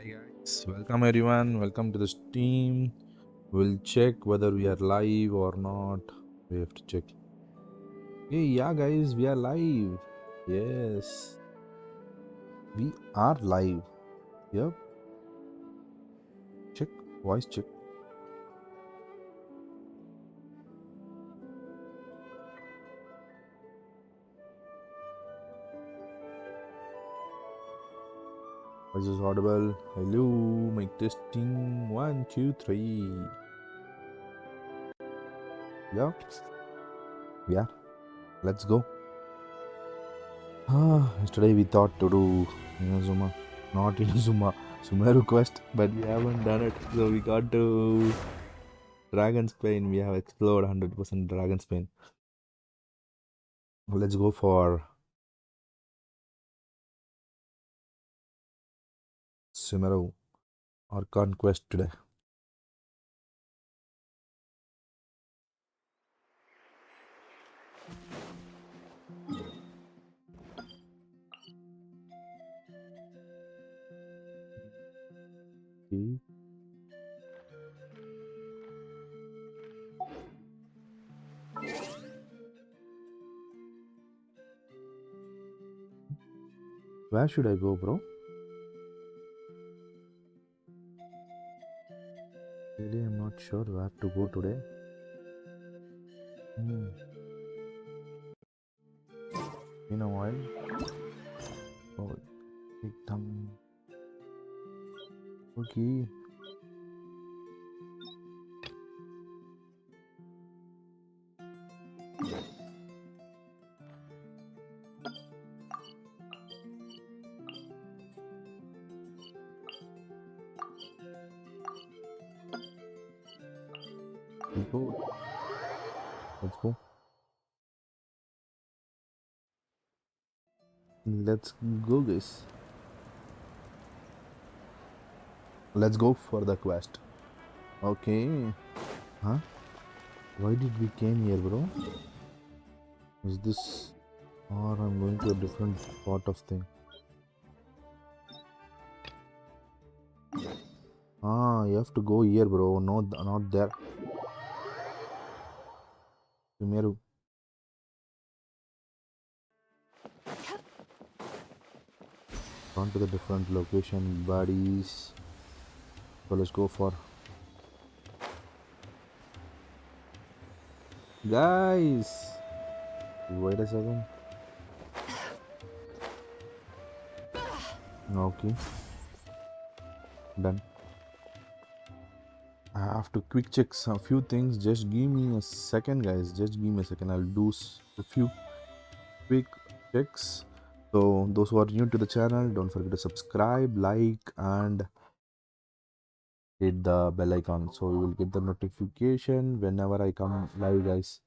Hi guys, welcome everyone. Welcome to the stream. We'll check whether we are live or not. We have to check. Hey, yeah, guys, we are live. Yes, we are live. Yep. Check. Voice check. Voice is audible. Hello, mic testing. 1, 2, 3. Yep. Yeah. Let's go. Yesterday we thought to do Inazuma, not Inazuma, Sumeru quest, but we haven't done it. So we got to Dragon's Pain. We have explored 100% Dragon's Pain. Let's go for Sumeru Archon quest today. Okay. Where should I go, bro? Really, I'm not sure where to go today. In a while. Oh, take time. Okay. Let's go. Let's go. Let's go, guys. Let's go for the quest. Okay. Huh? Why did we came here, bro? Is this... or I'm going to a different part of thing? Ah, you have to go here, bro. No, not there. Sumeru. Gone to the different location, buddies. So let's go for... Guys! Wait a second. Okay. Done. I have to quick check some few things. Just give me a second, guys. Just give me a second. I'll do a few quick checks. So those who are new to the channel, don't forget to subscribe, like, and hit the bell icon so you will get the notification whenever I come live, guys.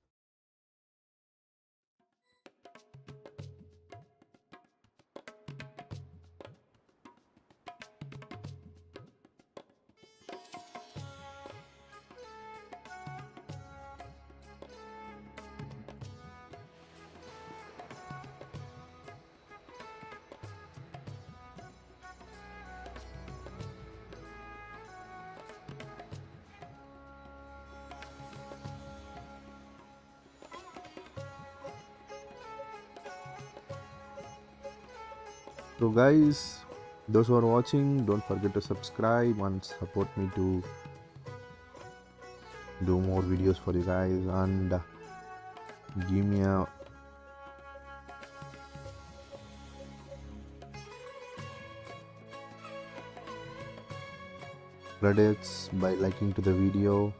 So guys, those who are watching, don't forget to subscribe and support me to do more videos for you guys, and give me a credits by liking to the video.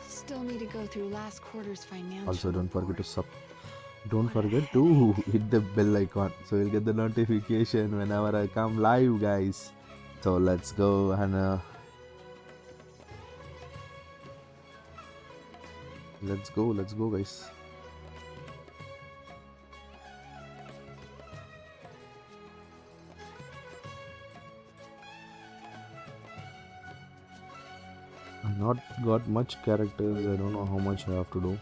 Still need to go through last quarter's financial Also don't forget to report. don't forget to hit the bell icon so you'll get the notification whenever I come live, guys. So let's go, and let's go, guys. I've not got much characters. I don't know how much I have to do.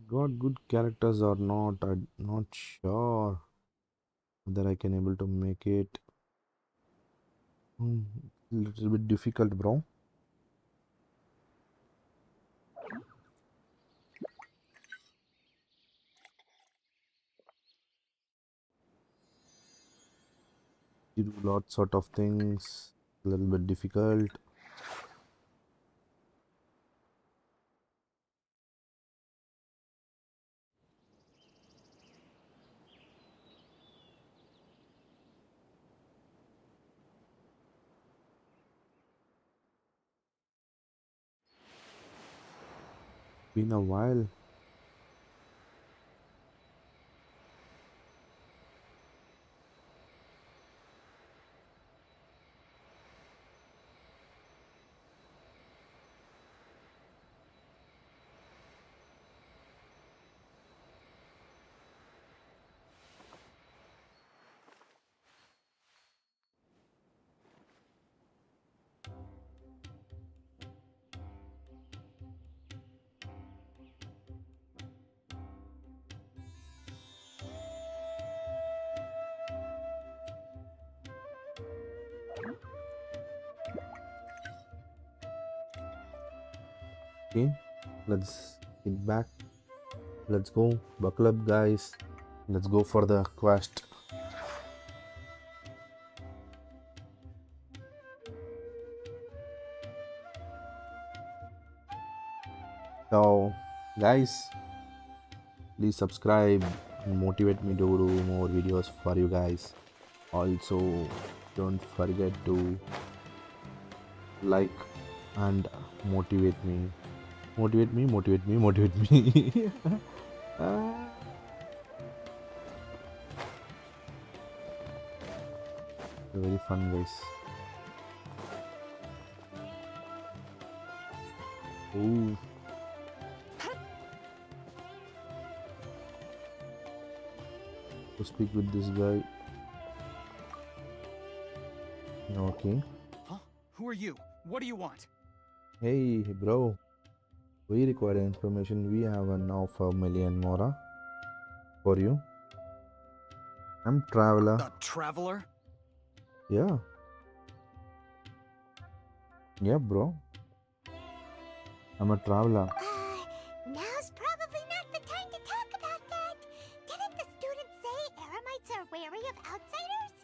got good characters or not. I'm not sure whether I can able to make it. Little bit difficult, bro. You do lots sort of things. A little bit difficult. Been a while. Okay, let's get back. Let's go. Buckle up, guys. Let's go for the quest. So, guys, please subscribe and motivate me to do more videos for you guys. Also, don't forget to like and motivate me. Motivate me, motivate me, motivate me. Ah, very fun, guys. Oh, to speak with this guy. Okay. Huh? Who are you? What do you want? Hey, bro. We require information. We have an offer million more for you. I'm traveler. A traveler? Yeah. Yeah, bro. I'm a traveler. Now's probably not the time to talk about that. Didn't the students say Eremites are wary of outsiders?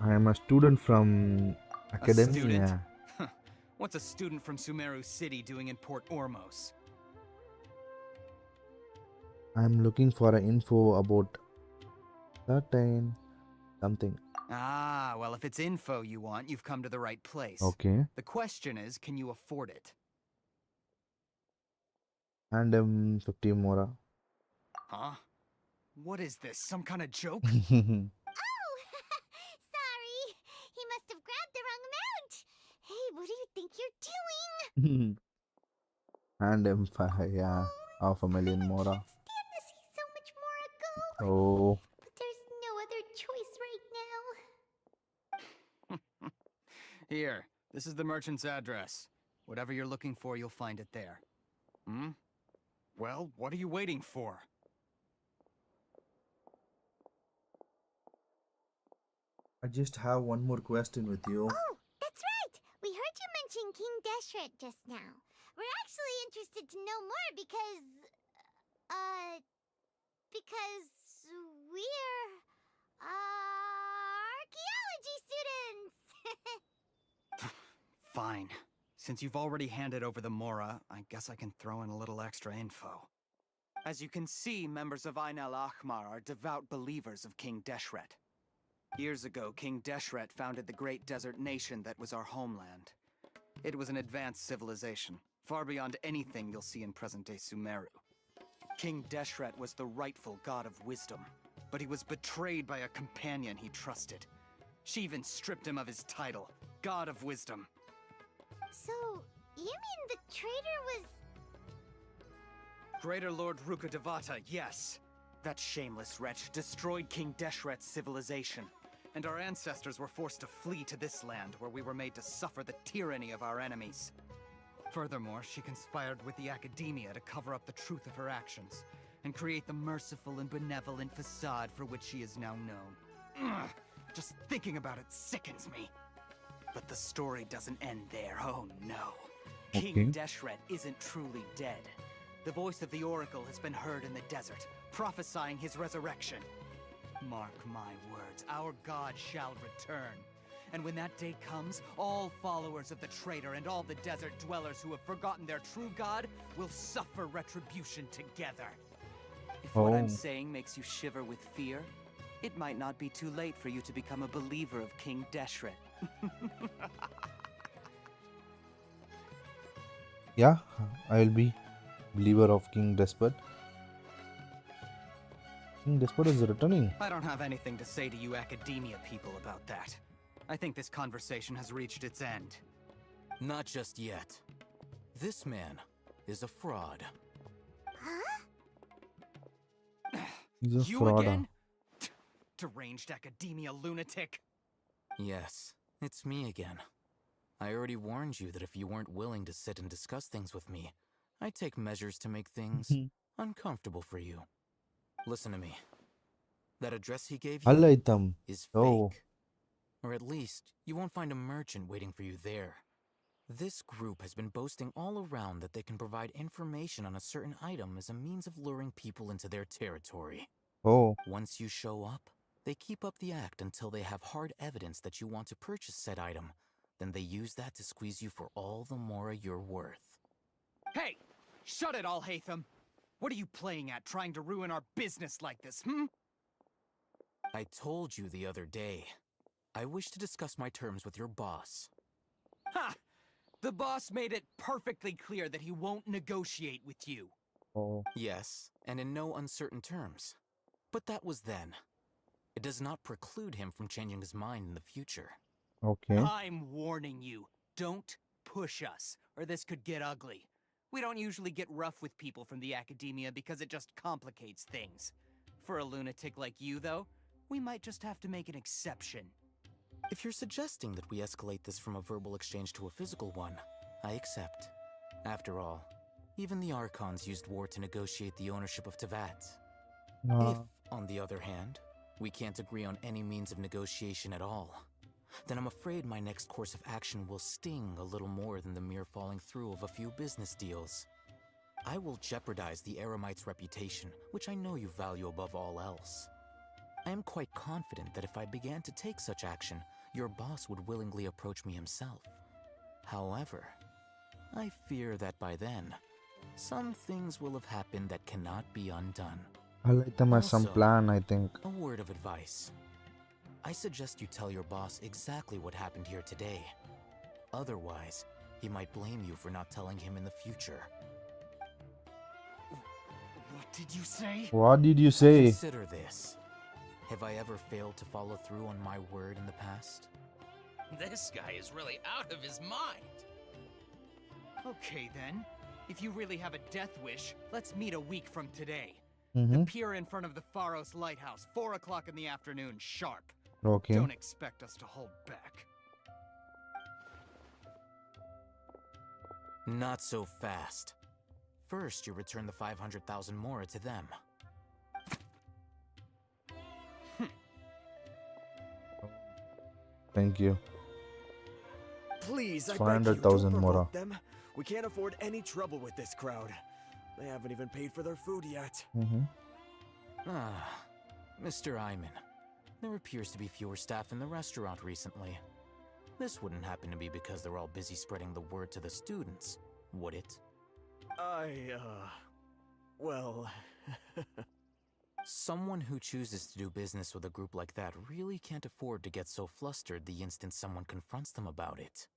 I am a student from A student? academia. Huh. What's a student from Sumeru City doing in Port Ormos? I'm looking for an info about certain something. Ah, well, if it's info you want, you've come to the right place. Okay. The question is, can you afford it? And 50 more. Huh? What is this? Some kind of joke? Oh, sorry. He must have grabbed the wrong amount. Hey, what do you think you're doing? And 5, yeah, half a million I more. can't stand to see so much more go. Oh, But there's no other choice right now. Here, this is the merchant's address. Whatever you're looking for, you'll find it there. Hmm? Well, what are you waiting for? I just have one more question with you. Oh, that's right. We heard you mention King Deshret just now. We're actually interested to know more because we're archaeology students. Fine. Since you've already handed over the Mora, I guess I can throw in a little extra info. As you can see, members of Ain al-Ahmar are devout believers of King Deshret. Years ago, King Deshret founded the great desert nation that was our homeland. It was an advanced civilization, far beyond anything you'll see in present-day Sumeru. King Deshret was the rightful god of wisdom, but he was betrayed by a companion he trusted. She even stripped him of his title, God of Wisdom. So, you mean the traitor was... Greater Lord Rukkhadevata, yes. That shameless wretch destroyed King Deshret's civilization, and our ancestors were forced to flee to this land where we were made to suffer the tyranny of our enemies. Furthermore, she conspired with the academia to cover up the truth of her actions and create the merciful and benevolent facade for which she is now known. Ugh, just thinking about it sickens me. But the story doesn't end there, oh no. King Deshret isn't truly dead. The voice of the Oracle has been heard in the desert, prophesying his resurrection. Mark my words, our god shall return. And when that day comes, all followers of the traitor and all the desert dwellers who have forgotten their true god will suffer retribution together. If what I'm saying makes you shiver with fear, it might not be too late for you to become a believer of King Deshret. Yeah, I'll be believer of King Despot. King Despot is returning. I don't have anything to say to you academia people about that. I think this conversation has reached its end. Not just yet. This man is a fraud. He's a You fraud. again? Deranged academia lunatic. Yes, it's me again. I already warned you that if you weren't willing to sit and discuss things with me, I'd take measures to make things uncomfortable for you. Listen to me. That address he gave you Alaitam. is Oh. fake. Or at least, you won't find a merchant waiting for you there. This group has been boasting all around that they can provide information on a certain item as a means of luring people into their territory. Oh. Once you show up, they keep up the act until they have hard evidence that you want to purchase said item. Then they use that to squeeze you for all the more you're worth. Hey! Shut it all, Hatham! What are you playing at, trying to ruin our business like this, I told you the other day. I wish to discuss my terms with your boss. Ha! The boss made it perfectly clear that he won't negotiate with you. Oh. Yes, and in no uncertain terms. But that was then. It does not preclude him from changing his mind in the future. Okay. I'm warning you. Don't push us, or this could get ugly. We don't usually get rough with people from the academia because it just complicates things. For a lunatic like you, though, we might just have to make an exception. If you're suggesting that we escalate this from a verbal exchange to a physical one, I accept. After all, even the Archons used war to negotiate the ownership of Teyvat. If, on the other hand, we can't agree on any means of negotiation at all, then I'm afraid my next course of action will sting a little more than the mere falling through of a few business deals. I will jeopardize the Eremite's reputation, which I know you value above all else. I am quite confident that if I began to take such action, your boss would willingly approach me himself. However, I fear that by then, some things will have happened that cannot be undone. Alaitam has some Also, plan, I think. A word of advice. I suggest you tell your boss exactly what happened here today. Otherwise, he might blame you for not telling him in the future. What did you say? What did you say? Consider this. Have I ever failed to follow through on my word in the past? This guy is really out of his mind. Okay then. If you really have a death wish, let's meet a week from today. Mm-hmm. The pier in front of the Pharos Lighthouse, 4 o'clock in the afternoon, sharp. Okay. Don't expect us to hold back. Not so fast. First, you return the 500,000 mora to them. Thank you. Please, I beg you, don't 500,000 mora. provoke them. We can't afford any trouble with this crowd. They haven't even paid for their food yet. Mm-hmm. Ah, Mr. Iman. There appears to be fewer staff in the restaurant recently. This wouldn't happen to be because they're all busy spreading the word to the students, would it? Well... Someone who chooses to do business with a group like that really can't afford to get so flustered the instant someone confronts them about it.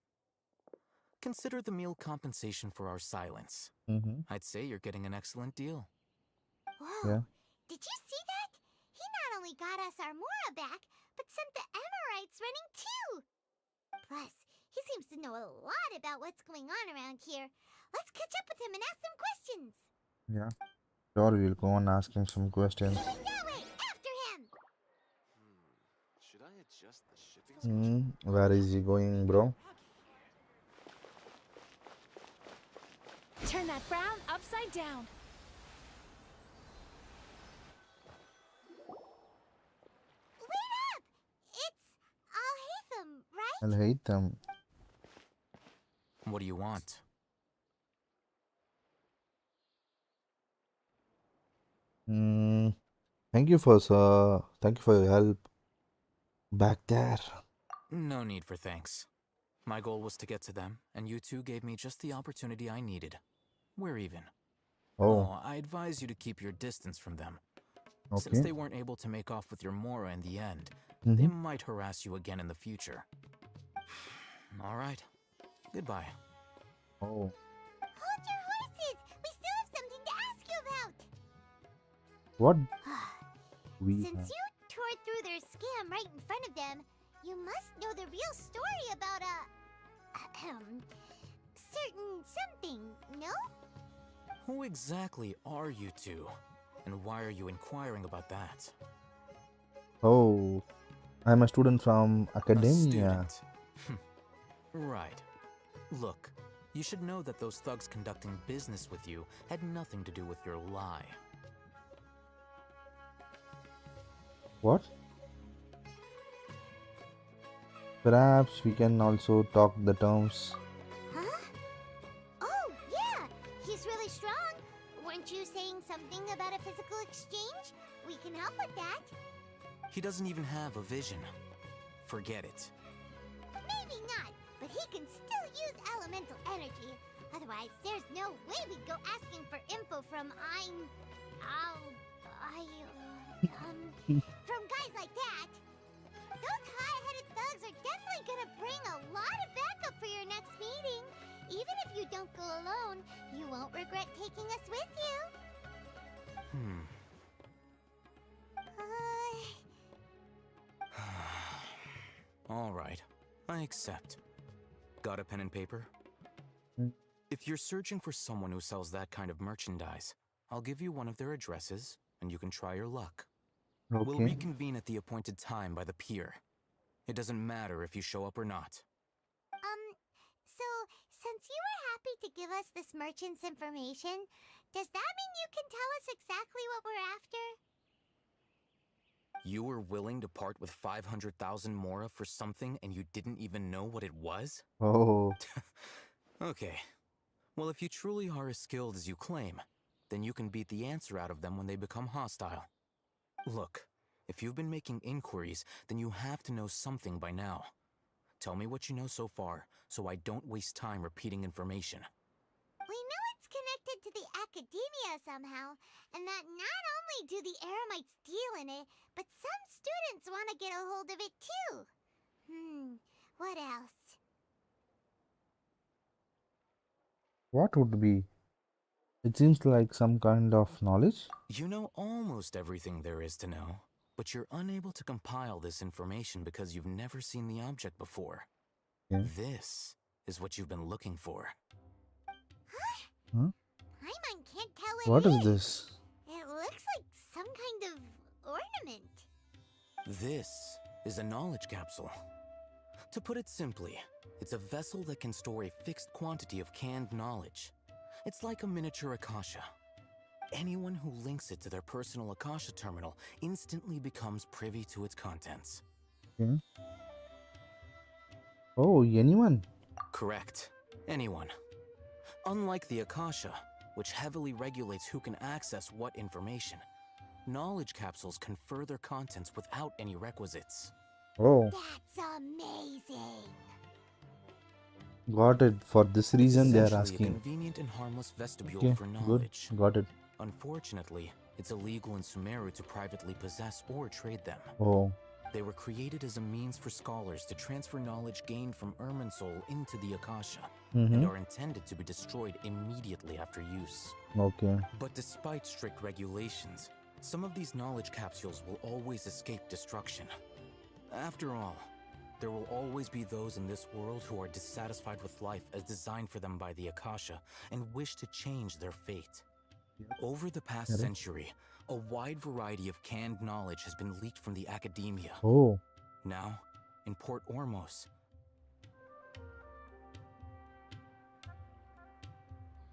Consider the meal compensation for our silence. Mm-hmm. I'd say you're getting an excellent deal. Whoa. Yeah. Did you see that? He not only got us our Mora back, but sent the Emirites running too. Plus, he seems to know a lot about what's going on around here. Let's catch up with him and ask some questions. Yeah. Sure, we'll go on asking some questions. That way, after him! Should I adjust the shipping schedule? Where is he going, bro? Turn that frown upside down. Wait up! It's Al-Haytham, right? I'll hate them. What do you want? Thank you for your help back there. No need for thanks. My goal was to get to them, and you two gave me just the opportunity I needed. We're even. Oh, I advise you to keep your distance from them. Since okay. they weren't able to make off with your Mora in the end, Mm-hmm. they might harass you again in the future. All right. Goodbye. Oh, Hold your horses! We still have something to ask you about! what we Since have? you tore through their scam right in front of them, you must know the real story about certain something, no? Who exactly are you two? And why are you inquiring about that? Oh, I'm a student from A academia. student. Right. Look, you should know that those thugs conducting business with you had nothing to do with your lie. What? Perhaps we can also talk the terms. Huh? Oh, yeah! He's really strong! Weren't you saying something about a physical exchange? We can help with that. He doesn't even have a vision. Forget it. Maybe not, but he can still use elemental energy. Otherwise, there's no way we'd go asking for info from from guys like that. Those high-headed thugs are definitely gonna bring a lot of backup for your next meeting. Even if you don't go alone, you won't regret taking us with you. All right. I accept. Got a pen and paper? Hmm. If you're searching for someone who sells that kind of merchandise, I'll give you one of their addresses, and you can try your luck. We'll Okay. reconvene at the appointed time by the pier. It doesn't matter if you show up or not. So, since you were happy to give us this merchant's information, does that mean you can tell us exactly what we're after? You were willing to part with 500,000 Mora for something and you didn't even know what it was? Oh, Okay. Well, if you truly are as skilled as you claim, then you can beat the answer out of them when they become hostile. Look, if you've been making inquiries, then you have to know something by now. Tell me what you know so far, so I don't waste time repeating information. We know it's connected to the academia somehow, and that not only do the Eremites deal in it, but some students want to get a hold of it too. What else? what would be? It seems like some kind of knowledge. You know almost everything there is to know, but you're unable to compile this information because you've never seen the object before. Yeah. This is what you've been looking for. Huh? Paimon can't tell What is this? It looks like some kind of ornament. This is a knowledge capsule. To put it simply, it's a vessel that can store a fixed quantity of canned knowledge. It's like a miniature Akasha. Anyone who links it to their personal Akasha terminal instantly becomes privy to its contents. Okay. Oh, anyone? Correct. Anyone. Unlike the Akasha, which heavily regulates who can access what information, knowledge capsules confer their contents without any requisites. Oh, That's amazing. got it. For this It's reason they are essentially a asking. convenient and harmless vestibule Okay, for good. knowledge. Got it. Unfortunately, it's illegal in Sumeru to privately possess or trade them. Oh, They were created as a means for scholars to transfer knowledge gained from Irminsul into the Akasha, and are intended to be destroyed immediately after use. okay. But despite strict regulations, some of these knowledge capsules will always escape destruction. After all, there will always be those in this world who are dissatisfied with life as designed for them by the Akasha and wish to change their fate. Over the past Correct. century, a wide variety of canned knowledge has been leaked from the academia. Oh, Now, in Port Ormos,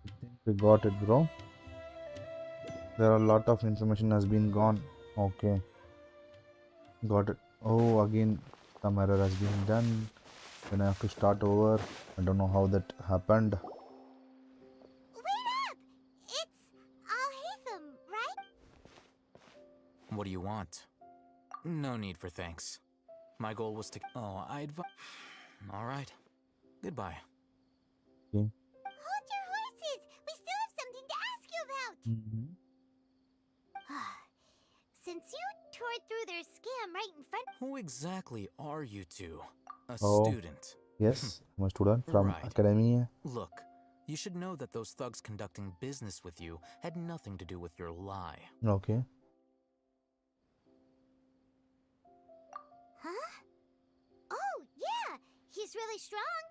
I think We got it, bro. There are a lot of information has been gone. Okay, got it. Oh, again, some error has been done. Then I have to start over. I don't know how that happened. Wait up! It's Alhaitham, right? What do you want? No need for thanks. My goal was to. Oh, I advise. All right. Goodbye. Okay. Hold your horses! We still have something to ask you about! Mm-hmm. Since you tore through their scam right in front. Who exactly are you two? A Oh, student. yes, I'm a student from Right. academia. Look, you should know that those thugs conducting business with you had nothing to do with your lie. Okay. Huh? Oh, yeah! He's really strong!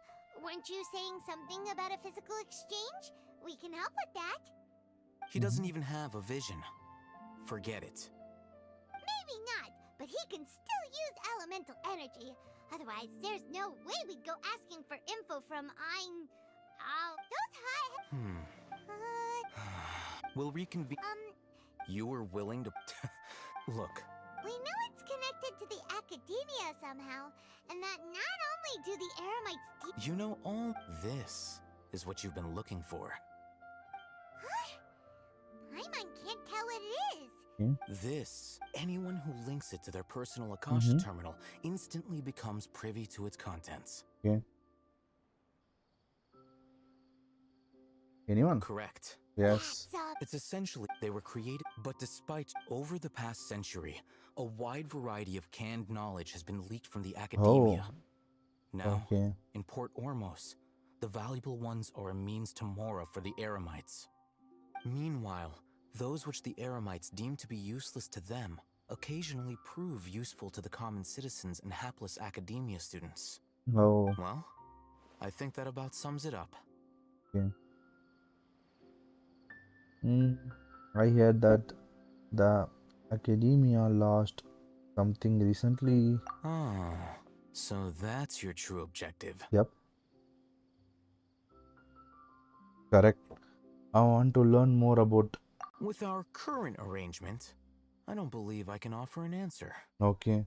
Weren't you saying something about a physical exchange? We can help with that. He doesn't even have a vision. Forget it. Maybe not, but he can still use elemental energy. Otherwise, there's no way we'd go asking for info from those high. We'll reconvene. You were willing to. Look, We know it's connected to the academia somehow, and that not only do the Eremites you know all this is what you've been looking for. Paimon can't tell what it is. This, anyone who links it to their personal Akasha Mhm. terminal instantly becomes privy to its contents. Okay. Anyone? Correct. Yes. So, It's essentially they were created, but despite over the past century, a wide variety of canned knowledge has been leaked from the academia. Now, Okay. in Port Ormos, the valuable ones are a means to Mora for the Eremites. Meanwhile, those which the Eremites deem to be useless to them occasionally prove useful to the common citizens and hapless academia students. Oh, Well, I think that about sums it up. okay. I heard that the academia lost something recently. Ah, so that's your true objective. Yep. Correct. I want to learn more about. With our current arrangement, I don't believe I can offer an answer. Okay.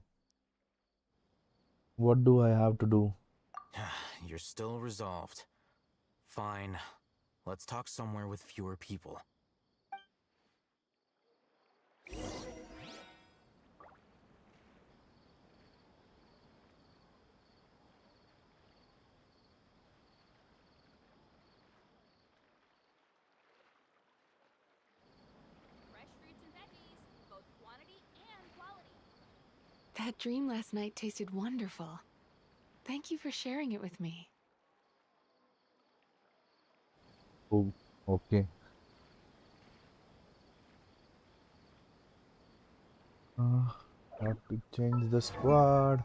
What do I have to do? You're still resolved. Fine. Let's talk somewhere with fewer people. Fresh fruits and veggies, both quantity and quality. That dream last night tasted wonderful. Thank you for sharing it with me. Oh, okay. Have to change the squad.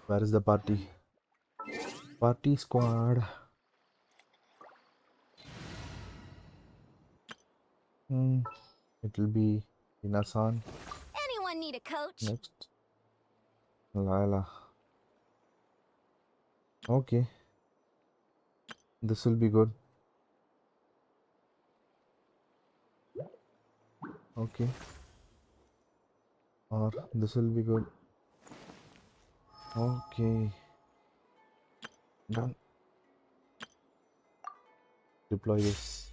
Where is the party? Party squad. It'll be Inasan Anyone need a coach? next. Lila. Okay. This will be good. Okay. Or this will be good. Okay. Done. Deploy this.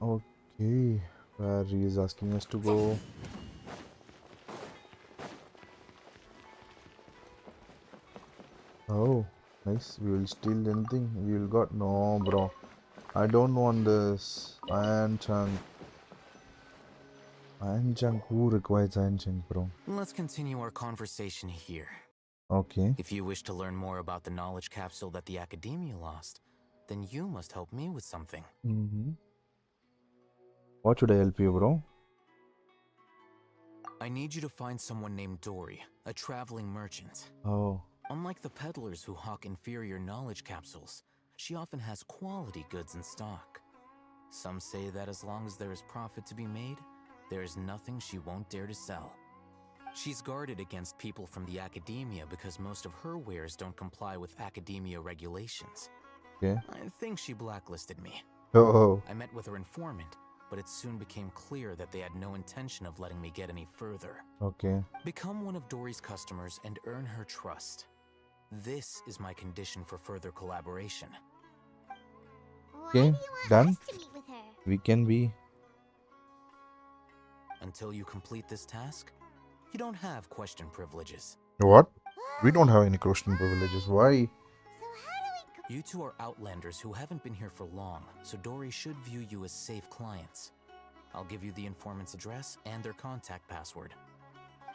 Okay. Where he is asking us to go. Oh, nice. We will steal anything. We will got. No, bro. I don't want this. Iron chunk. Iron chunk. Who requires iron chunk, bro? Let's continue our conversation here. Okay. If you wish to learn more about the knowledge capsule that the academia lost, then you must help me with something. What should I help you, bro? I need you to find someone named Dory, a traveling merchant. Oh, Unlike the peddlers who hawk inferior knowledge capsules, she often has quality goods in stock. Some say that as long as there is profit to be made, there is nothing she won't dare to sell. She's guarded against people from the academia because most of her wares don't comply with academia regulations. Okay. I think she blacklisted me. Oh. I met with her informant, but it soon became clear that they had no intention of letting me get any further. Okay. Become one of Dory's customers and earn her trust. This is my condition for further collaboration. Why Okay, do you want done. us to meet with her? We can be. Until you complete this task, you don't have question privileges. What? We don't have any question privileges. Why? So how do we You two are outlanders who haven't been here for long, so Dory should view you as safe clients. I'll give you the informant's address and their contact password.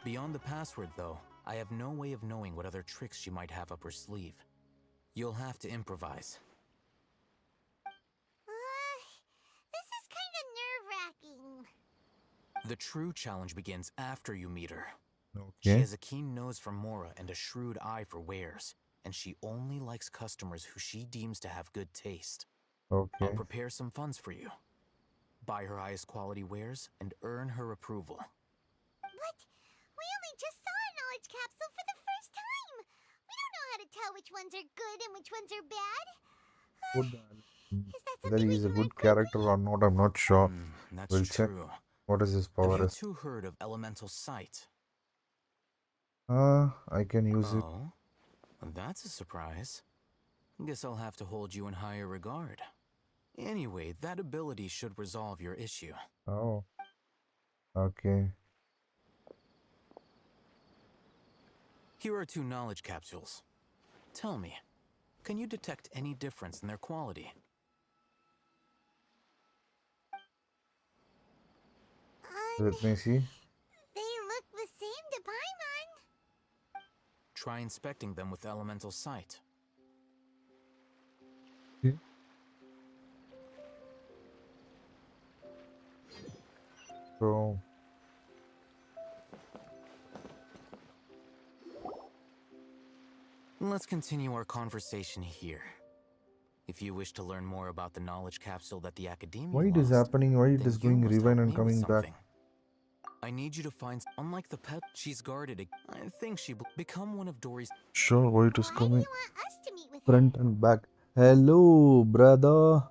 Beyond the password, though, I have no way of knowing what other tricks she might have up her sleeve. You'll have to improvise. This is kind of nerve-wracking. The true challenge begins after you meet her. She Okay. has a keen nose for Mora and a shrewd eye for wares, and she only likes customers who she deems to have good taste. I'll Okay. prepare some funds for you. Buy her highest quality wares and earn her approval. But we only just saw a knowledge capsule for the first time. We don't know how to tell which ones are good and which ones are bad. Is that Whether something we he's a can learn good character quickly? or not, I'm not sure. That's We'll check. true. What is his Have power you is? two heard of elemental sight? I can use it. Oh, that's a surprise. Guess I'll have to hold you in higher regard. Anyway, that ability should resolve your issue. Oh. Okay. Here are 2 knowledge capsules. Tell me, can you detect any difference in their quality? Let me see. They look the same to Paimon. Try inspecting them with elemental sight. Okay. So, Let's continue our conversation here. If you wish to learn more about the knowledge capsule that the Academia why it is lost, happening? Why it then is you going must rewind help and me with coming back? something. I need you to find, unlike the pet, she's guarded. I think she become one of Dory's. Sure, why it is Why do you coming want us to meet with front her? and back. Hello, brother.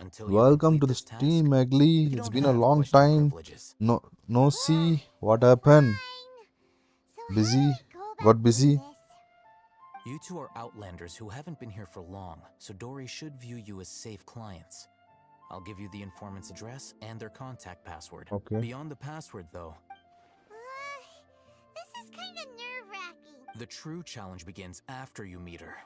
Until you Welcome complete to the this task, stream, Magli. you It's don't been a have long question time. privileges. No, see what happened? Fine. So how do Busy? we go about Got doing busy? this? You two are outlanders who haven't been here for long, so Dory should view you as safe clients. I'll give you the informant's address and their contact password. Okay. Beyond the password, though, This is kind of nerve-wracking. the true challenge begins after you meet her.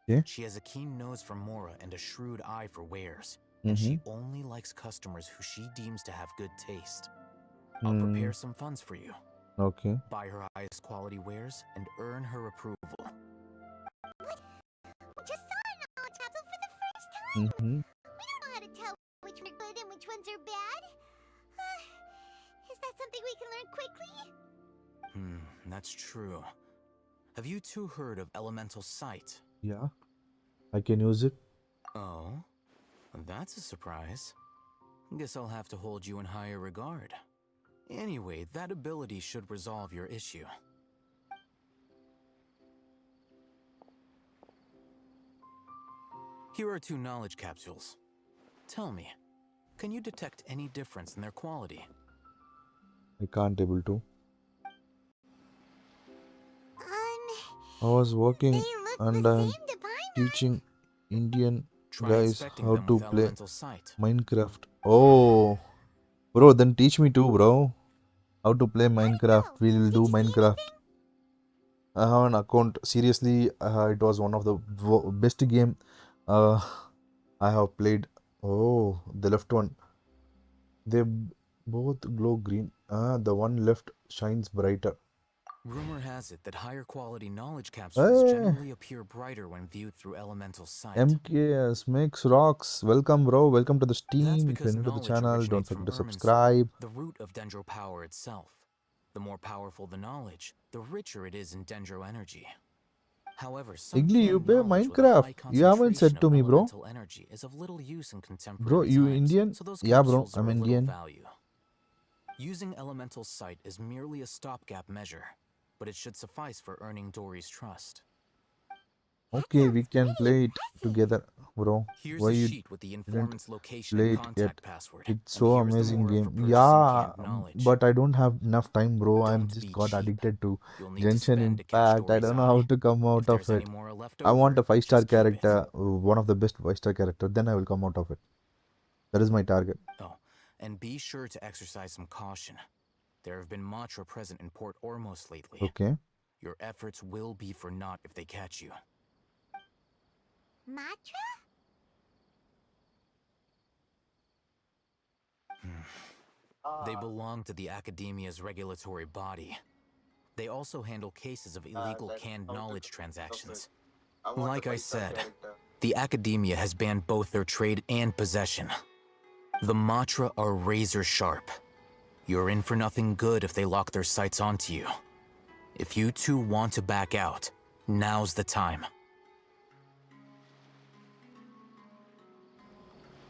Okay. She has a keen nose for Mora and a shrewd eye for wares, and she only likes customers who she deems to have good taste. I'll prepare some funds for you. Okay. Buy her highest quality wares and earn her approval. We just saw a knowledge capsule for the first time. We don't know how to tell which ones are good and which ones are bad. Is that something we can learn quickly? That's true. Have you two heard of elemental sight? Yeah. I can use it. Oh, that's a surprise. Guess I'll have to hold you in higher regard. Anyway, that ability should resolve your issue. Here are 2 knowledge capsules. Tell me, can you detect any difference in their quality? I can't able to. I was working They look and the I'm same to Paimon. teaching Indian Try guys inspecting how them to with play elemental sight. Minecraft. Oh, bro, then teach me too, bro. How to play Minecraft. go? We will Did do you see Minecraft. anything? I have an account. Seriously, it was one of the best game uh, I have played. Oh, the left one. They both glow green. The one left shines brighter. Rumor has it that higher quality knowledge capsules Hey, generally appear brighter when viewed through elemental sight. MKS makes rocks. Welcome, bro. Welcome to the That's stream. If you're because new to the knowledge channel, don't originates from forget to Irminsul, subscribe. the root of Dendro power itself. The more powerful the knowledge, the richer it is in Dendro energy. However, some Igli, you claim play knowledge with a Minecraft. high You haven't concentration said to of me, bro. elemental energy is of little use in Bro, contemporary you times, Indian? so those Yeah, bro. capsules I'm are of little Indian. value. Using elemental sight is merely a stopgap measure, but it should suffice for earning Dory's trust. Okay, we sounds can pretty play it impressive. together, bro. Here's Why a you sheet with the didn't informant's location and play it yet? contact password. It's And so here's the amazing Mora for game. purchasing Yeah, canned knowledge. but I don't have enough time, bro. I'm Don't just be got cheap. addicted to You'll need to Genshin spend to catch Impact. I Dory's don't know how eye. to come If out of there's any it. Mora left I want over, a 5-star just keep it. character, one of the best 5-star character. Then I will come out of it. That is my target. Oh, and be sure to exercise some caution. There have been Matra present in Port Ormos lately. Okay. Your efforts will be for naught if they catch you. Matra? They belong to the Academia's regulatory body. They also handle cases of illegal canned knowledge transactions. Like I said, the Academia has banned both their trade and possession. The Matra are razor sharp. You're in for nothing good if they lock their sights onto you. If you two want to back out, now's the time.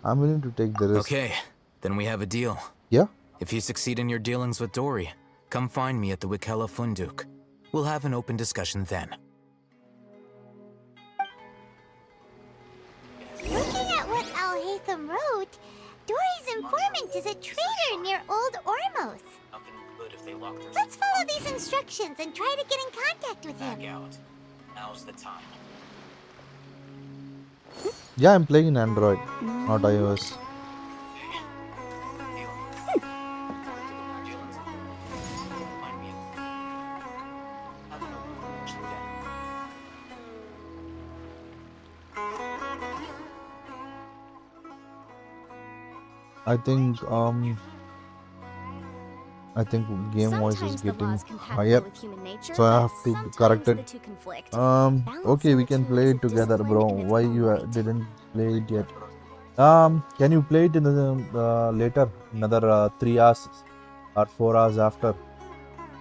I'm willing to take the risk. Okay, then we have a deal. Yeah? If you succeed in your dealings with Dory, come find me at the Wikella Funduk. We'll have an open discussion then. Looking at what Al-Haytham wrote, Dory's informant is a traitor near Old Ormos. Let's follow these instructions and try to get in contact with him. out. Now's the time. Yeah, I'm playing in Android, not iOS. I think game voice is getting higher, so I have to correct it. Okay, we can play it together, bro. Why you didn't play it yet? Can you play it in the later, another 3 hours or 4 hours after?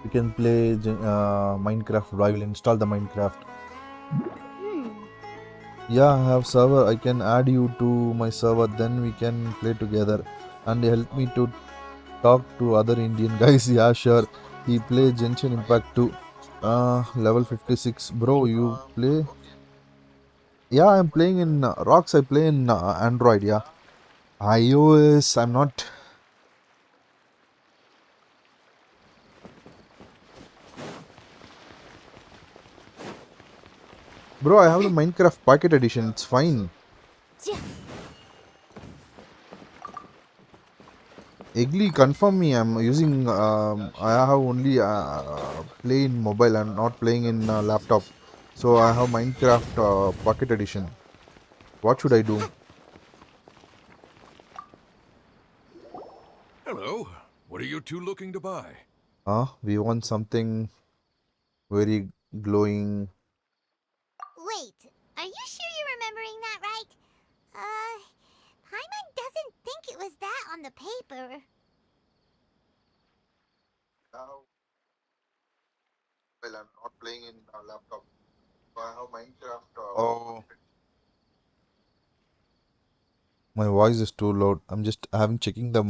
We can play Minecraft. I will install the Minecraft. Yeah, I have server. I can add you to my server. Then we can play together, and help me to talk to other Indian guys. Yeah, sure. He plays Genshin Impact too. Level 56. Bro, you play? Yeah, I'm playing in Rocks. I play in Android. Yeah, iOS. I'm not. Bro, I have the Minecraft Pocket Edition. It's fine. Egli, confirm me. I'm using. I have only play in mobile. I'm not playing in laptop. So I have Minecraft Pocket Edition. What should I do? Hello. What are you two looking to buy? We want something very glowing. Wait, are you sure you're remembering that right? Paimon doesn't think it was that on the paper. Well, I'm not playing in a laptop. So I have Minecraft. Oh. My voice is too loud. I'm checking the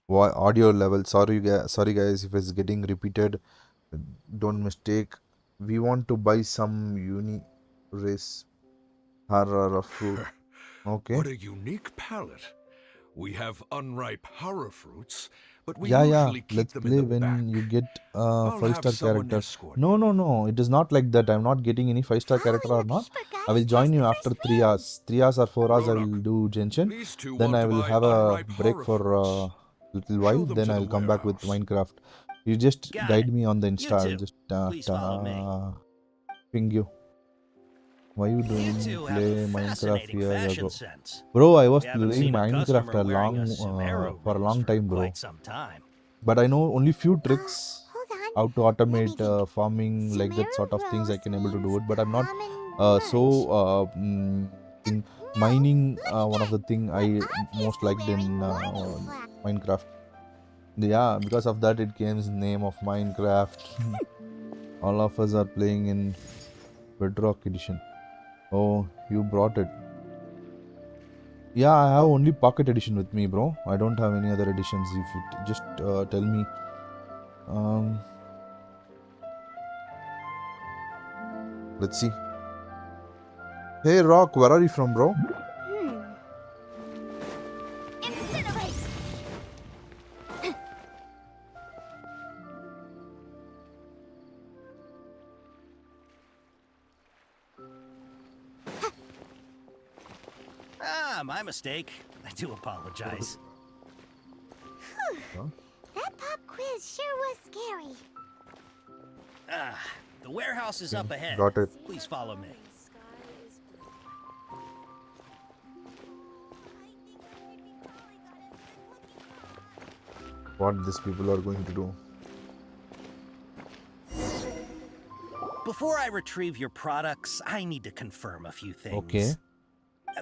audio level. Sorry guys if it's getting repeated. Don't mistake. We want to buy some race horror fruit. Okay. What a unique palette. We have unripe horror fruits, but we Yeah. usually keep Let's them play in the back. when you get I'll have 5-star someone character. escort No, you. no. It is not like that. I'm not getting any 5-star character Following or the not. paper I guys will join past you the after first 3 room. hours. 3 hours or 4 hours I will Roanoke, do Genshin. these two Then want I to will buy have a unripe break horror for fruits. little Show while. them Then to I the will come back with warehouse. Minecraft. You just Got guide it. me on the You Insta. I'll two, just please follow me. ping you. Why you You doing two have play a Minecraft fascinating years fashion ago? sense. Bro, I was We haven't playing seen a Minecraft customer wearing a Sumeru for a rose long for time, bro. quite some time. But I know only few tricks Hold on. how to Let me automate think. farming, like that sort Sumeru of things I Rose can able to do means it. But I'm not common merch. thing No, mining. look at One of that. the thing We're I most obviously liked wearing in morning clothes. Minecraft. Yeah, because of that it came name of Minecraft. All of us are playing in Bedrock Edition. Oh, you brought it. Yeah, I have only Pocket Edition with me, bro. I don't have any other editions. If you just tell me. Let's see. Hey Rock, where are you from, bro? Incinerate! Ah, my mistake. I do apologize. Huh? That pop quiz sure was scary. Ah, the warehouse is up ahead. Got it. Please follow me. What these people are going to do? Before I retrieve your products, I need to confirm a few things. Okay.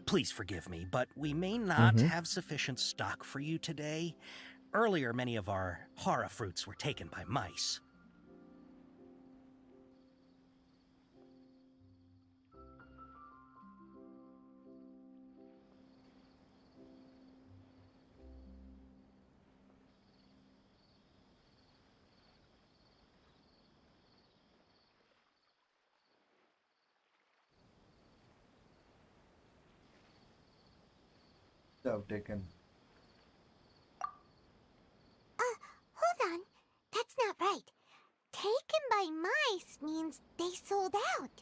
Please forgive me, but we may not have sufficient stock for you today. Earlier, many of our hara fruits were taken by mice. They have taken. Hold on. That's not right. Taken by mice means they sold out.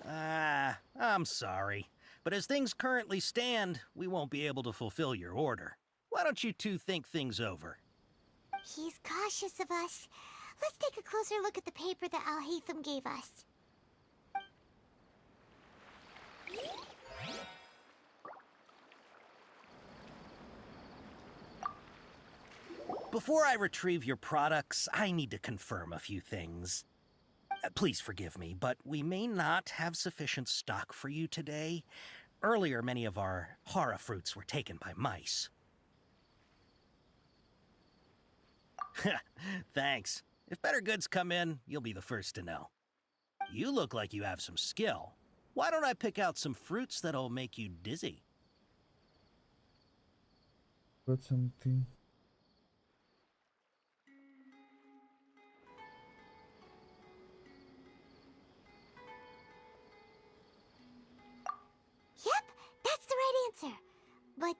Ah, I'm sorry. But as things currently stand, we won't be able to fulfill your order. Why don't you two think things over? He's cautious of us. Let's take a closer look at the paper that Al-Haytham gave us. Before I retrieve your products, I need to confirm a few things. Please forgive me, but we may not have sufficient stock for you today. Earlier, many of our hara fruits were taken by mice. Thanks. If better goods come in, you'll be the first to know. You look like you have some skill. Why don't I pick out some fruits that'll make you dizzy? Got something. Yep, that's the right answer. But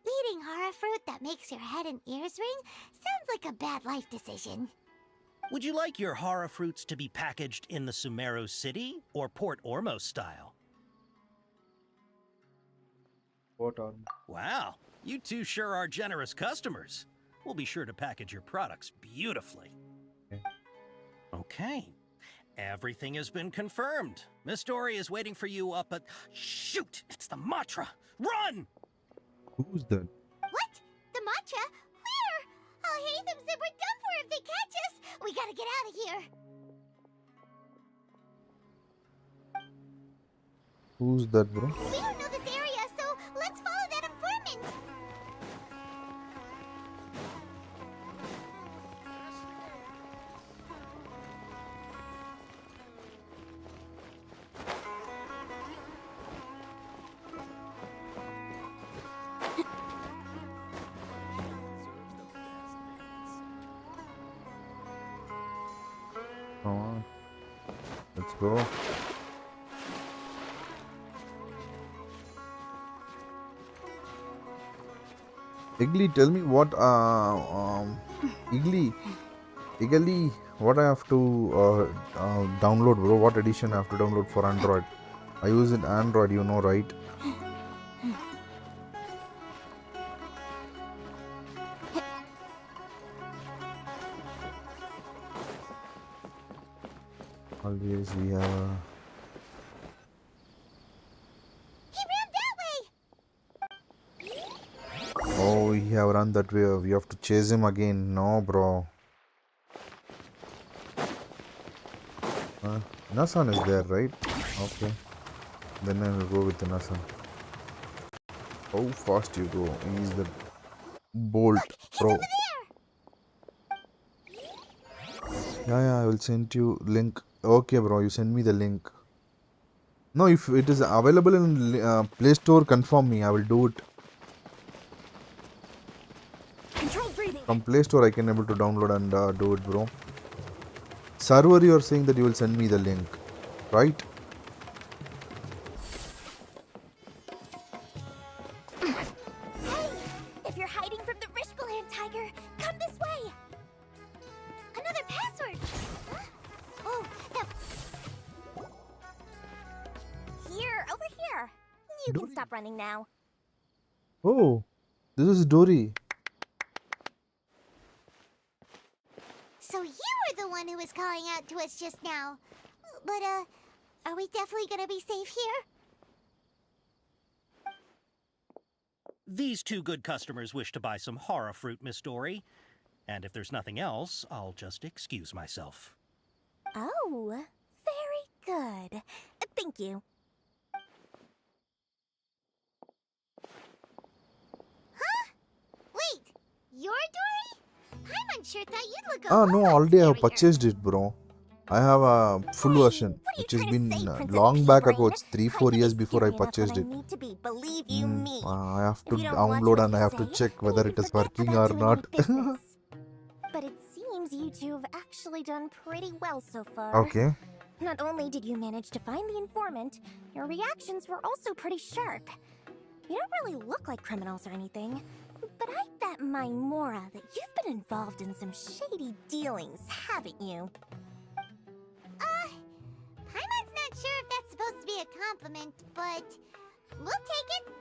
eating hara fruit that makes your head and ears ring sounds like a bad life decision. Would you like your hara fruits to be packaged in the Sumeru city or Port Ormos style? What are? Wow, you two sure are generous customers. We'll be sure to package your products beautifully. Okay. Okay. Everything has been confirmed. Miss Dory is waiting for you up at... Shoot! It's the Matra! Run! Who's that? What? The matcha? Where? Al-Haytham said we're done for if they catch us. We gotta get out of here. Who's that, bro? We don't know this area, so let's follow that informant. Come on. Let's go. Igly, tell me what Igly, what I have to download, bro? What edition I have to download for Android? I use it Android, you know, right? Always we have. He ran that way. Oh, we have run that way. We have to chase him again. No, bro. Nasan is there, right? Okay. Then I will go with the Nasan. How fast you go? He's the bolt, bro. Yeah, I will send you link. Okay, bro, you send me the link. No, if it is available in Play Store, confirm me. I will do it. From Play Store, I can able to download and do it, bro. Server, you are saying that you will send me the link, right? You can Dory. stop running now. Oh, this is Dory. So you were the one who was calling out to us just now. But, are we definitely gonna be safe here? These two good customers wish to buy some horror fruit, Miss Dory. And if there's nothing else, I'll just excuse myself. Oh, very good. Thank you. Huh? Wait, you're Dory? Paimon sure thought you'd look a Ah, whole no, lot already I have scarier. purchased it, bro. I have a full Hey, version, what are you which has trying to been say, Princess long back ago. Pea-Brain? It's 3-4 I can years be before I scary enough when purchased I it. need to be. Believe you me. I have If to you don't watch what download and I you have to say, check then whether you it can is forget working about or doing not. any business. But it seems you two have actually done pretty well so far. Okay. Not only did you manage to find the informant, your reactions were also pretty sharp. You don't really look like criminals or anything, but I bet my Mora that you've been involved in some shady dealings, haven't you? Paimon's not sure if that's supposed to be a compliment, but we'll take it.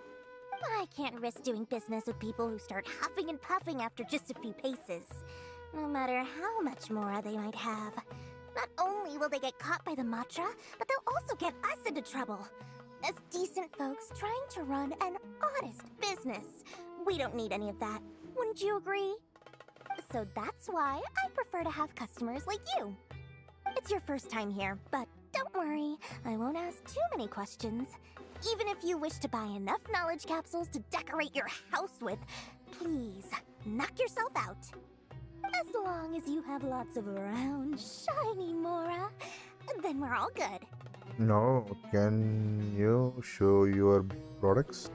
I can't risk doing business with people who start huffing and puffing after just a few paces, no matter how much Mora they might have. Not only will they get caught by the Matra, but they'll also get us into trouble. As decent folks trying to run an honest business. We don't need any of that. Wouldn't you agree? So that's why I prefer to have customers like you. It's your first time here, but don't worry, I won't ask too many questions. Even if you wish to buy enough knowledge capsules to decorate your house with, please, knock yourself out. As long as you have lots of round, shiny Mora, then we're all good. No, can you show your products?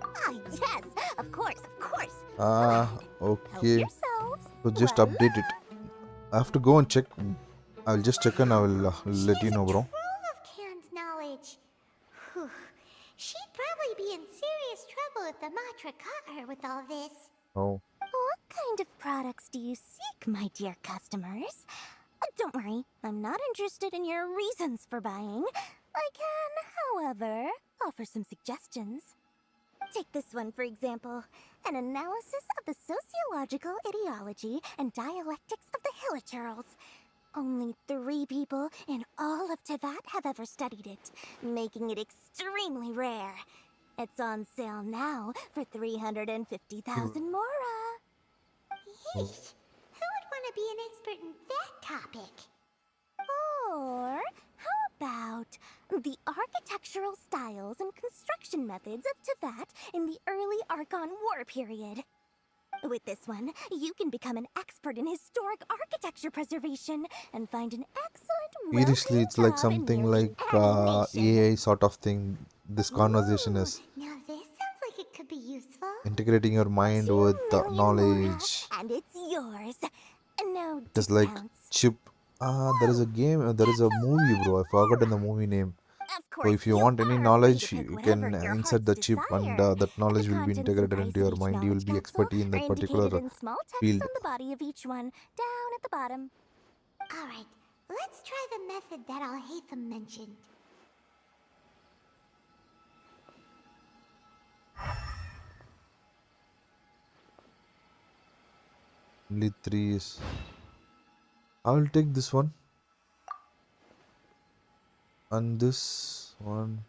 Ah, yes, of course, of course. Ah, Help okay. yourselves. So just Voila. update it. I have to go and check. I'll just check and I will let you know, bro. Trove of canned knowledge. Whew. She'd probably be in serious trouble if the Matra caught her with all this. Oh, What kind of products do you seek, my dear customers? Don't worry, I'm not interested in your reasons for buying. I can, however, offer some suggestions. Take this one, for example. An analysis of the sociological ideology and dialectics of the Hilichurls. Only 3 people in all of Teyvat have ever studied it, making it extremely rare. It's on sale now for 350,000 Mora. Yeesh. Who would want to be an expert in that topic? Or how about the architectural styles and construction methods of Teyvat in the early Archon War period? With this one, you can become an expert in historic architecture preservation and find an excellent seriously, it's like something like AI sort of thing. This conversation is Now this sounds like it could be useful. integrating your mind 2 with the million knowledge. Mora, and it's yours. No Just like discounts. chip. There is a game. There is a movie, bro. I forgotten the movie name. Of So course, if you you want any are free knowledge, to pick you whatever can your insert heart's the chip, and desire. that knowledge The will be contents and integrated price into of your each mind. You will knowledge be capsule expertise in are that indicated particular in small text field. on the body of each one, down at the bottom. All right, let's try the method that Al-Haytham mentioned. Only 3 is. I will take this one and this one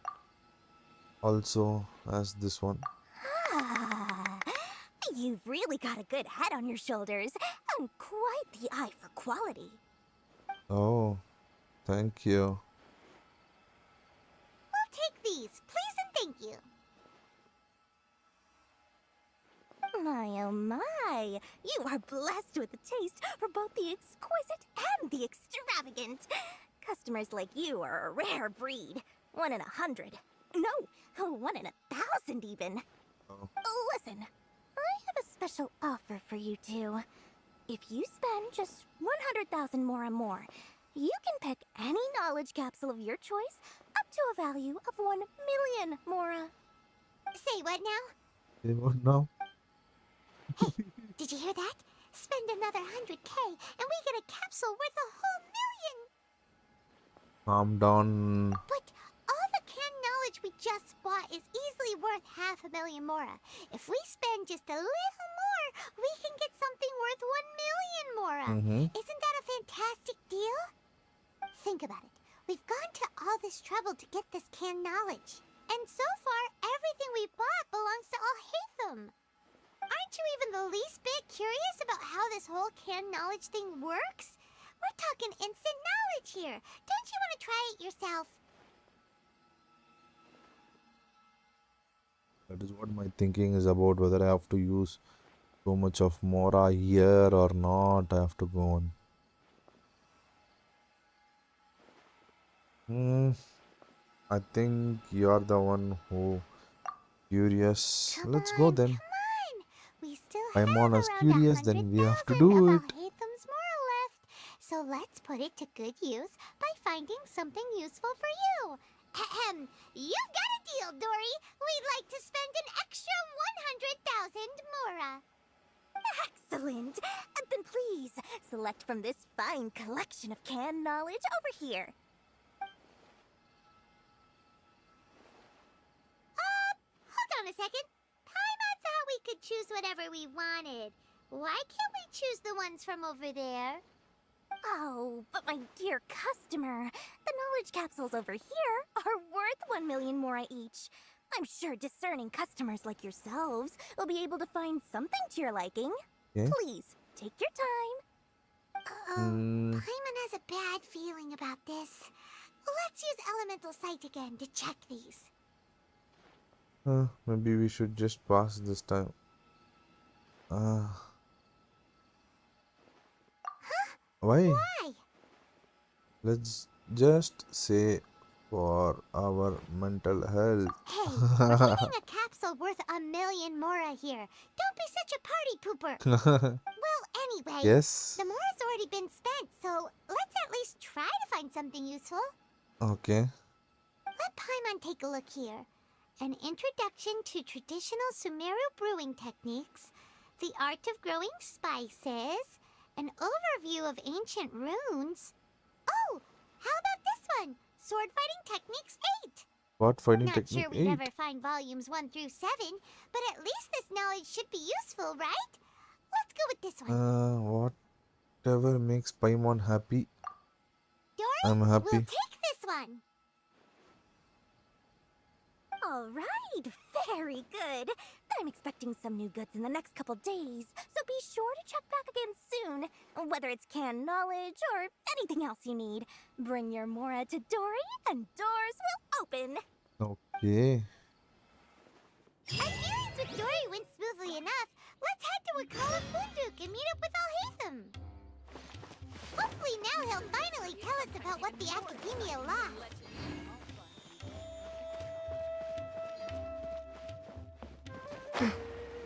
also as this one. Ah, you've really got a good head on your shoulders, and quite the eye for quality. Oh, thank you. We'll take these, please and thank you. My oh my, you are blessed with a taste for both the exquisite and the extravagant. Customers like you are a rare breed. 1 in 100. No, 1 in 1,000 even. Oh. Listen, I have a special offer for you two. If you spend just 100,000 more, you can pick any knowledge capsule of your choice up to a value of 1 million Mora. Say what now? Say what now? Did you hear that? Spend another 100K and we get a capsule worth a whole 1 million! Calm down. But all the canned knowledge we just bought is easily worth 500,000 mora. If we spend just a little more, we can get something worth 1,000,000 mora. Isn't that a fantastic deal? Think about it. We've gone to all this trouble to get this canned knowledge. And so far, everything we bought belongs to Alhaitham. Aren't you even the least bit curious about how this whole canned knowledge thing works? We're talking instant knowledge here. Don't you want to try it yourself? That is what my thinking is about, whether I have to use so much of Mora here or not. I have to go on. I think you're the one who curious. Let's go then. Come on. We still I'm have on as around curious, then we have to 100,000 do of it. Alhaitham's mora left. So let's put it to good use by finding something useful for you. Ahem. You've got a deal, Dory. We'd like to spend an extra 100,000 mora. Excellent. Then please, select from this fine collection of canned knowledge over here. Hold on a second. Paimon thought we could choose whatever we wanted. Why can't we choose the ones from over there? Oh, but my dear customer, the knowledge capsules over here are worth 1,000,000 mora each. I'm sure discerning customers like yourselves will be able to find something to your liking. Okay. Please, take your time. Paimon has a bad feeling about this. Let's use Elemental Sight again to check these. Maybe we should just pass this time. Why? Why? Let's just say for our mental health. Hey, we're getting a capsule worth 1,000,000 mora here. Don't be such a party pooper. Well, anyway, Yes. the mora's already been spent, so let's at least try to find something useful. Okay. Let Paimon take a look here. An introduction to traditional Sumeru brewing techniques, the art of growing spices, an overview of ancient runes. Oh, how about this one? Sword Fighting Techniques 8. What fighting Not technique sure we'd 8? ever find volumes 1 through 7, but at least this knowledge should be useful, right? Let's go with this one. Whatever makes Paimon happy, Dory, I'm we'll happy. take this one. All right, very good. I'm expecting some new goods in the next couple days, so be sure to check back again soon. Whether it's canned knowledge or anything else you need, bring your mora to Dory and doors will open. Okay. Our dealings with Dory went smoothly enough. Let's head to Wakala Funduk and meet up with Alhaitham. Hopefully now he'll finally tell us about what the Academia lost.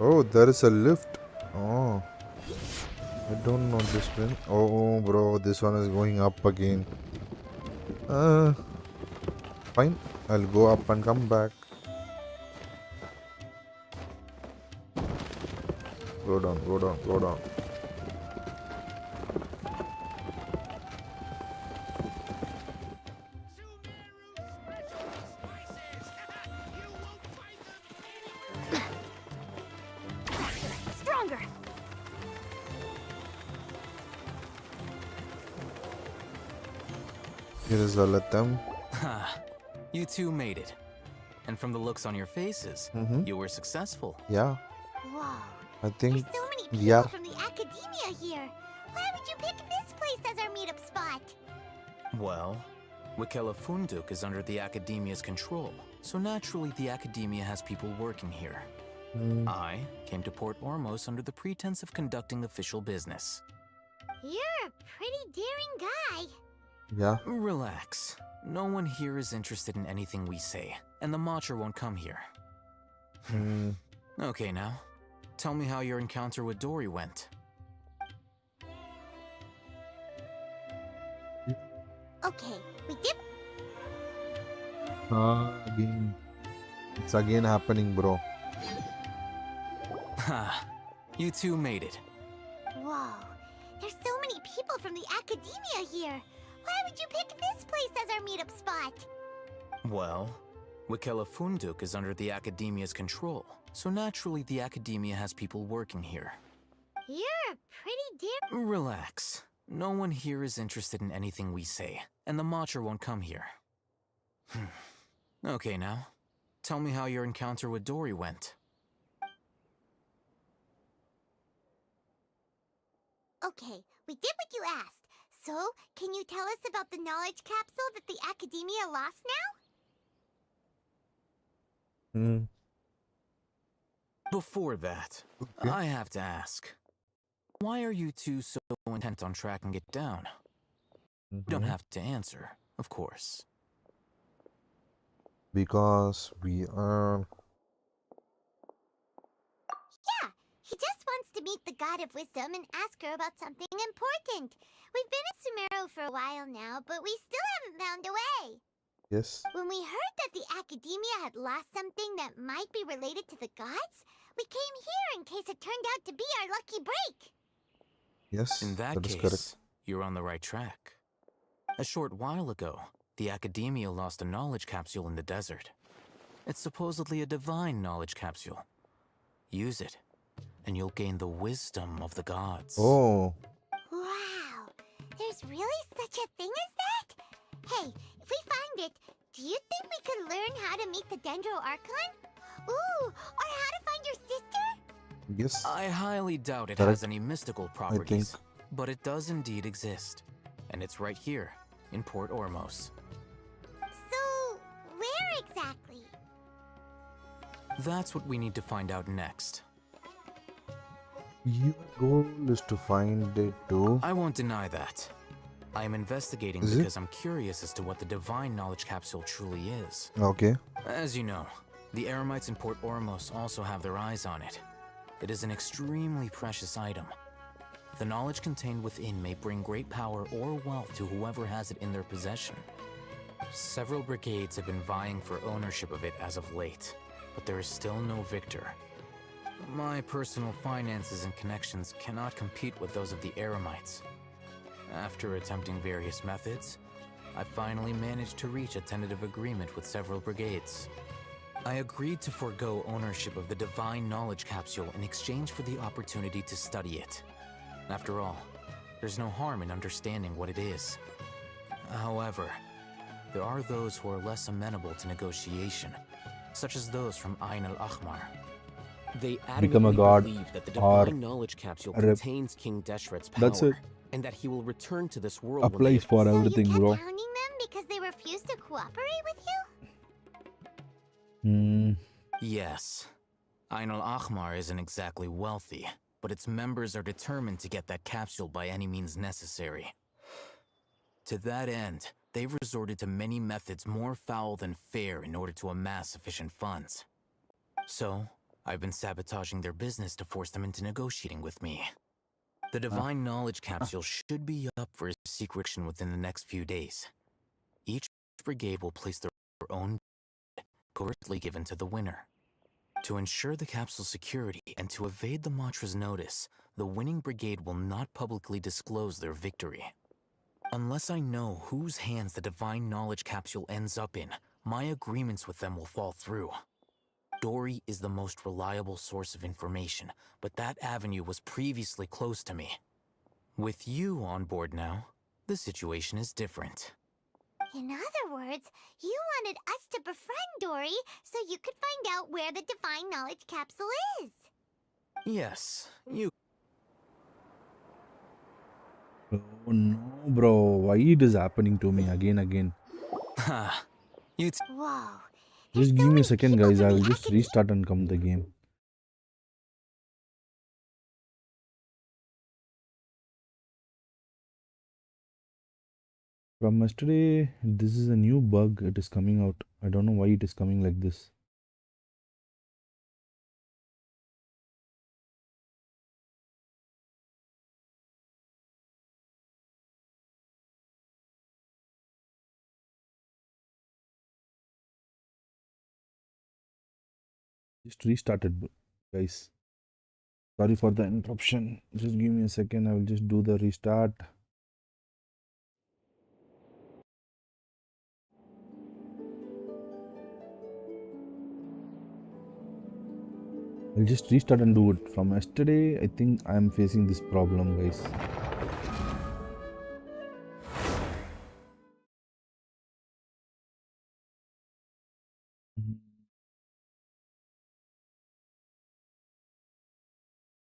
Oh, there is a lift. Oh. I don't know this one. Oh, bro, this one is going up again. Fine. I'll go up and come back. Go down, go down, go down. Stronger! Here is Alatam. You two made it. And from the looks on your faces, you were successful. Yeah, Whoa. I think There's so many people we are. from the Academia here. Why would you pick this place as our meetup spot? Well, Wakela Funduk is under the Academia's control, so naturally the Academia has people working here. I came to Port Ormos under the pretense of conducting official business. You're a pretty daring guy. Yeah. Relax. No one here is interested in anything we say, and the Matcher won't come here. Okay now, tell me how your encounter with Dory went. Okay, we dip. Again. It's again happening, bro. Ha! You two made it. Whoa. There's so many people from the Academia here. Why would you pick this place as our meetup spot? Well, Wikela Funduk is under the Academia's control, so naturally the Academia has people working here. You're pretty damn... Relax. No one here is interested in anything we say, and the Matcher won't come here. Okay now, tell me how your encounter with Dory went. Okay, we did what you asked. So, can you tell us about the knowledge capsule that the Academia lost now? Before that, Okay. I have to ask. Why are you two so intent on tracking it down? You don't have to answer, of course. Because we are... Yeah, he just wants to meet the God of Wisdom and ask her about something important. We've been in Sumeru for a while now, but we still haven't found a way. Yes. When we heard that the Academia had lost something that might be related to the gods, we came here in case it turned out to be our lucky break. Yes, In that is case, correct. you're on the right track. A short while ago, the Academia lost a knowledge capsule in the desert. It's supposedly a divine knowledge capsule. Use it, and you'll gain the wisdom of the gods. Oh, Wow, there's really such a thing as that? Hey, if we find it, do you think we could learn how to meet the Dendro Archon? Ooh, or how to find your sister? yes. I highly doubt it Correct. has any mystical properties, but it does indeed exist. And it's right here, in Port Ormos. So, where exactly? That's what we need to find out next. Your goal is to find it too. I won't deny that. I am investigating Is it? because I'm curious as to what the divine knowledge capsule truly is. Okay. As you know, the Eremites in Port Ormos also have their eyes on it. It is an extremely precious item. The knowledge contained within may bring great power or wealth to whoever has it in their possession. Several brigades have been vying for ownership of it as of late, but there is still no victor. My personal finances and connections cannot compete with those of the Eremites. After attempting various methods, I finally managed to reach a tentative agreement with several brigades. I agreed to forego ownership of the divine knowledge capsule in exchange for the opportunity to study it. After all, there's no harm in understanding what it is. However, there are those who are less amenable to negotiation, such as those from Ain al-Ahmar. They Become a adamantly god believe that the or divine knowledge capsule a rep. contains King Deshret's That's power, it. and that he will return to this world Applies for So everything, you kept bro. hounding them because they refused to cooperate with you? Hmm. Yes, Ain al-Ahmar isn't exactly wealthy, but its members are determined to get that capsule by any means necessary. To that end, they've resorted to many methods more foul than fair in order to amass sufficient funds. So, I've been sabotaging their business to force them into negotiating with me. The divine knowledge capsule should be up for secretion within the next few days. Each brigade will place their own bid, covertly given to the winner. To ensure the capsule's security and to evade the Matra's notice, the winning brigade will not publicly disclose their victory. Unless I know whose hands the divine knowledge capsule ends up in, my agreements with them will fall through. Dory is the most reliable source of information, but that avenue was previously closed to me. With you on board now, the situation is different. In other words, you wanted us to befriend Dory so you could find out where the divine knowledge capsule is. Yes, you. Oh no, bro. Why it is happening to me again? Ha! You Whoa. Just There's give so me a many second, people guys. from I will the just Academy. restart and come the game. From yesterday, this is a new bug. It is coming out. I don't know why it is coming like this. Just restarted, guys. Sorry for the interruption. Just give me a second. I will just do the restart. I'll just restart and do it. From yesterday, I think I'm facing this problem, guys.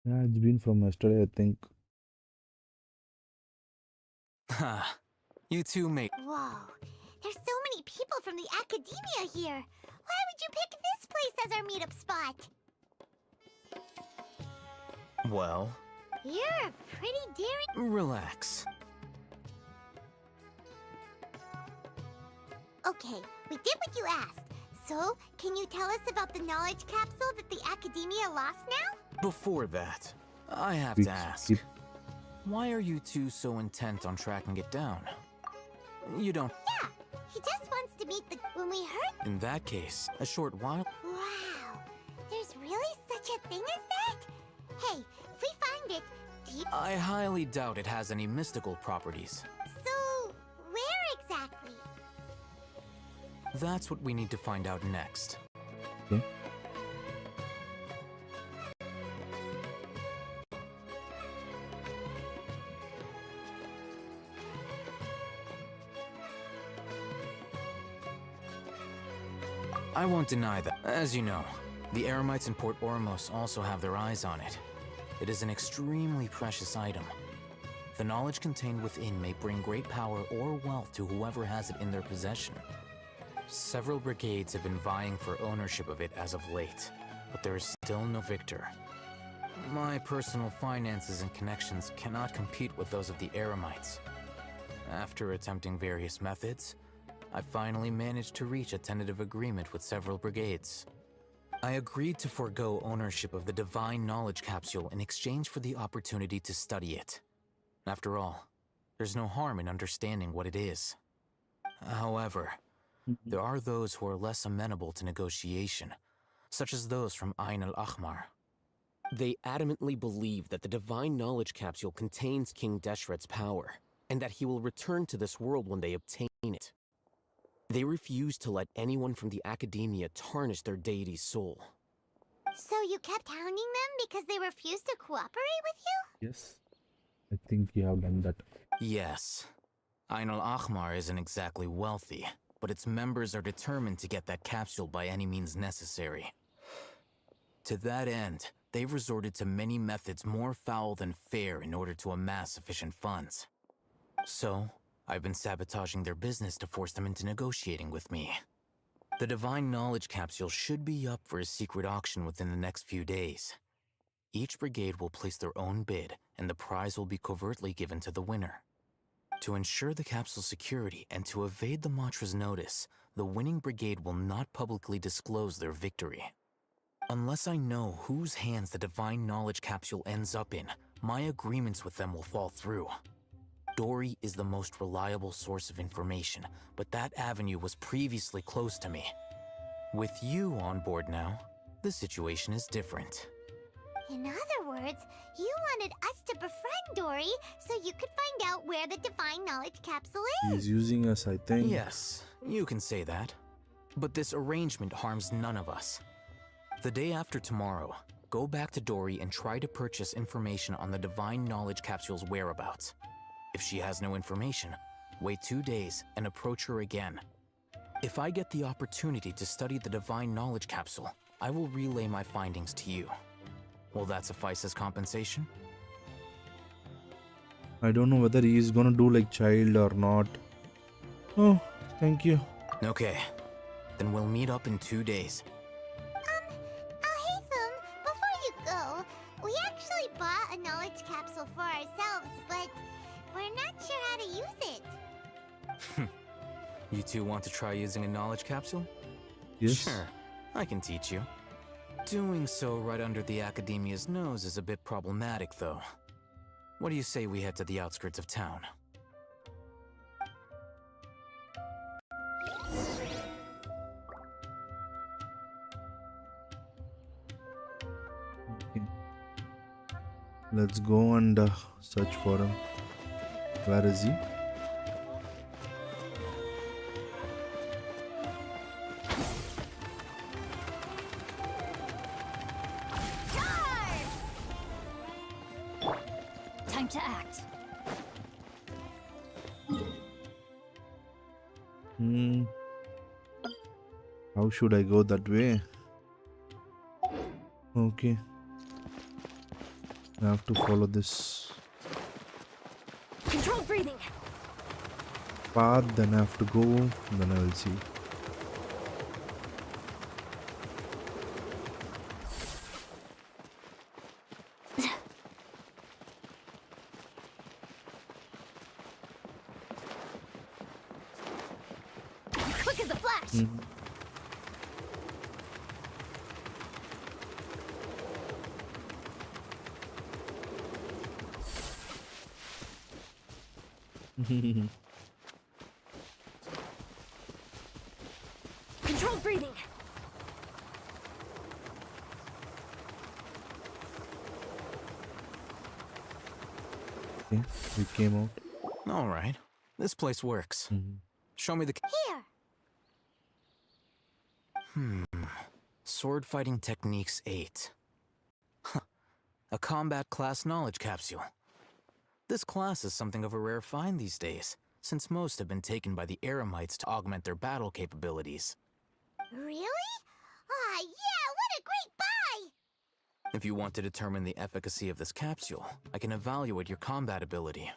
Yeah, it's been from yesterday, I think. Ha! You two make. Whoa, there's so many people from the academia here. Why would you pick this place as our meetup spot? Well, You're pretty daring. relax. Okay, we did what you asked. So, can you tell us about the knowledge capsule that the academia lost now? Before that, I have We to ask. skip- Why are you two so intent on tracking it down? You don't. Yeah, he just wants to meet the. When we heard. In that case, a short while. Wow, there's really such a thing as that? Hey, if we find it, do you. I highly doubt it has any mystical properties. So, where exactly? That's what we need to find out next. Okay. I won't deny that. As you know, the Eremites in Port Ormos also have their eyes on it. It is an extremely precious item. The knowledge contained within may bring great power or wealth to whoever has it in their possession. Several brigades have been vying for ownership of it as of late, but there is still no victor. My personal finances and connections cannot compete with those of the Eremites. After attempting various methods, I finally managed to reach a tentative agreement with several brigades. I agreed to forego ownership of the Divine Knowledge Capsule in exchange for the opportunity to study it. After all, there's no harm in understanding what it is. However, there are those who are less amenable to negotiation, such as those from Ain al-Ahmar. They adamantly believe that the Divine Knowledge Capsule contains King Deshret's power, and that he will return to this world when they obtain it. They refuse to let anyone from the academia tarnish their deity's soul. So you kept hounding them because they refused to cooperate with you? Yes. I think you have done that. Yes, Ain al-Ahmar isn't exactly wealthy, but its members are determined to get that capsule by any means necessary. To that end, they've resorted to many methods more foul than fair in order to amass sufficient funds. So, I've been sabotaging their business to force them into negotiating with me. The Divine Knowledge Capsule should be up for a secret auction within the next few days. Each brigade will place their own bid, and the prize will be covertly given to the winner. To ensure the capsule's security and to evade the Matra's notice, the winning brigade will not publicly disclose their victory. Unless I know whose hands the Divine Knowledge Capsule ends up in, my agreements with them will fall through. Dory is the most reliable source of information, but that avenue was previously closed to me. With you on board now, the situation is different. In other words, you wanted us to befriend Dory so you could find out where the Divine Knowledge Capsule is. He's using us, I think. Yes, you can say that. But this arrangement harms none of us. The day after tomorrow, go back to Dory and try to purchase information on the Divine Knowledge Capsule's whereabouts. If she has no information, wait 2 days and approach her again. If I get the opportunity to study the Divine Knowledge Capsule, I will relay my findings to you. Will that suffice as compensation? I don't know whether he is gonna do like child or not. Oh, thank you. Okay, then we'll meet up in 2 days. Alhaitham, before you go, we actually bought a knowledge capsule for ourselves, but we're not sure how to use it. You two want to try using a knowledge capsule? Yes. Sure, I can teach you. Doing so right under the Academia's nose is a bit problematic, though. What do you say we head to the outskirts of town? Okay. Let's go and search for him. Where is he? to act. How should I go that way? Okay. I have to follow this Controlled breathing. path, then I have to go, then I will see. Quick as a flash. Controlled breathing. Okay, we came out. All right. This place works. Show me the... Here. Sword Fighting Techniques 8. Huh. A combat class knowledge capsule. This class is something of a rare find these days, since most have been taken by the Eremites to augment their battle capabilities. Really? Ah, yeah, what a great buy! If you want to determine the efficacy of this capsule, I can evaluate your combat ability.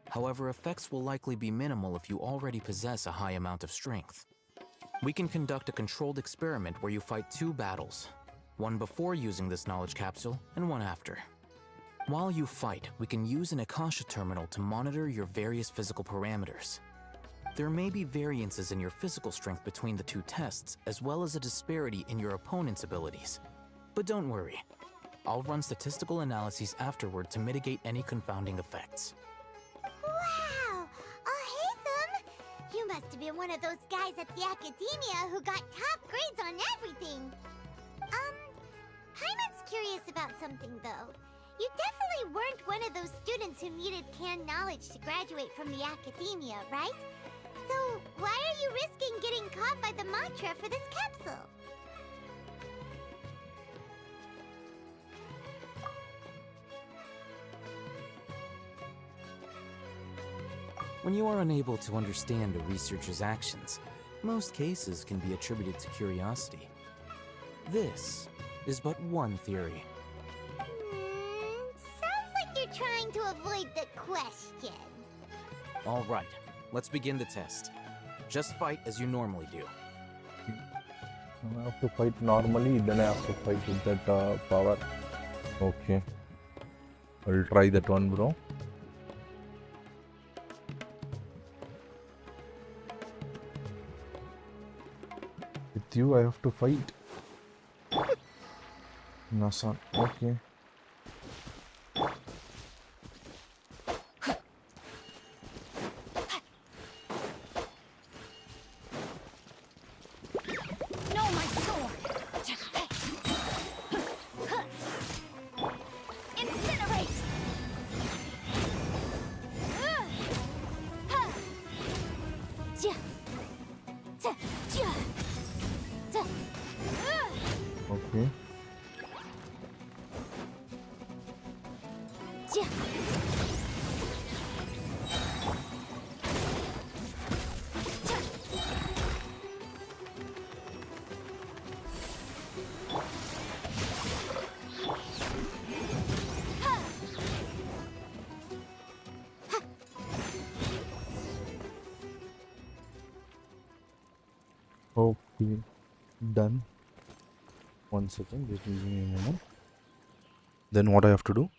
However, effects will likely be minimal if you already possess a high amount of strength. We can conduct a controlled experiment where you fight 2 battles, one before using this knowledge capsule and one after. While you fight, we can use an Akasha terminal to monitor your various physical parameters. There may be variances in your physical strength between the 2 tests, as well as a disparity in your opponent's abilities. But don't worry, I'll run statistical analyses afterward to mitigate any confounding effects. Wow! Ahitham! You must have been one of those guys at the academia who got top grades on everything. Paimon's curious about something, though. You definitely weren't one of those students who needed canned knowledge to graduate from the academia, right? So, why are you risking getting caught by the mantra for this capsule? When you are unable to understand a researcher's actions, most cases can be attributed to curiosity. This is but one theory. Sounds like you're trying to avoid the question. All right, let's begin the test. Just fight as you normally do. I have to fight normally, then I have to fight with that power. Okay. I'll try that one, bro. With you, I have to fight. Nasan. Okay. Okay. Okay, done. 1 second, just give me a moment. Then what I have to do?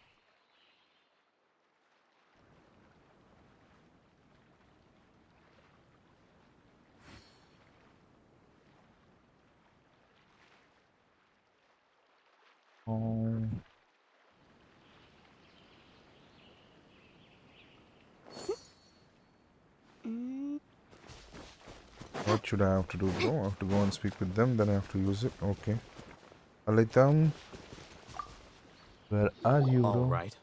What should I have to do, bro? I have to go and speak with them, then I have to use it. Okay. Alaitam. Where are you, bro? All right.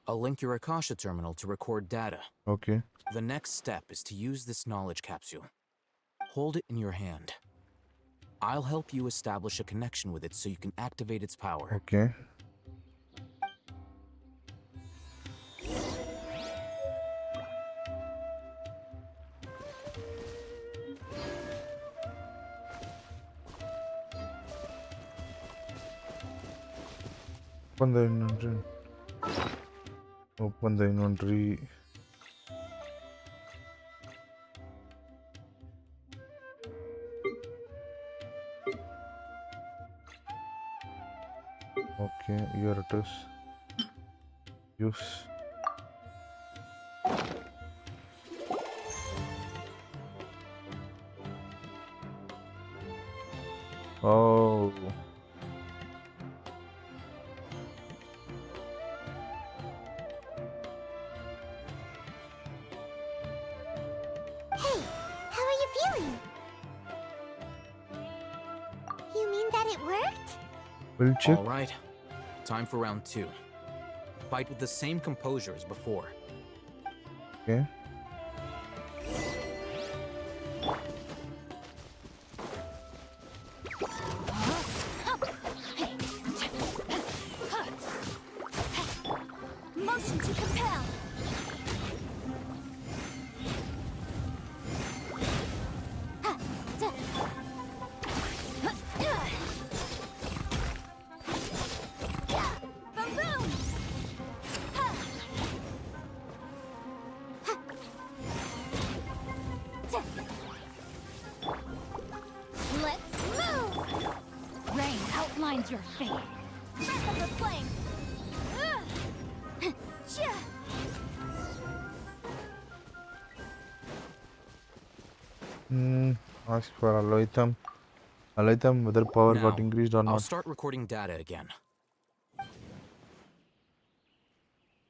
I'll link your Akasha terminal to record data. Okay. The next step is to use this knowledge capsule. Hold it in your hand. I'll help you establish a connection with it so you can activate its power. Okay. Open the inventory. Open the inventory. Okay, here it is. Use. Oh. Hey, how are you feeling? You mean that it worked? We'll check. All right. Time for round 2. Fight with the same composure as before. Okay. Motion to compel. Boom boom. Let's move. Rain outlines your fate. Breath of the flame. Chia. Ask for alloy item whether power Now, got increased or I'll not. start recording data again.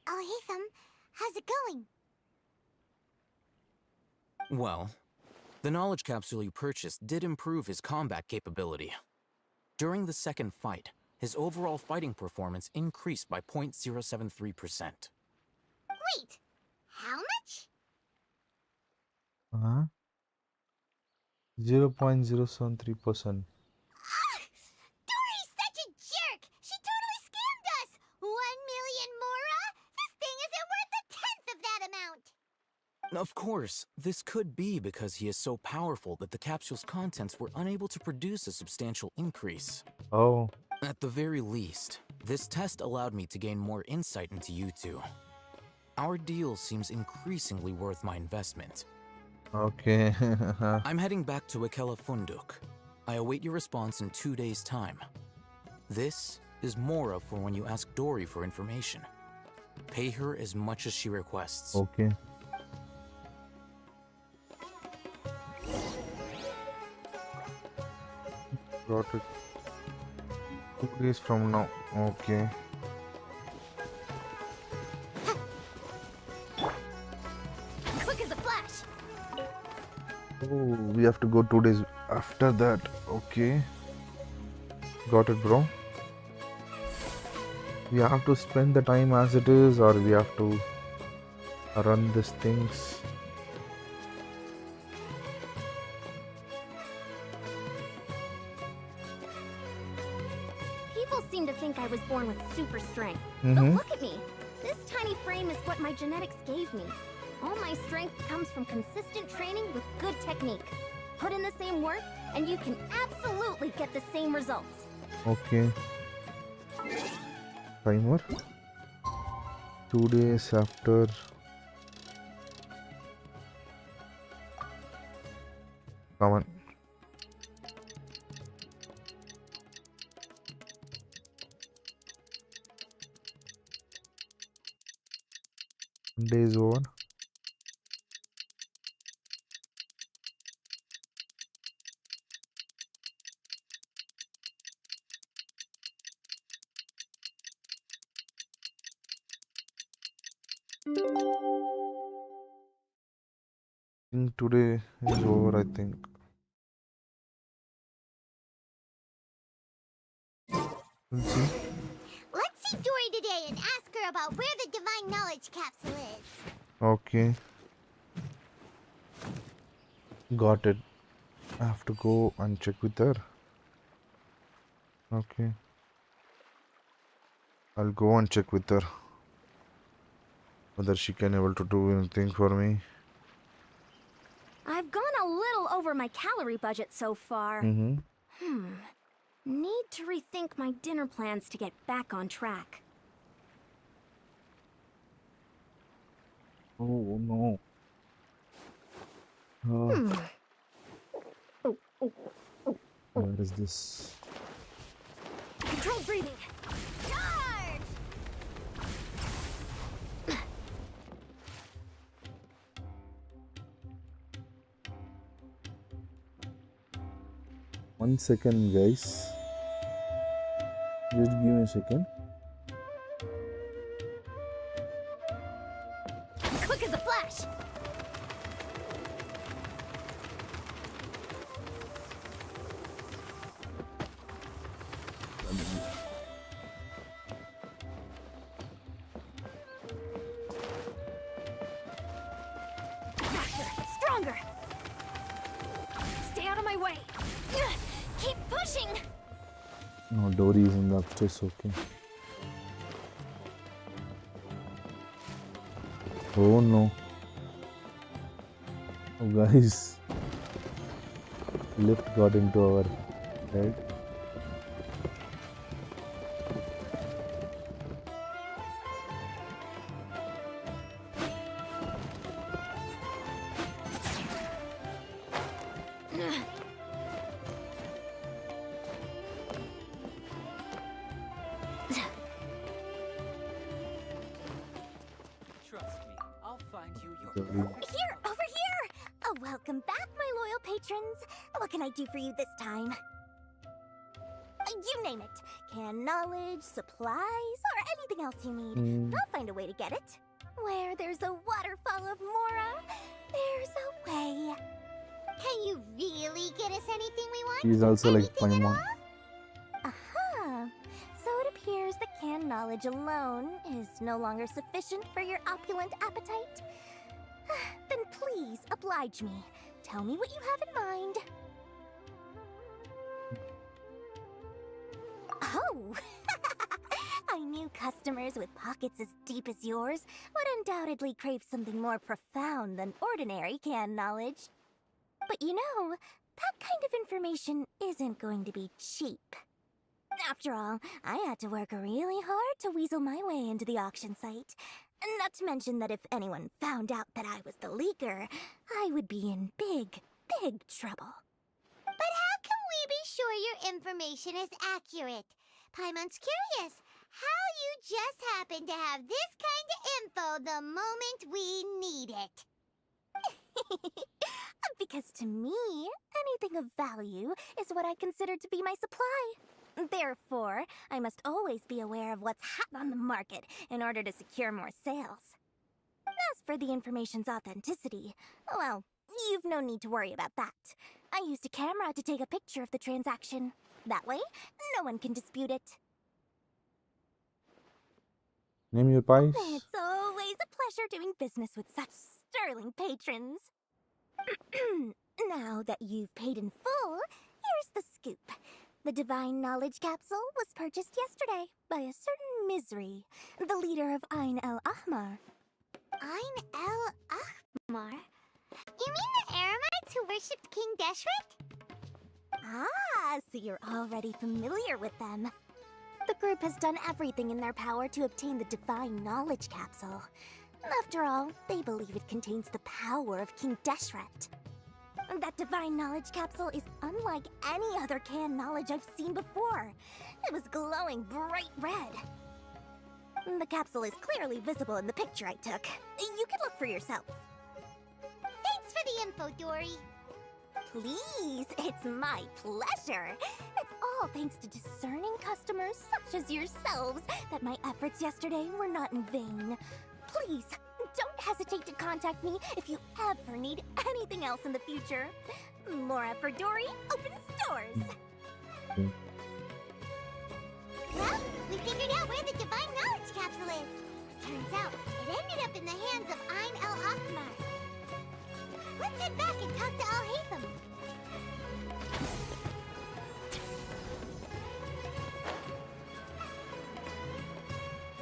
Alhaitham, how's it going? Well, the knowledge capsule you purchased did improve his combat capability. During the second fight, his overall fighting performance increased by 0.073%. Wait, how much? 0.073%. Dory's such a jerk! She totally scammed us! 1,000,000 Mora? This thing isn't worth a tenth of that amount! Of course, this could be because he is so powerful that the capsule's contents were unable to produce a substantial increase. Oh, At the very least, this test allowed me to gain more insight into you two. Our deal seems increasingly worth my investment. okay. I'm heading back to Akela Funduk. I await your response in 2 days' time. This is Mora for when you ask Dory for information. Pay her as much as she requests. Okay. Got it. 2 days from now. Okay. Quick as a flash. Oh, we have to go 2 days after that. Okay. Got it, bro. We have to spend the time as it is, or we have to run these things. People seem to think I was born with super strength. But Mm-hmm. look at me. This tiny frame is what my genetics gave me. All my strength comes from consistent training with good technique. Put in the same work, and you can absolutely get the same results. Okay. Timer. 2 days after. Come on. Day is over. think today is over, I think. We'll see. Let's see Dory today and ask her about where the Divine Knowledge Capsule is. Okay. Got it. I have to go and check with her. Okay. I'll go and check with her. Whether she can able to do anything for me. I've gone a little over my calorie budget so far. Mm-hmm. Need to rethink my dinner plans to get back on track. Oh no. Oh, where is this? Controlled breathing. Charge! 1 second, guys. Just give me a second. Quick as a flash. Faster, stronger. Stay out of my way. Keep pushing. No, Dory is in the upstairs, okay. Oh no. Oh guys. Lift got into our head. Trust me, I'll find you your Dory. Here, over here. Oh, welcome back, my loyal patrons. What can I do for you this time? You name it. Can knowledge, supplies, or anything else you need. I'll find a way to get it. Where there's a waterfall of Mora, there's a way. Can you really get us anything we want? He's also like Anything at Paimon. Aha! So it appears that canned knowledge alone is no longer sufficient for your opulent appetite. Then please oblige me. Tell me what you have in mind. Oh! I knew customers with pockets as deep as yours would undoubtedly crave something more profound than ordinary canned knowledge. But you know, that kind of information isn't going to be cheap. After all, I had to work really hard to weasel my way into the auction site. Not to mention that if anyone found out that I was the leaker, I would be in big, big trouble. But how can we be sure your information is accurate? Paimon's curious how you just happen to have this kind of info the moment we need it. Because to me, anything of value is what I consider to be my supply. Therefore, I must always be aware of what's hot on the market in order to secure more sales. As for the information's authenticity, well, you've no need to worry about that. I used a camera to take a picture of the transaction. That way, no one can dispute it. Name your pies. It's always a pleasure doing business with such sterling patrons. Now that you've paid in full, here's the scoop. The Divine Knowledge Capsule was purchased yesterday by a certain Misery, the leader of Ain el Ahmar. Ain el Ahmar? You mean the Eremites who worshipped King Deshret? Ah, so you're already familiar with them. The group has done everything in their power to obtain the Divine Knowledge Capsule. After all, they believe it contains the power of King Deshret. That Divine Knowledge Capsule is unlike any other canned knowledge I've seen before. It was glowing bright red. The capsule is clearly visible in the picture I took. You can look for yourself. Thanks for the info, Dory. Please, it's my pleasure. It's all thanks to discerning customers such as yourselves that my efforts yesterday were not in vain. Please, don't hesitate to contact me if you ever need anything else in the future. Mora for Dory opens doors. Well, we figured out where the Divine Knowledge Capsule is. Turns out, it ended up in the hands of Ain el Ahmar. Let's head back and talk to Al Haytham.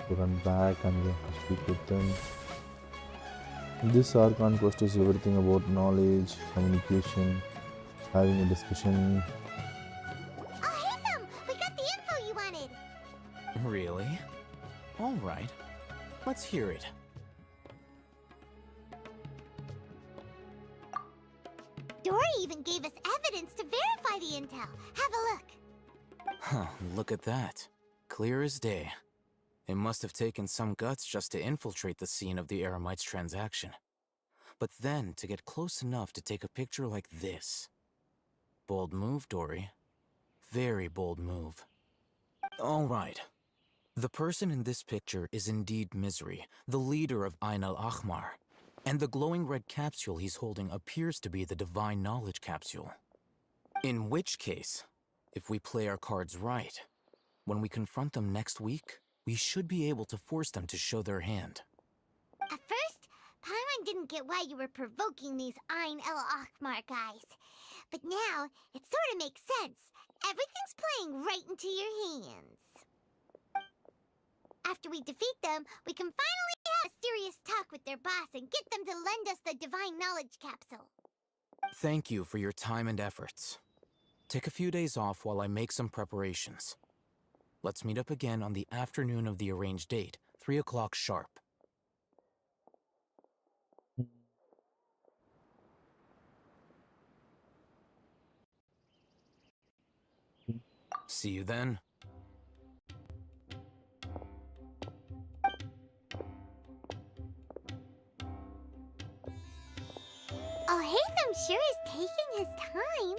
To run back and we have to speak with them. This Archon quest is everything about knowledge, communication, having a discussion. Al Haytham, we got the info you wanted. Really? All right. Let's hear it. story even gave us evidence to verify the intel. Have a look. Huh, look at that. Clear as day. It must have taken some guts just to infiltrate the scene of the Eremites transaction. But then to get close enough to take a picture like this. Bold move, Dory. Very bold move. All right. The person in this picture is indeed Misery, the leader of Ain al-Ahmar. And the glowing red capsule he's holding appears to be the Divine Knowledge Capsule. In which case, if we play our cards right, when we confront them next week, we should be able to force them to show their hand. At first, Paimon didn't get why you were provoking these Ain el-Ahmar guys. But now, it sort of makes sense. Everything's playing right into your hands. After we defeat them, we can finally have a serious talk with their boss and get them to lend us the Divine Knowledge Capsule. Thank you for your time and efforts. Take a few days off while I make some preparations. Let's meet up again on the afternoon of the arranged date, 3 o'clock sharp. See you then. Oh, Hatham sure is taking his time.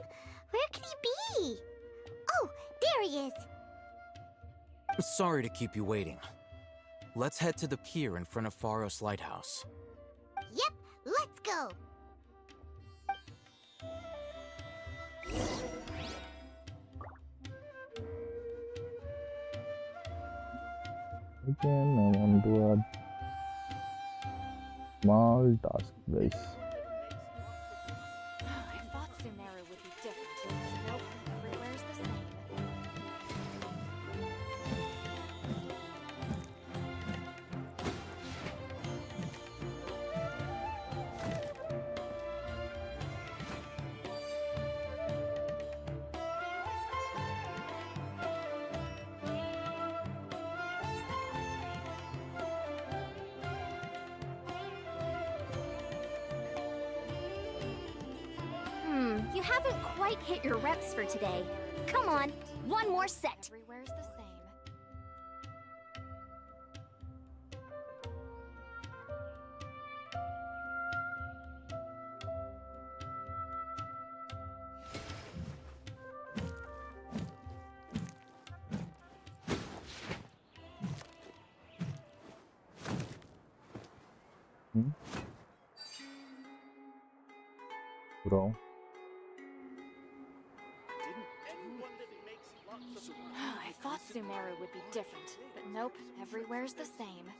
Where could he be? Oh, there he is. Sorry to keep you waiting. Let's head to the pier in front of Pharos Lighthouse. Yep, let's go. Again, I want to do a small task, guys. I thought Sumeru would be different. Nope, everywhere's the same. You haven't quite hit your reps for today. Come on, one more set. Everywhere's the same. Bro. I thought Sumeru would be different, but nope, everywhere's the same.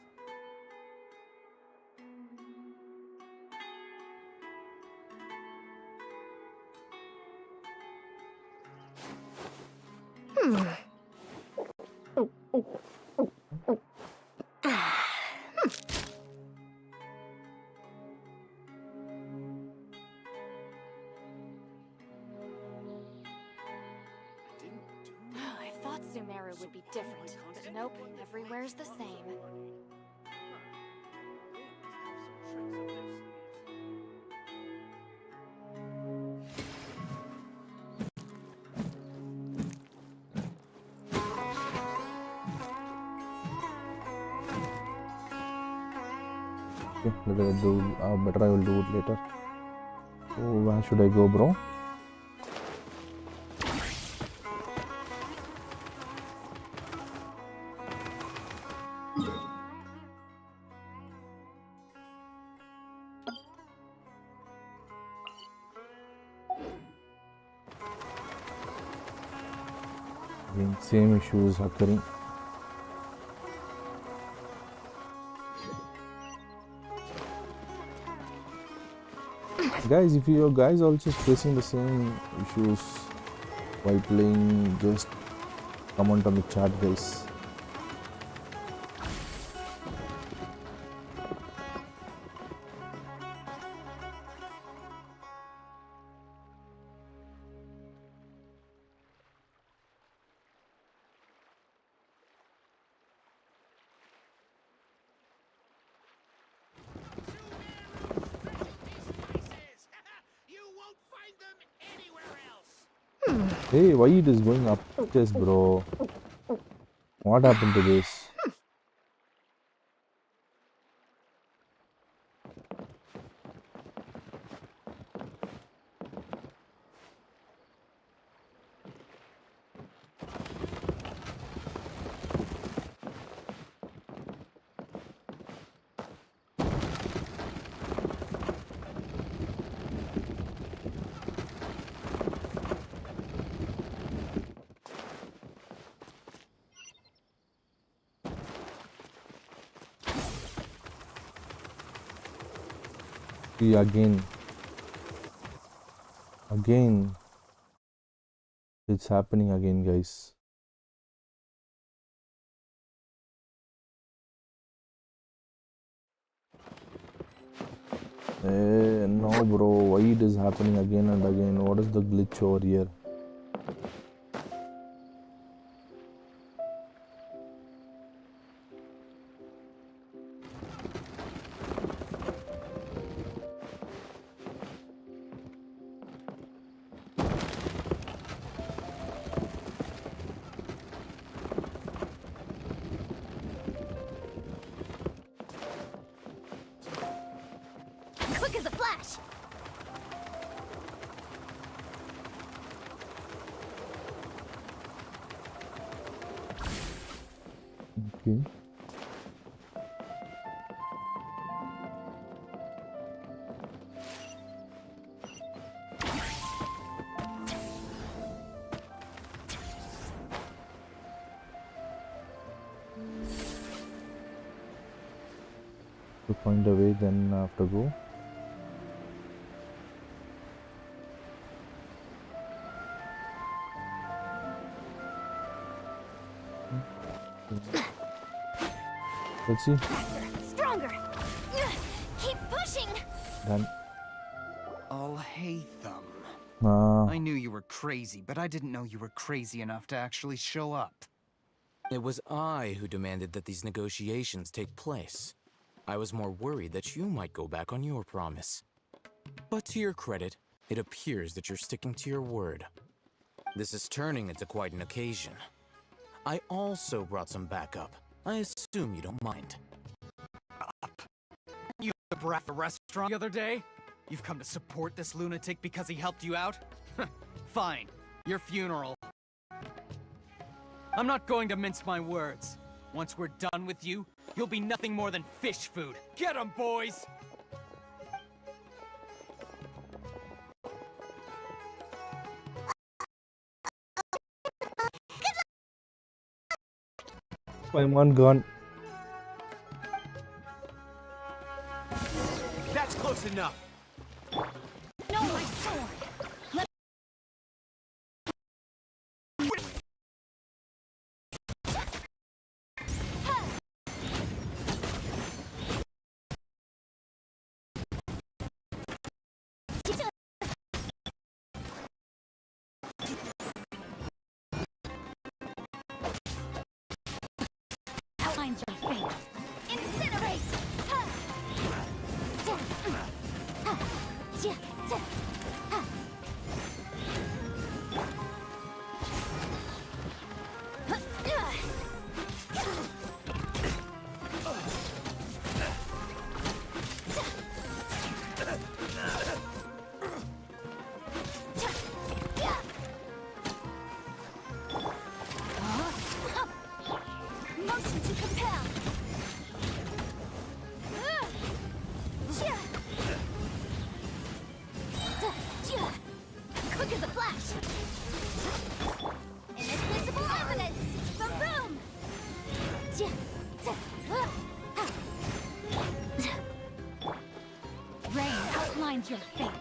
I thought Sumeru would be different, but nope, everywhere's the same. Okay, better I will do it later. So where should I go, bro? Again, same issues occurring. Guys, if you guys also facing the same issues while playing, just comment on the chat, guys. You won't find them Hey, why it is going up this, bro? What happened to this? See, again, it's happening again, guys. No, bro, why it is happening again and again? What is the glitch over here? Quick as a flash! Okay. To find a way, then I have to go. Let's see. Stronger! Keep pushing! Done. Oh, hey, Thumb. Ah, I knew you were crazy, but I didn't know you were crazy enough to actually show up. It was I who demanded that these negotiations take place. I was more worried that you might go back on your promise. But to your credit, it appears that you're sticking to your word. This is turning into quite an occasion. I also brought some backup. I assume you don't mind. You the brat at the restaurant the other day? You've come to support this lunatic because he helped you out? Fine. Your funeral. I'm not going to mince my words. Once we're done with you, you'll be nothing more than fish food. Get 'em, boys! Paimon gone. That's close enough. No, my sword! Let outlines your fate. Incinerate! Motion to compel. Quick as a flash. Inadmissible evidence. Boom, boom. Rain outlines your fate.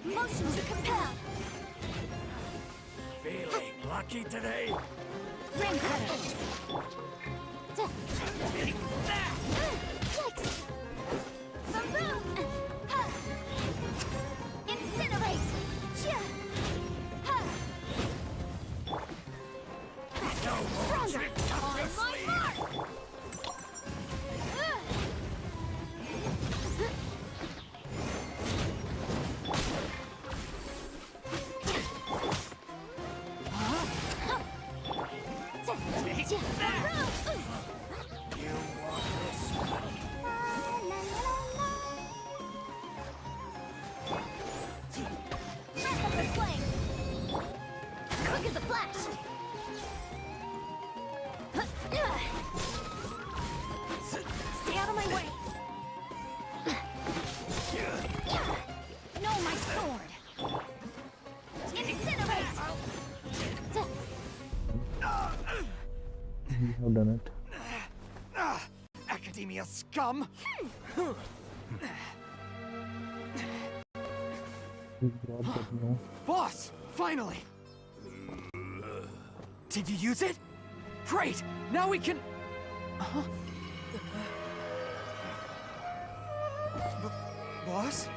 Motion to compel. Feeling lucky today? Rain cutter. Yikes. Boom, boom. Incinerate. Stronger. On my mark. a flash! Stay out of my way! No, my sword! Incinerate! You have done it. Academia scum! You brought that now. Boss! Finally! Did you use it? Great! Now we can... Boss?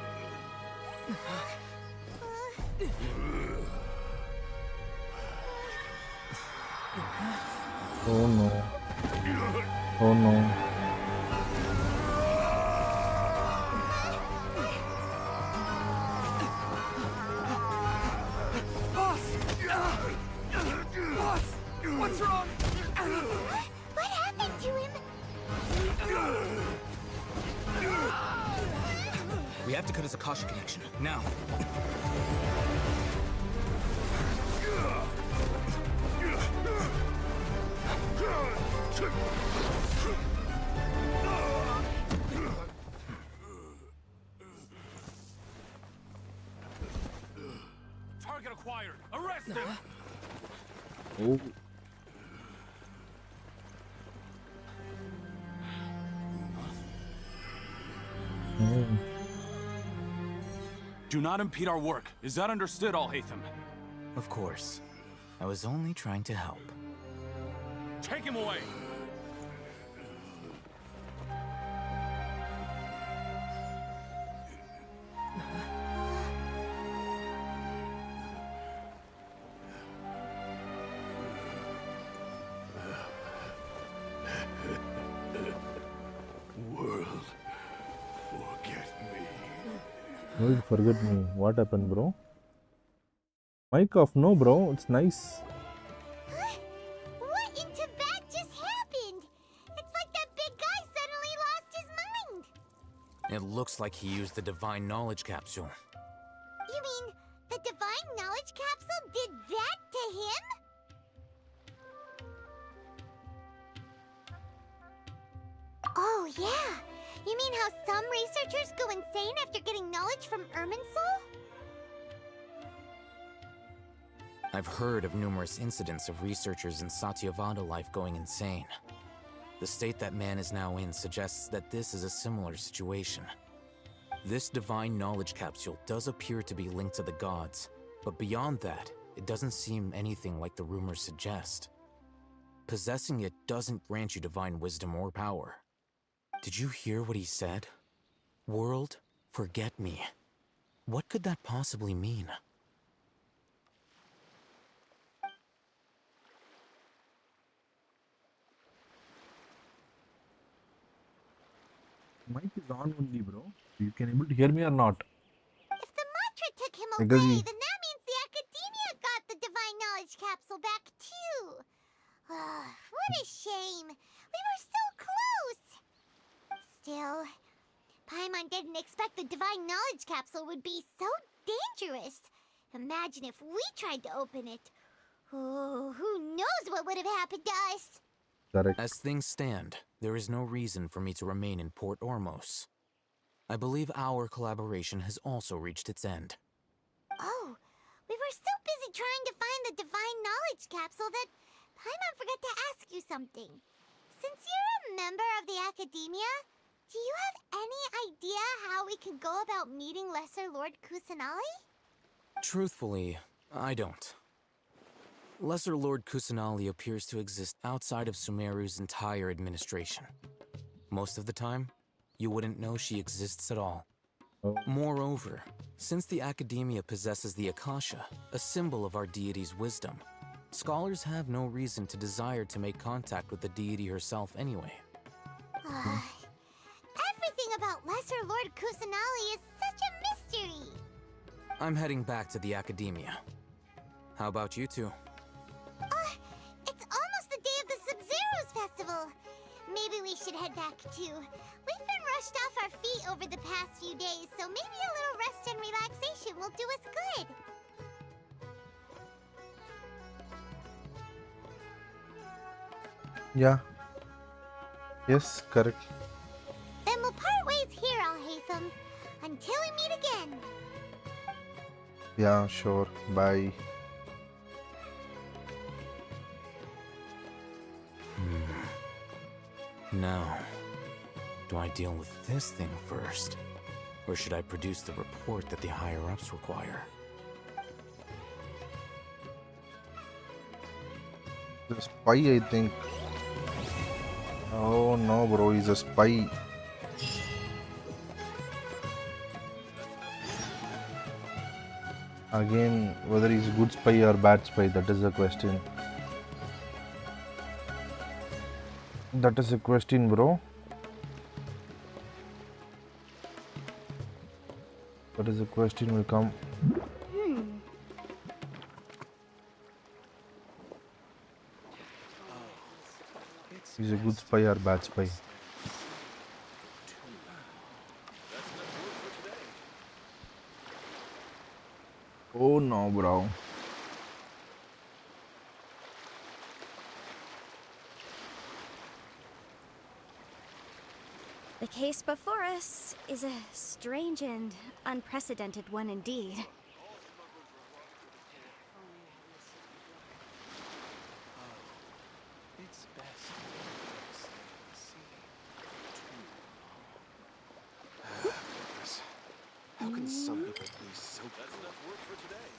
Oh no. Oh no. Boss! Boss! What's wrong? What happened to him? We have to cut his Akasha connection, now. Target acquired. Arrest him. Oh. Do not impede our work. Is that understood, Al-Haytham? Of course. I was only trying to help. Take him away! World, forget me. Don't forget me. What happened, bro? Mic off. No, bro. It's nice. What in Teyvat just happened? It's like that big guy suddenly lost his mind. It looks like he used the Divine Knowledge Capsule. You mean the Divine Knowledge Capsule did that to him? Oh, yeah. You mean how some researchers go insane after getting knowledge from Irminsul? I've heard of numerous incidents of researchers in Satyavada life going insane. The state that man is now in suggests that this is a similar situation. This Divine Knowledge Capsule does appear to be linked to the gods, but beyond that, it doesn't seem anything like the rumors suggest. Possessing it doesn't grant you divine wisdom or power. Did you hear what he said? World, forget me. What could that possibly mean? Mic is on only, bro. You can able to hear me or not? If the mantra took him Because away, he- then that means the Academia got the Divine Knowledge Capsule back too. What a shame. We were so close. Still, Paimon didn't expect the Divine Knowledge Capsule would be so dangerous. Imagine if we tried to open it. Oh, who knows what would have happened to us? Correct. As things stand, there is no reason for me to remain in Port Ormos. I believe our collaboration has also reached its end. Oh, we were so busy trying to find the Divine Knowledge Capsule that Paimon forgot to ask you something. Since you're a member of the Academia, do you have any idea how we can go about meeting Lesser Lord Kusanali? Truthfully, I don't. Lesser Lord Kusanali appears to exist outside of Sumeru's entire administration. Most of the time, you wouldn't know she exists at all. Oh. Moreover, since the Academia possesses the Akasha, a symbol of our deity's wisdom, scholars have no reason to desire to make contact with the deity herself anyway. Everything about Lesser Lord Kusanali is such a mystery. I'm heading back to the Academia. How about you two? It's almost the day of the Sub-Zero's festival. Maybe we should head back too. We've been rushed off our feet over the past few days, so maybe a little rest and relaxation will do us good. Yeah. Yes, correct. Then we'll part ways here, Al-Haytham. Until we meet again. Yeah, sure. Bye. Now, do I deal with this thing first? Or should I produce the report that the higher-ups require? The spy, I think. Oh no, bro, he's a spy. Again, whether he's a good spy or bad spy, that is the question. That is a question, bro. That is a question will come. He's a good spy or bad spy. Oh no, bro. The case before us is a strange and unprecedented one indeed. It's best goodness. How can some people be so That's enough work for today.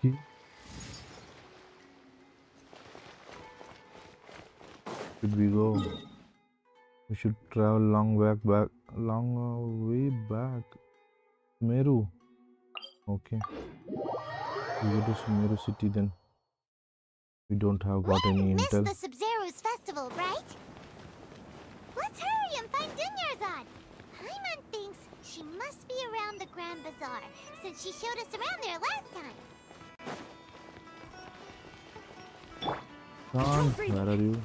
Okay. Should we go? We should travel long way back. Sumeru. Okay. We go to Sumeru city then. We don't have got any Missed intel. the Sumeru's festival, right? Let's hurry and find Dunyarzad. Paimon thinks she must be around the Grand Bazaar, since she showed us around there last time. Khan, where are you?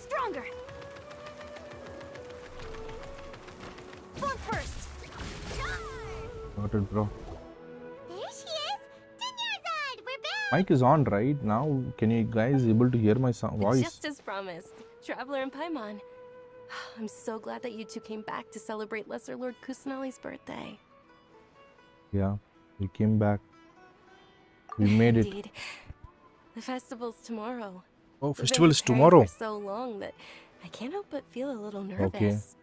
Stronger! Bump first! Got it, bro. There she is! Dunyarzad, we're back! Mic is on right now. Can you guys able to hear my voice? Just as promised, Traveler and Paimon. I'm so glad that you two came back to celebrate Lesser Lord Kusanali's birthday. Yeah, we came back. We made it. Indeed. The festival's tomorrow. Oh, We've been festival is preparing tomorrow. For so long that I can't help but feel a little nervous. Okay. There's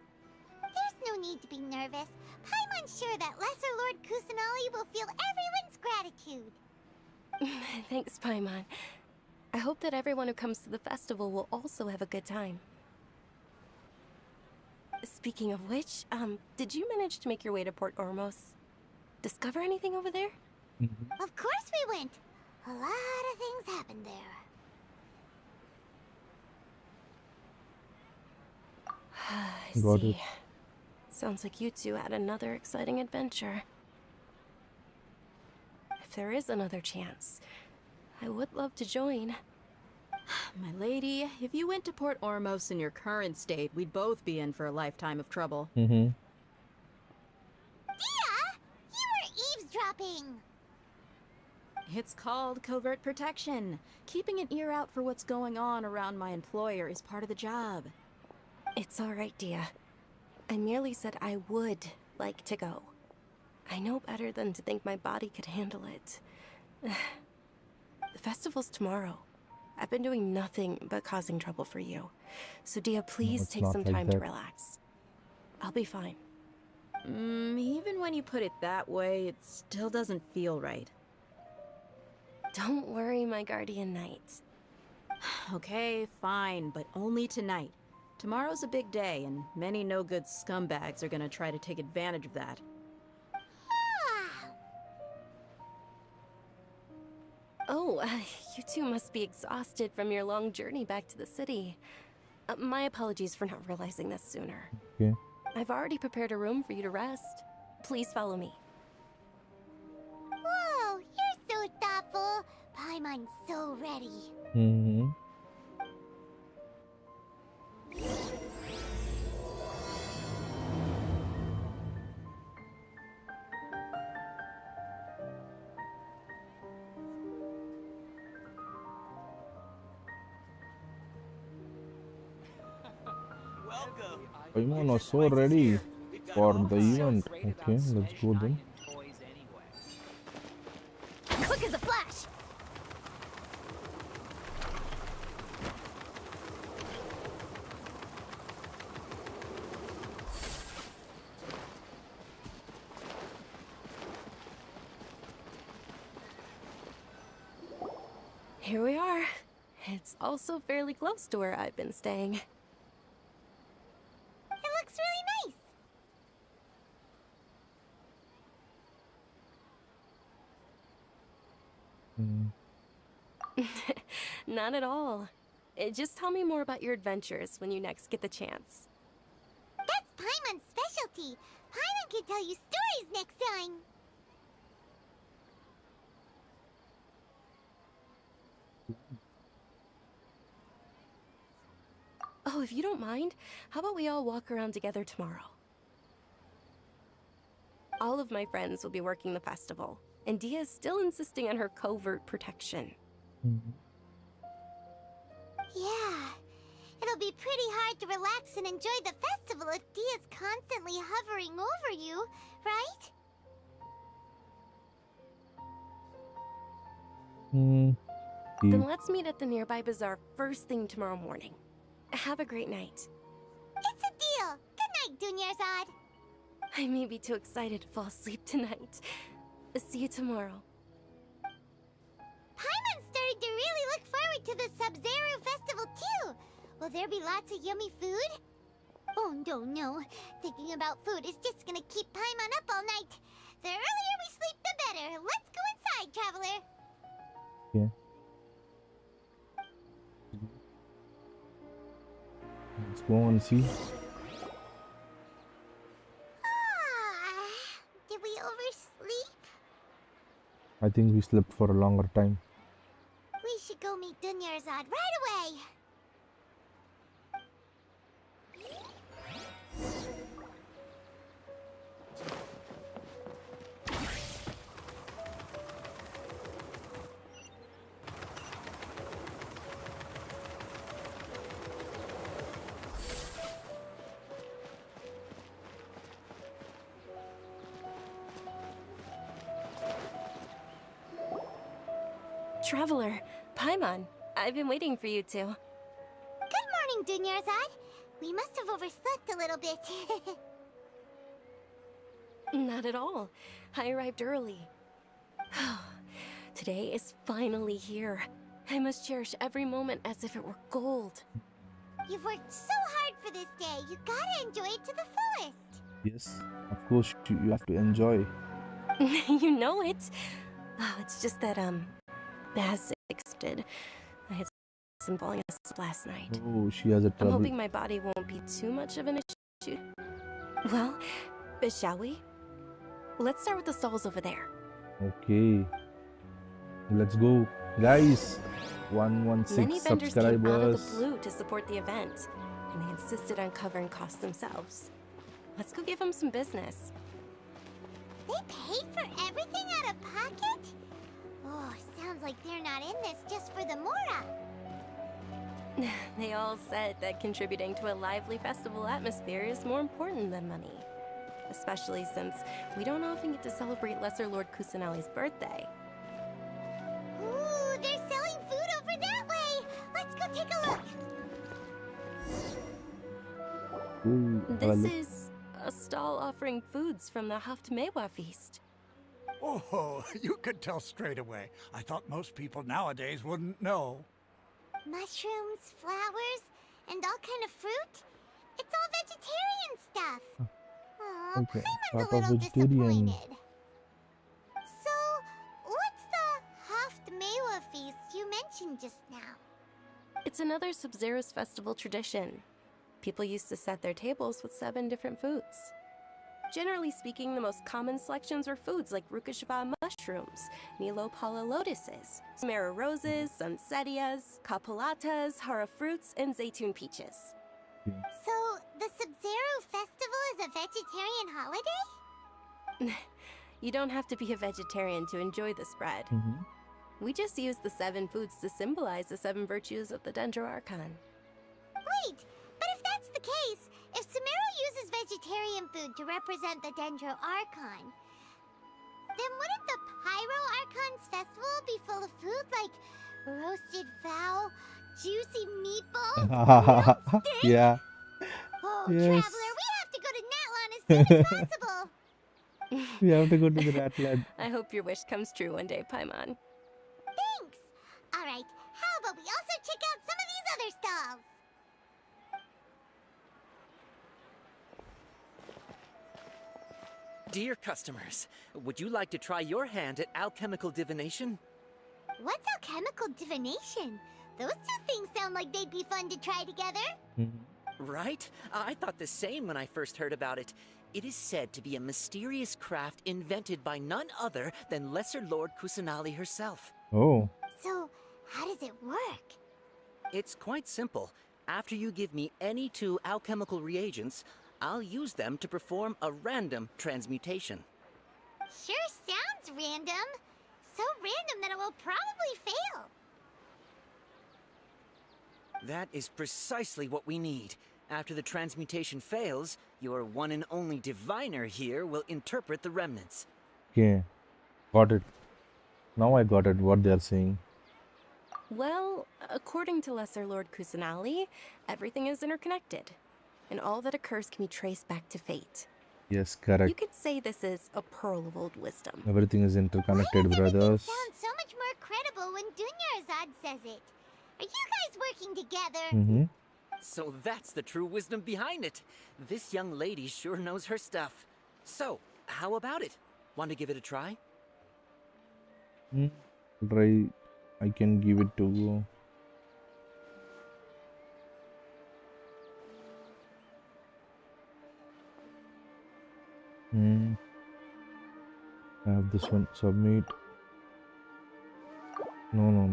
no need to be nervous. Paimon's sure that Lesser Lord Kusanali will feel everyone's gratitude. Thanks, Paimon. I hope that everyone who comes to the festival will also have a good time. Speaking of which, did you manage to make your way to Port Ormos? Discover anything over there? Of course we went. A lot of things happened there. I Got see. it. Sounds like you two had another exciting adventure. If there is another chance, I would love to join. My lady, if you went to Port Ormos in your current state, we'd both be in for a lifetime of trouble. Mm-hmm. Dia! You were eavesdropping! It's called covert protection. Keeping an ear out for what's going on around my employer is part of the job. It's all right, Dia. I merely said I would like to go. I know better than to think my body could handle it. The festival's tomorrow. I've been doing nothing but causing trouble for you. So Dia, please it's take not some like time to that. relax. I'll be fine. Even when you put it that way, it still doesn't feel right. Don't worry, my guardian knight. Okay, fine, but only tonight. Tomorrow's a big day, and many no-good scumbags are gonna try to take advantage of that. Oh, you two must be exhausted from your long journey back to the city. My apologies for not realizing this sooner. Okay. I've already prepared a room for you to rest. Please follow me. Whoa, you're so thoughtful. Paimon's so ready. Mm-hmm. Paimon was so ready for the event. Okay, let's go then. Quick as a flash! Here we are. It's also fairly close to where I've been staying. It looks really nice. Not at all. Just tell me more about your adventures when you next get the chance. That's Paimon's specialty. Paimon can tell you stories next time. Oh, if you don't mind, how about we all walk around together tomorrow? All of my friends will be working the festival, and Dia is still insisting on her covert protection. Yeah. It'll be pretty hard to relax and enjoy the festival if Dia's constantly hovering over you, right? Then let's meet at the nearby bazaar first thing tomorrow morning. Have a great night. It's a deal. Good night, Dunyarzad. I may be too excited to fall asleep tonight. See you tomorrow. Paimon's starting to really look forward to the Sub-Zero festival too. Will there be lots of yummy food? Oh no. Thinking about food is just gonna keep Paimon up all night. The earlier we sleep, the better. Let's go inside, traveler. Yeah. Let's go and see. Did we oversleep? I think we slept for a longer time. We should go meet Dunyarzad right away. Traveler, Paimon, I've been waiting for you two. Good morning, Dunyarzad. We must have overslept a little bit. Not at all. I arrived early. Today is finally here. I must cherish every moment as if it were gold. You've worked so hard for this day. You gotta enjoy it to the fullest. Yes, of course you have to enjoy. You know it. Oh, it's just that, as expected, I had some falling asleep last night. Oh, she has a I'm trouble. hoping my body won't be too much of an issue. Well, shall we? Let's start with the stalls over there. Okay. Let's go. Guys, 116 Many vendors came out of subscribers. the blue to support the event, and they insisted on covering costs themselves. Let's go give them some business. They paid for everything out of pocket? Oh, sounds like they're not in this just for the Mora. They all said that contributing to a lively festival atmosphere is more important than money. Especially since we don't often get to celebrate Lesser Lord Kusanali's birthday. Ooh, they're selling food over that way. Let's go take a look. Ooh, This look. is a stall offering foods from the Haftmewa feast. Oh, you could tell straight away. I thought most people nowadays wouldn't know. Mushrooms, flowers, and all kind of fruit? It's all vegetarian stuff. Aw, Okay, Paimon's a Papa little vegetarian. disappointed. So, what's the Haftmewa feast you mentioned just now? It's another Sub-Zero's festival tradition. People used to set their tables with 7 different foods. Generally speaking, the most common selections are foods like Rukashva mushrooms, Nilopala lotuses, Sumeru roses, sunsettias, capulatas, hara fruits, and zaytun peaches. So, the Sub-Zero Festival is a vegetarian holiday? You don't have to be a vegetarian to enjoy the spread. We just use the 7 foods to symbolize the 7 virtues of the Dendro Archon. Wait, but if that's the case, if Sumeru uses vegetarian food to represent the Dendro Archon, then wouldn't the Pyro Archon's festival be full of food like roasted fowl, juicy meatballs, grilled steak? Yeah. Oh, Yes. Traveler, we have to go to Natlan as soon as possible. We have to go to the Ratland. I hope your wish comes true one day, Paimon. Thanks. All right, how about we also check out some of these other stalls? Dear customers, would you like to try your hand at alchemical divination? What's alchemical divination? Those two things sound like they'd be fun to try together. Right? I thought the same when I first heard about it. It is said to be a mysterious craft invented by none other than Lesser Lord Kusanali herself. Oh. So, how does it work? It's quite simple. After you give me any 2 alchemical reagents, I'll use them to perform a random transmutation. Sure sounds random. So random that it will probably fail. That is precisely what we need. After the transmutation fails, your one and only diviner here will interpret the remnants. Okay. Got it. Now I got it, what they're saying. Well, according to Lesser Lord Kusanali, everything is interconnected, and all that occurs can be traced back to fate. Yes, correct. You could say this is a pearl of old wisdom. Everything is interconnected, brothers. Sounds so much more credible when Dunyarzad says it. Are you guys working together? So that's the true wisdom behind it. This young lady sure knows her stuff. So, how about it? Want to give it a try? Try. I can give it to. I have this one. Submit. No.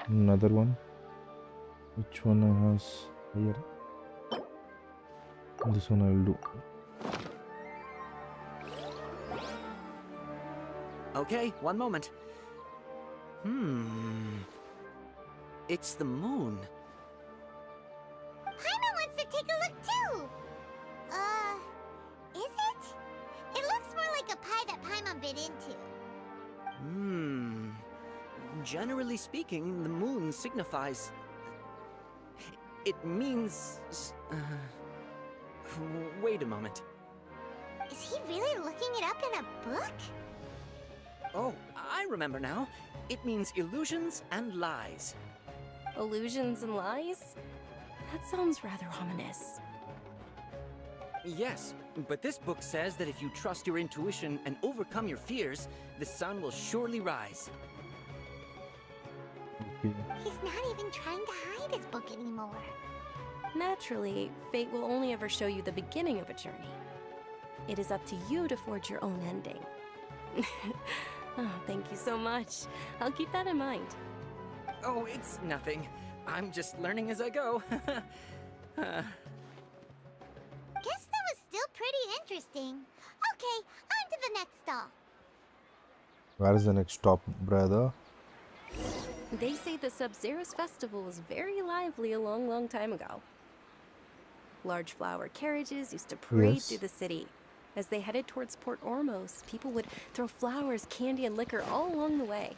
Another one. Which one I have here? This one I will do. Okay, one moment. It's the moon. Paimon wants to take a look too. Is it? It looks more like a pie that Paimon bit into. Generally speaking, the moon signifies... It means... Wait a moment. Is he really looking it up in a book? Oh, I remember now. It means illusions and lies. Illusions and lies? That sounds rather ominous. Yes, but this book says that if you trust your intuition and overcome your fears, the sun will surely rise. He's not even trying to hide his book anymore. Naturally, fate will only ever show you the beginning of a journey. It is up to you to forge your own ending. Oh, thank you so much. I'll keep that in mind. Oh, it's nothing. I'm just learning as I go. Guess that was still pretty interesting. Okay, on to the next stall. Where is the next stop, brother? They say the Sub-Zero's festival was very lively a long time ago. Large flower carriages used to parade through the city. As they headed towards Port Ormos, people would throw flowers, candy, and liquor all along the way.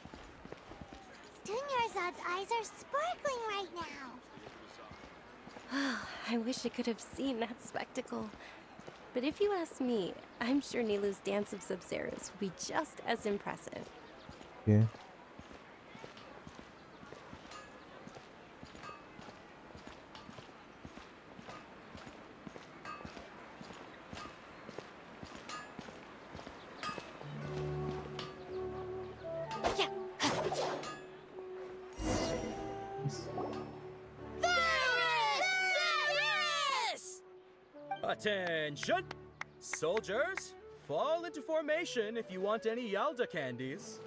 Dunyarzad's eyes are sparkling right now. I wish I could have seen that spectacle. But if you ask me, I'm sure Nilu's dance of Sub-Zeros will be just as impressive. Yeah. Attention! Soldiers, fall into formation if you want any Yalda candies.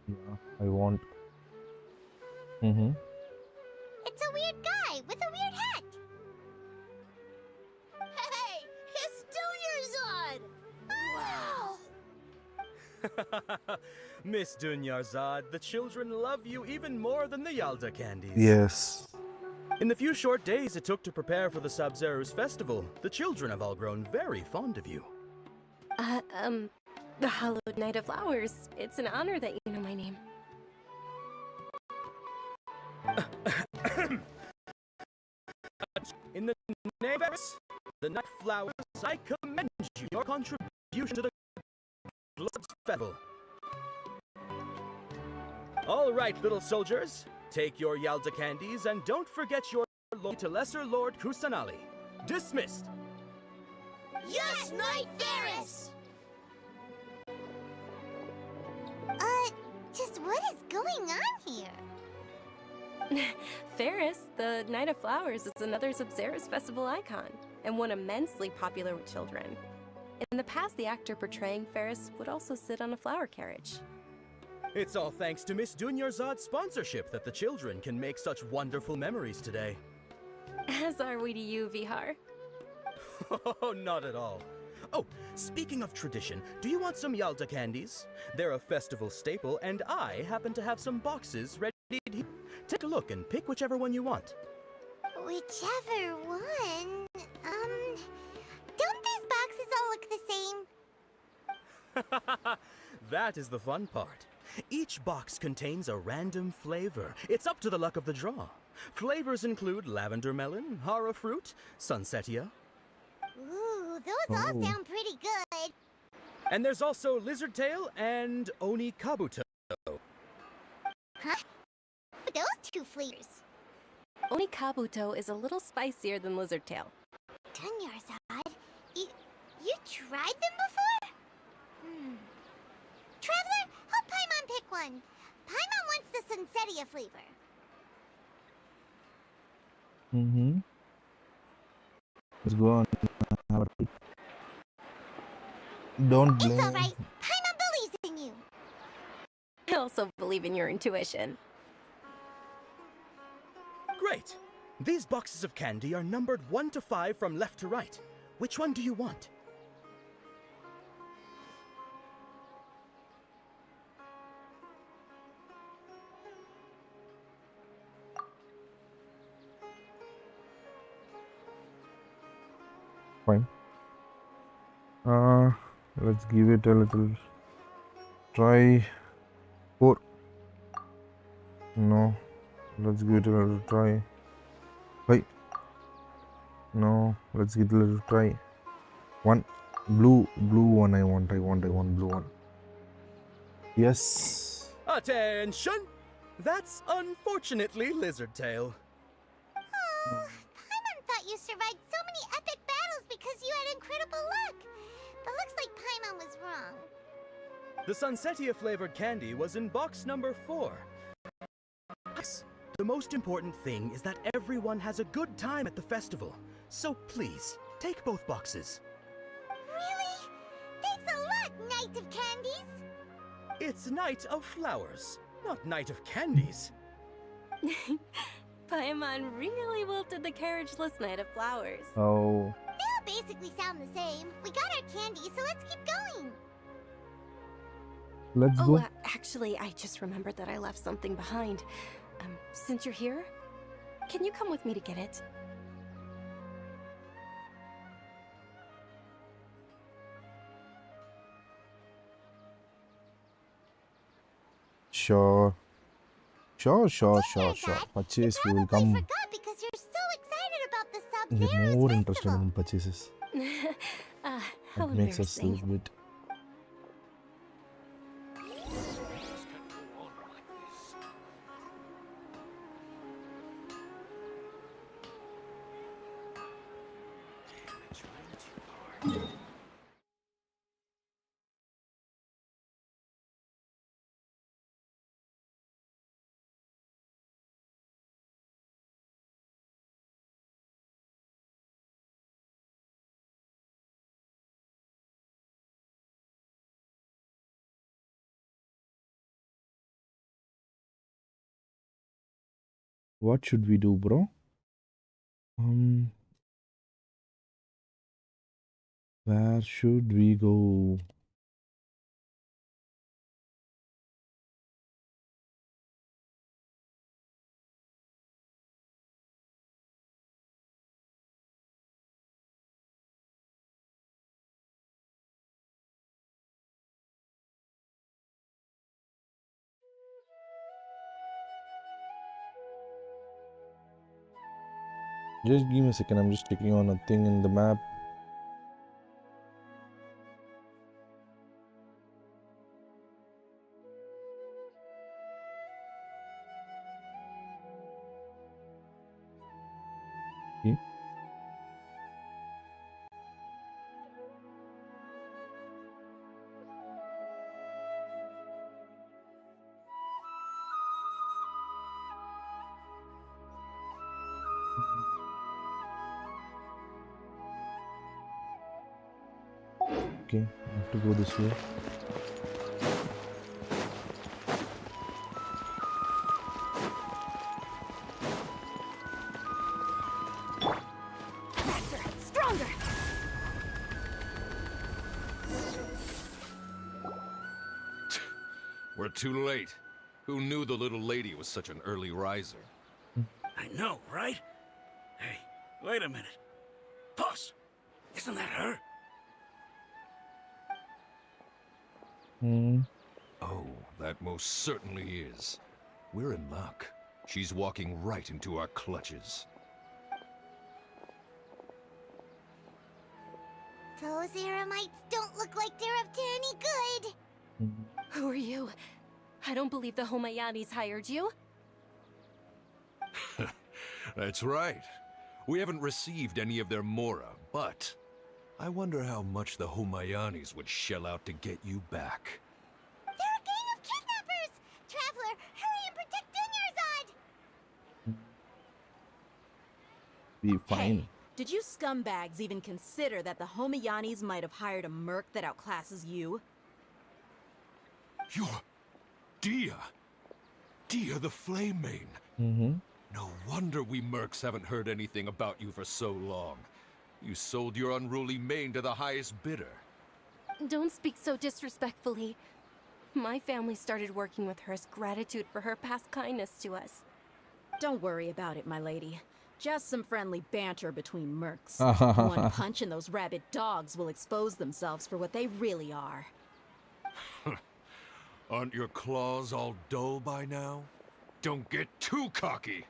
Yeah, I want. Mm-hmm. It's a weird guy with a weird hat. Hey, it's Dunyarzad! Wow! Miss Dunyarzad, the children love you even more than the Yalda candies. Yes. In the few short days it took to prepare for the Sabzeruz festival, the children have all grown very fond of you. The Hallowed Night of Flowers. It's an honor that you know my name. In the name of the Night Flowers, I commend you your contribution to the Blood's Festival. All right, little soldiers, take your Yalda candies and don't forget your loyalty to Lesser Lord Kusanali. Dismissed. Yes, Knight Varys! Just what is going on here? Ferris, the Night of Flowers, is another Sabzeruz festival icon, and one immensely popular with children. In the past, the actor portraying Ferris would also sit on a flower carriage. It's all thanks to Miss Dunyarzad's sponsorship that the children can make such wonderful memories today. As are we to you, Vihar. Oh, not at all. Oh, speaking of tradition, do you want some Yalda candies? They're a festival staple, and I happen to have some boxes ready to... Take a look and pick whichever one you want. Whichever one? Don't these boxes all look the same? That is the fun part. Each box contains a random flavor. It's up to the luck of the draw. Flavors include lavender melon, hara fruit, sunsetia. Ooh, those all sound pretty good. And there's also lizard tail and oni kabuto. Huh? Those two flavors. Oni Kabuto is a little spicier than Lizard Tail. Dunyarzad, you tried them before? Traveler, help Paimon pick one. Paimon wants the Sunsetia flavor. Mm-hmm. Let's go on. Don't blame. It's alright. Paimon believes in you. I also believe in your intuition. Great! These boxes of candy are numbered 1 to 5 from left to right. Which one do you want? Fine. Let's give it a little try. 4. No. Let's give it a little try. 5. No. Let's give it a little try. 1. Blue one. I want blue one. Yes. Attention! That's unfortunately Lizard Tail. Oh, Paimon thought you survived so many epic battles because you had incredible luck. But looks like Paimon was wrong. The Sunsetia flavored candy was in box number 4. Yes, the most important thing is that everyone has a good time at the festival. So please, take both boxes. Really? Thanks a lot, Knight of Candies. It's Night of Flowers, not Night of Candies. Paimon really wilted the carriageless Night of Flowers. Oh. They all basically sound the same. We got our candy, so let's keep going. Let's go. Actually, I just remembered that I left something behind. Since you're here, can you come with me to get it? Sure. Purchase, we will come. Forgot because you're so excited about the We're Sub-Zero's more festival. interested in purchases. How It makes us a embarrassing. little bit. What should we do, bro? Where should we go? Just give me a second. I'm just checking on a thing in the map. Okay. Okay, I have to go this way. Stronger! We're too late. Who knew the little lady was such an early riser? I know, right? Hey, wait a minute. Boss, isn't that her? Oh, that most certainly is. We're in luck. She's walking right into our clutches. Those Eremites don't look like they're up to any good. Who are you? I don't believe the Homayanis hired you. That's right. We haven't received any of their Mora, but I wonder how much the Homayanis would shell out to get you back. They're a gang of kidnappers! Traveler, hurry and protect Dunyarzad! Be fine. Hey, did you scumbags even consider that the Homayanis might have hired a merc that outclasses you? You're Dia! Dia the Flame Mane! No wonder we mercs haven't heard anything about you for so long. You sold your unruly mane to the highest bidder. Don't speak so disrespectfully. My family started working with her as gratitude for her past kindness to us. Don't worry about it, my lady. Just some friendly banter between mercs. One punch and those rabid dogs will expose themselves for what they really are. Aren't your claws all dull by now? Don't get too cocky!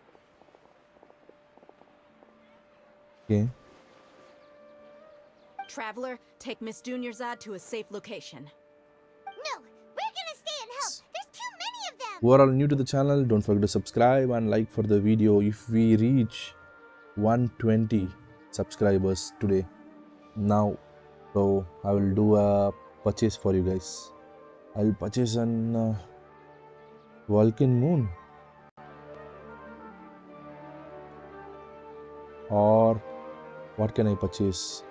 Okay. Traveler, take Miss Dunyarzad to a safe location. No, we're gonna stay and help. There's too many of them. Who are all new to the channel, don't forget to subscribe and like for the video. If we reach 120 subscribers today, now, so I will do a purchase for you guys. I'll purchase an Vulcan Moon, or what can I purchase?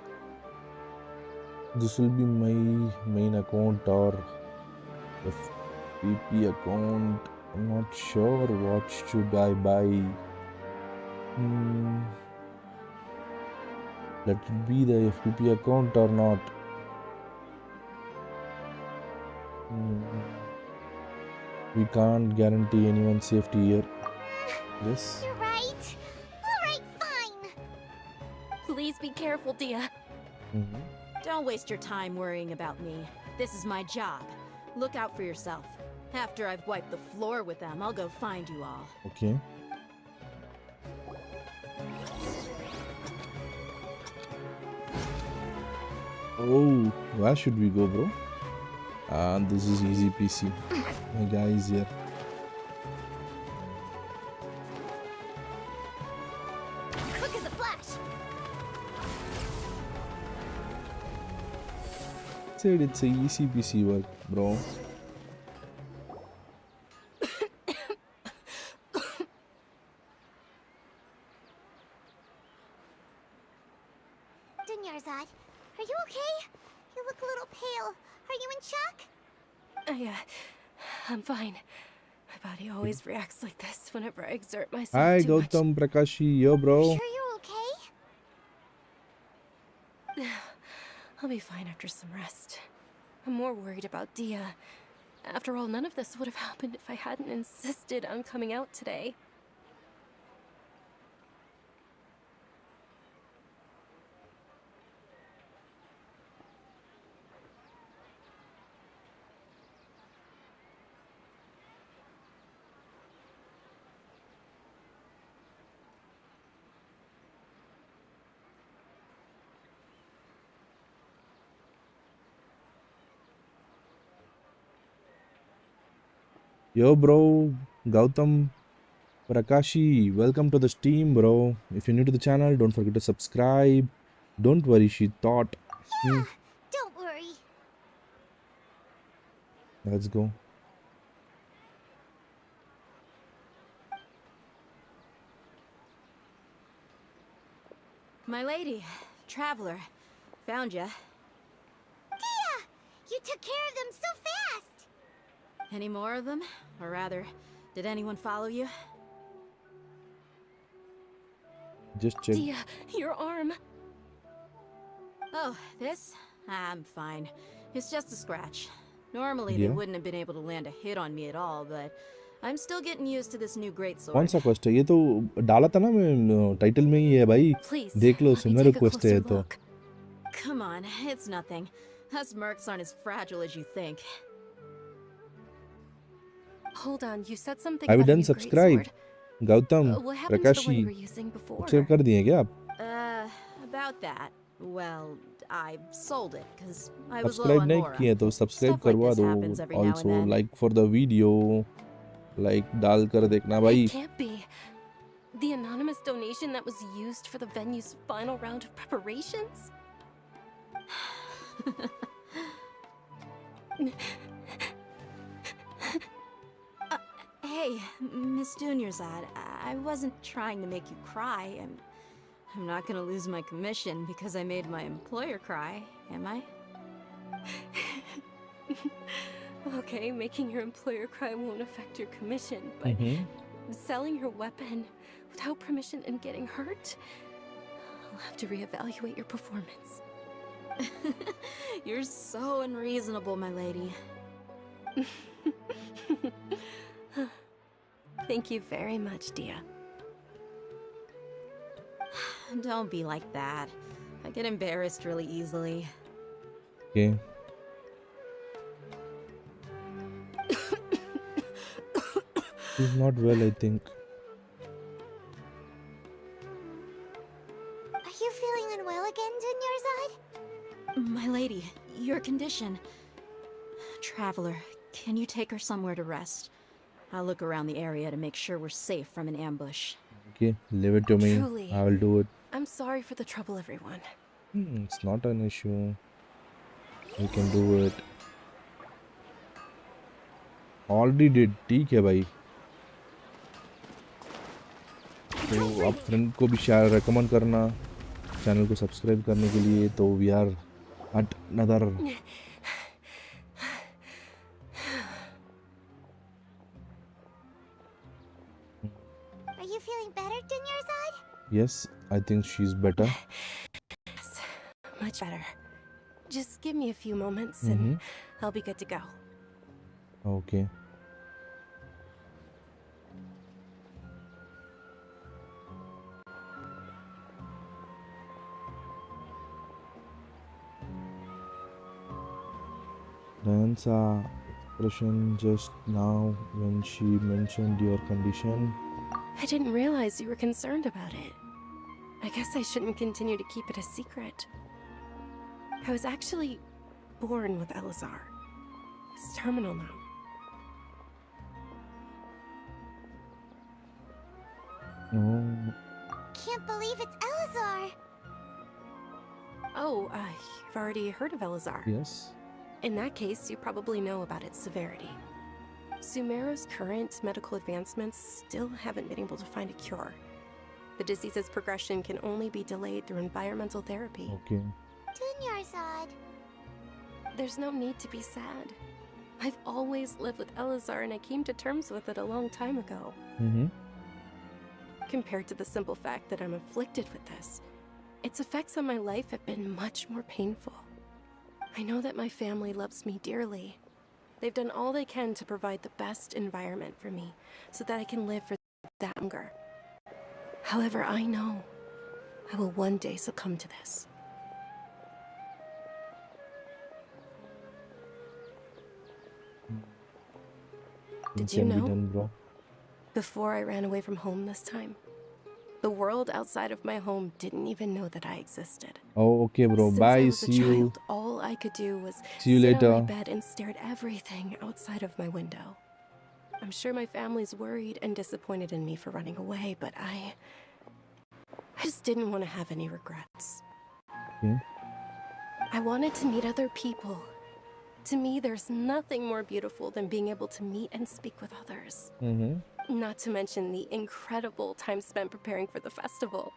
This will be my main account or the PP account. I'm not sure what should I buy. Let it be the FPP account or not. We can't guarantee anyone's safety here. Yes. You're right. Alright, fine. Please be careful, Dia. Don't waste your time worrying about me. This is my job. Look out for yourself. After I've wiped the floor with them, I'll go find you all. Okay. Oh, where should we go, bro? This is easy PC. My guy is here. Quick as a flash. Said it's a easy PC work, bro. Dunyarzad, are you okay? You look a little pale. Are you in shock? Yeah, I'm fine. My body always reacts like this whenever I exert myself Hi too much. Gautam Prakashi, yo bro. Sure you're okay? I'll be fine after some rest. I'm more worried about Dia. After all, none of this would have happened if I hadn't insisted on coming out today. Yo bro, Gautam Prakashi, welcome to the stream bro. If you're new to the channel, don't forget to subscribe. Don't worry, she thought. Yeah, don't worry. Let's go. My lady, traveler, found ya. Dia! You took care of them so fast! Any more of them? Or rather, did anyone follow you? Just check. Dia, your arm. Oh, this? I'm fine. It's just a scratch. Normally they Yeah. wouldn't have been able to land a hit on me at all, but I'm still getting used to this new greatsword. कौन सा quest है ये? तो डाला था ना मैं title में ही है भाई. Please, देख लो let me Sumeru take a quest है closer ये तो. look. Come on, it's nothing. Us mercs aren't as fragile as you think. Hold on, you said something Have you about a done new subscribe? greatsword. Gautam What happened to the one प्रकाशी you were using before? Subscribe कर दिए क्या आप? About that. Well, I sold it because I was low subscribe on नहीं Mora. किए तो subscribe Stuff like करवा this दो. happens every now and also then. Like for the video, like डाल कर देखना It भाई. can't be. The anonymous donation that was used for the venue's final round of preparations? Hey, Miss Dunyarzad, I wasn't trying to make you cry. I'm not gonna lose my commission because I made my employer cry, am I? Okay, making your employer cry won't affect your commission, but selling your weapon without permission and getting hurt? I'll have to reevaluate your performance. You're so unreasonable, my lady. Thank you very much, Dia. Don't be like that. I get embarrassed really easily. Okay. She's not well, I think. Are you feeling unwell again, Dunyarzad? My lady, your condition. Traveler, can you take her somewhere to rest? I'll look around the area to make sure we're safe from an ambush. Okay, leave it to me. Truly. I will do it. I'm sorry for the trouble, everyone. It's not an issue. We can do it. Already did. ठीक है भाई. तो आप friend को भी share recommend करना channel को subscribe करने के लिए. तो we are at another. Are you feeling better, Dunyarzad? Yes, I think she's better. Yes, much better. Just give me a few moments and I'll be good to go. Okay. Dansa expression just now when she mentioned your condition. I didn't realize you were concerned about it. I guess I shouldn't continue to keep it a secret. I was actually born with Elazar. It's terminal now. Oh, Can't believe it's Elazar! Oh, you've already heard of Elazar. yes. In that case, you probably know about its severity. Sumeru's current medical advancements still haven't been able to find a cure. The disease's progression can only be delayed through environmental therapy. Okay. Dunyarzad. There's no need to be sad. I've always lived with Elazar, and I came to terms with it a long time ago. Compared to the simple fact that I'm afflicted with this, its effects on my life have been much more painful. I know that my family loves me dearly. They've done all they can to provide the best environment for me so that I can live for that longer. However, I know I will one day succumb to this. Did you know? Done, bro. Before I ran away from home this time, the world outside of my home didn't even know that I existed. Oh, okay, bro. Since Bye. I was See a you. child, all I could do was See you sit later. on my bed and stare at everything outside of my window. I'm sure my family's worried and disappointed in me for running away, but I just didn't want to have any regrets. Okay. I wanted to meet other people. To me, there's nothing more beautiful than being able to meet and speak with others. Not to mention the incredible time spent preparing for the festival.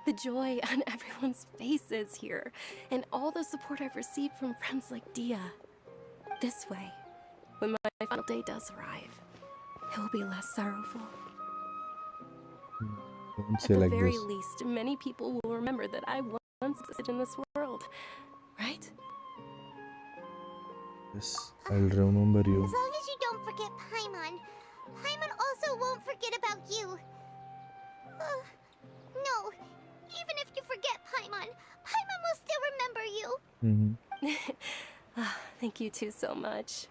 The joy on everyone's faces here, and all the support I've received from friends like Dia. This way, when my final day does arrive, it will be less sorrowful. Don't At say the like very this. least, many people will remember that I once existed in this world, right? Yes, I'll remember you. As long as you don't forget Paimon. Paimon also won't forget about you. No, even if you forget Paimon, Paimon will still remember you. Thank you two so much.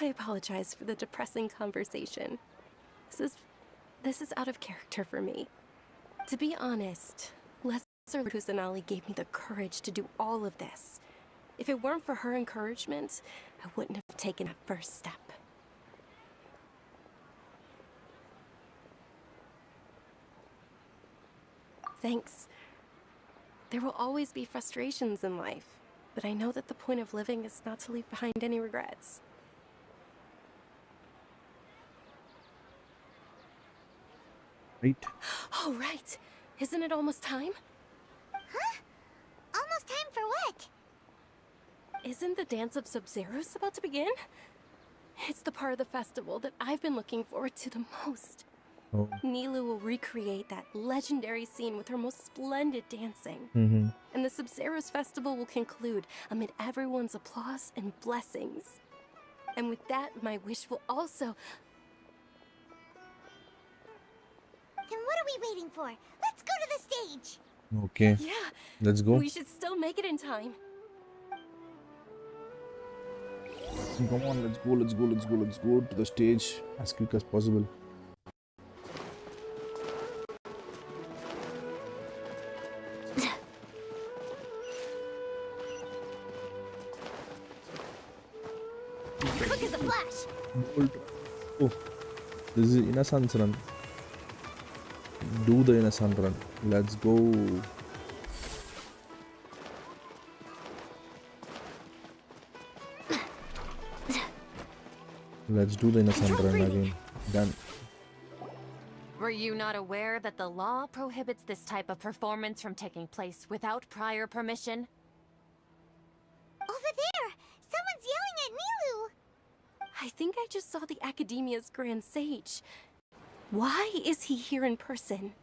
I apologize for the depressing conversation. This is out of character for me. To be honest, Lesser Lord Kusanali gave me the courage to do all of this. If it weren't for her encouragement, I wouldn't have taken that first step. Thanks. There will always be frustrations in life, but I know that the point of living is not to leave behind any regrets. Right. Oh, right. Isn't it almost time? Huh? Almost time for what? Isn't the Dance of Sub-Zeros about to begin? It's the part of the festival that I've been looking forward to the most. Oh. Nilu will recreate that legendary scene with her most splendid dancing. And the Sub-Zeros festival will conclude amid everyone's applause and blessings. And with that, my wish will also... Then what are we waiting for? Let's go to the stage! Okay. Yeah. Let's go. We should still make it in time. Come on, let's go, let's go, let's go, let's go to the stage as quick as possible. Quick as a flash! Bolt. Oh, this is Innocence run. Do the Innocence run. Let's go. Let's do the Innocence run again. Done. Were you not aware that the law prohibits this type of performance from taking place without prior permission? Over there! Someone's yelling at Nilu! I think I just saw the Academia's Grand Sage. Why is he here in person?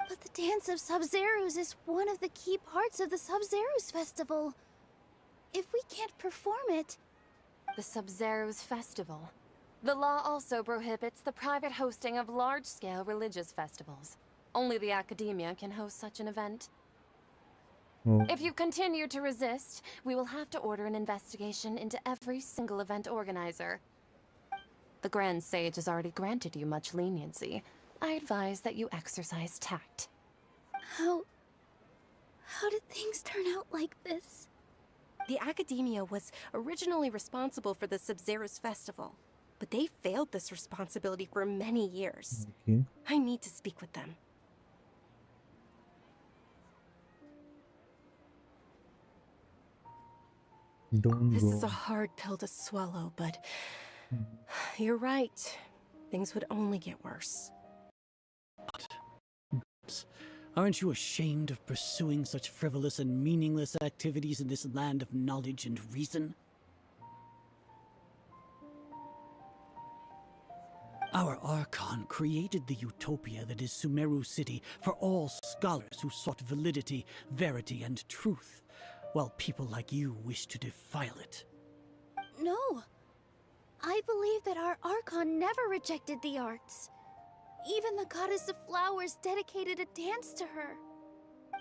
But the Dance of Sub-Zeros is one of the key parts of the Sub-Zeros festival. If we can't perform it... The Sub-Zeros Festival. The law also prohibits the private hosting of large-scale religious festivals. Only the Academia can host such an event. Oh. If you continue to resist, we will have to order an investigation into every single event organizer. The Grand Sage has already granted you much leniency. I advise that you exercise tact. How did things turn out like this? The Academia was originally responsible for the Sub-Zeros festival, but they failed this responsibility for many years. Okay. I need to speak with them. Don't This go. is a hard pill to swallow, but you're right. Things would only get worse. Aren't you ashamed of pursuing such frivolous and meaningless activities in this land of knowledge and reason? Our Archon created the utopia that is Sumeru City for all scholars who sought validity, verity, and truth, while people like you wish to defile it. No. I believe that our Archon never rejected the arts. Even the goddess of flowers dedicated a dance to her.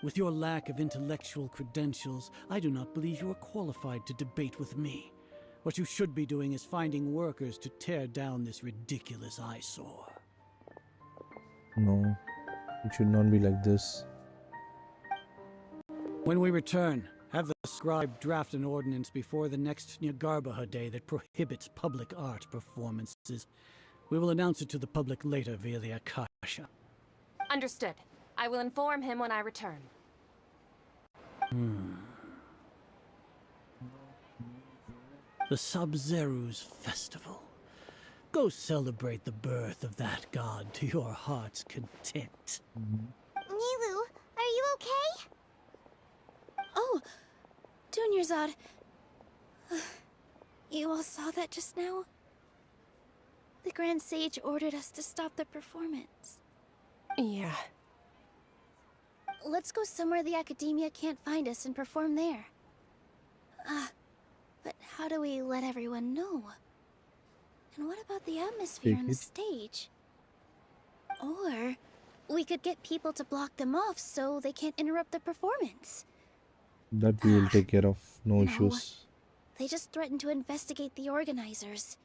With your lack of intellectual credentials, I do not believe you are qualified to debate with me. What you should be doing is finding workers to tear down this ridiculous eyesore. No, it should not be like this. When we return, have the scribe draft an ordinance before the next Nyargarbaha Day that prohibits public art performances. We will announce it to the public later via the Akasha. Understood. I will inform him when I return. The Sub-Zeru's festival. Go celebrate the birth of that god to your heart's content. Nilu, are you okay? Oh, Dunyarzad. You all saw that just now? The Grand Sage ordered us to stop the performance. Yeah. Let's go somewhere the Academia can't find us and perform there. But how do we let everyone know? And what about the atmosphere on the stage? Or we could get people to block them off so they can't interrupt the performance. That we will take care of, no issues. They just threatened to investigate the organizers.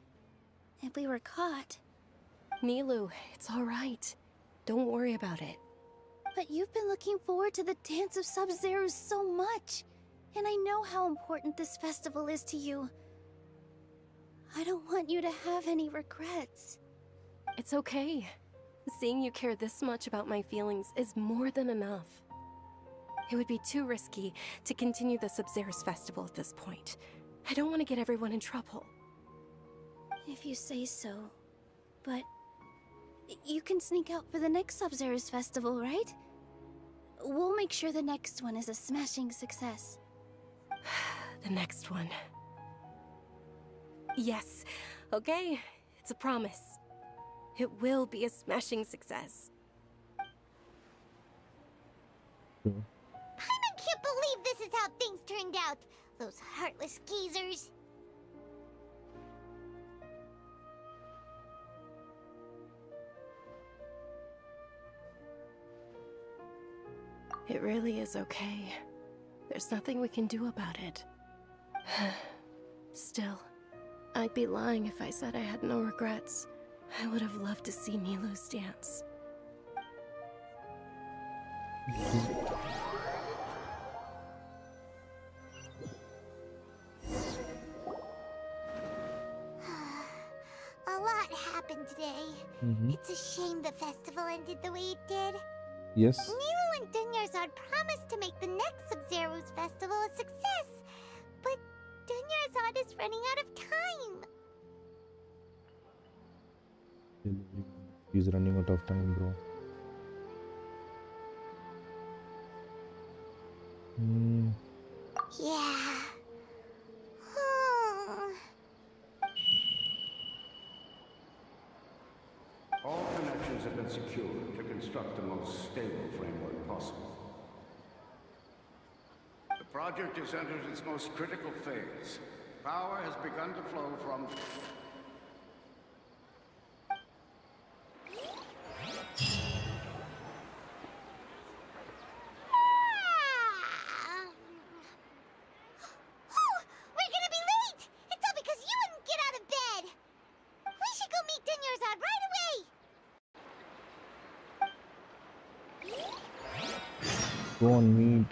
If we were caught... Nilu, it's alright. Don't worry about it. But you've been looking forward to the Dance of Sub-Zero so much. And I know how important this festival is to you. I don't want you to have any regrets. It's okay. Seeing you care this much about my feelings is more than enough. It would be too risky to continue the Sub-Zero's festival at this point. I don't want to get everyone in trouble. If you say so. But you can sneak out for the next Sub-Zero's festival, right? We'll make sure the next one is a smashing success. The next one. Yes. Okay. It's a promise. It will be a smashing success. I can't believe this is how things turned out. Those heartless geezers. It really is okay. There's nothing we can do about it. Still, I'd be lying if I said I had no regrets. I would have loved to see Nilu's dance. A lot happened today. It's a shame the festival ended the way it did. Yes. Nilu and Dunyarzad promised to make the next Sub-Zero's festival a success, but Dunyarzad is running out of time. He's running out of time, bro. Yeah. All connections have been secured to construct the most stable framework possible. The project has entered its most critical phase. Power has begun to flow from... We're gonna be late! It's all because you wouldn't get out of bed! We should go meet Dunyarzad right away! Go on, meet.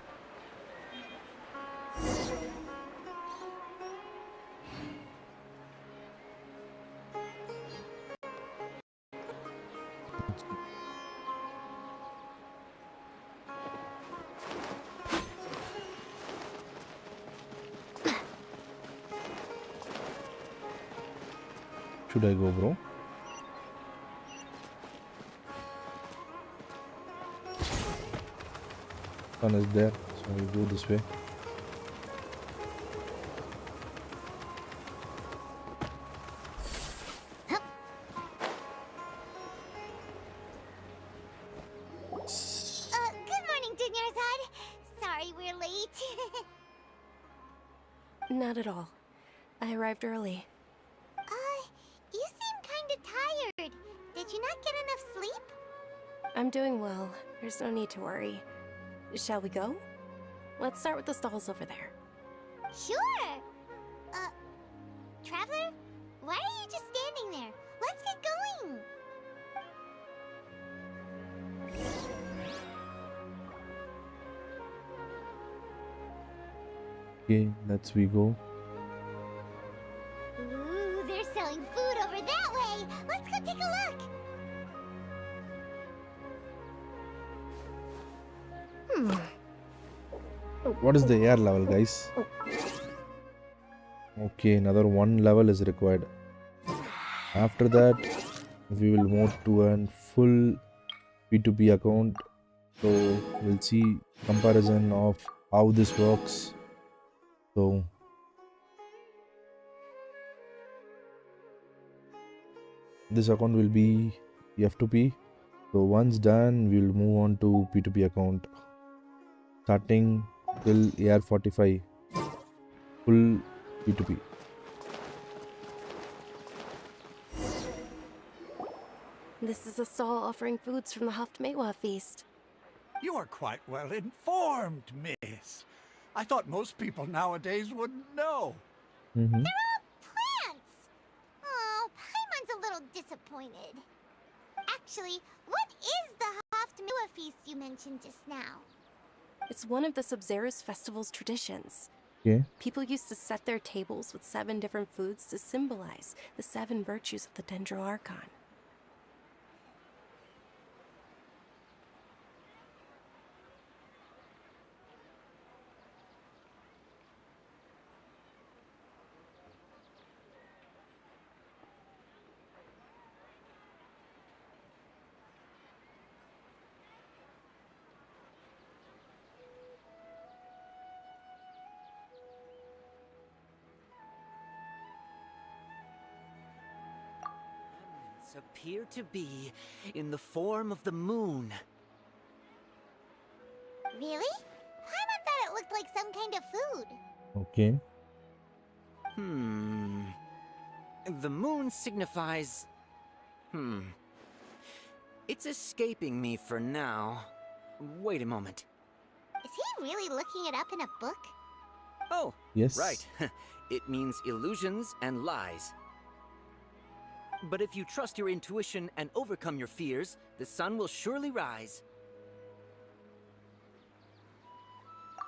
Should I go, bro? Sun is there, so we go this way. Not at all. I arrived early. You seem kinda tired. Did you not get enough sleep? I'm doing well. There's no need to worry. Shall we go? Let's start with the stalls over there. Sure! Traveler? Why are you just standing there? Let's get going! Okay, let's we go. Ooh, they're selling food over that way! Let's go take a look! What is the air level, guys? Okay, another 1 level is required. After that, we will move to a full P2P account. So we'll see comparison of how this works. So this account will be F2P. So once done, we'll move on to P2P account. Starting till AR45 full P2P. This is a stall offering foods from the Haftmewa feast. You are quite well informed, miss. I thought most people nowadays wouldn't know. They're all plants! Oh, Paimon's a little disappointed. Actually, what is the Haftmewa feast you mentioned just now? It's one of the Subzerus festival's traditions. Okay. People used to set their tables with 7 different foods to symbolize the 7 virtues of the Dendro Archon. Appear to be in the form of the moon. Really? Paimon thought it looked like some kind of food. Okay. The moon signifies... It's escaping me for now. Wait a moment. Is he really looking it up in a book? Oh, yes. Right. It means illusions and lies. But if you trust your intuition and overcome your fears, the sun will surely rise.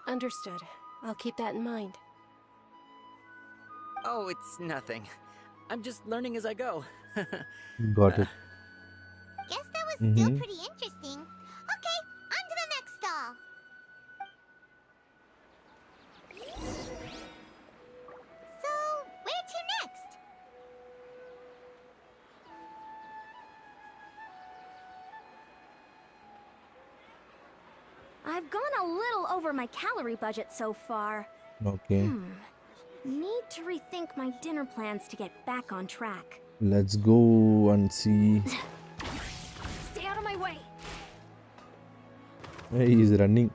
Understood. I'll keep that in mind. Oh, it's nothing. I'm just learning as I go. Got it. Guess that was still pretty interesting. Okay, on to the next stall. So, where to next? I've gone a little over my calorie budget so far. Okay. Need to rethink my dinner plans to get back on track. Let's go and see. Stay out of my way! Hey, he's running.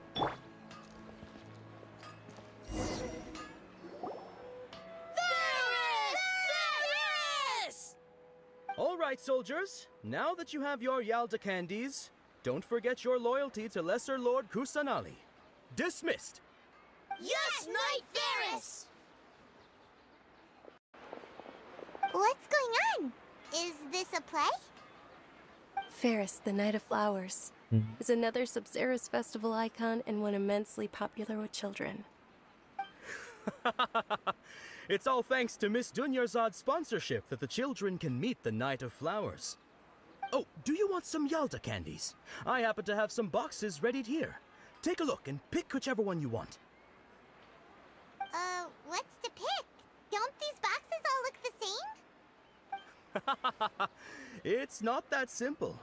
All right, soldiers. Now that you have your Yalda candies, don't forget your loyalty to Lesser Lord Kusanali. Dismissed! Yes, Knight Varys! What's going on? Is this a play? Ferris, the Night of Flowers, is another Subzerus festival icon and one immensely popular with children. It's all thanks to Miss Dunyarzad's sponsorship that the children can meet the Night of Flowers. Oh, do you want some Yalda candies? I happen to have some boxes ready here. Take a look and pick whichever one you want. What's to pick? Don't these boxes all look the same? It's not that simple.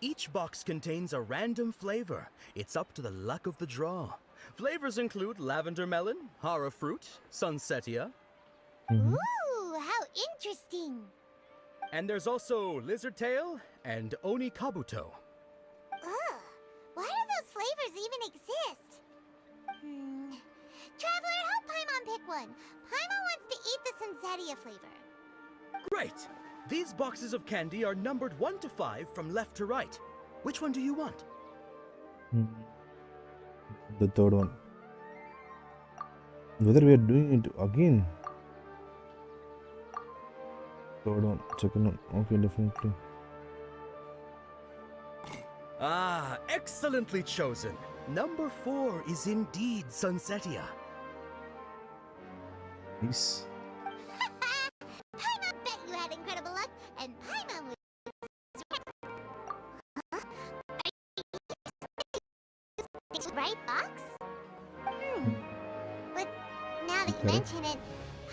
Each box contains a random flavor. It's up to the luck of the draw. Flavors include lavender melon, hara fruit, sunsetia. Ooh, how interesting! And there's also lizard tail and oni kabuto. Ugh, why do those flavors even exist? Traveler, help Paimon pick one. Paimon wants to eat the Sunsettia flavor. Great! These boxes of candy are numbered 1 to 5 from left to right. Which one do you want? The third one. Whether we are doing it again. Third one, second one. Okay, definitely. Ah, excellently chosen. Number 4 is indeed Sunsettia. Nice. Paimon bet you had incredible luck, and Paimon was right. Are you right box? But now that you mention it,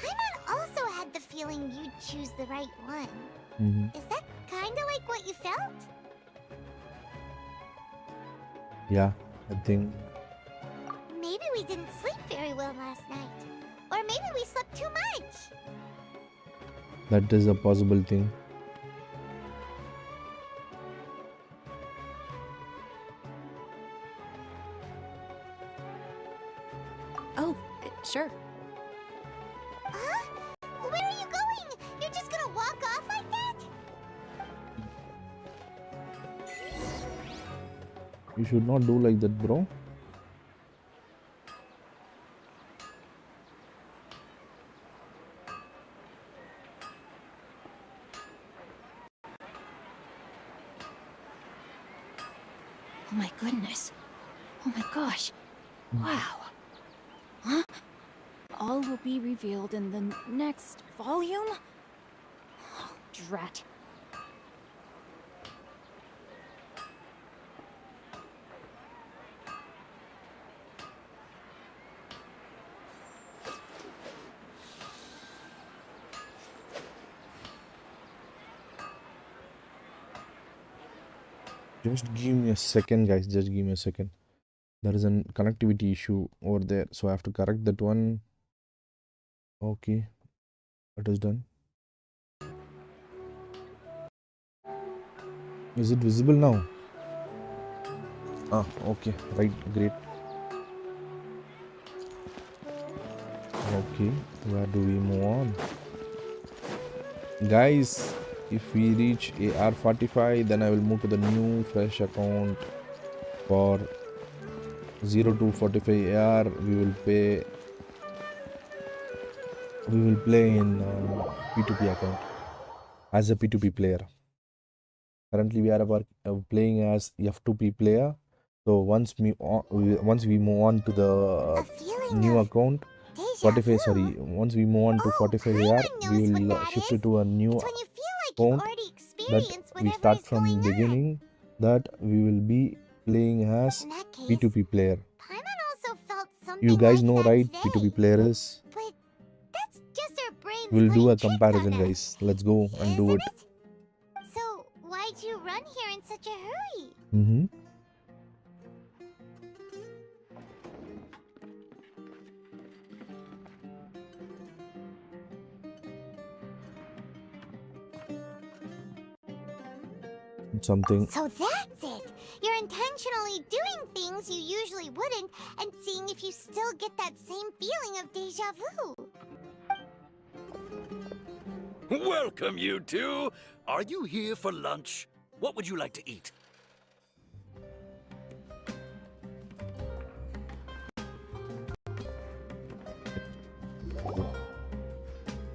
Paimon also had the feeling you'd choose the right one. Is that kinda like what you felt? Yeah, I think. Maybe we didn't sleep very well last night. Or maybe we slept too much. That is a possible thing. Oh, sure. Huh? Where are you going? You're just gonna walk off like that? You should not do like that, bro. Oh my goodness. Oh my gosh. Wow. Huh? All will be revealed in the next volume? Oh, drat. Just give me a second, guys. Just give me a second. There is a connectivity issue over there, so I have to correct that one. Okay, that is done. Is it visible now? Ah, okay, right, great. Okay, where do we move on? Guys, if we reach AR45, then I will move to the new fresh account for 0 to 45 AR. We will play in P2P account as a P2P player. Currently we are playing as F2P player. So once we move on to the new account, 45, sorry, once we move on to 45 AR, we will shift it to a new account that we start from beginning, that we will be playing as P2P player. You guys know, right? P2P player is. We'll do a comparison, guys. Let's go and do it. So, why'd you run here in such a hurry? Something. So that's it! You're intentionally doing things you usually wouldn't and seeing if you still get that same feeling of deja vu. Welcome, you two! Are you here for lunch? What would you like to eat?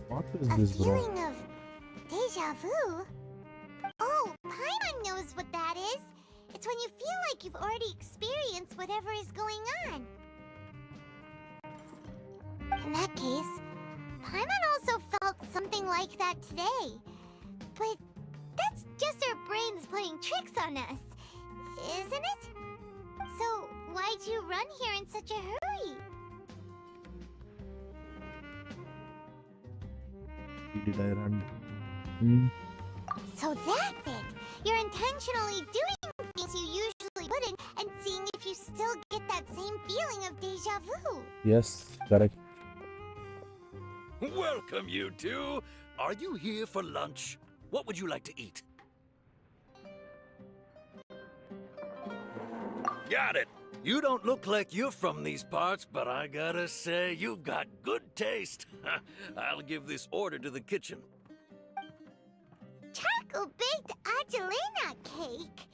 What is this, bro? Feeling of deja vu? Oh, Paimon knows what that is. It's when you feel like you've already experienced whatever is going on. In that case, Paimon also felt something like that today. But that's just our brains playing tricks on us, isn't it? So, why'd you run here in such a hurry? Did I run? So that's it! You're intentionally doing things you usually wouldn't and seeing if you still get that same feeling of deja vu. Yes, correct. Welcome, you two! Are you here for lunch? What would you like to eat? Got it! You don't look like you're from these parts, but I gotta say, you've got good taste. I'll give this order to the kitchen. Charcoal-baked Angelina cake?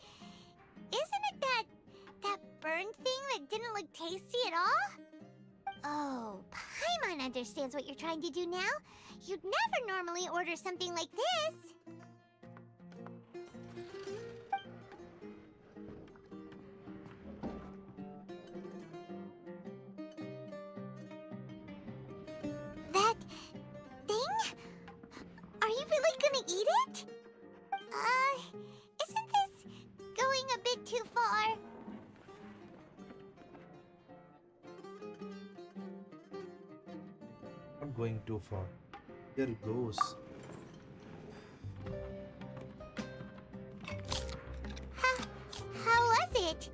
Isn't it that burned thing that didn't look tasty at all? Oh, Paimon understands what you're trying to do now. You'd never normally order something like this. That thing? Are you really gonna eat it? Isn't this going a bit too far? I'm going too far. Here it goes. How was it?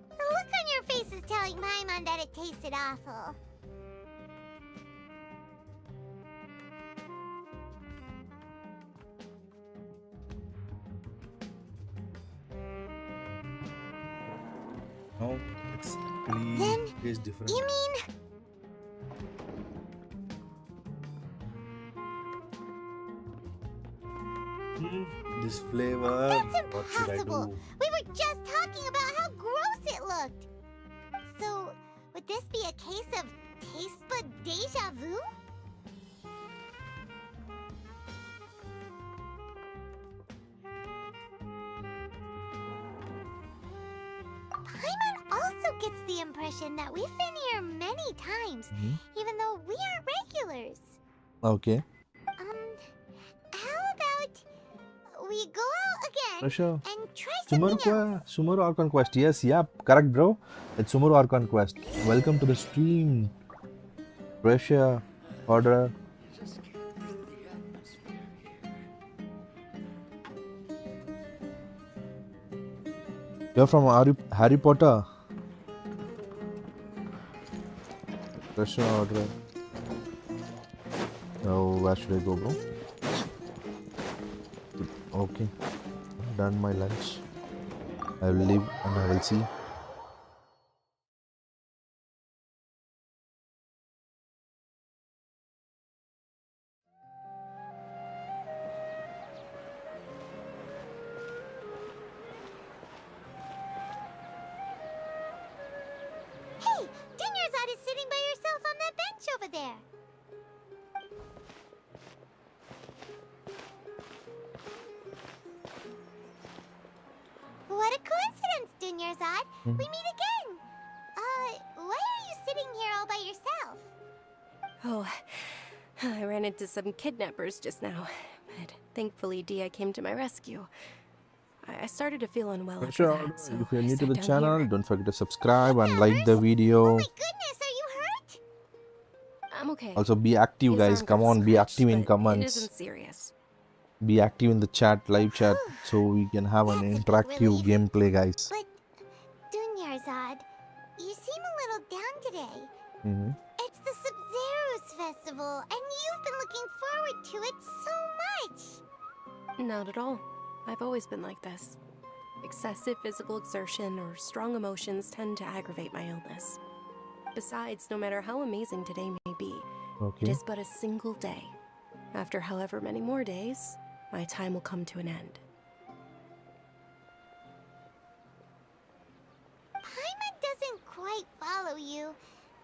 The look on your face is telling Paimon that it tasted awful. No, it's actually Then, tastes different. You mean... This flavor. That's What should I impossible! do? We were just talking about how gross it looked! So, would this be a case of taste bud deja vu? Paimon also gets the impression that we've been here many times, even though we aren't regulars. Okay. How about we go out again For sure. and try Sumeru Archon Quest. Yes, yeah, correct, bro. It's Sumeru Archon Quest. Welcome to the stream. Pressure, order. You're from Harry Potter. Pressure order. Oh, where should I go, bro? Okay, done my lunch. I will leave and I will see. Hey, Dinnerzad is sitting by herself on that bench over there. What a coincidence, Dinnerzad. We meet again. Why are you sitting here all by yourself? Oh, I ran into some kidnappers just now, but thankfully Dia came to my rescue. I started to feel unwell after Sure. that, so If you're I new to sat the down channel, here. don't forget to subscribe and like the video. Goodness, are you hurt? I'm okay. Also, be active, His guys. arm Come got on, be scratched, active in but It comments. isn't serious. Be active in the chat, live chat, so we can have an interactive gameplay, guys. But, Dinnerzad, you seem a little down today. It's the Sub-Zero's festival, and you've been looking forward to it so much. Not at all. I've always been like this. Excessive physical exertion or strong emotions tend to aggravate my illness. Besides, no matter how amazing today may be, Okay. it is but a single day. After however many more days, my time will come to an end. Paimon doesn't quite follow you,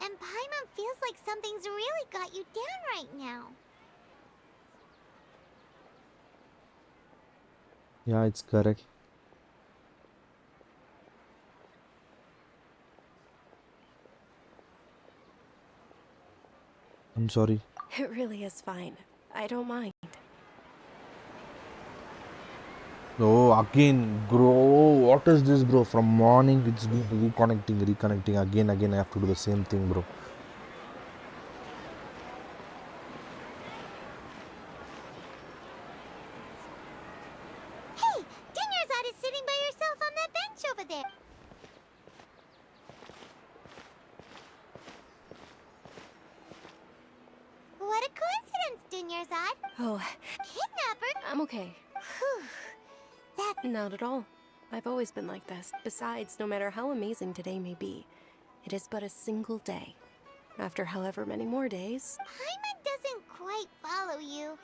and Paimon feels like something's really got you down right now. Yeah, it's correct. I'm sorry. It really is fine. I don't mind. Oh, again, bro. What is this, bro? From morning, it's been reconnecting. Again. I have to do the same thing, bro. Hey, Dinnerzad is sitting by herself on that bench over there. What a coincidence, Dinnerzad. Oh, Kidnapper? I'm okay. Whew. Not at all. I've always been like this. Besides, no matter how amazing today may be, it is but a single day. After however many more days... Paimon doesn't quite follow you,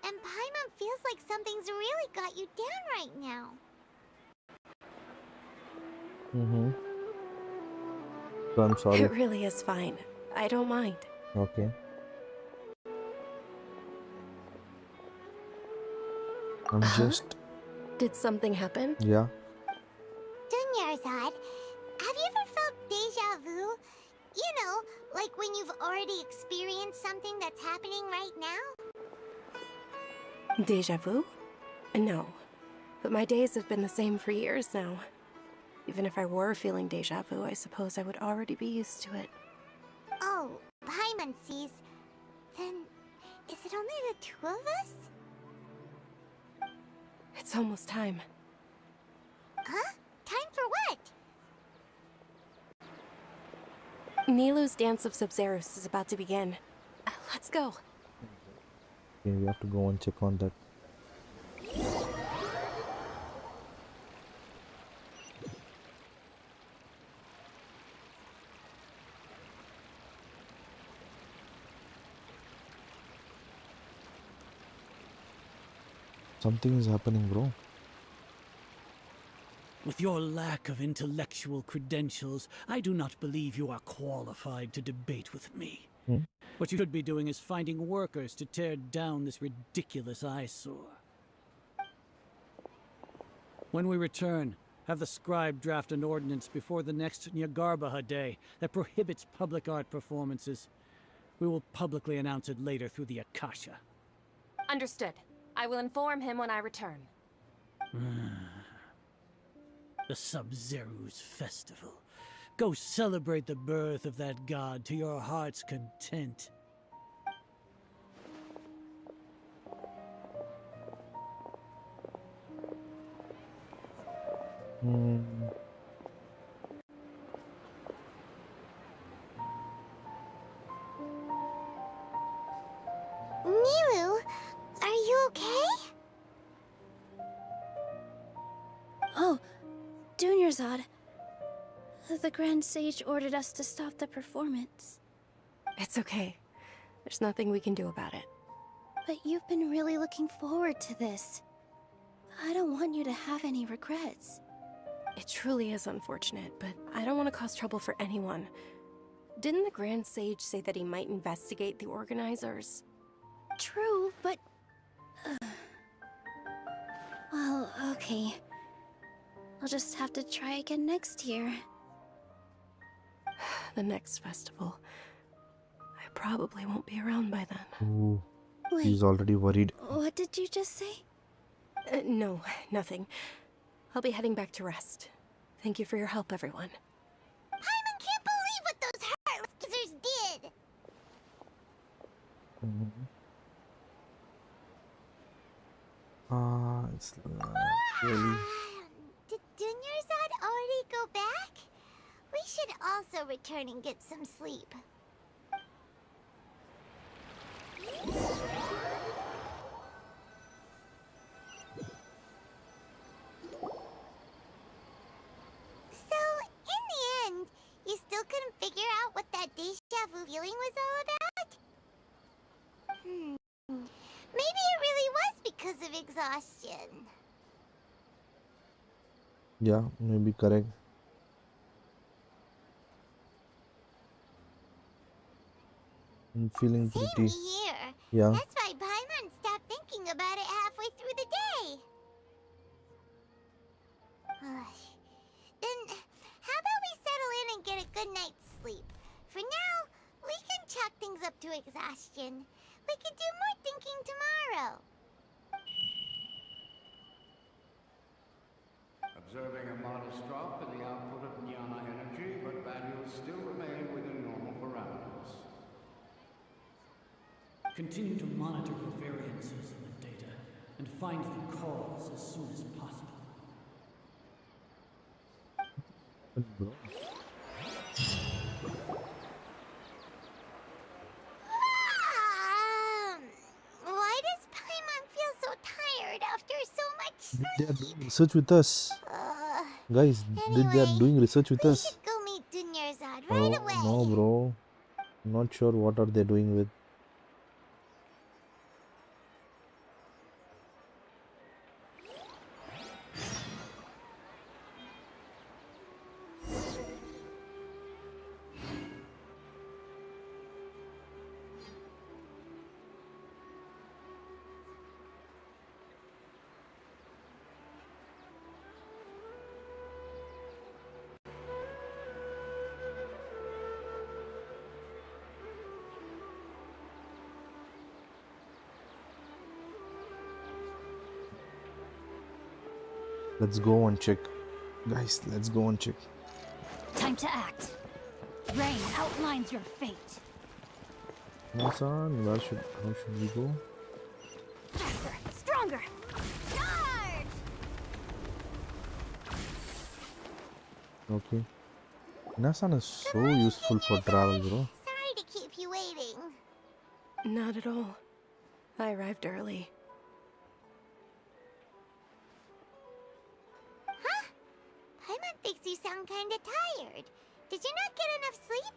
and Paimon feels like something's really got you down right now. So I'm sorry. It really is fine. I don't mind. Okay. I'm just... Did something happen? Yeah. Dunyarzad, have you ever felt deja vu? You know, like when you've already experienced something that's happening right now? Deja vu? No. But my days have been the same for years now. Even if I were feeling deja vu, I suppose I would already be used to it. Oh, Paimon sees. Then, is it only the two of us? It's almost time. Huh? Time for what? Nilou's Dance of Sub-Zerus is about to begin. Let's go. Okay, we have to go and check on that. Something is happening, bro. With your lack of intellectual credentials, I do not believe you are qualified to debate with me. What you should be doing is finding workers to tear down this ridiculous eyesore. When we return, have the scribe draft an ordinance before the next Nyargarbaha Day that prohibits public art performances. We will publicly announce it later through the Akasha. Understood. I will inform him when I return. The Sub-Zerus Festival. Go celebrate the birth of that god to your heart's content. Nilou, are you okay? Oh, Dunyarzad. The Grand Sage ordered us to stop the performance. It's okay. There's nothing we can do about it. But you've been really looking forward to this. I don't want you to have any regrets. It truly is unfortunate, but I don't want to cause trouble for anyone. Didn't the Grand Sage say that he might investigate the organizers? True, but... Well, okay. I'll just have to try again next year. The next festival. I probably won't be around by then. Ooh, Wait, he's already worried. what did you just say? No, nothing. I'll be heading back to rest. Thank you for your help, everyone. Paimon can't believe what those heartless scissors did! It's really... Did Dunyarzad already go back? We should also return and get some sleep. So, in the end, you still couldn't figure out what that deja vu feeling was all about? Maybe it really was because of exhaustion. Yeah, maybe correct. I'm feeling pretty... Here. Yeah. That's why Paimon stopped thinking about it halfway through the day. Then, how about we settle in and get a good night's sleep? For now, we can chalk things up to exhaustion. We could do more thinking tomorrow. Observing a modest drop in the output of Jnana energy, but values still remain within normal parameters. Continue to monitor for variances in the data and find the cause as soon as possible. Why does Paimon feel so tired after so much sleep? They are doing research with us. Guys, they are doing research with us. Go meet Dunyarzad right Oh away. no, bro. I'm not sure what are they doing with. Let's go and check. Guys, let's go and check. Time to act. Rain outlines your fate. Hassan, how should we go? Faster, stronger. Charge! Okay. Nasan is so useful for travel, bro. Sorry to keep you waiting. Not at all. I arrived early. Huh? Paimon thinks you sound kinda tired. Did you not get enough sleep?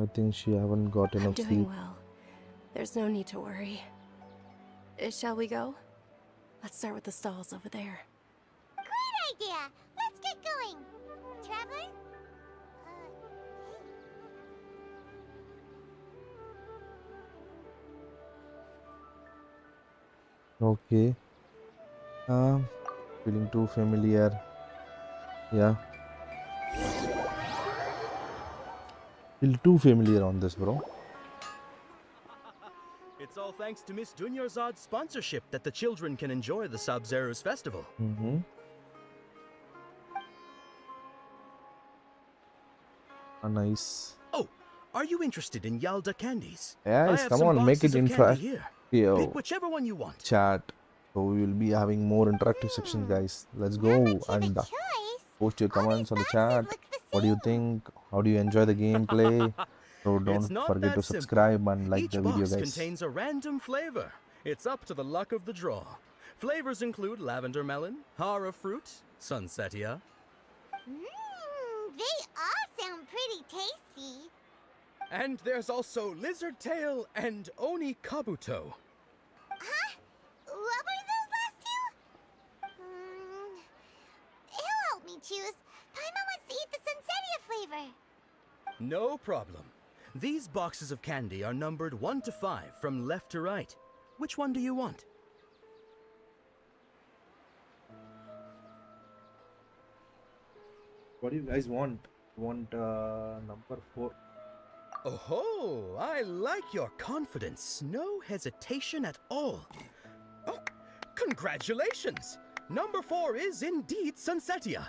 I think she haven't got I'm enough doing sleep. well. There's no need to worry. Shall we go? Let's start with the stalls over there. Great idea! Let's get going! Traveler? Okay. Feeling too familiar. Yeah. Feel too familiar on this, bro. It's all thanks to Miss Dunyarzad's sponsorship that the children can enjoy the Sub-Zero's festival. Nice. Oh, are you interested in Yalda candies? I Guys, have come some on, make it boxes of candy interactive. here. Pick whichever one you want. Chat. So we will be having more interactive sections, guys. Let's go and post your comments on the chat. What do you think? How do you enjoy the gameplay? So It's don't not forget to that simple. subscribe and like Each the video, box guys. contains a random flavor. It's up to the luck of the draw. Flavors include lavender melon, hara fruit, sunsetia. They all sound pretty tasty. And there's also lizard tail and oni kabuto. Huh? What were those last two? He'll help me choose. Paimon wants to eat the Sunsetia flavor. No problem. These boxes of candy are numbered 1 to 5 from left to right. Which one do you want? What do you guys want? Want number 4? Oh, I like your confidence. No hesitation at all. Oh, congratulations! Number 4 is indeed Sunsetia.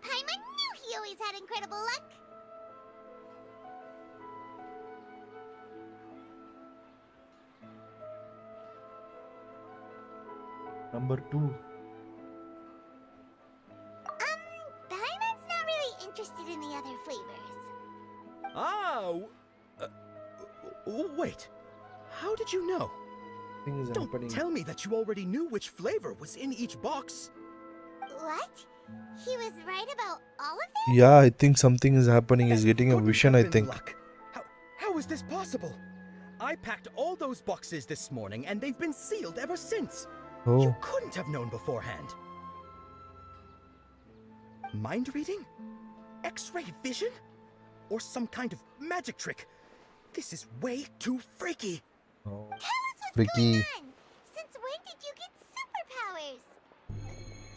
Paimon knew he always had incredible luck. Number 2. Paimon's not really interested in the other flavors. Wait. How did you know? Things Don't happening. tell me that you already knew which flavor was in each box. What? He was right about all of them? Yeah, I think something is happening. He's getting a vision, I think. How is this possible? I packed all those boxes this morning and they've been sealed ever since. Oh. You couldn't have known beforehand. Mind reading? X-ray vision? Or some kind of magic trick? This is way too freaky. Oh. Tell us what's Freaky. going on. Since when did you get superpowers?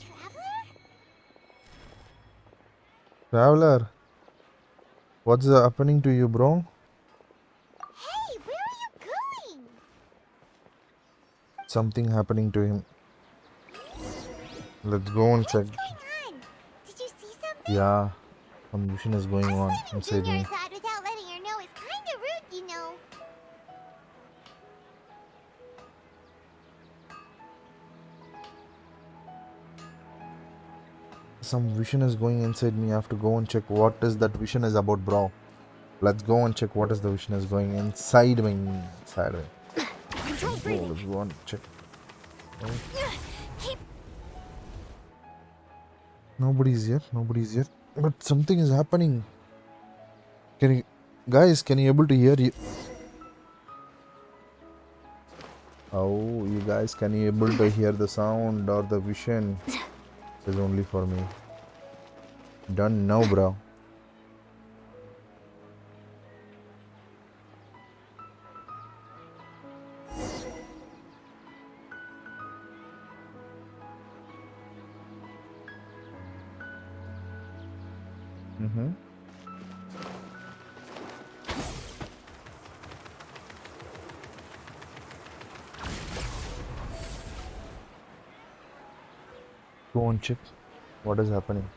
Traveler? Traveler, what's happening to you, bro? Hey, where are you going? Something happening to him. Let's go and check. Did you see something? Yeah, some mission is going on inside me. Dunyarzad without letting her know is kinda rude, you know. some vision is going inside me. I have to go and check what is that vision is about, bro. Let's go and check what is the vision is going inside me. Inside me. Let's go and check. Oh. Nobody's here. Nobody's here. But something is happening. Can you, guys? Can you able to hear you? Oh, you guys, can you able to hear the sound or the vision? It is only for me. Done now, bro. Go and check what is happening.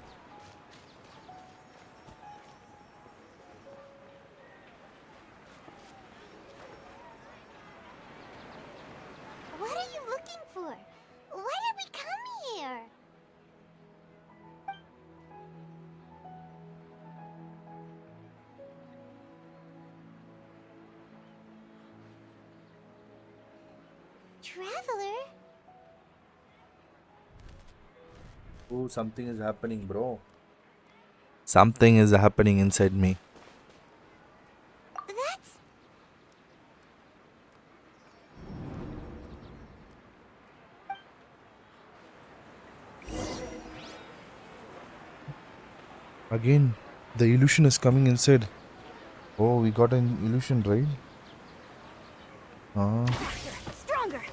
What are you looking for? Why did we come here? Traveler? Oh, something is happening, bro. Something is happening inside me. That's... Again, the illusion is coming inside. Oh, we got an illusion, right? Stronger.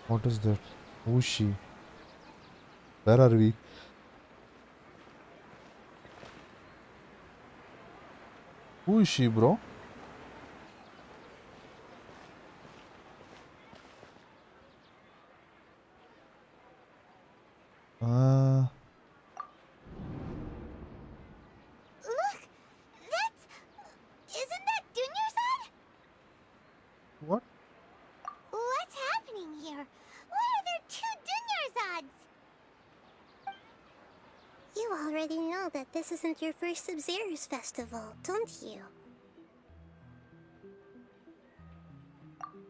What is that? Who is she? Where are we? Who is she, bro? Look! That's... Isn't that Dunyarzad? What? What's happening here? Why are there two Dunyarzads? You already know that this isn't your first Sub-Zero's festival, don't you?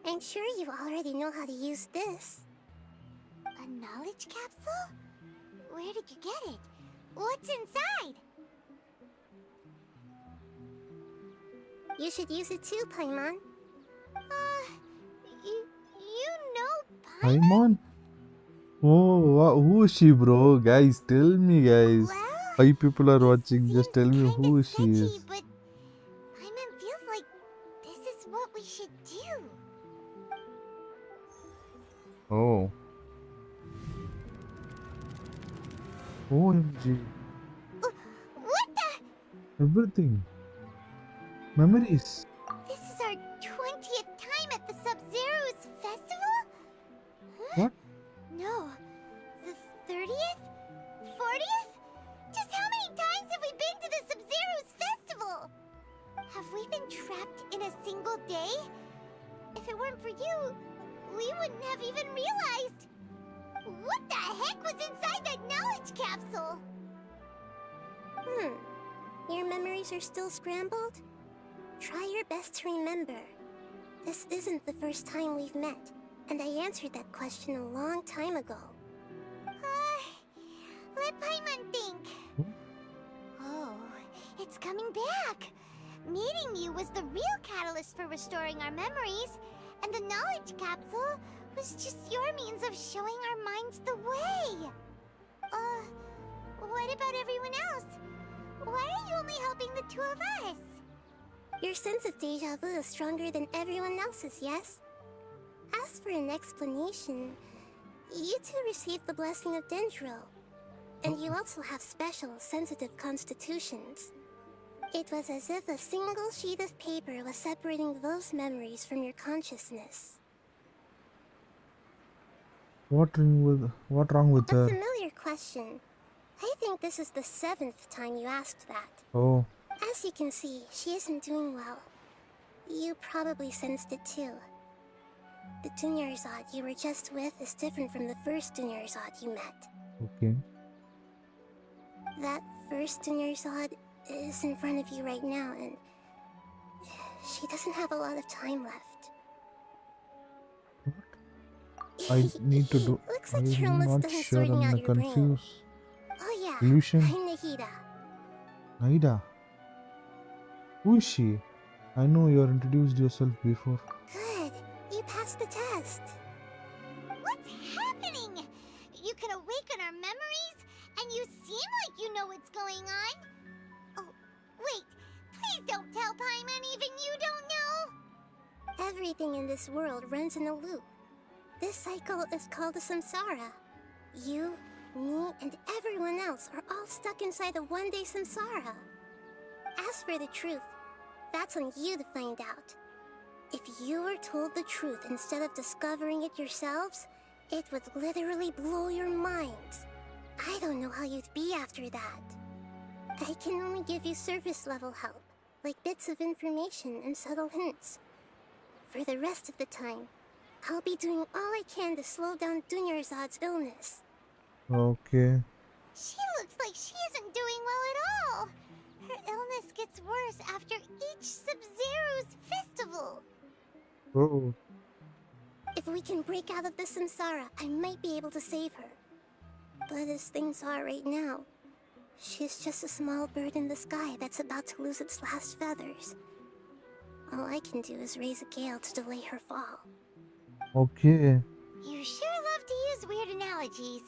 I'm sure you already know how to use this. A knowledge capsule? Where did you get it? What's inside? You should use it too, Paimon. You know Paimon? Oh, who is she, bro? Guys, tell me, guys. 5 people are watching. Just tell me who she is. but Paimon feels like this is what we should do. Oh. OMG. What the? Everything. Memories. This is our 20th time at the Sub-Zero's festival? What? No. The 30th? 40th? Just how many times have we been to the Sub-Zero's festival? Have we been trapped in a single day? If it weren't for you, we wouldn't have even realized. What the heck was inside that knowledge capsule? Your memories are still scrambled? Try your best to remember. This isn't the first time we've met, and I answered that question a long time ago. Let Paimon think. Oh, it's coming back. Meeting you was the real catalyst for restoring our memories, and the knowledge capsule was just your means of showing our minds the way. What about everyone else? Why are you only helping the two of us? Your sense of deja vu is stronger than everyone else's, yes? As for an explanation, you two received the blessing of Dendro, and you also have special, sensitive constitutions. It was as if a single sheet of paper was separating those memories from your consciousness. What wrong with A her? familiar question. I think this is the 7th time you asked that. Oh. As you can see, she isn't doing well. You probably sensed it too. The Dunyarzad you were just with is different from the first Dunyarzad you met. Okay. That first Dunyarzad is in front of you right now, and she doesn't have a lot of time left. I need to do. Looks I'm like you're almost not done sure. sorting I'm out your brain. confused. Oh yeah, Illusion. I'm Nahida. Naida. Who is she? I know you introduced yourself before. Good, you passed the test. What's happening? You can awaken our memories, and you seem like you know what's going on. Oh, wait. Please don't tell Paimon even you don't know. Everything in this world runs in a loop. This cycle is called a samsara. You, me, and everyone else are all stuck inside a one-day samsara. As for the truth, that's on you to find out. If you were told the truth instead of discovering it yourselves, it would literally blow your minds. I don't know how you'd be after that. I can only give you surface-level help, like bits of information and subtle hints. For the rest of the time, I'll be doing all I can to slow down Dunyarzad's illness. Okay. She looks like she isn't doing well at all. Her illness gets worse after each Sub-Zero's festival. Oh. If we can break out of the samsara, I might be able to save her. But as things are right now, she's just a small bird in the sky that's about to lose its last feathers. All I can do is raise a gale to delay her fall. Okay. You sure love to use weird analogies.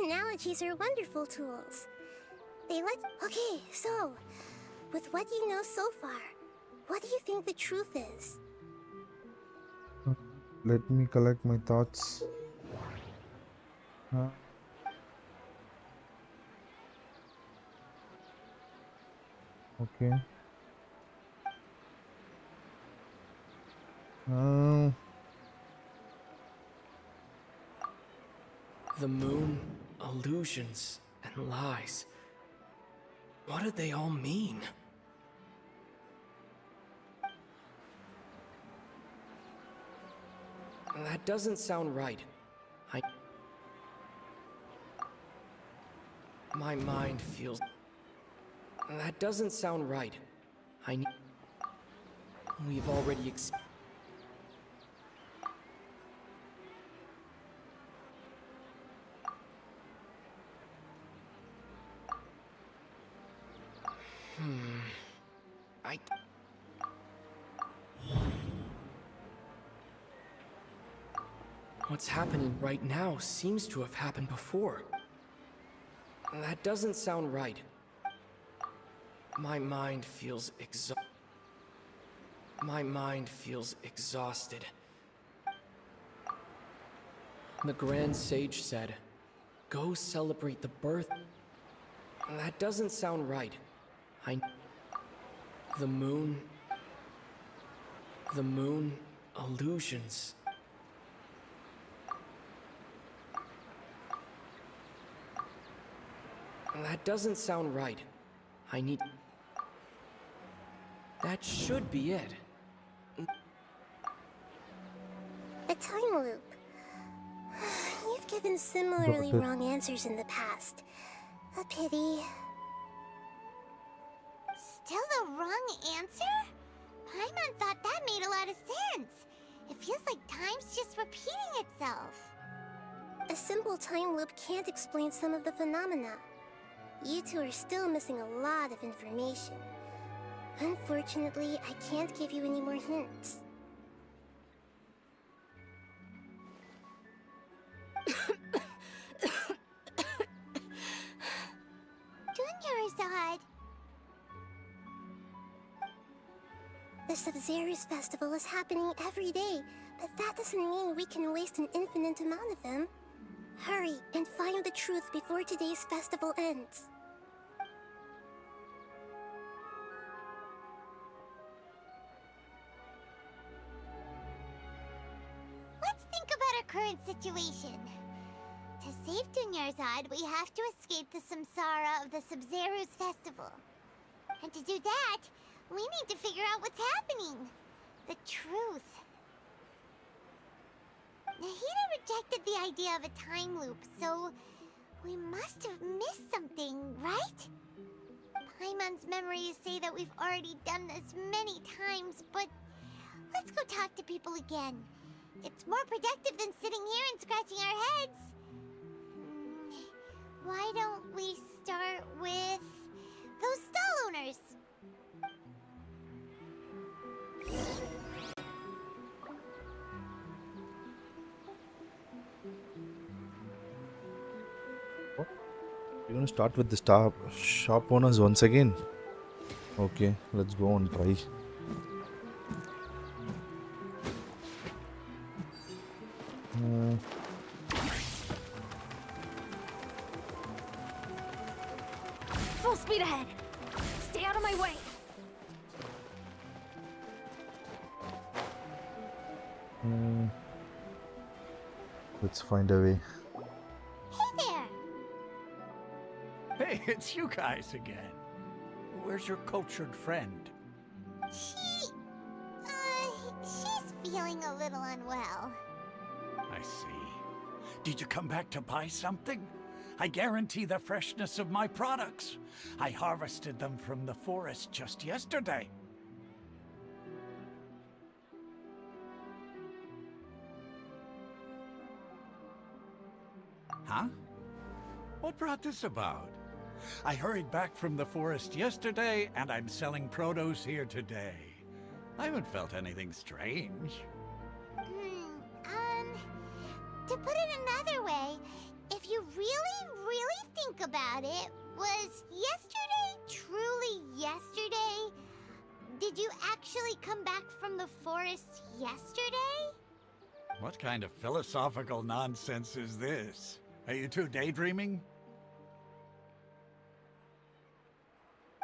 Analogies are wonderful tools. Okay, so, with what you know so far, what do you think the truth is? Let me collect my thoughts. Okay. The moon, illusions, and lies. What did they all mean? That doesn't sound right. My mind feels... That doesn't sound right. We've already What's happening right now seems to have happened before. That doesn't sound right. My mind feels exhausted. The Grand Sage said, "Go celebrate the birth." That doesn't sound right. The moon, illusions. That doesn't sound right. That should be it. A time loop. You've given similarly wrong answers in the past. A pity. Still the wrong answer? Paimon thought that made a lot of sense. It feels like time's just repeating itself. A simple time loop can't explain some of the phenomena. You two are still missing a lot of information. Unfortunately, I can't give you any more hints. Dunyarzad. The Sub-Zero's festival is happening every day, but that doesn't mean we can waste an infinite amount of them. Hurry and find the truth before today's festival ends. Let's think about our current situation. To save Dunyarzad, we have to escape the samsara of the Sub-Zero's festival. And to do that, we need to figure out what's happening. The truth. Nahida rejected the idea of a time loop, so we must have missed something, right? Paimon's memories say that we've already done this many times, but let's go talk to people again. It's more productive than sitting here and scratching our heads. Why don't we start with those stall owners? We're gonna start with the shop owners once again. Okay, let's go and try. Full speed ahead. Stay out of my way. Let's find a way. Hey there! Hey, it's you guys again. Where's your cultured friend? She's feeling a little unwell. I see. Did you come back to buy something? I guarantee the freshness of my products. I harvested them from the forest just yesterday. Huh? What brought this about? I hurried back from the forest yesterday, and I'm selling produce here today. I haven't felt anything strange. To put it another way, if you really think about it, was yesterday truly yesterday? Did you actually come back from the forest yesterday? What kind of philosophical nonsense is this? Are you two daydreaming?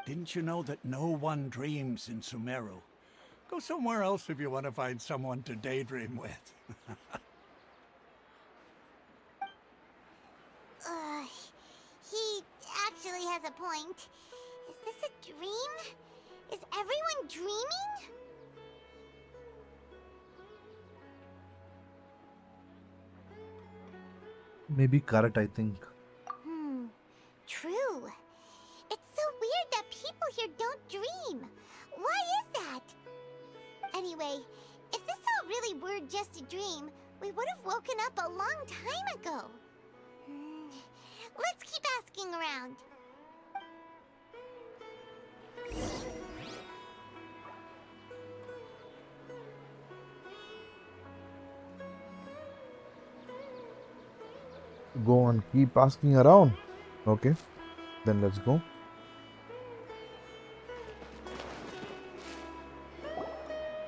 Didn't you know that no one dreams in Sumeru? Go somewhere else if you want to find someone to daydream with. He actually has a point. Is this a dream? Is everyone dreaming? Maybe carrot, I think. True. It's so weird that people here don't dream. Why is that? Anyway, if this all really were just a dream, we would have woken up a long time ago. Let's keep asking around. Go on, keep asking around. Okay, then let's go.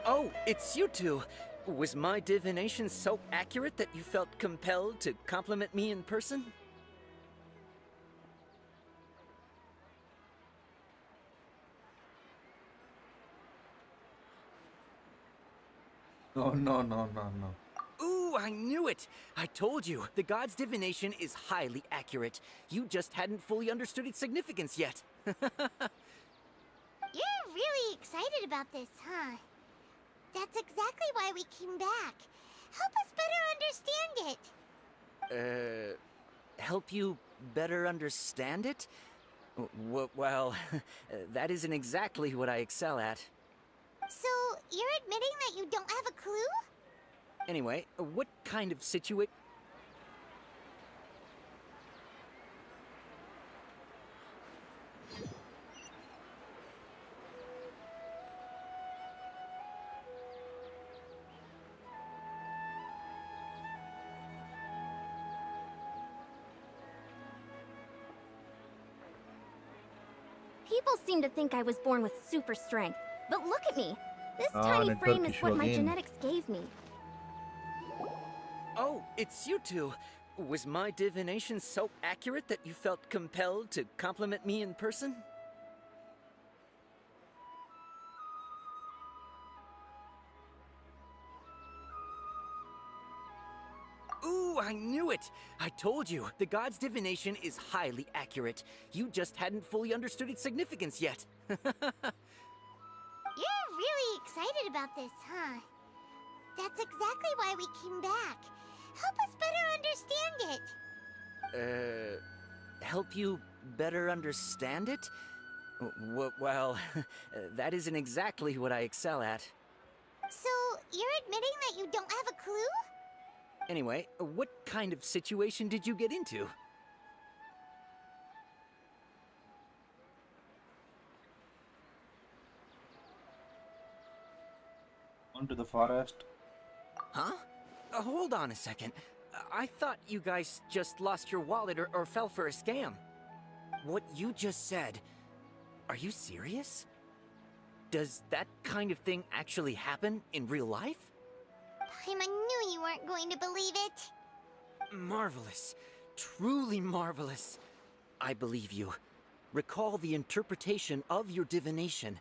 Oh, it's you two. Was my divination so accurate that you felt compelled to compliment me in person? No. Ooh, I knew it! I told you, the god's divination is highly accurate. You just hadn't fully understood its significance yet. You're really excited about this, huh? That's exactly why we came back. Help us better understand it. Help you better understand it? Well, that isn't exactly what I excel at. So, you're admitting that you don't have a clue? Anyway, what kind of situation? People seem to think I was born with super strength, but look at me. This tiny network frame is issue what my again. genetics gave me. Oh, it's you two. Was my divination so accurate that you felt compelled to compliment me in person? Ooh, I knew it! I told you, the god's divination is highly accurate. You just hadn't fully understood its significance yet. You're really excited about this, huh? That's exactly why we came back. Help us better understand it. Help you better understand it? Well, that isn't exactly what I excel at. So, you're admitting that you don't have a clue? Anyway, what kind of situation did you get into? Onto the forest. Huh? Hold on a second. I thought you guys just lost your wallet or fell for a scam. What you just said, are you serious? Does that kind of thing actually happen in real life? Paimon knew you weren't going to believe it. Marvelous. Truly marvelous. I believe you. Recall the interpretation of your divination.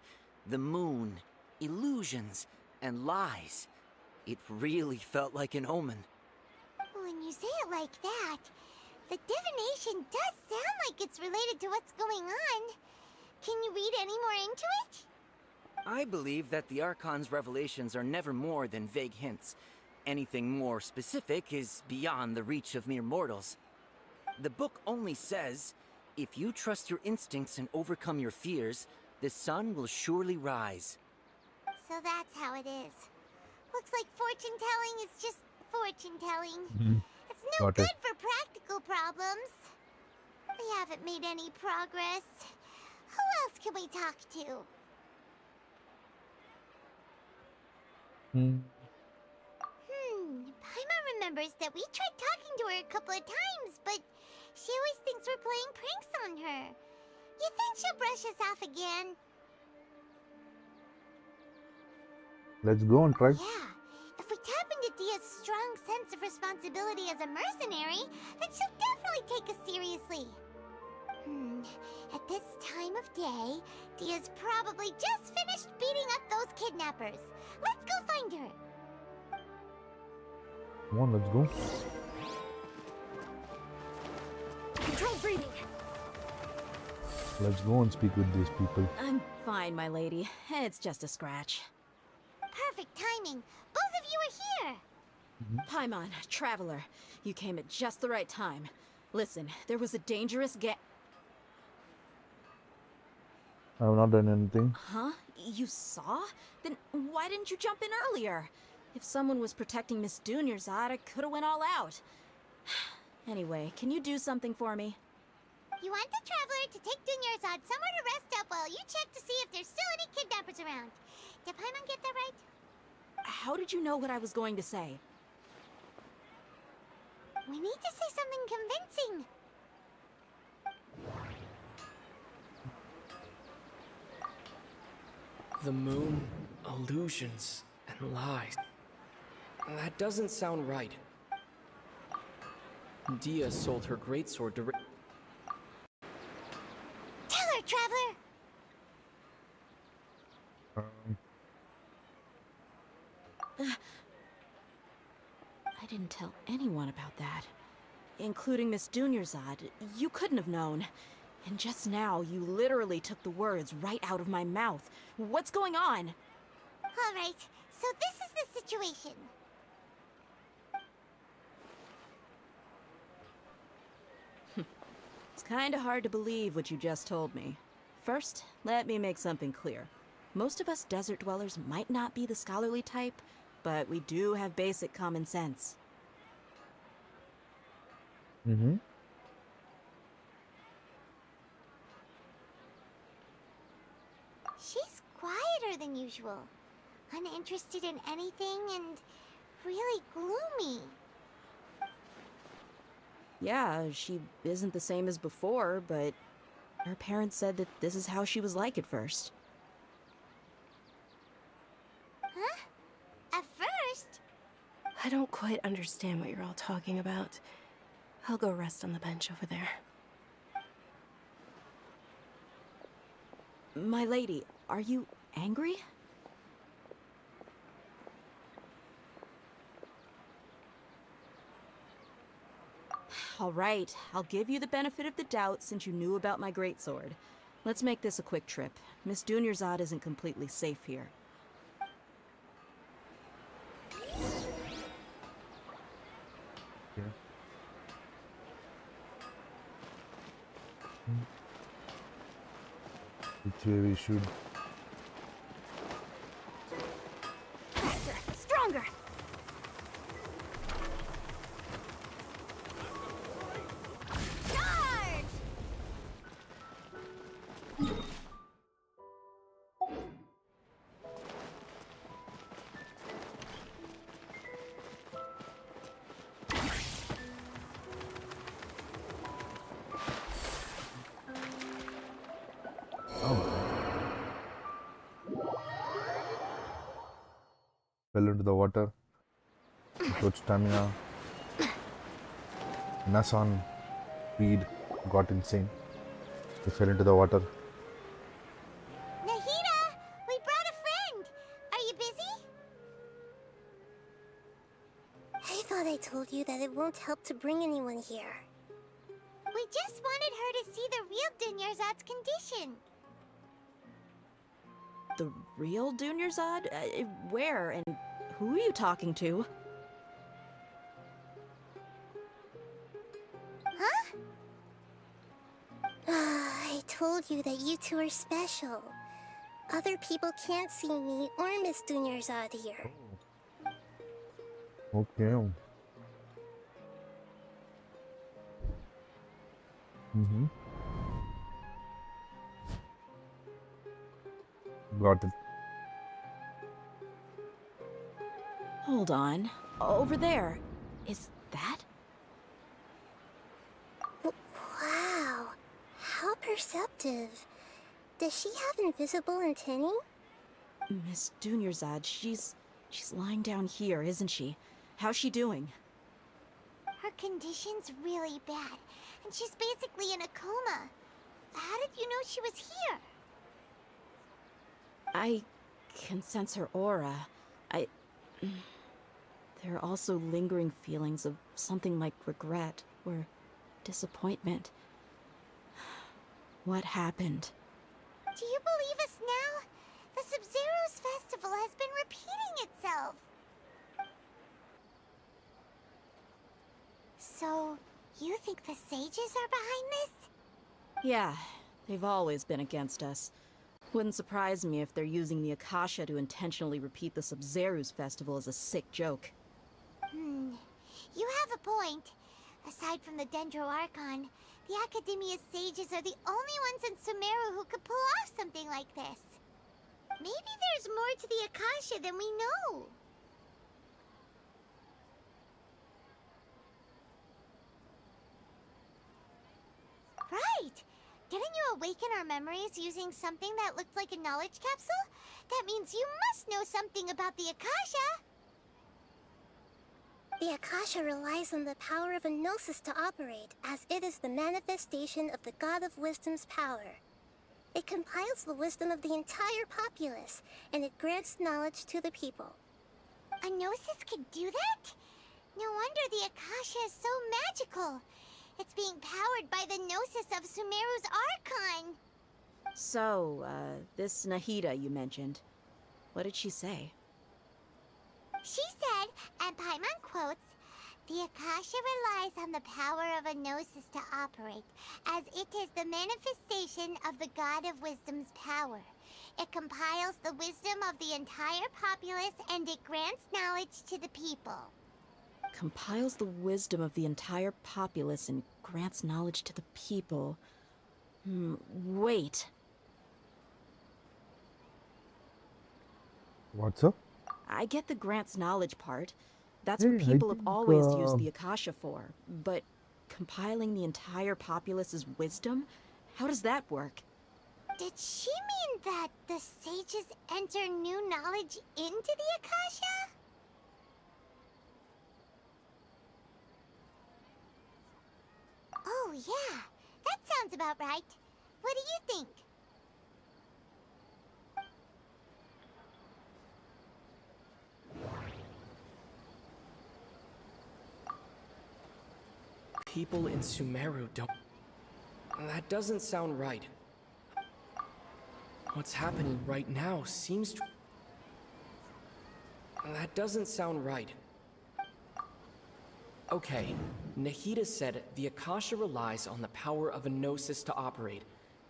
The moon, illusions, and lies. It really felt like an omen. When you say it like that, the divination does sound like it's related to what's going on. Can you read any more into it? I believe that the Archon's revelations are never more than vague hints. Anything more specific is beyond the reach of mere mortals. The book only says, if you trust your instincts and overcome your fears, the sun will surely rise. So that's how it is. Looks like fortune-telling is just fortune-telling. It's no Got good it. for practical problems. We haven't made any progress. Who else can we talk to? Paimon remembers that we tried talking to her a couple of times, but she always thinks we're playing pranks on her. You think she'll brush us off again? Let's go and try. Yeah. If we tap into Dia's strong sense of responsibility as a mercenary, then she'll definitely take us seriously. At this time of day, Dia's probably just finished beating up those kidnappers. Let's go find her. Come on, let's go. Controlled breathing. Let's go and speak with these people. I'm fine, my lady. It's just a scratch. Perfect timing. Both of you are here. Paimon, traveler, you came at just the right time. Listen, there was a dangerous I have not done anything. Huh? You saw? Then why didn't you jump in earlier? If someone was protecting Miss Dunyarzad, I could have went all out. Anyway, can you do something for me? You want the traveler to take Dunyarzad somewhere to rest up while you check to see if there's still any kidnappers around. Did Paimon get that right? How did you know what I was going to say? We need to say something convincing. The moon, illusions, and lies. That doesn't sound right. Dia sold her greatsword to... Tell her, traveler! I didn't tell anyone about that. Including Miss Dunyarzad. You couldn't have known. And just now, you literally took the words right out of my mouth. What's going on? All right, so this is the situation. It's kinda hard to believe what you just told me. First, let me make something clear. Most of us desert dwellers might not be the scholarly type, but we do have basic common sense. She's quieter than usual. Uninterested in anything and really gloomy. Yeah, she isn't the same as before, but her parents said that this is how she was like at first. Huh? At first? I don't quite understand what you're all talking about. I'll go rest on the bench over there. My lady, are you angry? All right, I'll give you the benefit of the doubt since you knew about my greatsword. Let's make this a quick trip. Miss Dunyarzad isn't completely safe here. Yeah. Which way we should? Faster, stronger. Charge! Fell into the water. Got stamina. Nasan speed got insane. He fell into the water. Nahida, we brought a friend. Are you busy? I thought I told you that it won't help to bring anyone here. We just wanted her to see the real Dunyarzad's condition. The real Dunyarzad? Where and who are you talking to? Huh? I told you that you two are special. Other people can't see me or Miss Dunyarzad here. Okay. Got it. Hold on. Over there. Is that? Wow. How perceptive. Does she have invisible antennae? Miss Dunyarzad, she's lying down here, isn't she? How's she doing? Her condition's really bad, and she's basically in a coma. How did you know she was here? I can sense her aura. There are also lingering feelings of something like regret or disappointment. What happened? Do you believe us now? The Sub-Zero's festival has been repeating itself. So, you think the sages are behind this? Yeah, they've always been against us. Wouldn't surprise me if they're using the Akasha to intentionally repeat the Sub-Zero's festival as a sick joke. You have a point. Aside from the Dendro Archon, the Academia's sages are the only ones in Sumeru who could pull off something like this. Maybe there's more to the Akasha than we know. Right! Didn't you awaken our memories using something that looked like a knowledge capsule? That means you must know something about the Akasha! The Akasha relies on the power of a gnosis to operate, as it is the manifestation of the God of Wisdom's power. It compiles the wisdom of the entire populace, and it grants knowledge to the people. A gnosis could do that? No wonder the Akasha is so magical. It's being powered by the gnosis of Sumeru's Archon. So, this Nahida you mentioned, what did she say? She said, and Paimon quotes, "The Akasha relies on the power of a gnosis to operate, as it is the manifestation of the God of Wisdom's power. It compiles the wisdom of the entire populace and it grants knowledge to the people." Compiles the wisdom of the entire populace and grants knowledge to the people. Wait. What's up? I get the grants knowledge part. That's Hey, what I people have think, always used the Akasha for. But compiling the entire populace's wisdom? How does that work? Did she mean that the sages enter new knowledge into the Akasha? Oh yeah, that sounds about right. What do you think? people in Sumeru don't... That doesn't sound right. What's happening right now seems to... That doesn't sound right. Okay, Nahida said the Akasha relies on the power of a gnosis to operate,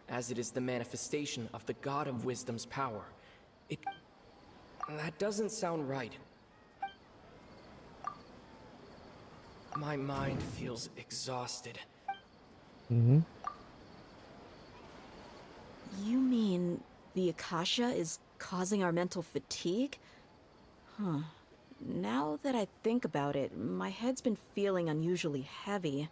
as it is the manifestation of the God of Wisdom's power. That doesn't sound right. My mind feels exhausted. Mm-hmm. You mean the Akasha is causing our mental fatigue? Huh. Now that I think about it, my head's been feeling unusually heavy.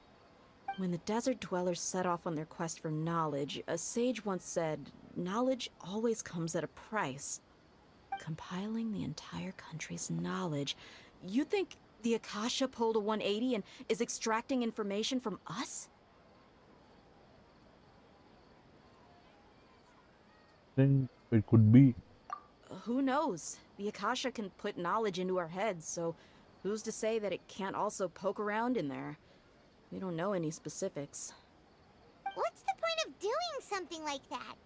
When the desert dwellers set off on their quest for knowledge, a sage once said, knowledge always comes at a price. Compiling the entire country's knowledge. You think the Akasha pulled a 180 and is extracting information from us? Think it could be. Who knows? The Akasha can put knowledge into our heads, so who's to say that it can't also poke around in there? We don't know any specifics. What's the point of doing something like that?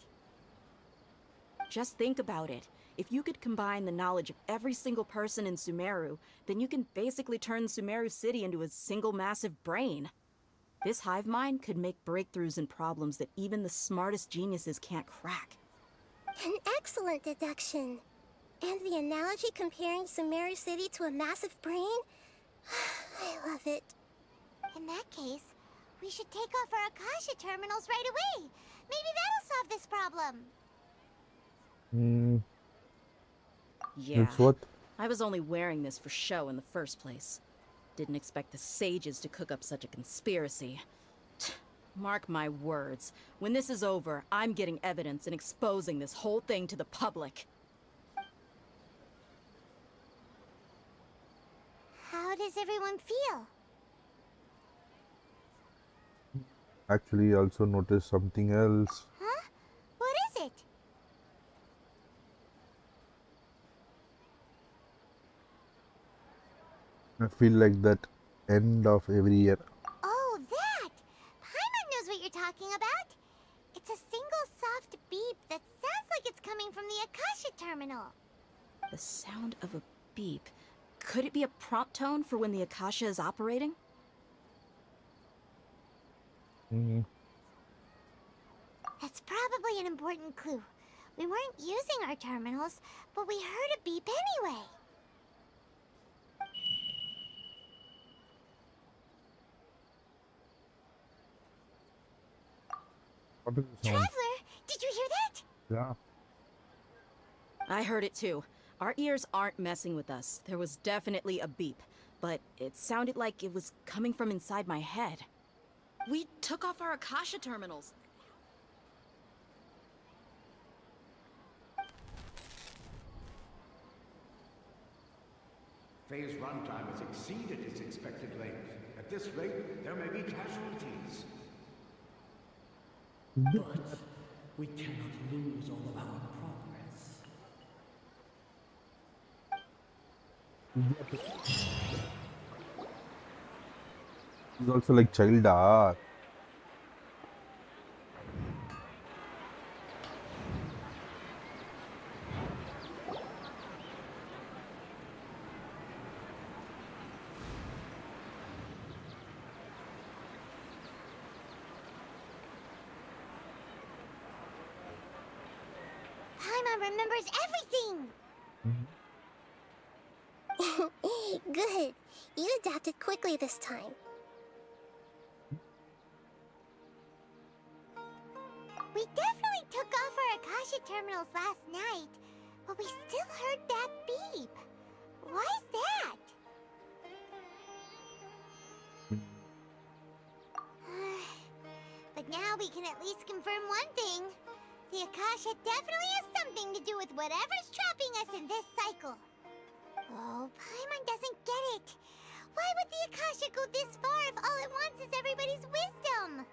Just think about it. If you could combine the knowledge of every single person in Sumeru, then you can basically turn Sumeru City into a single massive brain. This hive mind could make breakthroughs in problems that even the smartest geniuses can't crack. An excellent deduction. And the analogy comparing Sumeru City to a massive brain? I love it. In that case, we should take off our Akasha terminals right away. Maybe that'll solve this problem. Yeah, It's what? I was only wearing this for show in the first place. Didn't expect the sages to cook up such a conspiracy. Mark my words, when this is over, I'm getting evidence and exposing this whole thing to the public. How does everyone feel? Actually, also noticed something else. Huh? What is it? I feel like that end of every year. Oh, that! Paimon knows what you're talking about. It's a single soft beep that sounds like it's coming from the Akasha terminal. The sound of a beep. Could it be a prompt tone for when the Akasha is operating? Mm-hmm. That's probably an important clue. We weren't using our terminals, but we heard a beep anyway. What is the sound? Traveler, did you hear that? Yeah. I heard it too. Our ears aren't messing with us. There was definitely a beep, but it sounded like it was coming from inside my head. We took off our Akasha terminals. Phase runtime has exceeded its expected length. At this rate, there may be casualties. But we cannot lose all of our progress. He's also like child art. Paimon remembers everything! Good. You adapted quickly this time. We definitely took off our Akasha terminals last night, but we still heard that beep. Why is that? But now we can at least confirm one thing. The Akasha definitely has something to do with whatever's trapping us in this cycle. Oh, Paimon doesn't get it. Why would the Akasha go this far if all it wants is everybody's wisdom?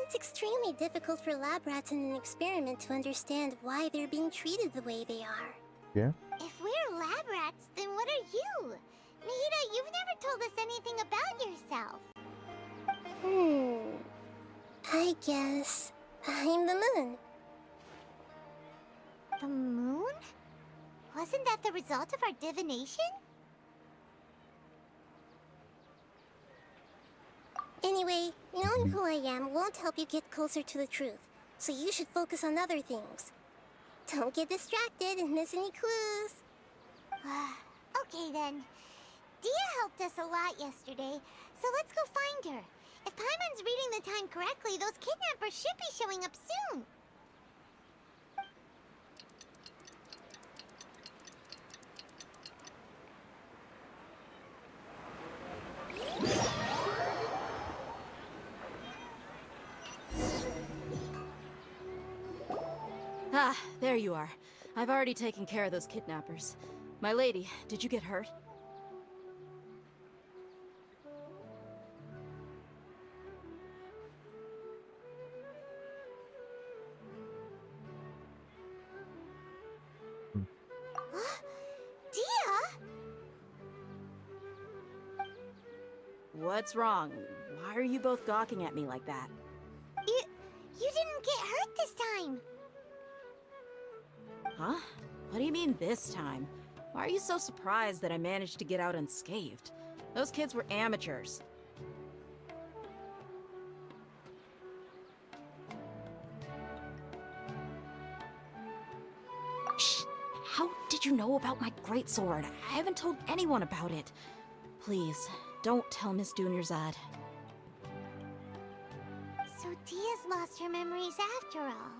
It's extremely difficult for lab rats in an experiment to understand why they're being treated the way they are. Yeah. If we're lab rats, then what are you? Nahida, you've never told us anything about yourself. I guess I'm the moon. The moon? Wasn't that the result of our divination? Anyway, knowing who I am won't help you get closer to the truth, so you should focus on other things. Don't get distracted and miss any clues. Okay then. Dia helped us a lot yesterday, so let's go find her. If Paimon's reading the time correctly, those kidnappers should be showing up soon. Ah, there you are. I've already taken care of those kidnappers. My lady, did you get hurt? Dia? What's wrong? Why are you both gawking at me like that? You didn't get hurt this time. Huh? What do you mean this time? Why are you so surprised that I managed to get out unscathed? Those kids were amateurs. Shh! How did you know about my greatsword? I haven't told anyone about it. Please, don't tell Miss Dunyarzad. So Dia's lost her memories after all.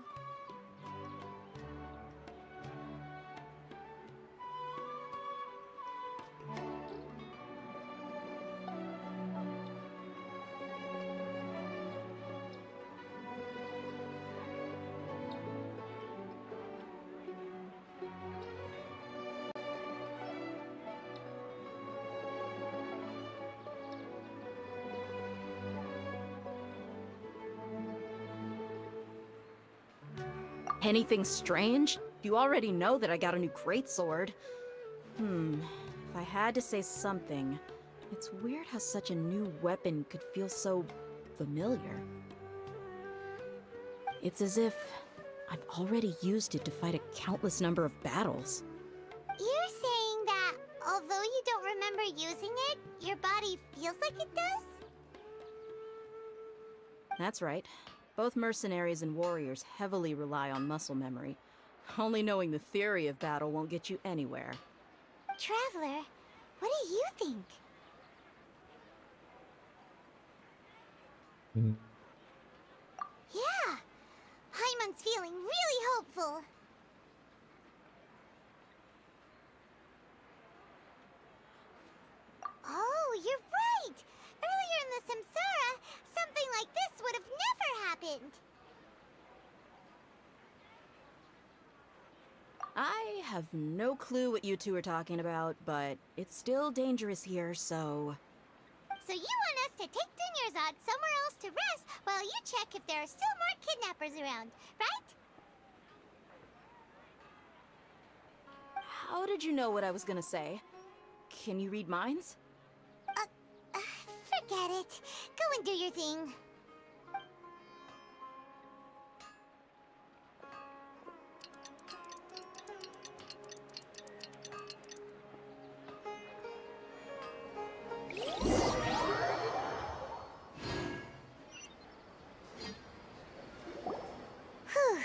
Anything strange? You already know that I got a new greatsword. If I had to say something, it's weird how such a new weapon could feel so familiar. It's as if I've already used it to fight a countless number of battles. You're saying that although you don't remember using it, your body feels like it does? That's right. Both mercenaries and warriors heavily rely on muscle memory. Only knowing the theory of battle won't get you anywhere. Traveler, what do you think? Yeah, Paimon's feeling really hopeful. Oh, you're right! Earlier in the Samsara, something like this would have never happened. I have no clue what you two are talking about, but it's still dangerous here, so... So you want us to take Dunyarzad somewhere else to rest while you check if there are still more kidnappers around, right? How did you know what I was gonna say? Can you read minds? Forget it. Go and do your thing. Whew.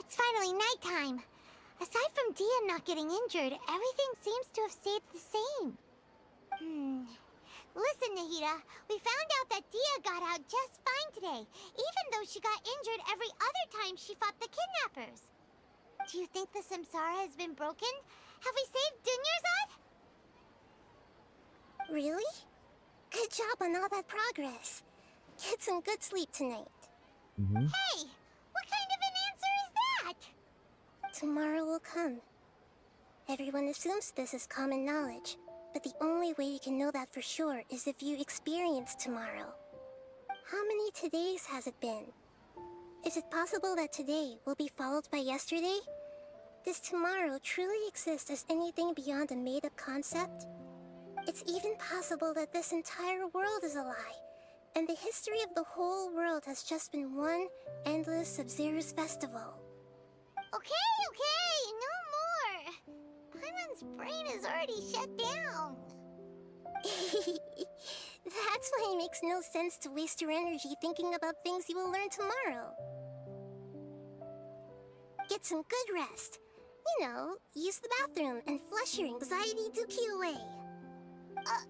It's finally nighttime. Aside from Dia not getting injured, everything seems to have stayed the same. Listen, Nahida, we found out that Dia got out just fine today, even though she got injured every other time she fought the kidnappers. Do you think the Samsara has been broken? Have we saved Dunyarzad? Really? Good job on all that progress. Get some good sleep tonight. Hey, what kind of an answer is that? Tomorrow will come. Everyone assumes this is common knowledge, but the only way you can know that for sure is if you experience tomorrow. How many todays has it been? Is it possible that today will be followed by yesterday? Does tomorrow truly exist as anything beyond a made-up concept? It's even possible that this entire world is a lie, and the history of the whole world has just been one endless Sub-Zero's festival. Okay, no more. Paimon's brain is already shut down. That's why it makes no sense to waste your energy thinking about things you will learn tomorrow. Get some good rest. You know, use the bathroom and flush your anxiety dookie away. Huh?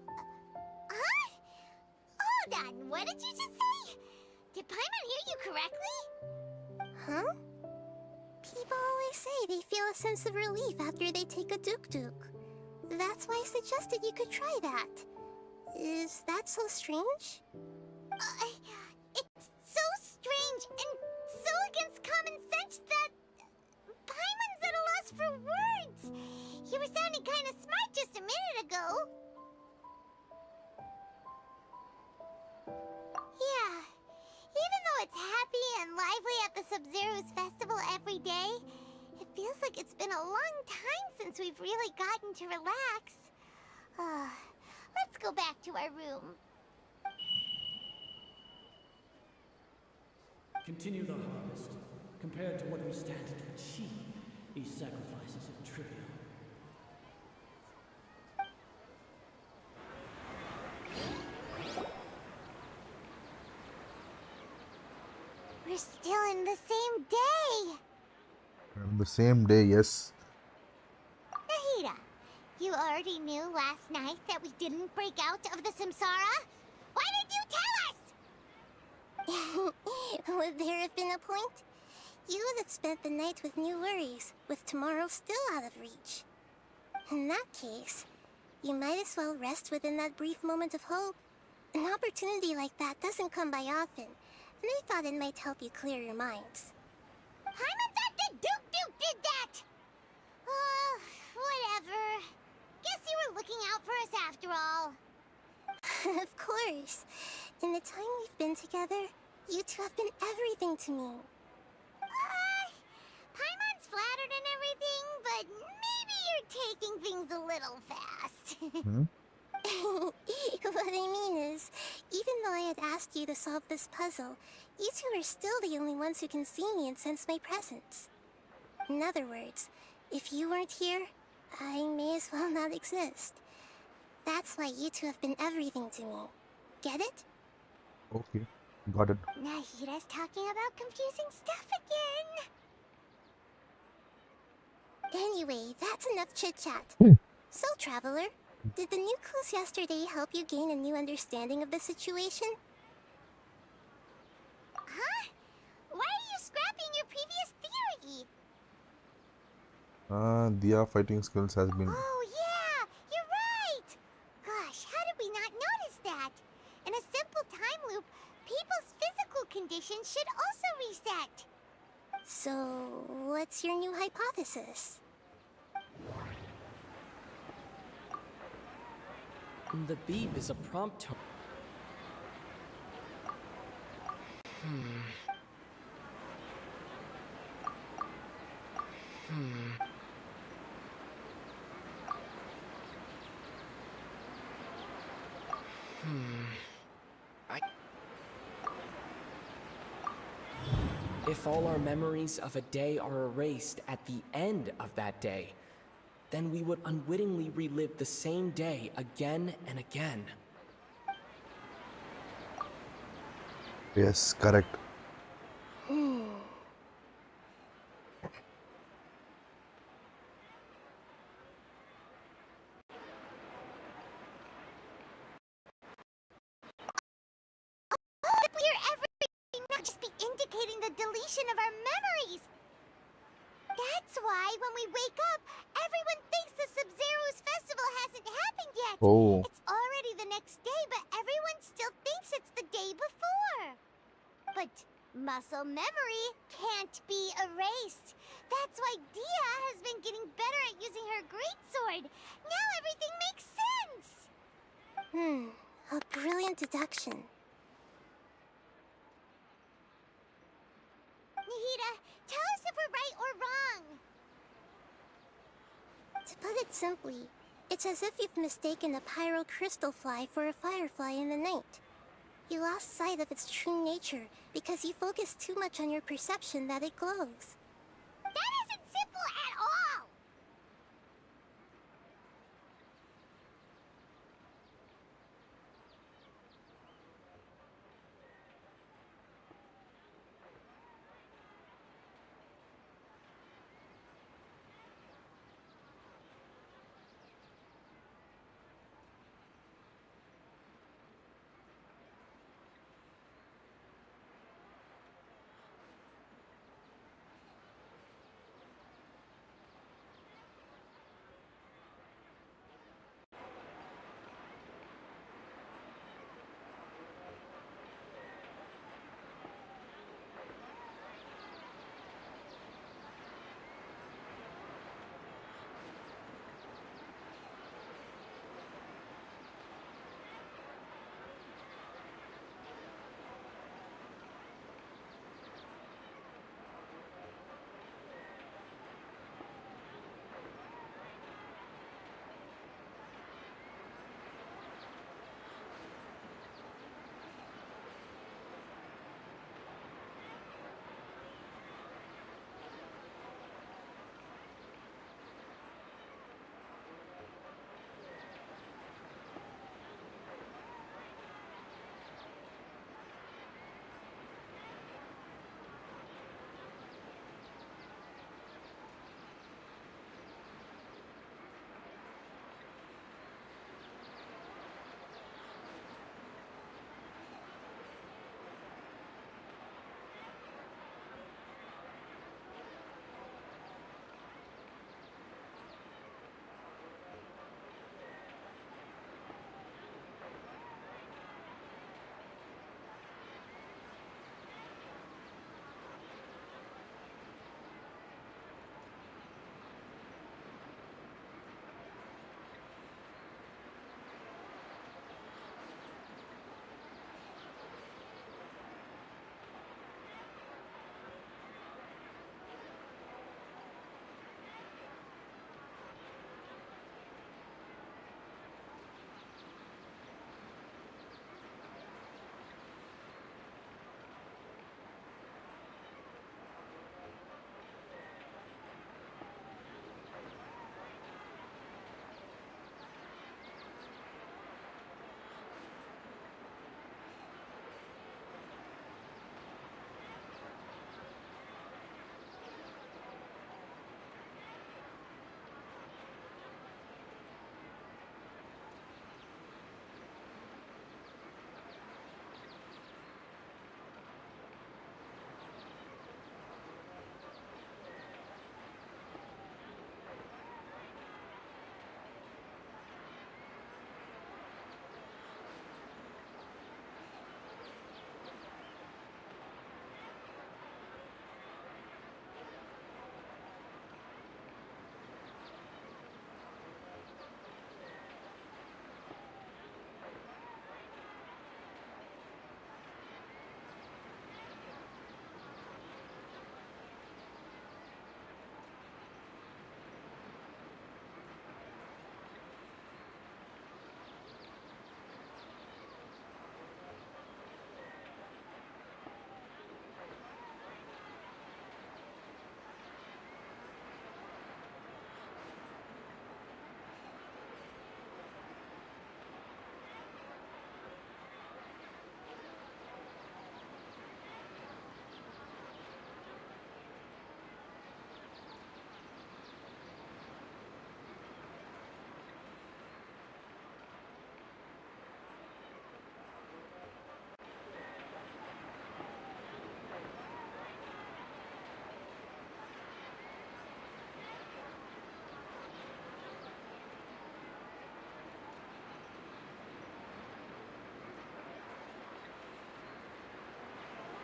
Hold on, what did you just say? Did Paimon hear you correctly? Huh? People always say they feel a sense of relief after they take a duk-duk. That's why I suggested you could try that. Is that so strange? It's so strange and so against common sense that Paimon's at a loss for words. You were sounding kind of smart just a minute ago. Yeah, even though it's happy and lively at the Sub-Zero's festival every day, it feels like it's been a long time since we've really gotten to relax. Let's go back to our room. Continue the harvest. Compared to what we stand to achieve, these sacrifices are trivial. We're still in the same day. The same day, yes. Nahida, you already knew last night that we didn't break out of the Samsara? Why did you tell us? Would there have been a point? You would have spent the night with new worries, with tomorrow still out of reach. In that case, you might as well rest within that brief moment of hope. An opportunity like that doesn't come by often, and I thought it might help you clear your minds. Paimon thought that Duke did that! Whatever. Guess you were looking out for us after all. Of course. In the time we've been together, you two have been everything to me. Paimon's flattered and everything, but maybe you're taking things a little fast. What I mean is, even though I had asked you to solve this puzzle, you two are still the only ones who can see me and sense my presence. In other words, if you weren't here, I may as well not exist. That's why you two have been everything to me. Get it? Okay, got it. Nahida's talking about confusing stuff again. Anyway, that's enough chit-chat. So, Traveler, did the new clues yesterday help you gain a new understanding of the situation? Huh? Why are you scrapping your previous theory? Dia fighting skills has been... Oh yeah, you're right! Gosh, how did we not notice that? In a simple time loop, people's physical conditions should also reset. So, what's your new hypothesis? The beep is a prompt tone. If all our memories of a day are erased at the end of that day, then we would unwittingly relive the same day again and again. Yes, correct. We're everything, not just be indicating the deletion of our memories. That's why when we wake up, everyone thinks the Sub-Zero's festival hasn't happened yet. Oh. It's already the next day, but everyone still thinks it's the day before. But muscle memory can't be erased. That's why Dia has been getting better at using her greatsword. Now everything makes sense. A brilliant deduction. Nahida, tell us if we're right or wrong. To put it simply, It's as if you've mistaken a pyrocrystal fly for a firefly in the night. You lost sight of its true nature because you focused too much on your perception that it glows. That isn't simple at all!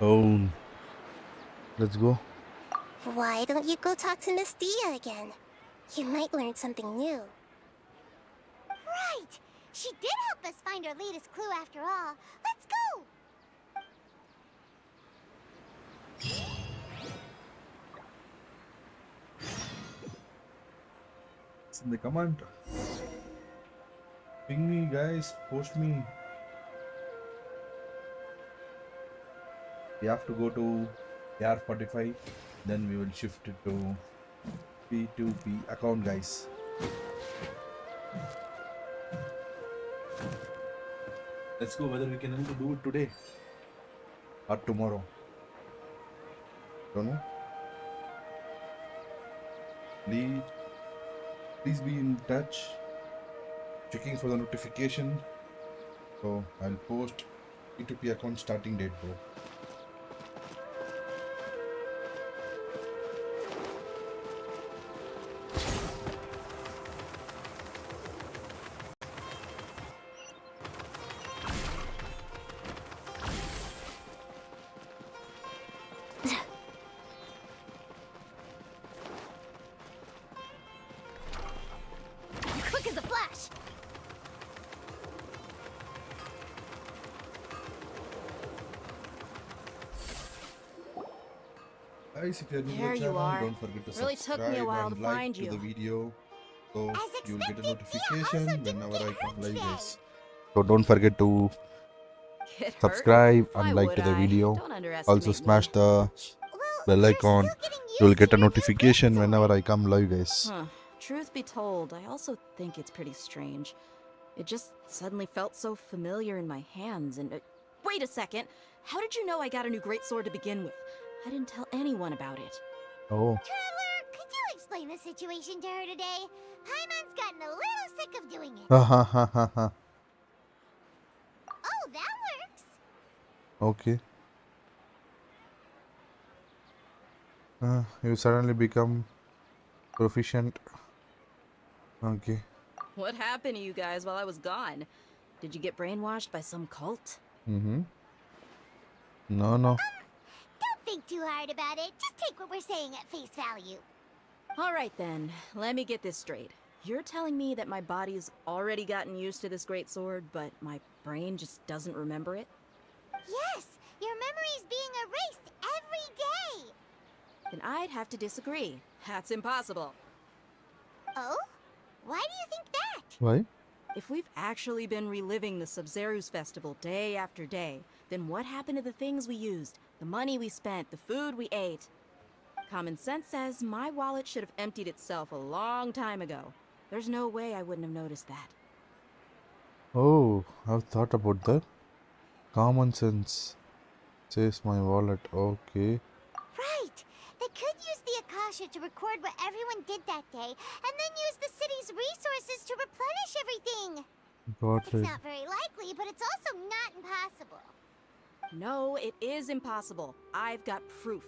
Oh, let's go. Why don't you go talk to Miss Dia again? You might learn something new. Right! She did help us find our latest clue after all. Let's go! It's in the command. Ping me, guys. Post me. We have to go to AR45. Then we will shift it to P2P account, guys. Let's go. Whether we can able to do it today or tomorrow. Don't know. Please be in touch. Checking for the notification. So I'll post P2P account starting date, bro. Quick as a flash. Guys, if you're new to There the you channel, are. don't forget to Really took subscribe me a while and to like find to you. the video, so As you'll get a expected, notification whenever I come live, today. guys. So don't forget to Get hurt? subscribe Why and like would to the I? video. Don't underestimate Also smash me. the bell icon. You'll get a notification whenever I come live, guys. Huh. Truth be told, I also think it's pretty strange. It just suddenly felt so familiar in my hands and... wait a second! How did you know I got a new greatsword to begin with? I didn't tell anyone about it. Oh. Traveler, could you explain the situation to her today? Paimon's gotten a little sick of doing it. Ha ha ha ha ha. Oh, that works. Okay. You suddenly become proficient. Okay. What happened to you guys while I was gone? Did you get brainwashed by some cult? Mm-hmm. No. Don't think too hard about it. Just take what we're saying at face value. Alright then, let me get this straight. You're telling me that my body's already gotten used to this greatsword, but my brain just doesn't remember it? Yes, your memory's being erased every day. Then I'd have to disagree. That's impossible. Oh? Why do you think that? Why? If we've actually been reliving the Sub-Zeru's festival day after day, then what happened to the things we used, the money we spent, the food we ate? Common sense says my wallet should have emptied itself a long time ago. There's no way I wouldn't have noticed that. Oh, I've thought about that. Common sense says my wallet. Okay. Right. They could use the Akasha to record what everyone did that day, and then use the city's resources to replenish everything. Got It's it. not very likely, but it's also not impossible. No, it is impossible. I've got proof.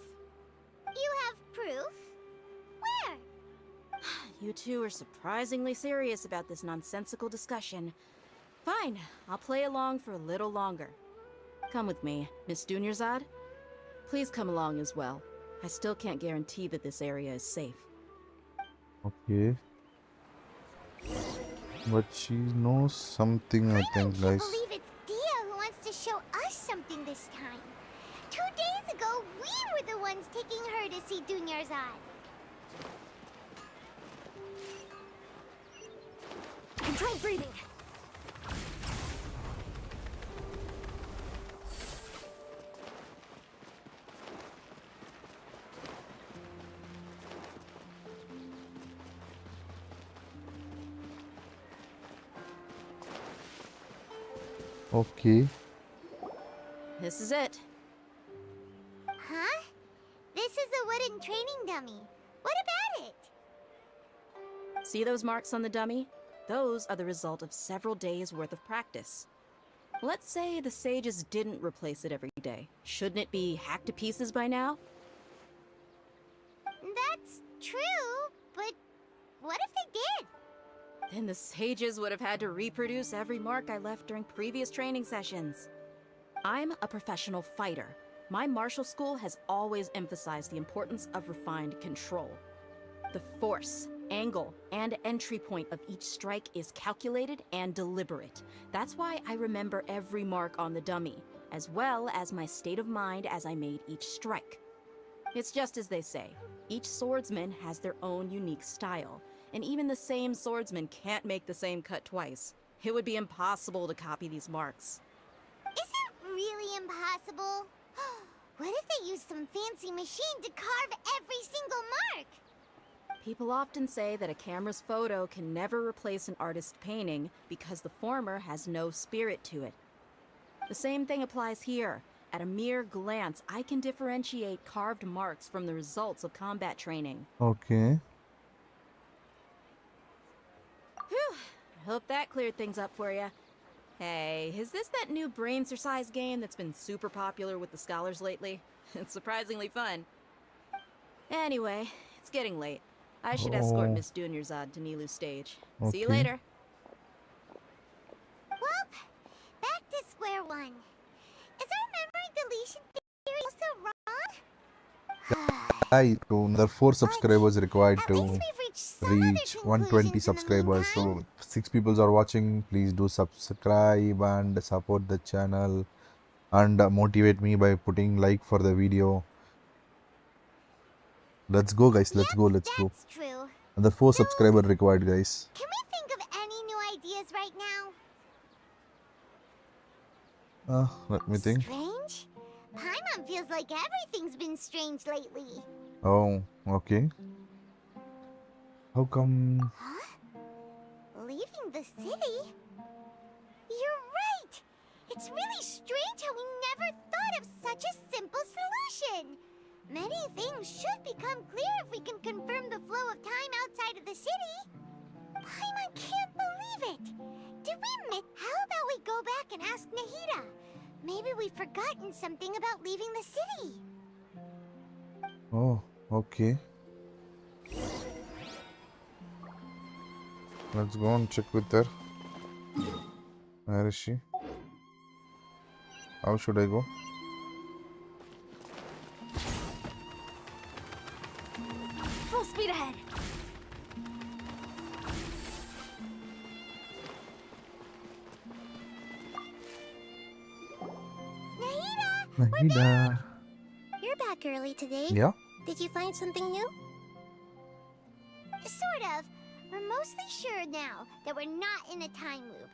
You have proof? Where? You two are surprisingly serious about this nonsensical discussion. Fine, I'll play along for a little longer. Come with me, Miss Dunyarzad. Please come along as well. I still can't guarantee that this area is safe. Okay. But she knows something, I think, I guys. believe it's Dia who wants to show us something this time. 2 days ago, we were the ones taking her to see Dunyarzad. Control breathing. Okay. This is it. Huh? This is a wooden training dummy. What about it? See those marks on the dummy? Those are the result of several days' worth of practice. Let's say the sages didn't replace it every day. Shouldn't it be hacked to pieces by now? That's true, but what if they did? Then the sages would have had to reproduce every mark I left during previous training sessions. I'm a professional fighter. My martial school has always emphasized the importance of refined control. The force, angle, and entry point of each strike is calculated and deliberate. That's why I remember every mark on the dummy, as well as my state of mind as I made each strike. It's just as they say, each swordsman has their own unique style, and even the same swordsman can't make the same cut twice. It would be impossible to copy these marks. Is it really impossible? What if they use some fancy machine to carve every single mark? People often say that a camera's photo can never replace an artist's painting because the former has no spirit to it. The same thing applies here. At a mere glance, I can differentiate carved marks from the results of combat training. Okay. Whew. Hope that cleared things up for you. Hey, is this that new brain exercise game that's been super popular with the scholars lately? It's surprisingly fun. Anyway, it's getting late. I should escort Miss Dunyarzad to Nilu's stage. See you later. Well, back to square one. Is our memory deletion theory also wrong? Another 4 subscribers required to reach 120 subscribers. So 6 people are watching. Please do subscribe and support the channel and motivate me by putting like for the video. Let's go, guys. Let's go. That's true. Another 4 subscriber required, guys. Can we think of any new ideas right now? Let me think. Strange? Paimon feels like everything's been strange lately. Oh, okay. How come? Huh? Leaving the city? You're right! It's really strange how we never thought of such a simple solution! Many things should become clear if we can confirm the flow of time outside of the city. Paimon can't believe it! Did we miss? How about we go back and ask Nahida? Maybe we've forgotten something about leaving the city. Oh, okay. Let's go and check with her. Where is she? How should I go? Full speed ahead. Nahida. You're back early today. Yeah? Did you find something new? Sort of. We're mostly sure now that we're not in a time loop.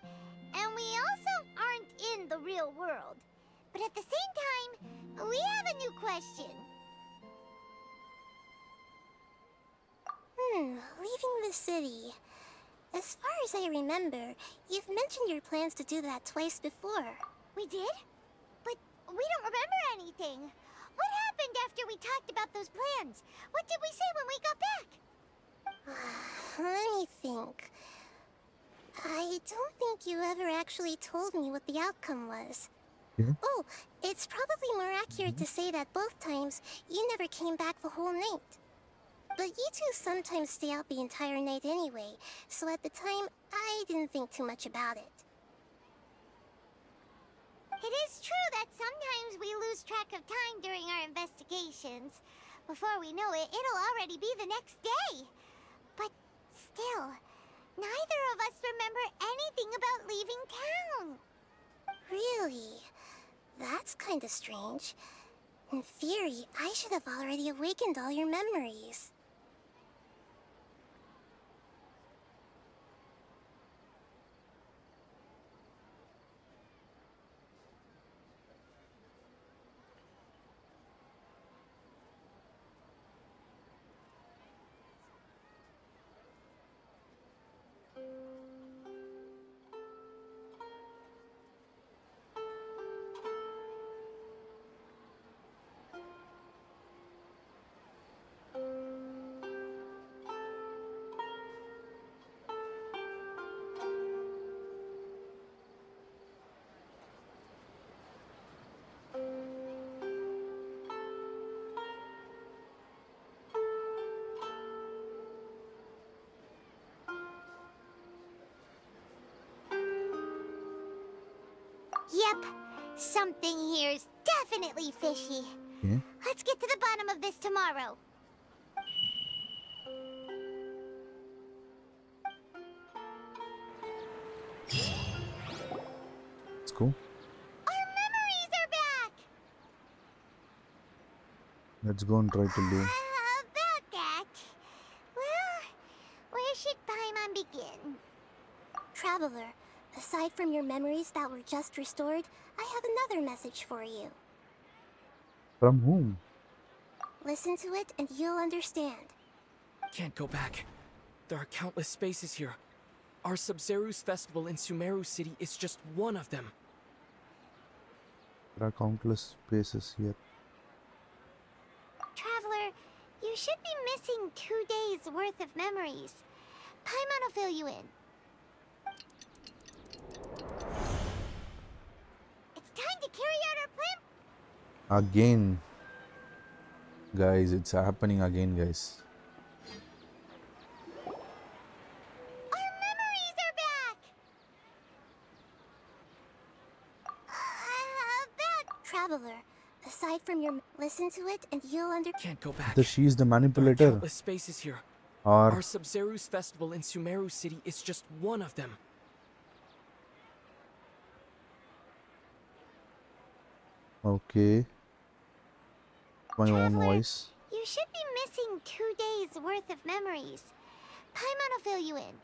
And we also aren't in the real world. But at the same time, we have a new question. Leaving the city. As far as I remember, you've mentioned your plans to do that twice before. We did? But we don't remember anything. What happened after we talked about those plans? What did we say when we got back? Let me think. I don't think you ever actually told me what the outcome was. Oh, it's probably more accurate to say that both times you never came back the whole night. But you two sometimes stay out the entire night anyway, so at the time, I didn't think too much about it. It is true that sometimes we lose track of time during our investigations. Before we know it, it'll already be the next day. But still, neither of us remember anything about leaving town. Really? That's kinda strange. In theory, I should have already awakened all your memories. Yep, something here's definitely fishy. Yeah. Let's get to the bottom of this tomorrow. Let's go. Our memories are back! Let's go and try to do. About that. Well, where should Paimon begin? Traveler, aside from your memories that were just restored, I have another message for you. From whom? Listen to it and you'll understand. Can't go back. There are countless spaces here. Our Sub-Zeru's festival in Sumeru City is just one of them. There are countless spaces here. Traveler, you should be missing 2 days worth of memories. Paimon will fill you in. It's time to carry out our plan. Again. Guys, it's happening again, guys. Our memories are back! Traveler, aside from your... Listen to it and you'll Can't go back. So she is the There are manipulator. countless spaces here. Or Our Sub-Zeru's festival in Sumeru City is just one of them. okay. My own voice. You should be missing 2 days worth of memories. Paimon will fill you in.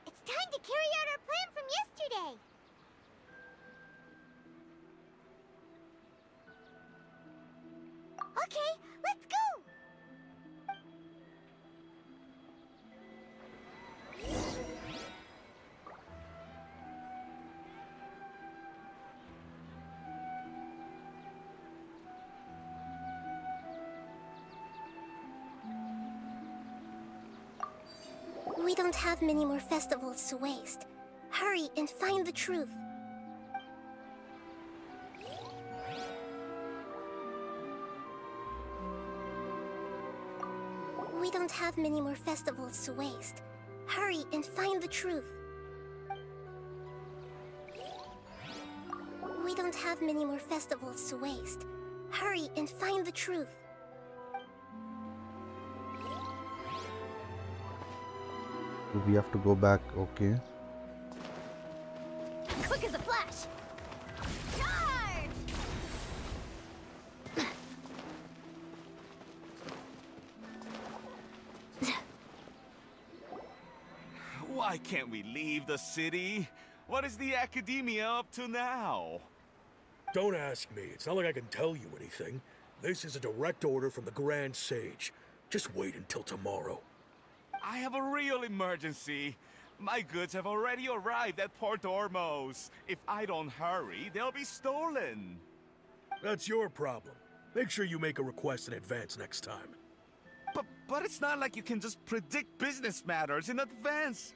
It's time to carry out our plan from yesterday. Okay, let's go. We don't have many more festivals to waste. Hurry and find the truth. We don't have many more festivals to waste. Hurry and find the truth. We don't have many more festivals to waste. Hurry and find the truth. We have to go back, okay. Quick as a flash. Charge! Why can't we leave the city? What is the Academia up to now? Don't ask me. It's not like I can tell you anything. This is a direct order from the Grand Sage. Just wait until tomorrow. I have a real emergency. My goods have already arrived at Port Ormos. If I don't hurry, they'll be stolen. That's your problem. Make sure you make a request in advance next time. But it's not like you can just predict business matters in advance.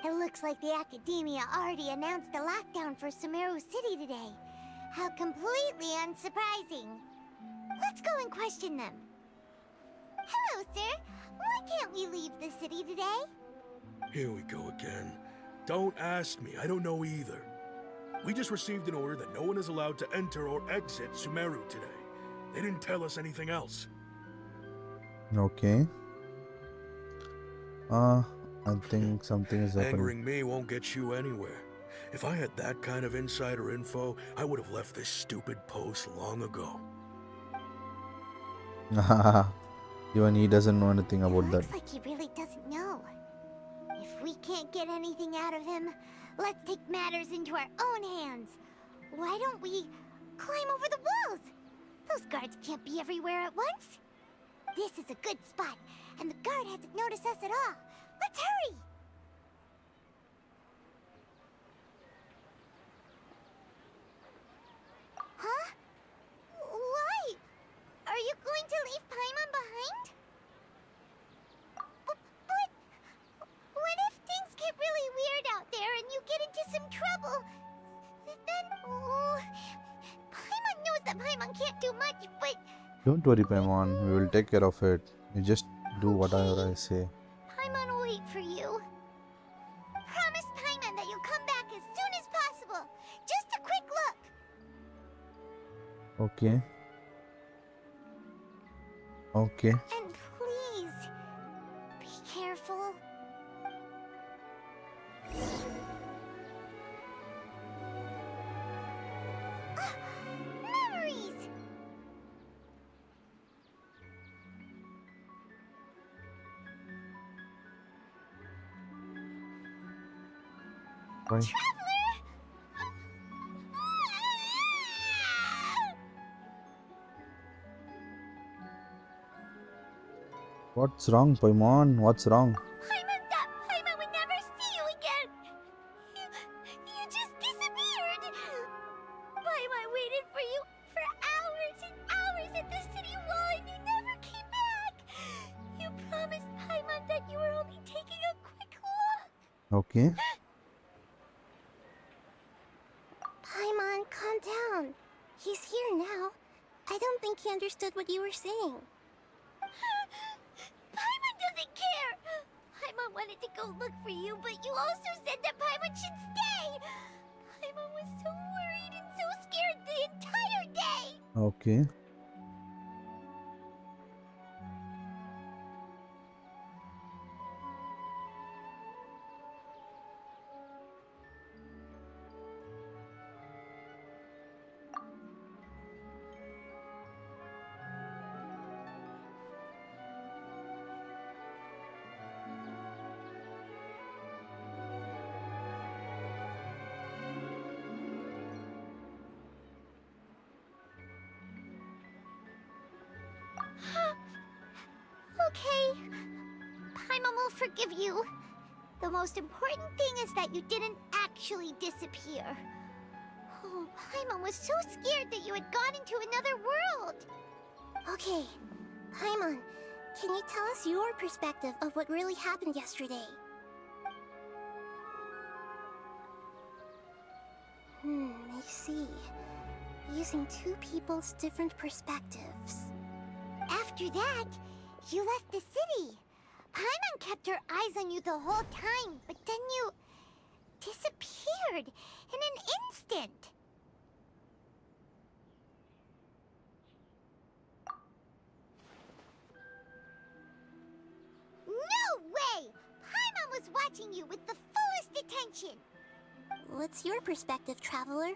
It looks like the Academia already announced a lockdown for Sumeru City today. How completely unsurprising. Let's go and question them. Hello, sir. Why can't we leave the city today? Here we go again. Don't ask me. I don't know either. We just received an order that no one is allowed to enter or exit Sumeru today. They didn't tell us anything else. Okay. I think something is happening. Angering me won't get you anywhere. If I had that kind of insider info, I would have left this stupid post long ago. Even he doesn't know anything about that. Looks like he really doesn't know. If we can't get anything out of him, let's take matters into our own hands. Why don't we climb over the walls? Those guards can't be everywhere at once. This is a good spot, and the guard hasn't noticed us at all. Let's hurry! Huh? Why? Are you going to leave Paimon behind? But what if things get really weird out there and you get into some trouble? Then, Paimon knows that Paimon can't do much, but... Don't worry, Paimon. We will take care of it. You just do whatever I say. Paimon will wait for you. Promise Paimon that you'll come back as soon as possible. Just a quick look. Okay. Okay. And please, be careful. Memories! Why? What's wrong, Paimon? What's wrong? Paimon would never see you again. You just disappeared. Paimon waited for you for hours and hours at the city wall and you never came back. You promised Paimon that you were only taking a quick look. Okay. Paimon, calm down. He's here now. I don't think he understood what you were saying. Paimon doesn't care! Paimon wanted to go look for you, but you also said that Paimon should stay! Paimon was so worried and so scared the entire day! Okay. Okay. Paimon will forgive you. The most important thing is that you didn't actually disappear. Oh, Paimon was so scared that you had gone into another world. Okay, Paimon, can you tell us your perspective of what really happened yesterday? I see. Using two people's different perspectives. After that, you left the city. Paimon kept her eyes on you the whole time, but then you disappeared in an instant. No way! Paimon was watching you with the fullest attention. What's your perspective, Traveler?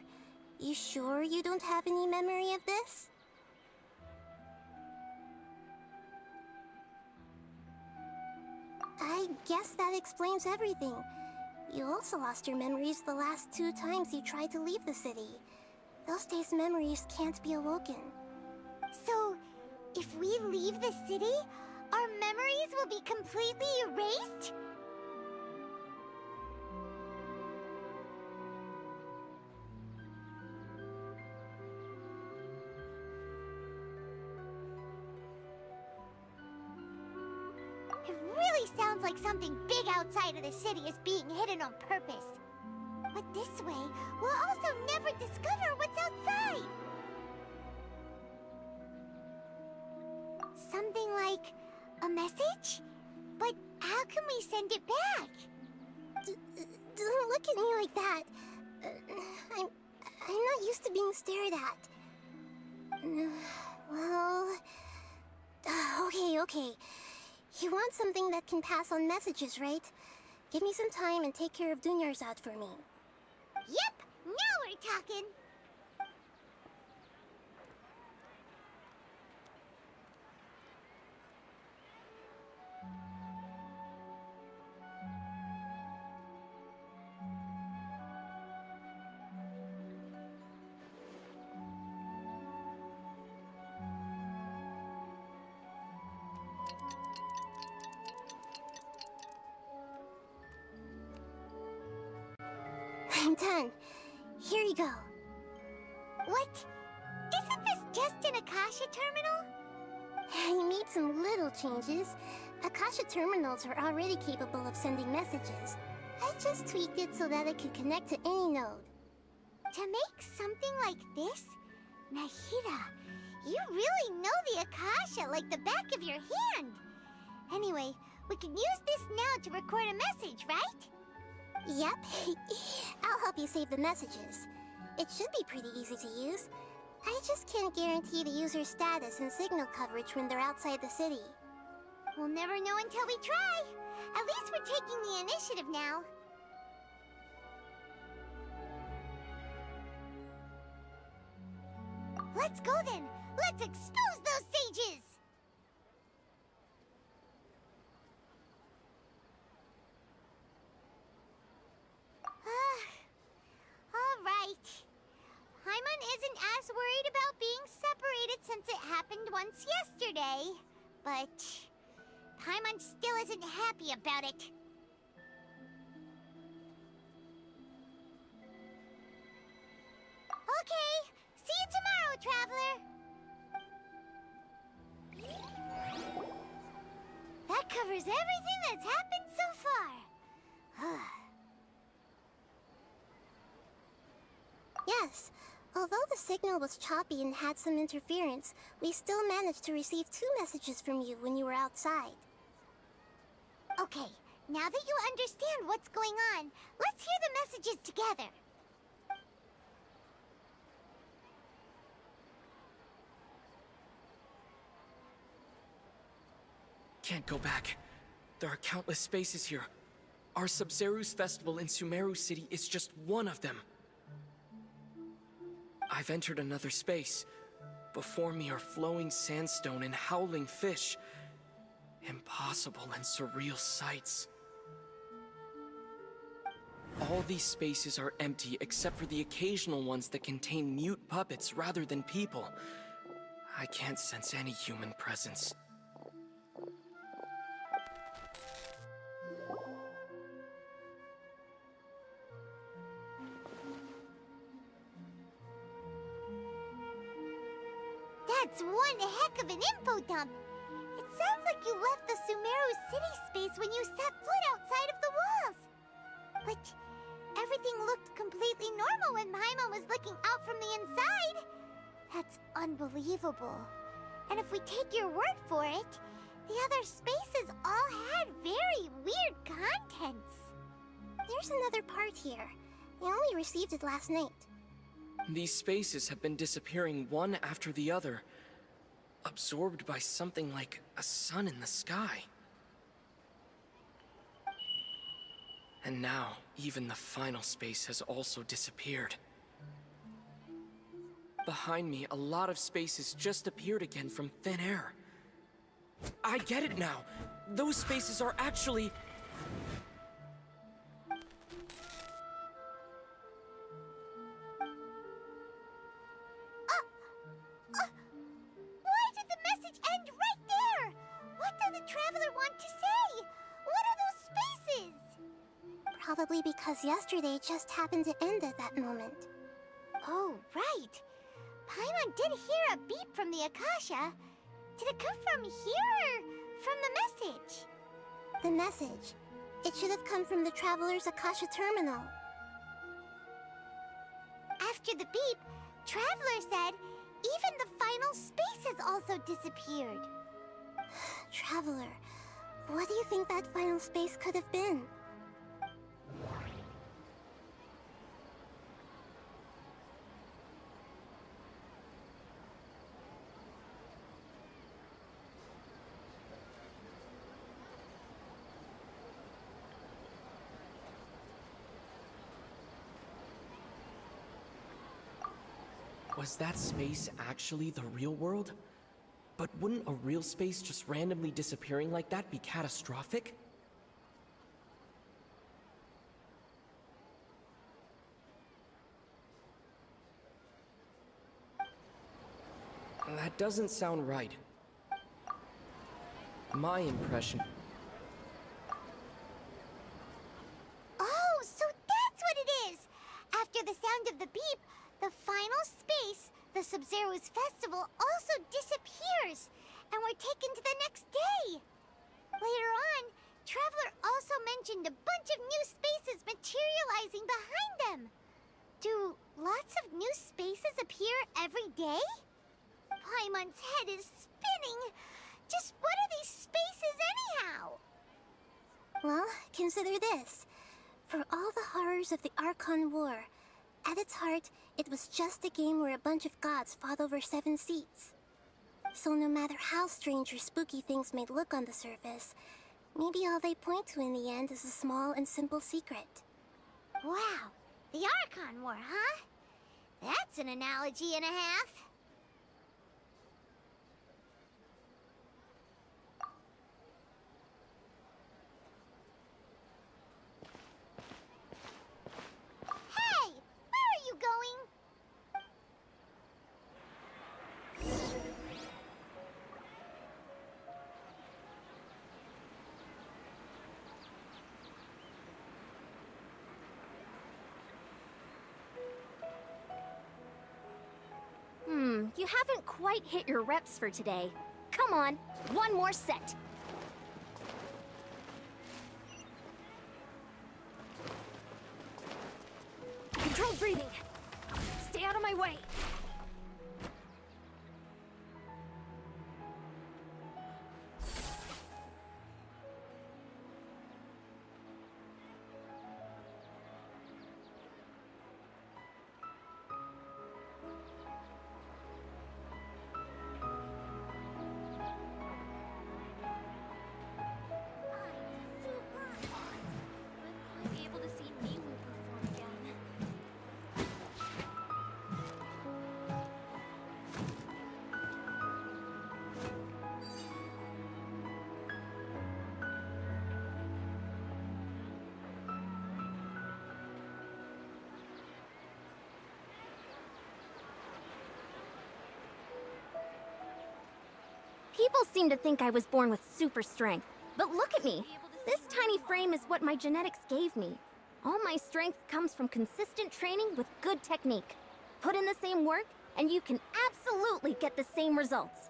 You sure you don't have any memory of this? I guess that explains everything. You also lost your memories the last 2 times you tried to leave the city. Those days' memories can't be awoken. So, if we leave the city, our memories will be completely erased? It really sounds like something big outside of the city is being hidden on purpose. But this way, we'll also never discover what's outside. Something like a message? But how can we send it back? Don't look at me like that. I'm not used to being stared at. Well... Okay. You want something that can pass on messages, right? Give me some time and take care of Dunyarzad for me. Yep, now we're talking. I'm done. Here you go. What? Isn't this just an Akasha terminal? I made some little changes. Akasha terminals are already capable of sending messages. I just tweaked it so that it could connect to any node. To make something like this? Nahida, you really know the Akasha like the back of your hand. Anyway, we can use this now to record a message, right? Yep. I'll help you save the messages. It should be pretty easy to use. I just can't guarantee the user's status and signal coverage when they're outside the city. We'll never know until we try. At least we're taking the initiative now. Let's go then! Let's expose those sages! Paimon isn't as worried about being separated since it happened once yesterday. But Paimon still isn't happy about it. Okay, see you tomorrow, Traveler. That covers everything that's happened so far. Yes, although the signal was choppy and had some interference, we still managed to receive 2 messages from you when you were outside. Okay, now that you understand what's going on, let's hear the messages together. Can't go back. There are countless spaces here. Our Sumeru's festival in Sumeru City is just one of them. I've entered another space. Before me are flowing sandstone and howling fish. Impossible and surreal sights. All these spaces are empty except for the occasional ones that contain mute puppets rather than people. I can't sense any human presence. That's one heck of an info dump. It sounds like you left the Sumeru city space when you set foot outside of the walls. But everything looked completely normal when Paimon was looking out from the inside. That's unbelievable. And if we take your word for it, the other spaces all had very weird contents. There's another part here. We only received it last night. These spaces have been disappearing one after the other, absorbed by something like a sun in the sky. And now, even the final space has also disappeared. Behind me, a lot of spaces just appeared again from thin air. I get it now! Those spaces are actually... Why did the message end right there? What did the Traveler want to say? What are those spaces? Probably because yesterday just happened to end at that moment. Oh, right. Paimon did hear a beep from the Akasha. Did it come from here or from the message? The message. It should have come from the Traveler's Akasha terminal. After the beep, Traveler said even the final spaces also disappeared. Traveler, what do you think that final space could have been? Was that space actually the real world? But wouldn't a real space just randomly disappearing like that be catastrophic? That doesn't sound right. My impression... Oh, so that's what it is! After the sound of the beep, the final space, the Sumeru's festival, also disappears, and we're taken to the next day. Later on, Traveler also mentioned a bunch of new spaces materializing behind them. Do lots of new spaces appear every day? Paimon's head is spinning. Just what are these spaces anyhow? Well, consider this. For all the horrors of the Archon War, at its heart, it was just a game where a bunch of gods fought over 7 seats. So no matter how strange or spooky things may look on the surface, maybe all they point to in the end is a small and simple secret. Wow, the Archon War, huh? That's an analogy and a half. Hey, where are you going? like you haven't quite hit your reps for today. Come on, one more set. Controlled breathing. Stay out of my way. People seem to think I was born with super strength, but look at me. This tiny frame is what my genetics gave me. All my strength comes from consistent training with good technique. Put in the same work, and you can absolutely get the same results.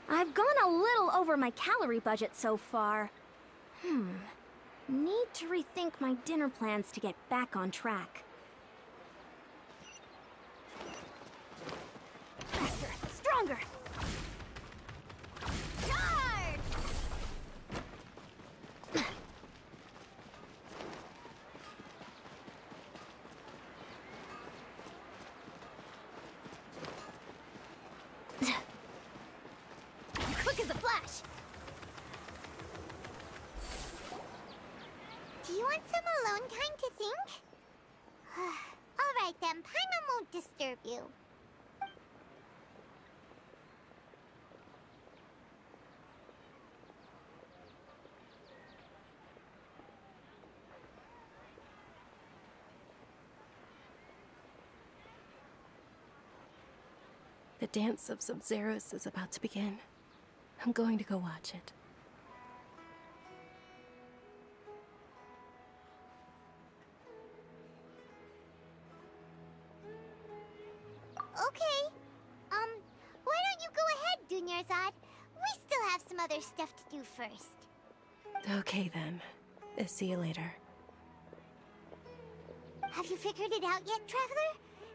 I've gone a little over my calorie budget so far. Need to rethink my dinner plans to get back on track. Faster, stronger! Charge! Quick as a flash! Do you want some alone time to think? Alright then, Paimon won't disturb you. The dance of Sub-Zeros is about to begin. I'm going to go watch it. Okay. Why don't you go ahead, Dunyarzad? We still have some other stuff to do first. Okay then. See you later. Have you figured it out yet, Traveler?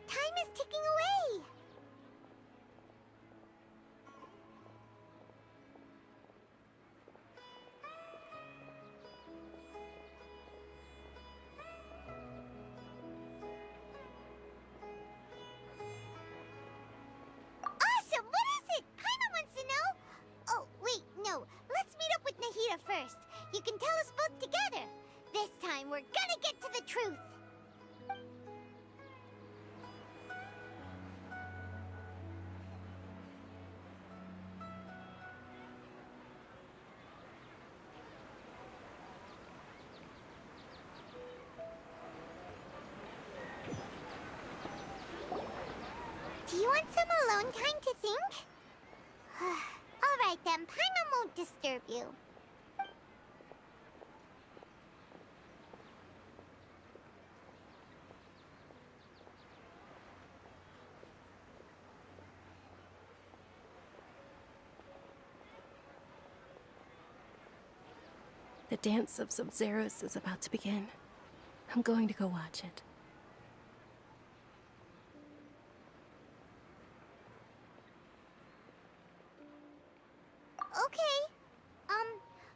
Time is ticking away. Awesome! What is it? Paimon wants to know. Oh, wait, no. Let's meet up with Nahida first. You can tell us both together. This time, we're gonna get to the truth. Do you want some alone time to think? Alright then, Paimon won't disturb you. The dance of Sub-Zeros is about to begin. I'm going to go watch it. Okay.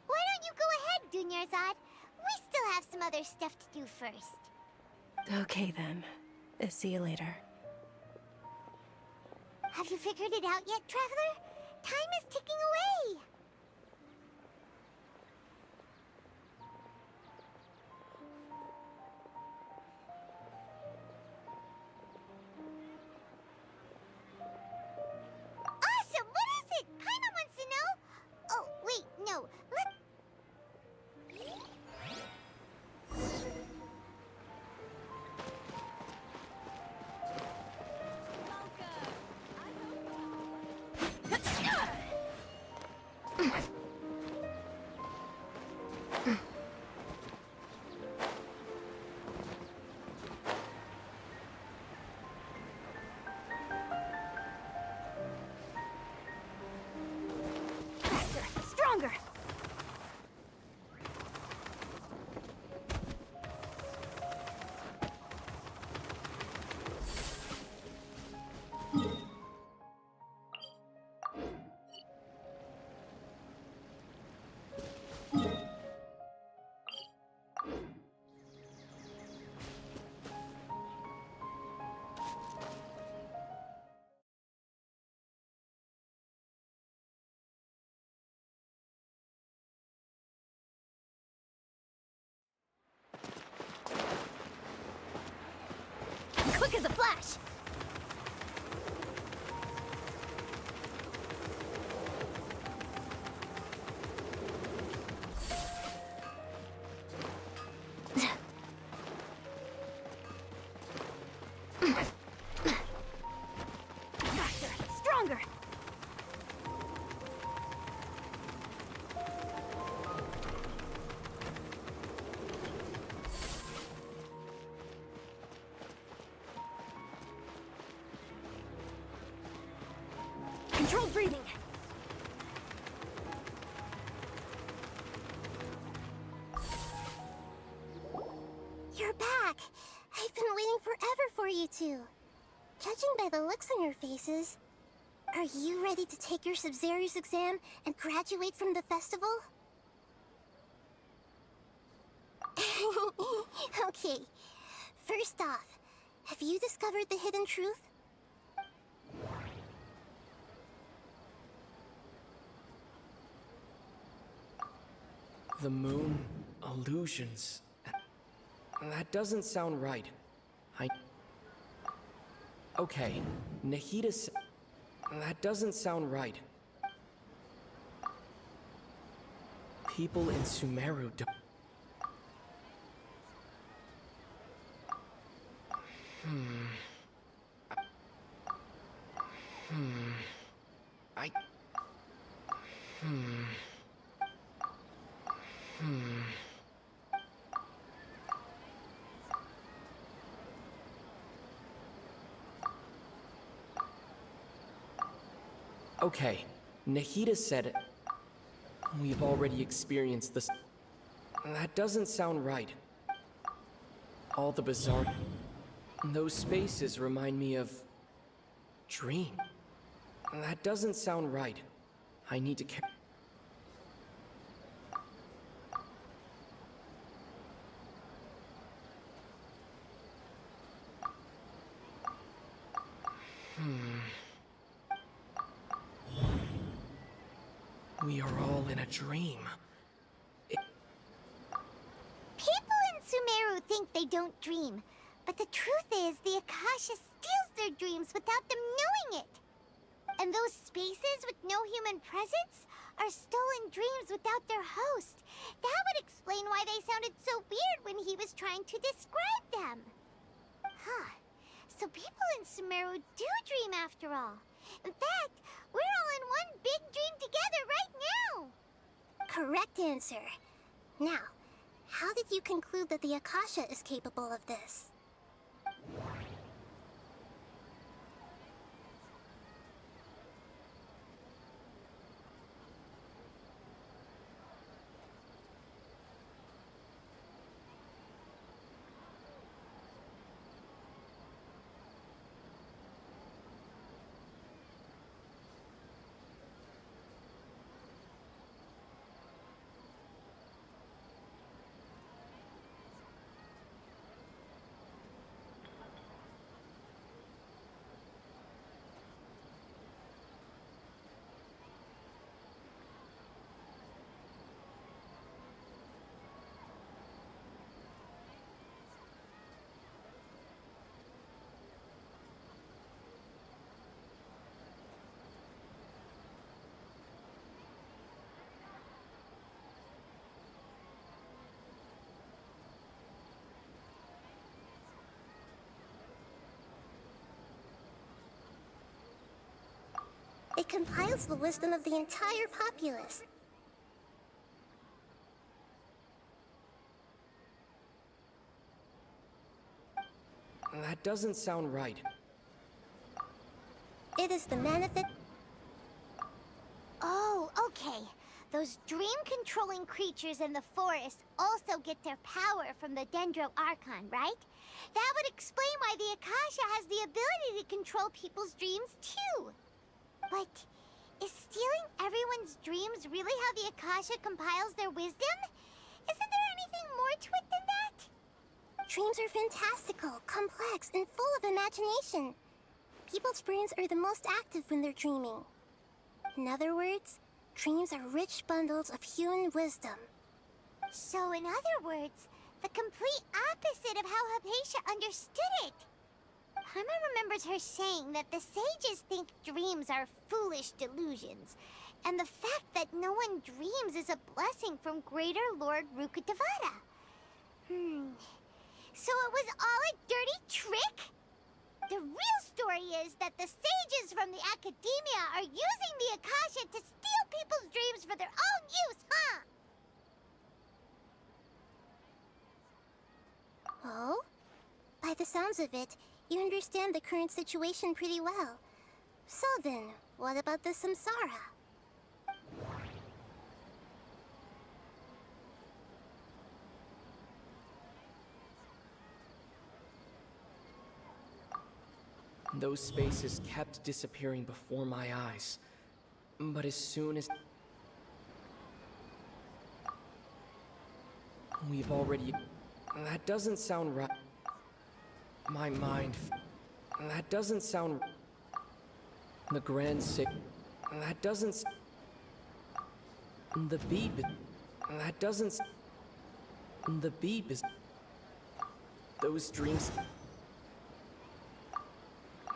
Why don't you go ahead, Dunyarzad? We still have some other stuff to do first. Okay then. See you later. Have you figured it out yet, Traveler? Time is ticking away. Awesome! What is it? Paimon wants to know. Oh, wait, no. a flash! Faster! Stronger! Controlled breathing. You're back. I've been waiting forever for you two. Judging by the looks on your faces, are you ready to take your Sub-Zerius exam and graduate from the festival? Okay. First off, have you discovered the hidden truth? The moon, illusions. That doesn't sound right. Okay, Nahida that doesn't sound right. People in Sumeru don't... Okay, Nahida said we've already experienced this. That doesn't sound right. All the bizarre... Those spaces remind me of... Dream. That doesn't sound right. I need to We are all in a dream. People in Sumeru think they don't dream, but the truth is the Akasha steals their dreams without them knowing it. And those spaces with no human presence are stolen dreams without their host. That would explain why they sounded so weird when he was trying to describe them. Huh. So people in Sumeru do dream after all. In fact, we're all in one big dream together right now. Correct answer. Now, how did you conclude that the Akasha is capable of this? It compiles the wisdom of the entire populace. That doesn't sound right. It is the manifest... Oh, okay. Those dream-controlling creatures in the forest also get their power from the Dendro Archon, right? That would explain why the Akasha has the ability to control people's dreams, too. But is stealing everyone's dreams really how the Akasha compiles their wisdom? Isn't there anything more to it than that? Dreams are fantastical, complex, and full of imagination. People's brains are the most active when they're dreaming. In other words, dreams are rich bundles of human wisdom. So in other words, the complete opposite of how Hypatia understood it. Paimon remembers her saying that the sages think dreams are foolish delusions, and the fact that no one dreams is a blessing from Greater Lord Rukkhadevata. So it was all a dirty trick? The real story is that the sages from the academia are using the Akasha to steal people's dreams for their own use, huh? Oh? By the sounds of it, you understand the current situation pretty well. So then, what about the samsara? Those spaces kept disappearing before my eyes. But as soon as... We've already... That doesn't sound right. My mind... That doesn't sound... The Grand Sig... That doesn't... The beep... That doesn't... The beep is... Those dreams...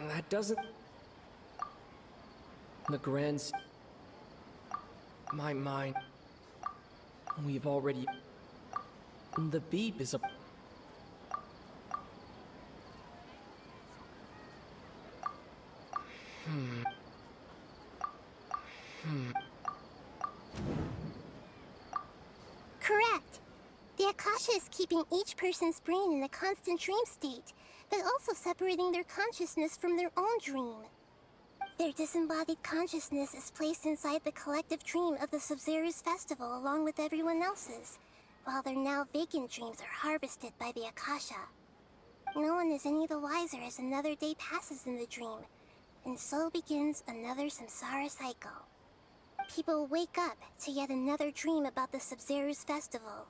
That doesn't... The Grand... My mind... We've already... The beep is a... Correct. The Akasha is keeping each person's brain in a constant dream state, but also separating their consciousness from their own dream. Their disembodied consciousness is placed inside the collective dream of the Sumeru's festival along with everyone else's, while their now vacant dreams are harvested by the Akasha. No one is any the wiser as another day passes in the dream, and so begins another samsara cycle. People wake up to yet another dream about the Sumeru's festival.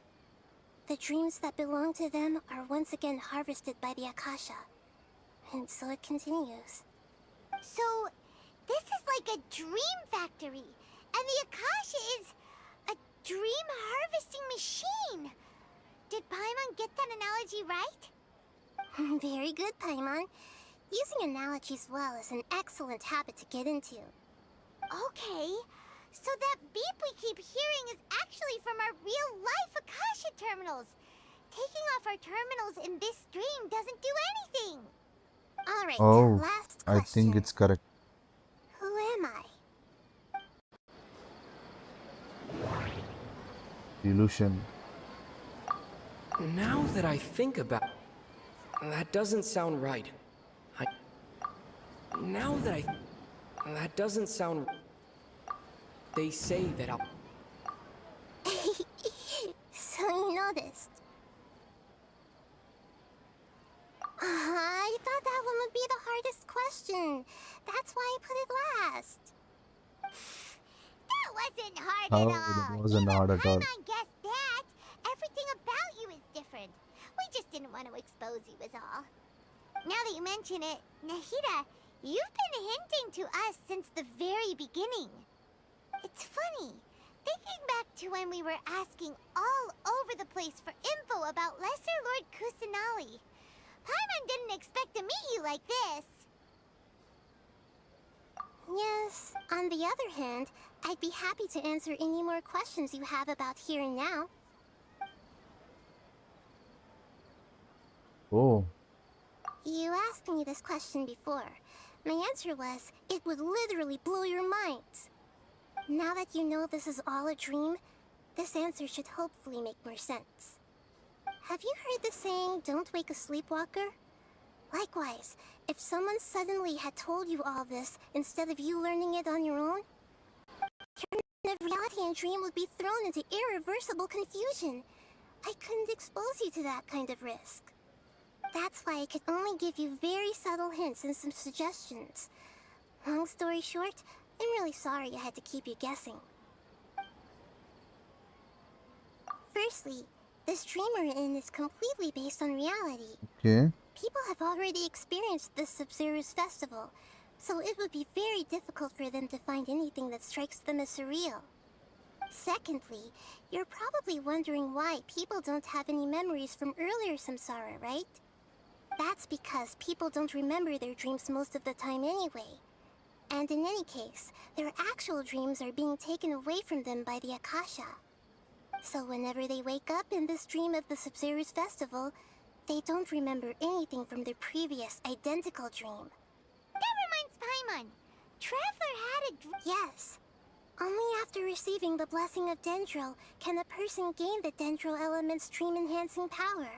The dreams that belong to them are once again harvested by the Akasha, and so it continues. So, this is like a dream factory, and the Akasha is a dream harvesting machine. Did Paimon get that analogy right? Very good, Paimon. Using analogies well is an excellent habit to get into. Okay, so that beep we keep hearing is actually from our real-life Akasha terminals. Taking off our terminals in this dream doesn't do anything. Alright, Oh, last I question. think it's correct. Who am I? Illusion. Now that I think about... That doesn't sound right. Now that I... That doesn't sound... They say that I'll... So you noticed. I thought that one would be the hardest question. That's why I put it last. That wasn't hard Oh, at all. it wasn't hard at all. Paimon guessed that. Everything about you is different. We just didn't want to expose you is all. Now that you mention it, Nahida, you've been hinting to us since the very beginning. It's funny, thinking back to when we were asking all over the place for info about Lesser Lord Kusanali. Paimon didn't expect to meet you like this. Yes, on the other hand, I'd be happy to answer any more questions you have about here and now. Oh, You asked me this question before. My answer was, it would literally blow your minds. Now that you know this is all a dream, this answer should hopefully make more sense. Have you heard the saying, don't wake a sleepwalker? Likewise, if someone suddenly had told you all this instead of you learning it on your own, your reality and dream would be thrown into irreversible confusion. I couldn't expose you to that kind of risk. That's why I could only give you very subtle hints and some suggestions. Long story short, I'm really sorry I had to keep you guessing. Firstly, this dream we're in is completely based on reality. okay. People have already experienced this Sumeru's festival, so it would be very difficult for them to find anything that strikes them as surreal. Secondly, you're probably wondering why people don't have any memories from earlier samsara, right? That's because people don't remember their dreams most of the time anyway. And in any case, their actual dreams are being taken away from them by the Akasha. So whenever they wake up in this dream of the Sumeru's festival, they don't remember anything from their previous identical dream. That reminds Paimon. Traveler had a dream. Yes. Only after receiving the blessing of Dendro can a person gain the Dendro element's dream-enhancing power.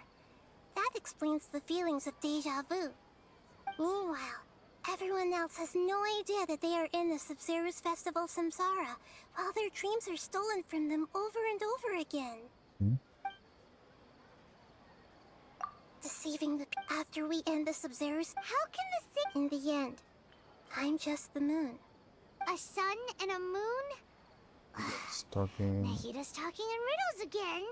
That explains the feelings of deja vu. Meanwhile, everyone else has no idea that they are in the Sumeru's festival Samsara, while their dreams are stolen from them over and over again. Deceiving the after we end the Sumeru's. How can the In the end, I'm just the moon. A sun and a moon? It's talking. Nahida's talking in riddles again.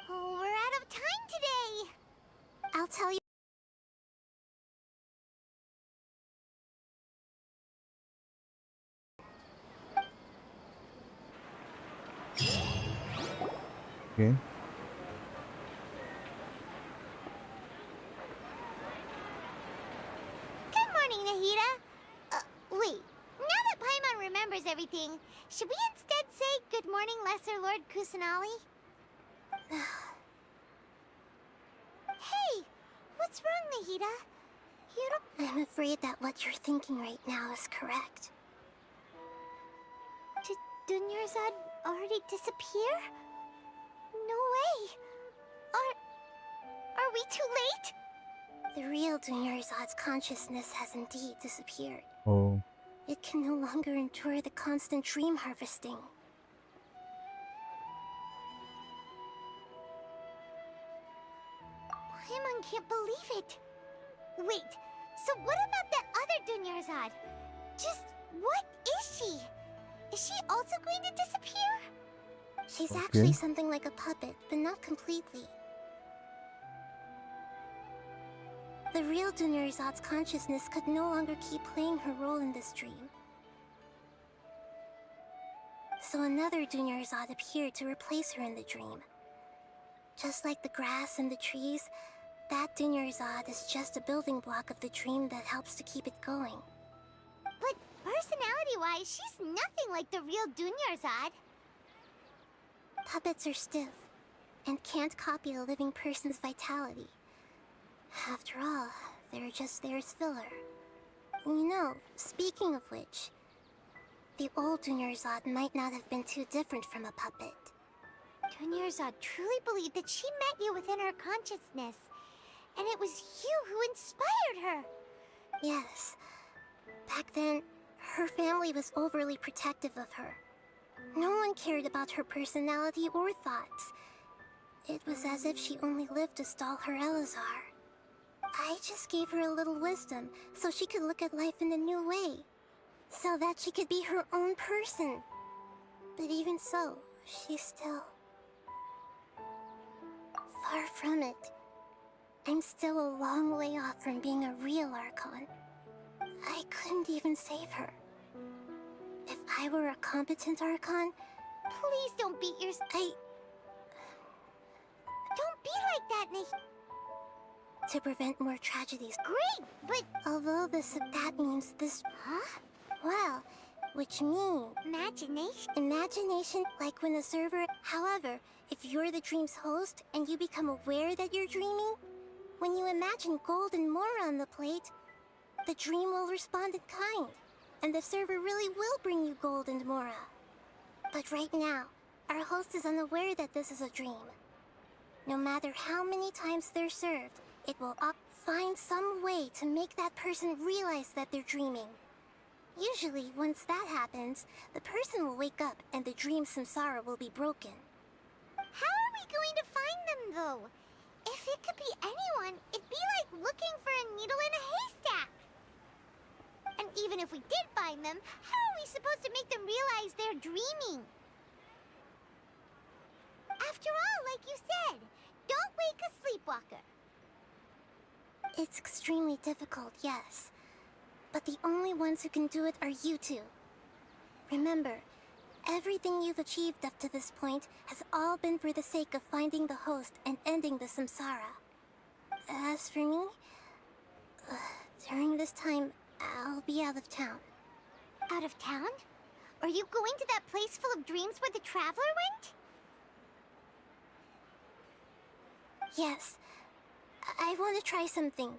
Oh, we're out of time today. I'll tell you. Okay. Good morning, Nahida. Wait. Now that Paimon remembers everything, should we instead say good morning, Lesser Lord Kusanali? Hey, what's wrong, Nahida? You don't... I'm afraid that what you're thinking right now is correct. Did Dunyarzad already disappear? No way. Are we too late? The real Dunyarzad's consciousness has indeed disappeared. Oh. It can no longer endure the constant dream harvesting. Paimon can't believe it. Wait, so what about that other Dunyarzad? Just what is she? Is she also going to disappear? She's actually something like a puppet, but not completely. The real Dunyarzad's consciousness could no longer keep playing her role in this dream. So another Dunyarzad appeared to replace her in the dream. Just like the grass and the trees, that Dunyarzad is just a building block of the dream that helps to keep it going. But personality-wise, she's nothing like the real Dunyarzad. Puppets are stiff, and can't copy a living person's vitality. After all, they're just there as filler. You know, speaking of which, the old Dunyarzad might not have been too different from a puppet. Dunyarzad truly believed that she met you within her consciousness, and it was you who inspired her. Yes. Back then, her family was overly protective of her. No one cared about her personality or thoughts. It was as if she only lived to stall her Elazar. I just gave her a little wisdom so she could look at life in a new way. So that she could be her own person. But even so, she's still... far from it. I'm still a long way off from being a real Archon. I couldn't even save her. If I were a competent Archon... Please don't beat yourself. Don't be like that, Nah. To prevent more tragedies. Great, but... Although that means this... Huh? Well, which means... Imagination? Imagination, like when a server... However, if you're the dream's host and you become aware that you're dreaming, when you imagine gold and more on the plate, the dream will respond in kind, and the server really will bring you gold and mora. But right now, our host is unaware that this is a dream. No matter how many times they're served, it will find some way to make that person realize that they're dreaming. Usually, once that happens, the person will wake up and the dream samsara will be broken. How are we going to find them, though? If it could be anyone, it'd be like looking for a needle in a haystack. And even if we did find them, how are we supposed to make them realize they're dreaming? After all, like you said, don't wake a sleepwalker. It's extremely difficult, yes. But the only ones who can do it are you two. Remember, everything you've achieved up to this point has all been for the sake of finding the host and ending the samsara. As for me, during this time, I'll be out of town. Out of town? Are you going to that place full of dreams where the Traveler went? Yes. I want to try something.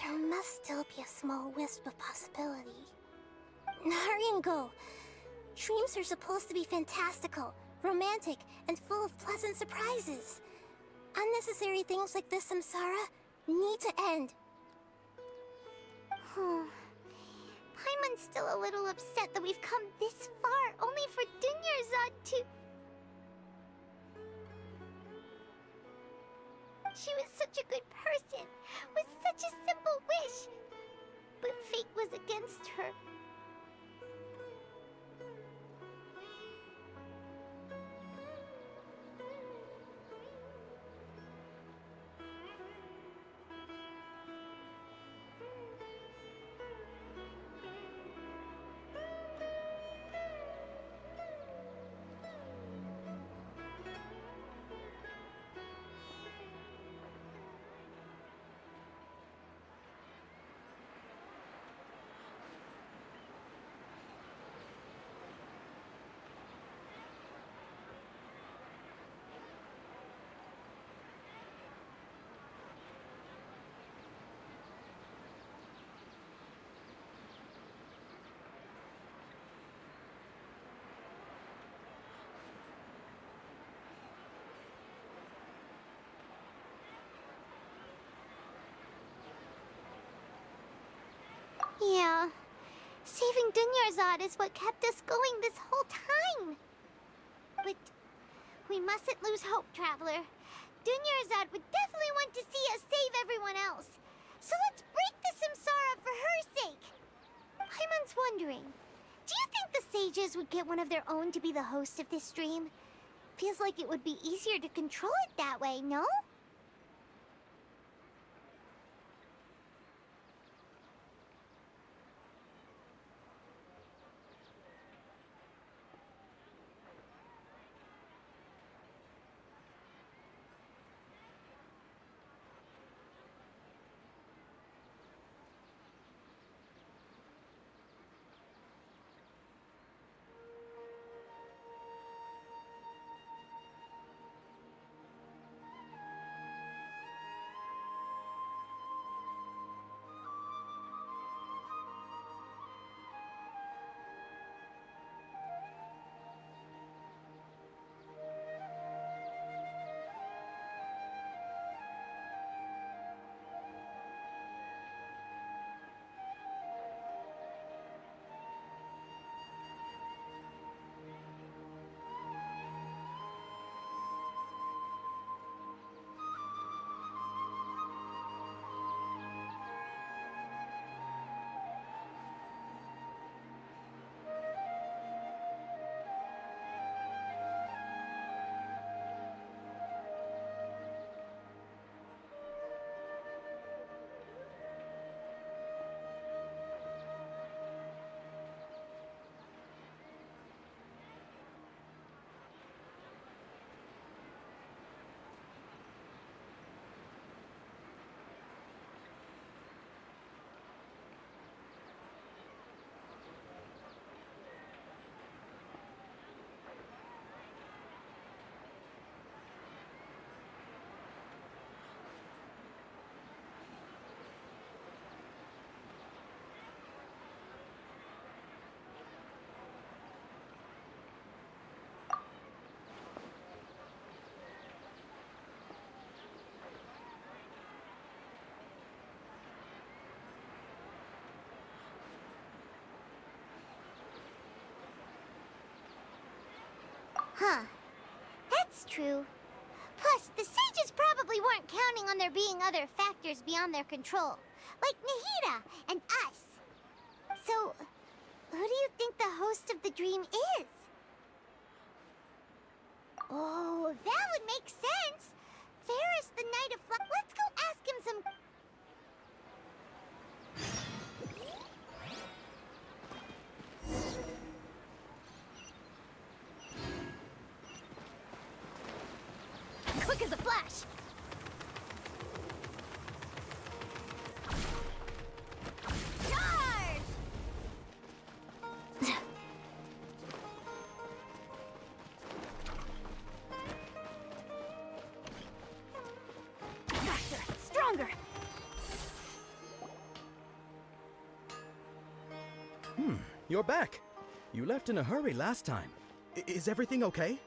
There must still be a small wisp of possibility. Hurry and go. Dreams are supposed to be fantastical, romantic, and full of pleasant surprises. Unnecessary things like this samsara need to end. Paimon's still a little upset that we've come this far only for Dunyarzad to... She was such a good person, with such a simple wish. But fate was against her. Yeah. Saving Dunyarzad is what kept us going this whole time. But we mustn't lose hope, Traveler. Dunyarzad would definitely want to see us save everyone else. So let's break the samsara for her sake. Paimon's wondering, do you think the sages would get one of their own to be the host of this stream? Feels like it would be easier to control it that way, no? Huh. That's true. Plus, the sages probably weren't counting on there being other factors beyond their control, like Nahida and us. So, who do you think the host of the dream is? Oh, that would make sense. Ferris, the Knight of Flux. Let's go ask him some... Quick as a flash! Faster! Stronger! You're back. You left in a hurry last time. Is everything okay?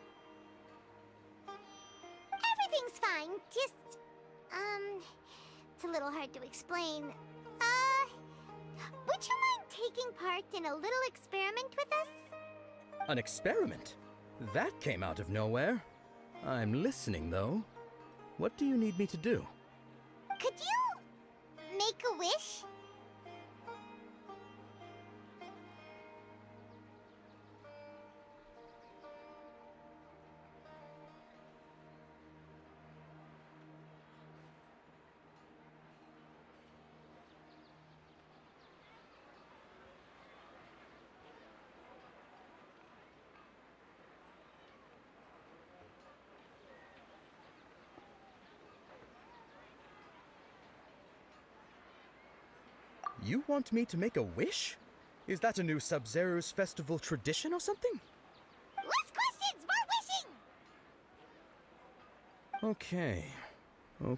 Everything's fine. Just, it's a little hard to explain. Would you mind taking part in a little experiment with us? An experiment? That came out of nowhere. I'm listening, though. What do you need me to do? Could you make a wish? You want me to make a wish? Is that a new Sub-Zero's festival tradition or something? Less questions! More wishing!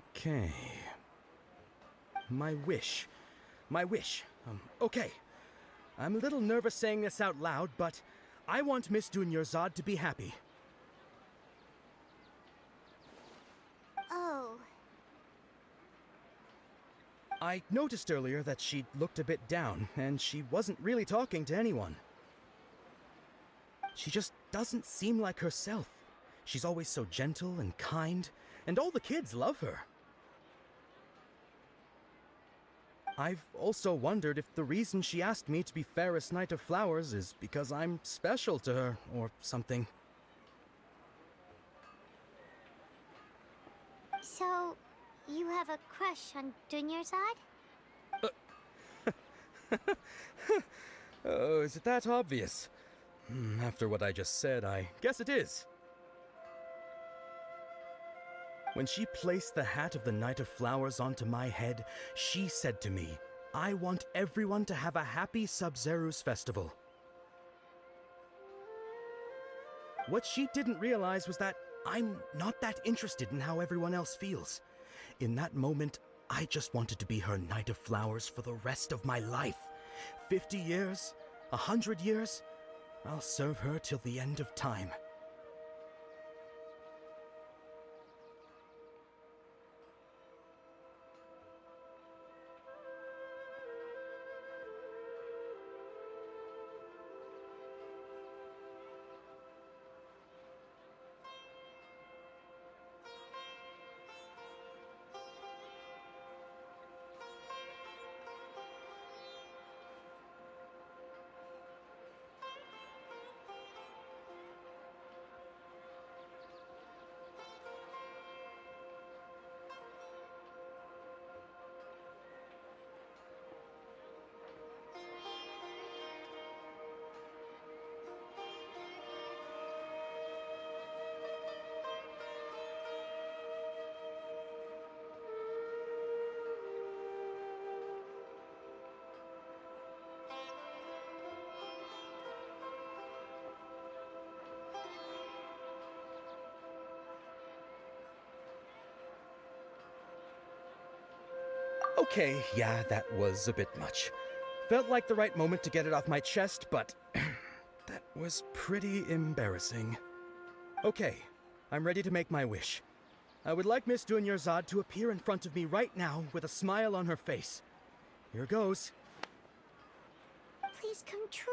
Okay. My wish. Okay. I'm a little nervous saying this out loud, but I want Miss Dunyarzad to be happy. Oh. I noticed earlier that she looked a bit down, and she wasn't really talking to anyone. She just doesn't seem like herself. She's always so gentle and kind, and all the kids love her. I've also wondered if the reason she asked me to be Fairest Knight of Flowers is because I'm special to her, or something. So, you have a crush on Dunyarzad? Oh, is it that obvious? After what I just said, I guess it is. When she placed the hat of the Knight of Flowers onto my head, she said to me, I want everyone to have a happy Sub-Zero's festival. What she didn't realize was that I'm not that interested in how everyone else feels. In that moment, I just wanted to be her Knight of Flowers for the rest of my life. 50 years, 100 years, I'll serve her till the end of time. Okay, yeah, that was a bit much. Felt like the right moment to get it off my chest, but that was pretty embarrassing. Okay, I'm ready to make my wish. I would like Miss Dunyarzad to appear in front of me right now with a smile on her face. Here goes. Please come true.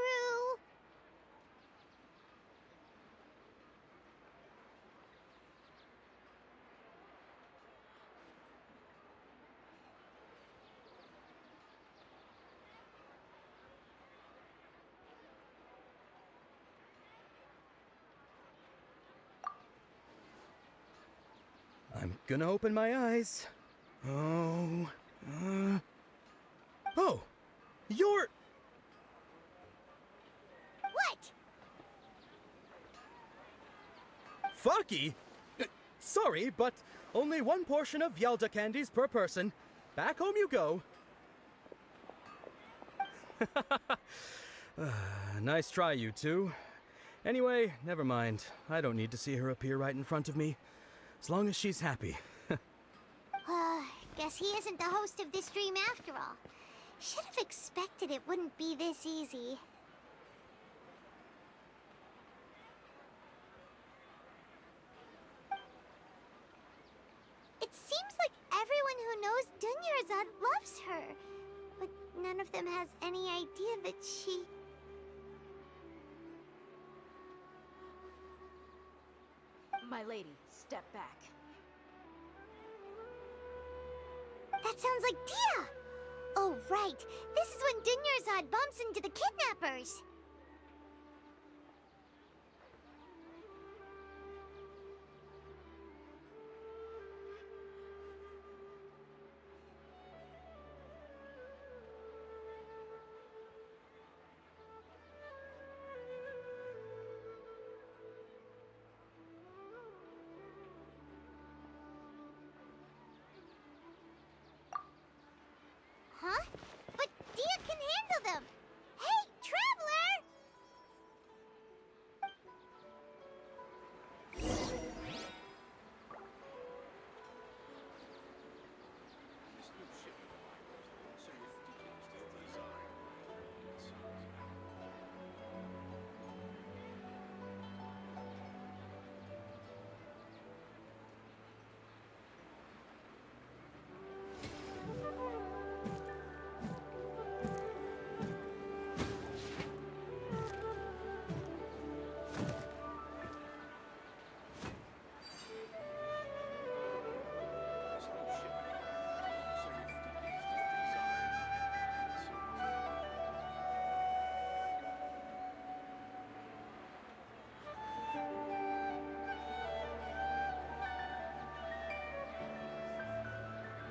I'm gonna open my eyes. Oh, you're... What? Faki? Sorry, but only one portion of Yalda candies per person. Back home you go. Nice try, you two. Anyway, never mind. I don't need to see her appear right in front of me. As long as she's happy. Guess he isn't the host of this dream after all. Should have expected it wouldn't be this easy. It seems like everyone who knows Dunyarzad loves her. But none of them has any idea that she... My lady, step back. That sounds like Dia! Oh, right. This is when Dunyarzad bumps into the kidnappers. Huh? But Dia can handle them! Hey, Traveler!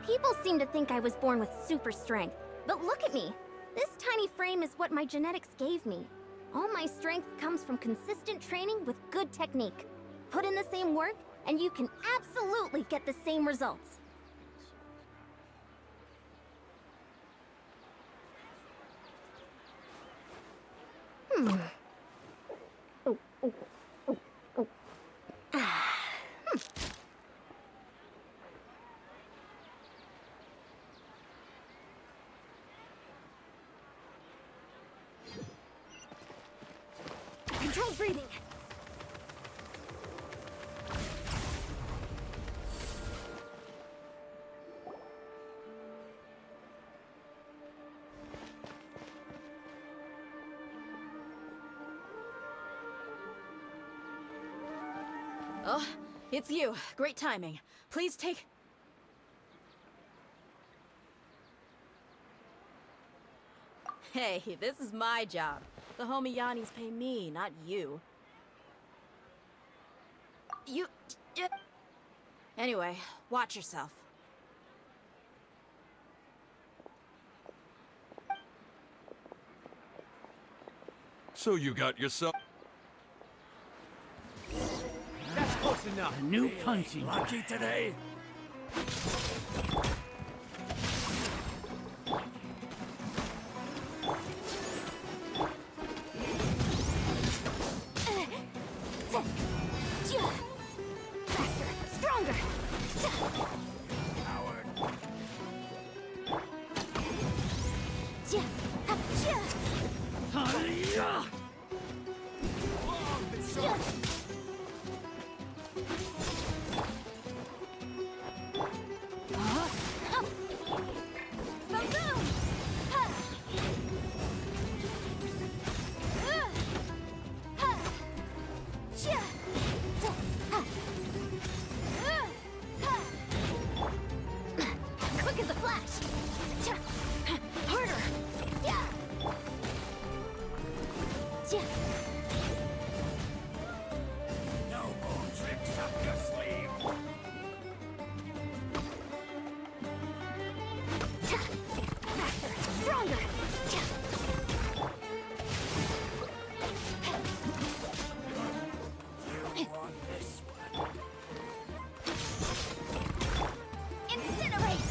People seem to think I was born with super strength, but look at me. This tiny frame is what my genetics gave me. All my strength comes from consistent training with good technique. Put in the same work, and you can absolutely get the same results. Control breathing. Oh, it's you. Great timing. Please take... Hey, this is my job. The homie Yannis pay me, not you. You... Anyway, watch yourself. So you got yourself... That's close enough. A new punching Lucky today? Faster, stronger. Quick as a flash! Harder! No more tricks up your sleeve. Faster, stronger! Incinerate!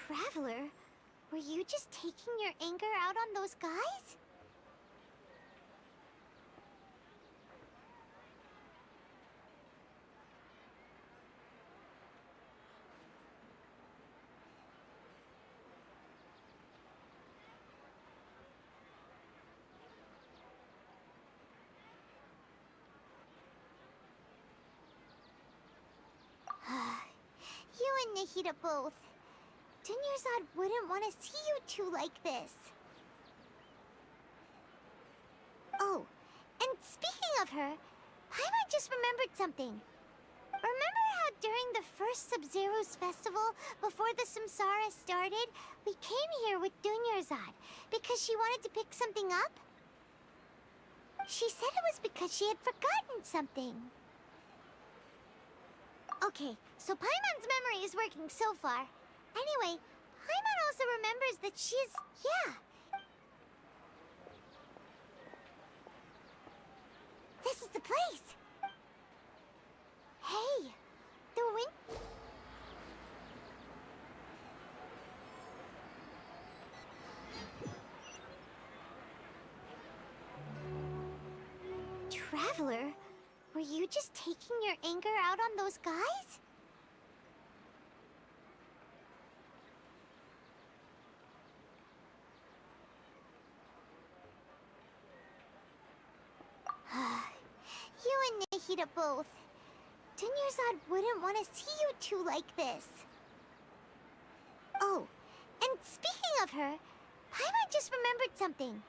Traveler, were you just taking your anger out on those guys? You and Nahida both. Dunyarzad wouldn't want to see you two like this. Oh, and speaking of her, Paimon just remembered something. Remember how during the first Sub-Zero's festival, before the Samsara started, we came here with Dunyarzad because she wanted to pick something up? She said it was because she had forgotten something. Okay, so Paimon's memory is working so far. Anyway, Paimon also remembers that she's... yeah. This is the place. Hey, the wind... Traveler, were you just taking your anger out on those guys? You and Nahida both. Dunyarzad wouldn't want to see you two like this. Oh, and speaking of her, Paimon just remembered something.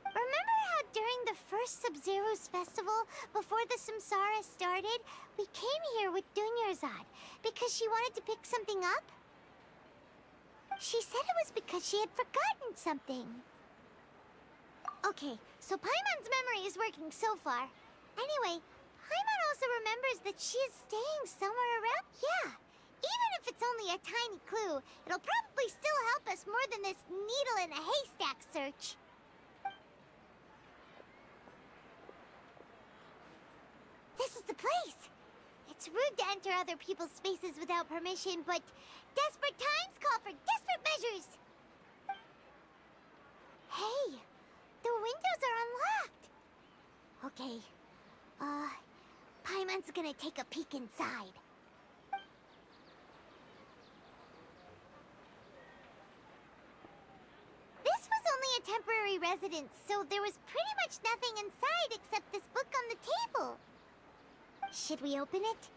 Remember how during the first Sub-Zero's festival, before the Samsara started, we came here with Dunyarzad because she wanted to pick something up? She said it was because she had forgotten something. Okay, so Paimon's memory is working so far. Anyway, Paimon also remembers that she is staying somewhere around... yeah. Even if it's only a tiny clue, it'll probably still help us more than this needle in a haystack search. This is the place. It's rude to enter other people's spaces without permission, but desperate times call for desperate measures. Hey, the windows are unlocked. Okay, Paimon's gonna take a peek inside. This was only a temporary residence, so there was pretty much nothing inside except this book on the table. Should we open it?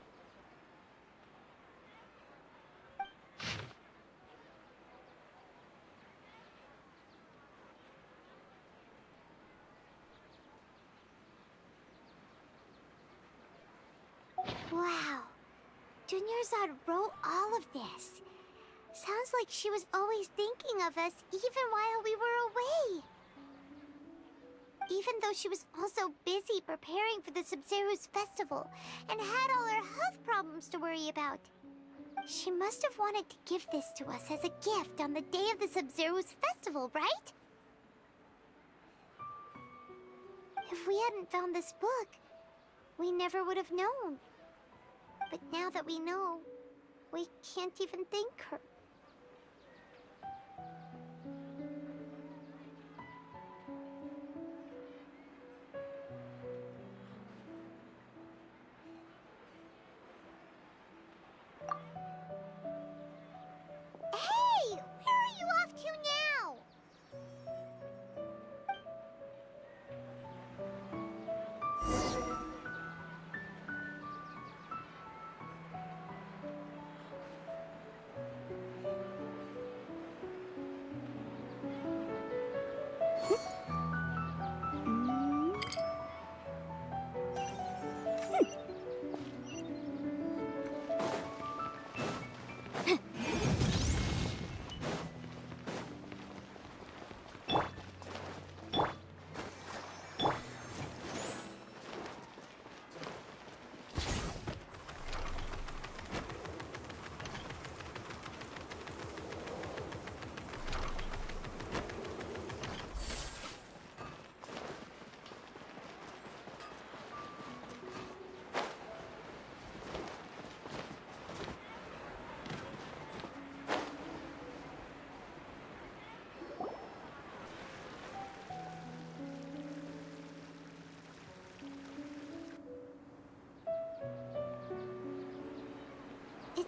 Wow. Dunyarzad wrote all of this. Sounds like she was always thinking of us even while we were away. Even though she was also busy preparing for the Sub-Zero's festival and had all her health problems to worry about. She must have wanted to give this to us as a gift on the day of the Sub-Zero's festival, right? If we hadn't found this book, we never would have known. But now that we know, we can't even thank her. Hey! Where are you off to now?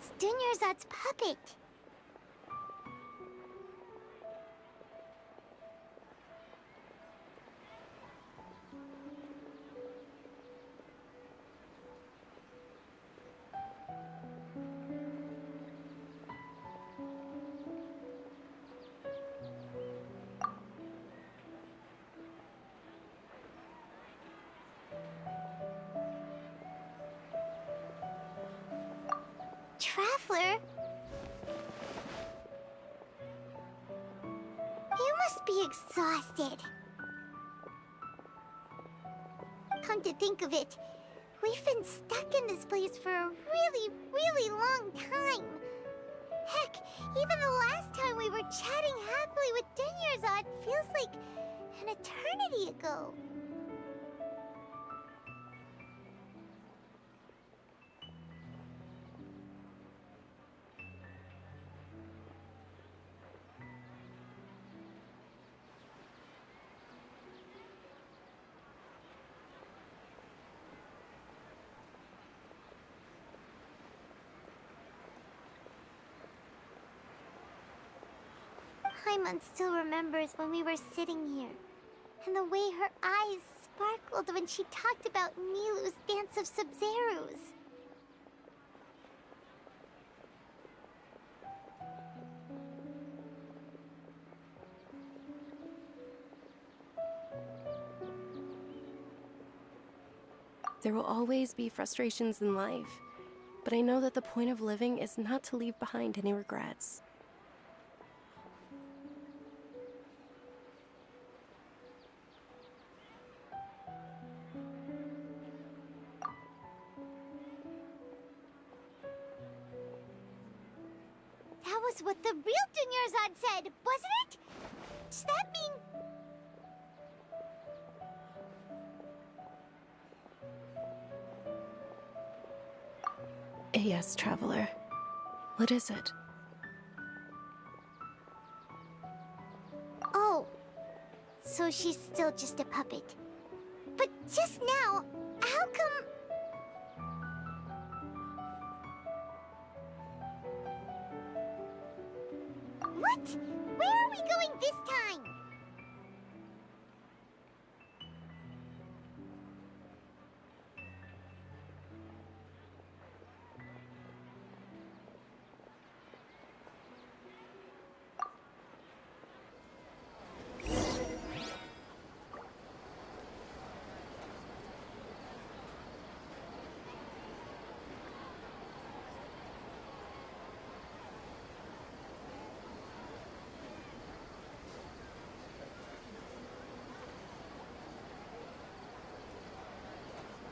It's Dunyarzad's puppet. Traveler? You must be exhausted. Come to think of it, we've been stuck in this place for a really long time. Heck, even the last time we were chatting happily with Dunyarzad feels like an eternity ago. Paimon still remembers when we were sitting here, and the way her eyes sparkled when she talked about Nilu's dance of Sub-Zerus. There will always be frustrations in life, but I know that the point of living is not to leave behind any regrets. That was what the real Dunyarzad said, wasn't it? Does that mean... Yes, Traveler. What is it? Oh, so she's still just a puppet. But just now, how come... What? Where are we going this time?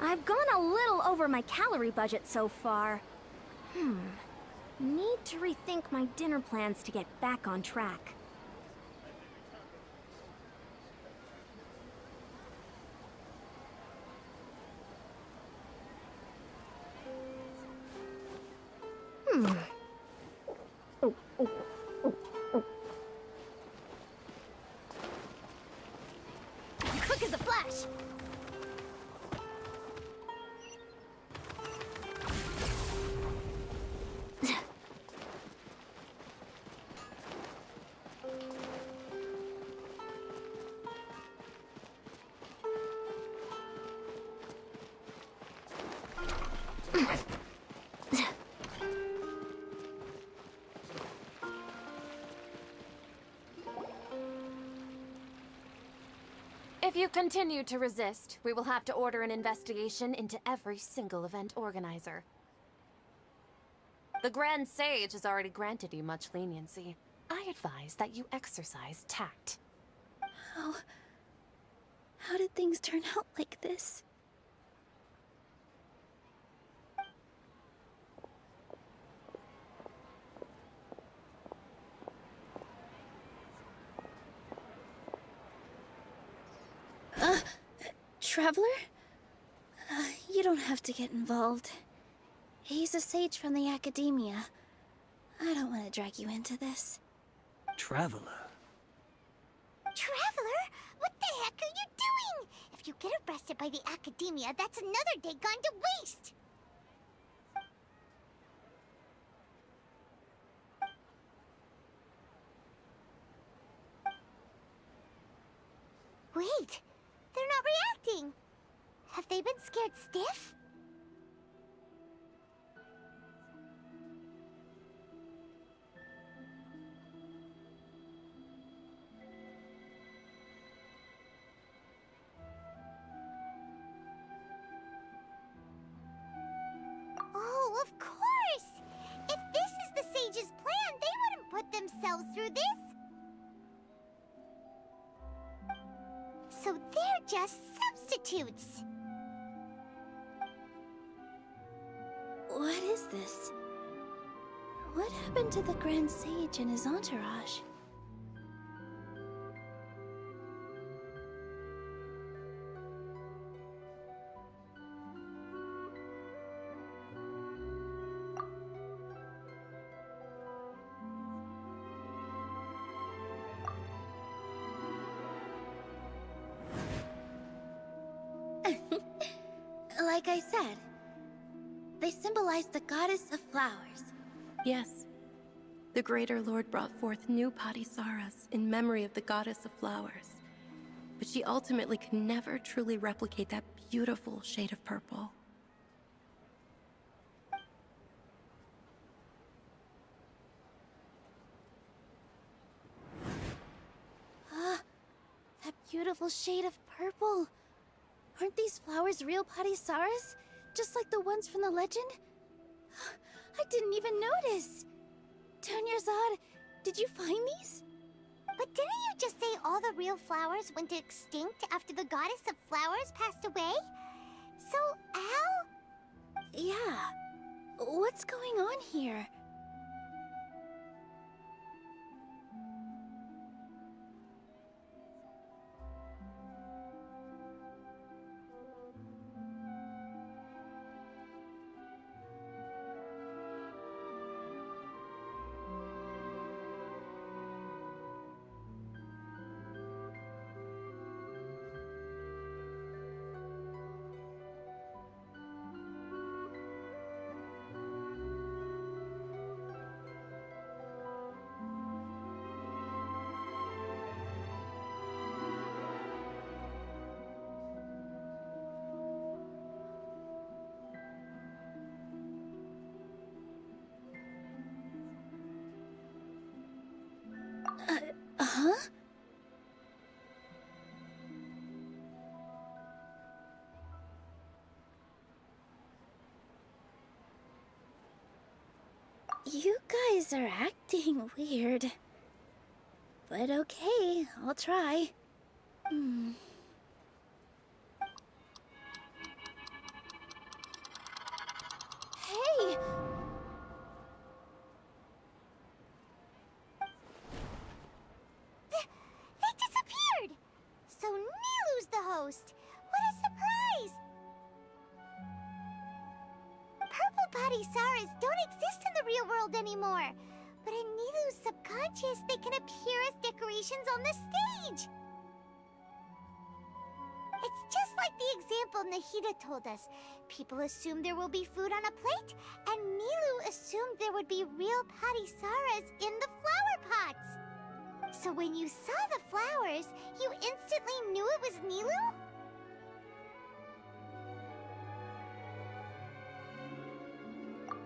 I've gone a little over my calorie budget so far. Need to rethink my dinner plans to get back on track. Quick as a flash! If you continue to resist, we will have to order an investigation into every single event organizer. The Grand Sage has already granted you much leniency. I advise that you exercise tact. How did things turn out like this? Traveler? You don't have to get involved. He's a sage from the academia. I don't want to drag you into this. Traveler? Traveler? What the heck are you doing? If you get arrested by the academia, that's another day gone to waste! Wait, they're not reacting. Have they been scared stiff? Oh, of course! If this is the sage's plan, they wouldn't put themselves through this. So they're just substitutes. What is this? What happened to the Grand Sage and his entourage? Like I said, they symbolize the goddess of flowers. Yes. The Greater Lord brought forth new Padisaras in memory of the goddess of flowers. But she ultimately could never truly replicate that beautiful shade of purple. That beautiful shade of purple. Aren't these flowers real Padisaras? Just like the ones from the legend? I didn't even notice. Dunyarzad, did you find these? But didn't you just say all the real flowers went extinct after the goddess of flowers passed away? So, Al? Yeah. What's going on here? Huh? You guys are acting weird. But okay, I'll try. Hey! They disappeared! So Nilu's the host! What a surprise! Purple Padisaras don't exist in the real world anymore. But in Nilu's subconscious, they can appear as decorations on the stage. It's just like the example Nahida told us. People assumed there will be food on a plate, and Nilu assumed there would be real Padisaras in the flower pots. So when you saw the flowers, you instantly knew it was Nilu?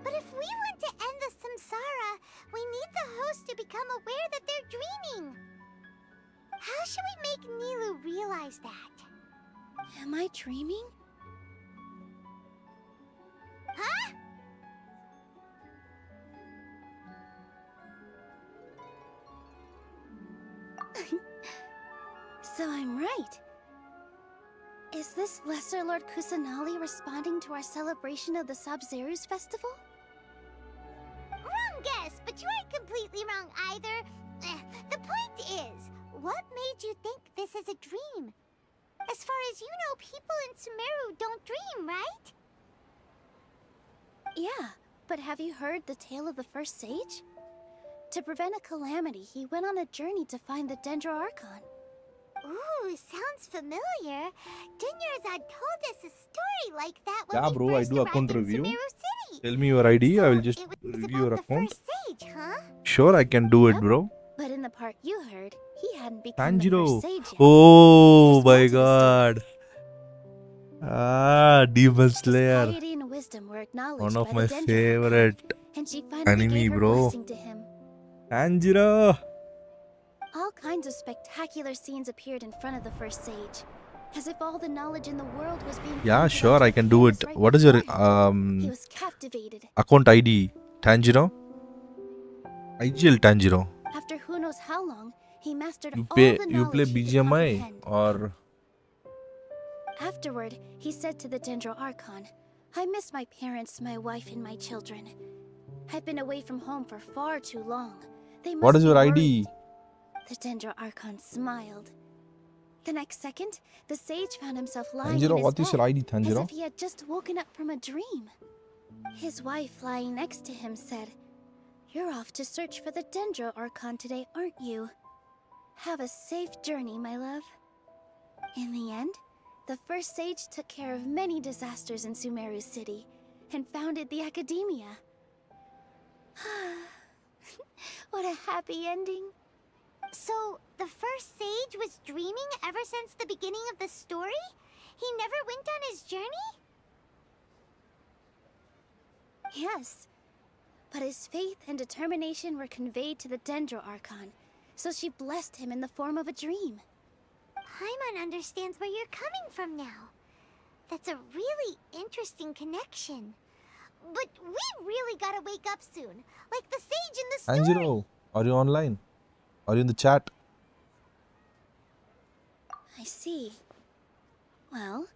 But if we want to end the samsara, we need the host to become aware that they're dreaming. How should we make Nilu realize that? Am I dreaming? Huh? So I'm right. Is this Lesser Lord Kusanali responding to our celebration of the Sabzeruz festival? Wrong guess, but you aren't completely wrong either. The point is, what made you think this is a dream? As far as you know, people in Sumeru don't dream, right? Yeah, but have you heard the tale of the first sage? To prevent a calamity, he went on a journey to find the Dendro Archon. Ooh, sounds familiar. Dunyarzad told us a story like that when Yeah, we bro, I first do arrived account in review. Sumeru City. Tell me your ID, I will just It was review your about the account. first sage, huh? Sure, I can do it, bro. But in the part you heard, he hadn't become the Tanjiro. first sage yet. Oh Just my wanted to god. Demon His Slayer. piety and wisdom were acknowledged One of by my the Dendro favorite and she finally anime, gave her bro. blessing to him. Tanjiro. All kinds of spectacular scenes appeared in front of the first sage, as if all the knowledge in the world was being Yeah, poured sure, onto I a can do canvas it. right What is your before him. He was captivated. account ID? Tanjiro? IGL Tanjiro. After who knows how long, he mastered You all play the you play knowledge he could BGMI comprehend. or Afterward, he said to the Dendro Archon, I miss my parents, my wife, and my children. I've been away from home for far too long. They must what is be your worried. ID? The Dendro Archon smiled. The next second, the sage found himself lying in Tanjiro, his what bed, is your ID, as Tanjiro? if he had just woken up from a dream. His wife, lying next to him, said, You're off to search for the Dendro Archon today, aren't you? Have a safe journey, my love. In the end, the first sage took care of many disasters in Sumeru City and founded the Academia. What a happy ending. So, the first sage was dreaming ever since the beginning of the story? He never went on his journey? Yes, but his faith and determination were conveyed to the Dendro Archon, so she blessed him in the form of a dream. Paimon understands where you're coming from now. That's a really interesting connection. But we really gotta wake up soon, like the sage in the story. Tanjiro, are you online? Are you in the chat? I see. Well,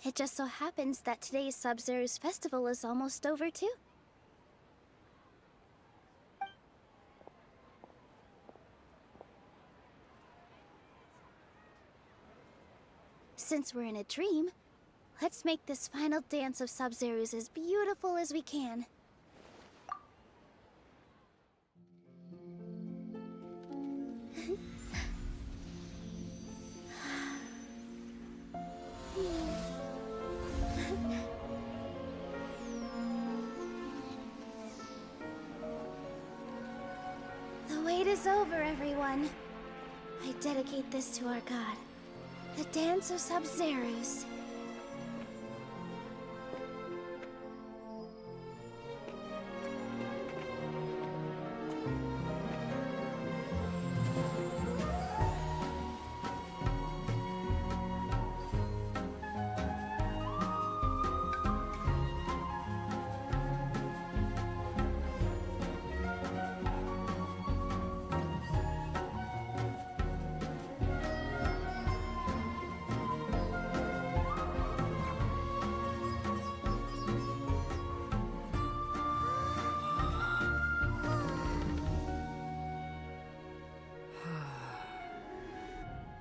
it just so happens that today's Sub-Zero's festival is almost over too. Since we're in a dream, let's make this final dance of Sub-Zero's as beautiful as we can. The wait is over, everyone. I dedicate this to our god, the dance of Sub-Zero's.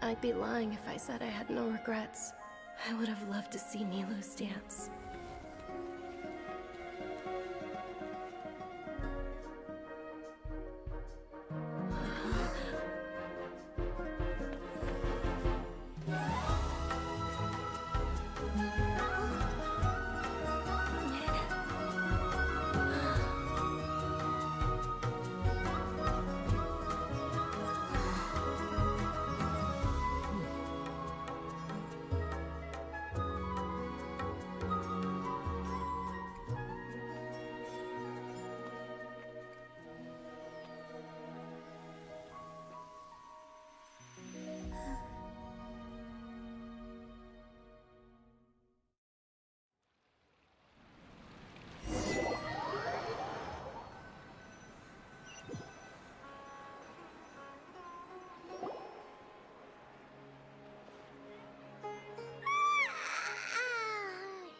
I'd be lying if I said I had no regrets. I would have loved to see Nilou's dance.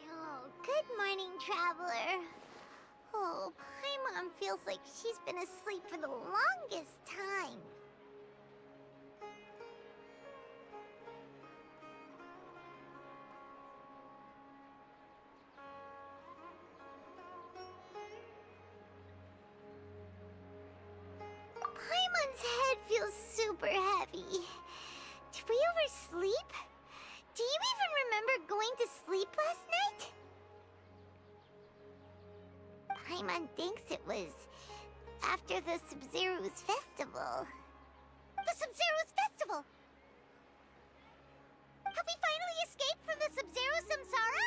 Oh, good morning, traveler. Oh, Paimon feels like she's been asleep for the longest time. Paimon's head feels super heavy. Did we oversleep? Do you even remember going to sleep last night? Paimon thinks it was after the Sub-Zero's festival. The Sub-Zero's festival! Have we finally escaped from the Sub-Zero samsara?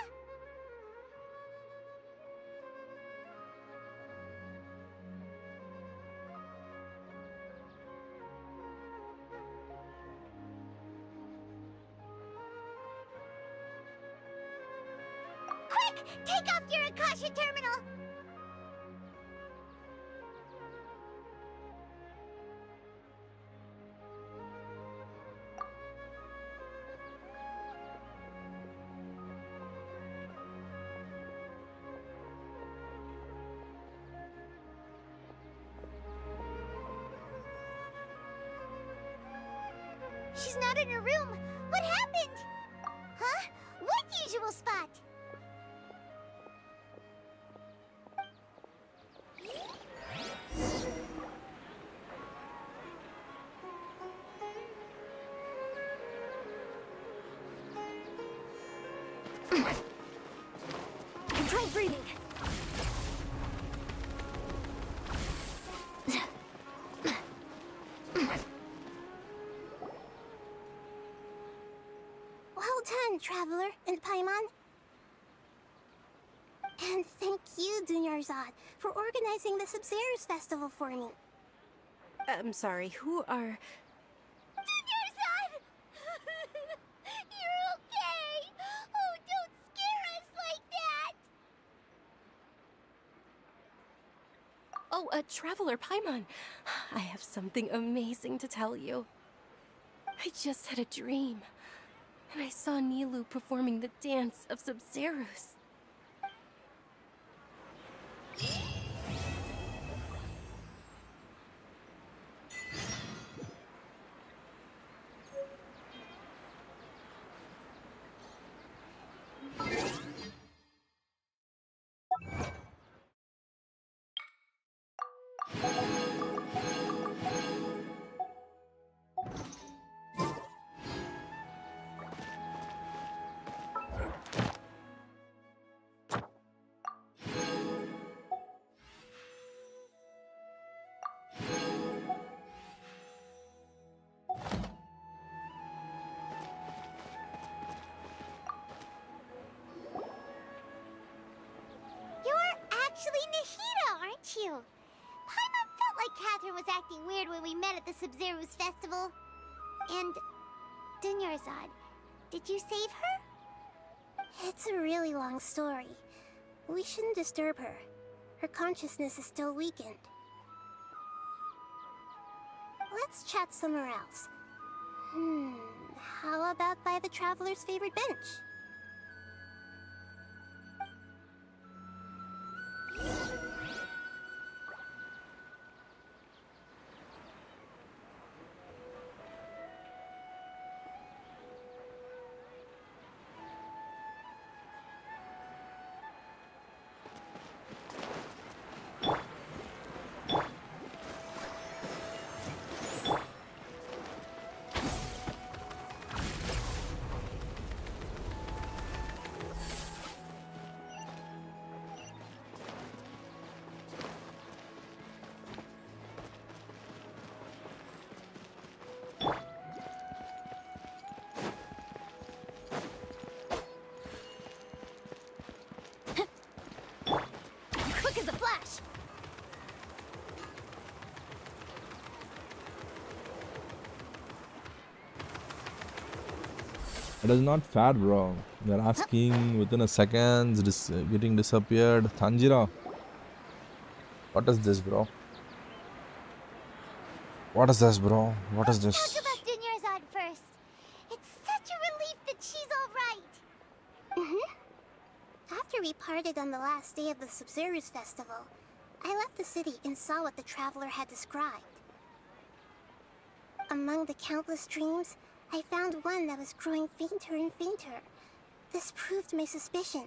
Quick! Take off your Akasha terminal! She's not in her room. What happened? Huh? What usual spot? Controlled breathing. Well done, Traveler and Paimon. And thank you, Dunyarzad, for organizing the Sub-Zero's festival for me. I'm sorry, who are... Dunyarzad! You're okay! Oh, don't scare us like that! Oh, Traveler Paimon. I have something amazing to tell you. I just had a dream, and I saw Nilou performing the dance of Sub-Zeros. Actually Nahida, aren't you? Paimon felt like Catherine was acting weird when we met at the Sub-Zero's festival. And... Dunyarzad, did you save her? It's a really long story. We shouldn't disturb her. Her consciousness is still weakened. Let's chat somewhere else. How about by the Traveler's favorite bench? Quick as a flash! It is not fair, bro. They're asking within a second, getting disappeared. Tanjiro, what is this, bro? What is this, bro? What is this? Talk about Dunyarzad first. It's such a relief that she's alright. After we parted on the last day of the Sub-Zero's festival, I left the city and saw what the Traveler had described. Among the countless dreams, I found one that was growing fainter and fainter. This proved my suspicion.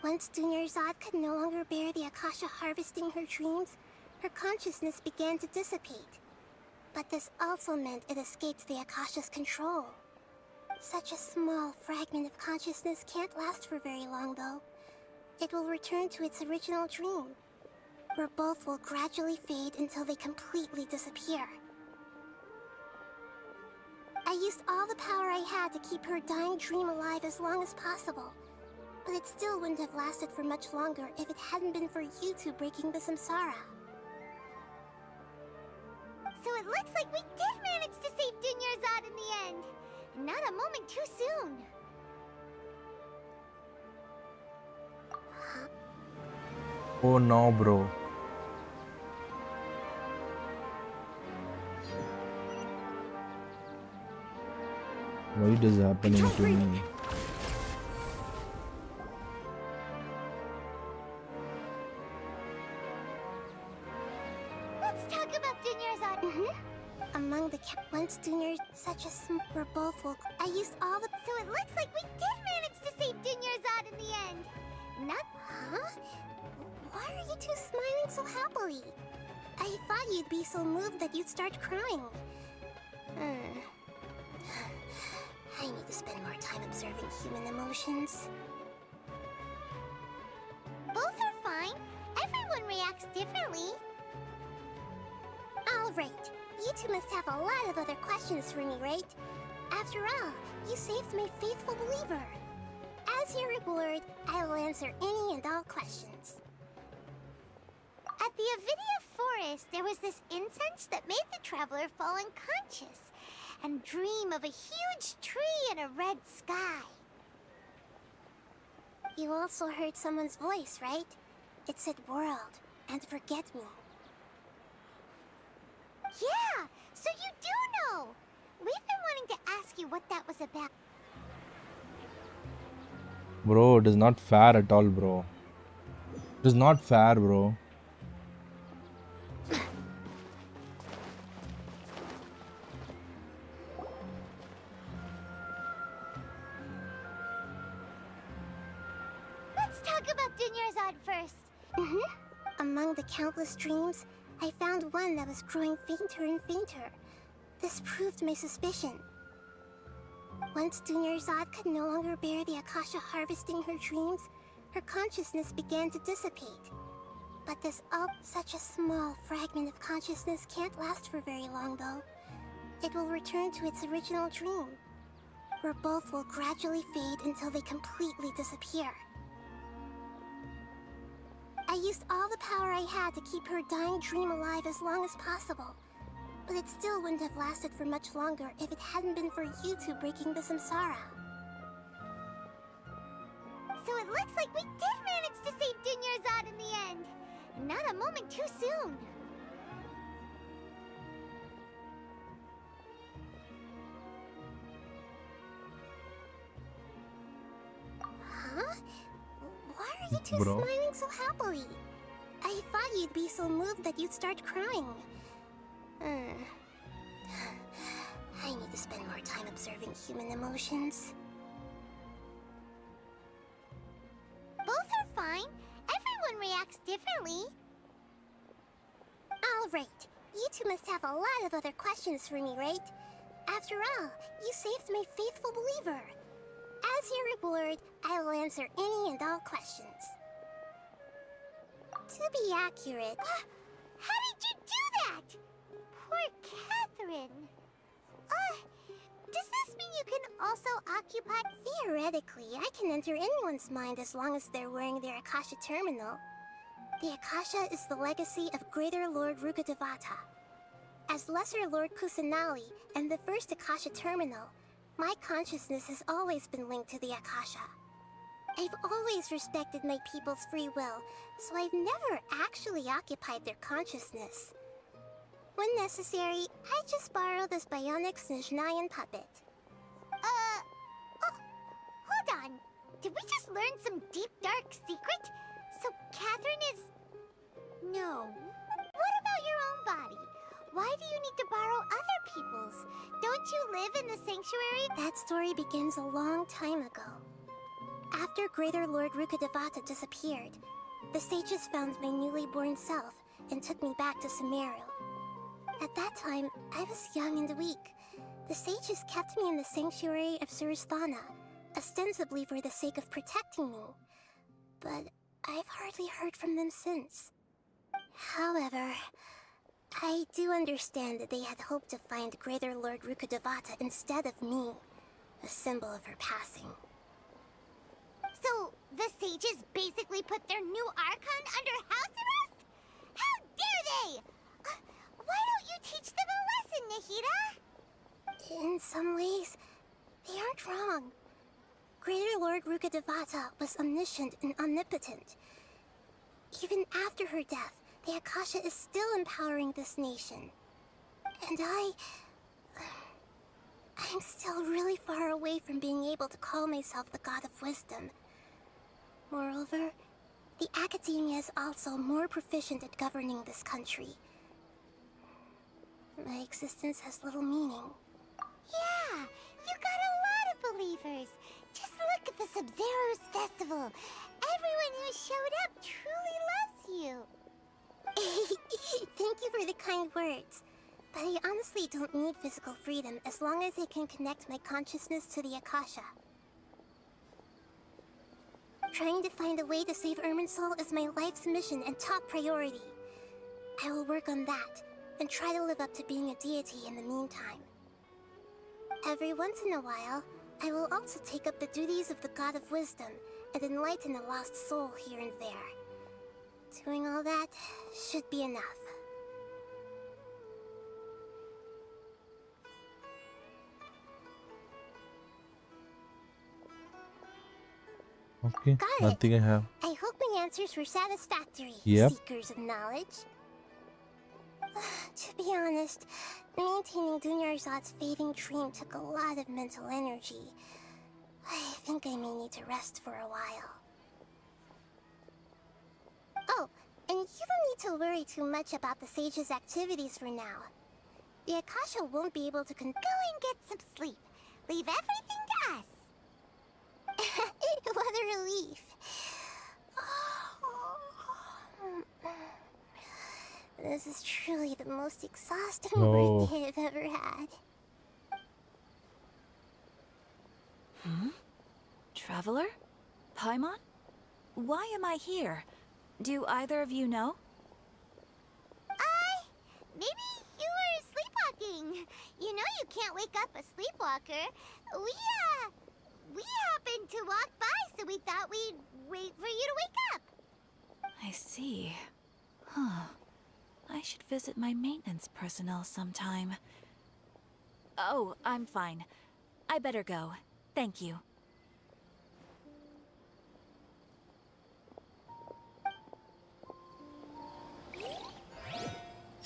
Once Dunyarzad could no longer bear the Akasha harvesting her dreams, her consciousness began to dissipate. But this also meant it escaped the Akasha's control. Such a small fragment of consciousness can't last for very long, though. It will return to its original dream, where both will gradually fade until they completely disappear. I used all the power I had to keep her dying dream alive as long as possible. But it still wouldn't have lasted for much longer if it hadn't been for you two breaking the samsara. So it looks like we did manage to save Dunyarzad in the end. Not a moment too soon. Oh no, bro. What is happening to me? Let's talk about Dunyarzad. Among the once Dunyar such as were both woke, I used all the. So it looks like we did manage to save Dunyarzad in the end. Not. Huh? Why are you two smiling so happily? I thought you'd be so moved that you'd start crying. I need to spend more time observing human emotions. Both are fine. Everyone reacts differently. Alright, you two must have a lot of other questions for me, right? After all, you saved my faithful believer. As your reward, I will answer any and all questions. At the Avidia forest, there was this incense that made the traveler fall unconscious and dream of a huge tree and a red sky. You also heard someone's voice, right? It said world and forget me. Yeah, so you do know. We've been wanting to ask you what that was about. Bro, it is not fair at all, bro. It is not fair, bro. Let's talk about Dunyarzad first. Among the countless dreams, I found one that was growing fainter and fainter. This proved my suspicion. Once Dunyarzad could no longer bear the Akasha harvesting her dreams, her consciousness began to dissipate. But this such a small fragment of consciousness can't last for very long, though. It will return to its original dream, where both will gradually fade until they completely disappear. I used all the power I had to keep her dying dream alive as long as possible. But it still wouldn't have lasted for much longer if it hadn't been for you two breaking the samsara. So it looks like we did manage to save Dunyarzad in the end. Not a moment too soon. Huh? Why are you two Bro. smiling so happily? I thought you'd be so moved that you'd start crying. I need to spend more time observing human emotions. Both are fine. Everyone reacts differently. Alright, you two must have a lot of other questions for me, right? After all, you saved my faithful believer. As your reward, I will answer any and all questions. To be accurate... How did you do that? Poor Catherine. Does this mean you can also occupy... Theoretically, I can enter anyone's mind as long as they're wearing their Akasha terminal. The Akasha is the legacy of Greater Lord Rukkhadevata. As Lesser Lord Kusanali and the first Akasha terminal, my consciousness has always been linked to the Akasha. I've always respected my people's free will, so I've never actually occupied their consciousness. When necessary, I just borrow this bionic Snezhnayan puppet. Hold on. Did we just learn some deep, dark secret? So Catherine is... No. What about your own body? Why do you need to borrow other people's? Don't you live in the sanctuary? That story begins a long time ago. After Greater Lord Rukkhadevata disappeared, the sages found my newly born self and took me back to Sumeru. At that time, I was young and weak. The sages kept me in the sanctuary of Suristhana, ostensibly for the sake of protecting me. But I've hardly heard from them since. However, I do understand that they had hoped to find Greater Lord Rukkhadevata instead of me, a symbol of her passing. So, the sages basically put their new Archon under house arrest? How dare they! Why don't you teach them a lesson, Nahida? In some ways, they aren't wrong. Greater Lord Rukkhadevata was omniscient and omnipotent. Even after her death, the Akasha is still empowering this nation. And I'm still really far away from being able to call myself the God of Wisdom. Moreover, the Academia is also more proficient at governing this country. My existence has little meaning. Yeah, you got a lot of believers. Just look at the Sub-Zero's festival. Everyone who showed up truly loves you. Thank you for the kind words. But I honestly don't need physical freedom as long as I can connect my consciousness to the Akasha. Trying to find a way to save Irminsul is my life's mission and top priority. I will work on that, and try to live up to being a deity in the meantime. Every once in a while, I will also take up the duties of the God of Wisdom and enlighten a lost soul here and there. Doing all that should be enough. Okay, Got it. nothing I have. I hope my answers were satisfactory, Yep. seekers of knowledge. To be honest, maintaining Dunyarzad's fading dream took a lot of mental energy. I think I may need to rest for a while. Oh, and you don't need to worry too much about the sage's activities for now. The Akasha won't be able to Go and get some sleep. Leave everything to us. What a relief. This is truly the most exhausting Oh. birthday I've ever had. Traveler? Paimon? Why am I here? Do either of you know? Maybe you were sleepwalking. You know you can't wake up a sleepwalker. We happened to walk by, so we thought we'd wait for you to wake up. I see. Huh. I should visit my maintenance personnel sometime. Oh, I'm fine. I better go. Thank you.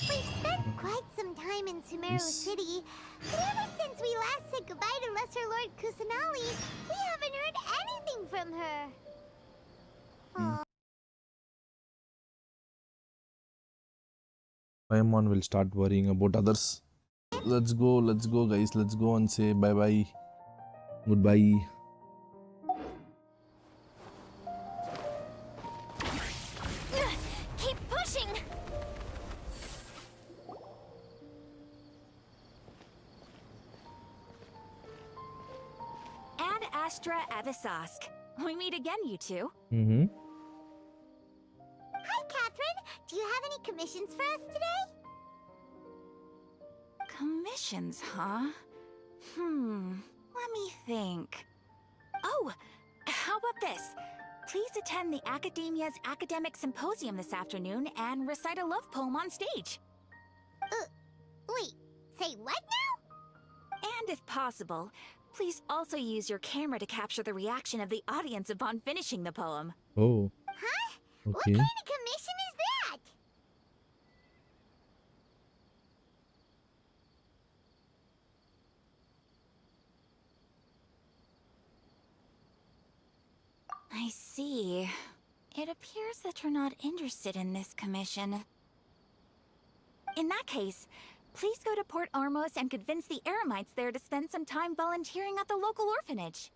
We've spent quite some time in Sumeru City, but ever since we last said goodbye to Lesser Lord Kusanali, we haven't heard anything from her. Paimon will start worrying about others. Let's go, guys. Let's go and say bye bye. Goodbye. Keep pushing! Ad Astra Avisask. We meet again, you two. Mm-hmm. Hi, Catherine. Do you have any commissions for us today? Commissions, huh? Let me think. Oh, how about this? Please attend the Academia's Academic Symposium this afternoon and recite a love poem on stage. Wait, say what now? And if possible, please also use your camera to capture the reaction of the audience upon finishing the poem. Oh. Huh? Okay. What kind of commission is that? I see. It appears that you're not interested in this commission. In that case, please go to Port Ormos and convince the Eremites there to spend some time volunteering at the local orphanage.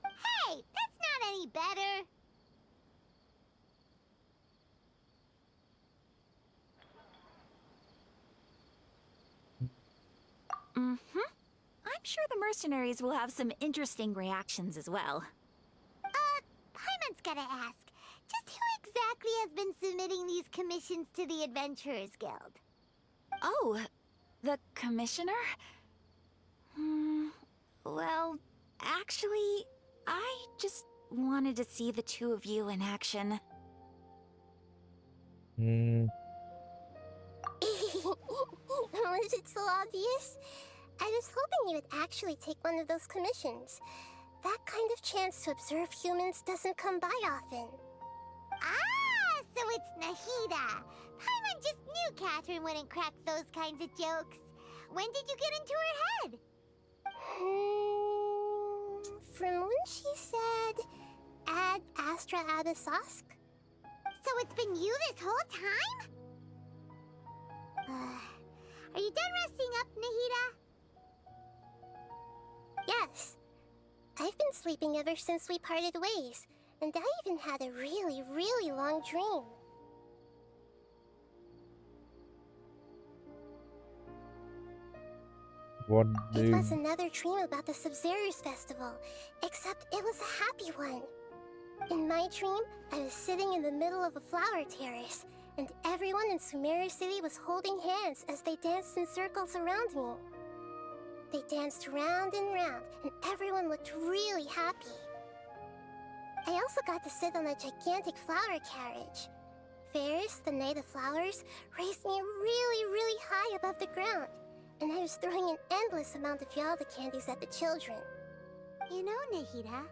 Hey, that's not any better. I'm sure the mercenaries will have some interesting reactions as well. Paimon's gotta ask. Just who exactly has been submitting these commissions to the Adventurers Guild? Oh, the commissioner? Well, actually, I just wanted to see the two of you in action. Was it so obvious? I was hoping you would actually take one of those commissions. That kind of chance to observe humans doesn't come by often. Ah, so it's Nahida. Paimon just knew Catherine wouldn't crack those kinds of jokes. When did you get into her head? From when she said, Ad Astra Abyssosk? So it's been you this whole time? Are you done resting up, Nahida? Yes. I've been sleeping ever since we parted ways, and I even had a really, really long dream. What It did... was another dream about the Sub-Zero's festival, except it was a happy one. In my dream, I was sitting in the middle of a flower terrace, and everyone in Sumeru City was holding hands as they danced in circles around me. They danced round and round, and everyone looked really happy. I also got to sit on a gigantic flower carriage. Ferris, the Knight of Flowers, raised me really, really high above the ground, and I was throwing an endless amount of Yalda candies at the children. You know, Nahida,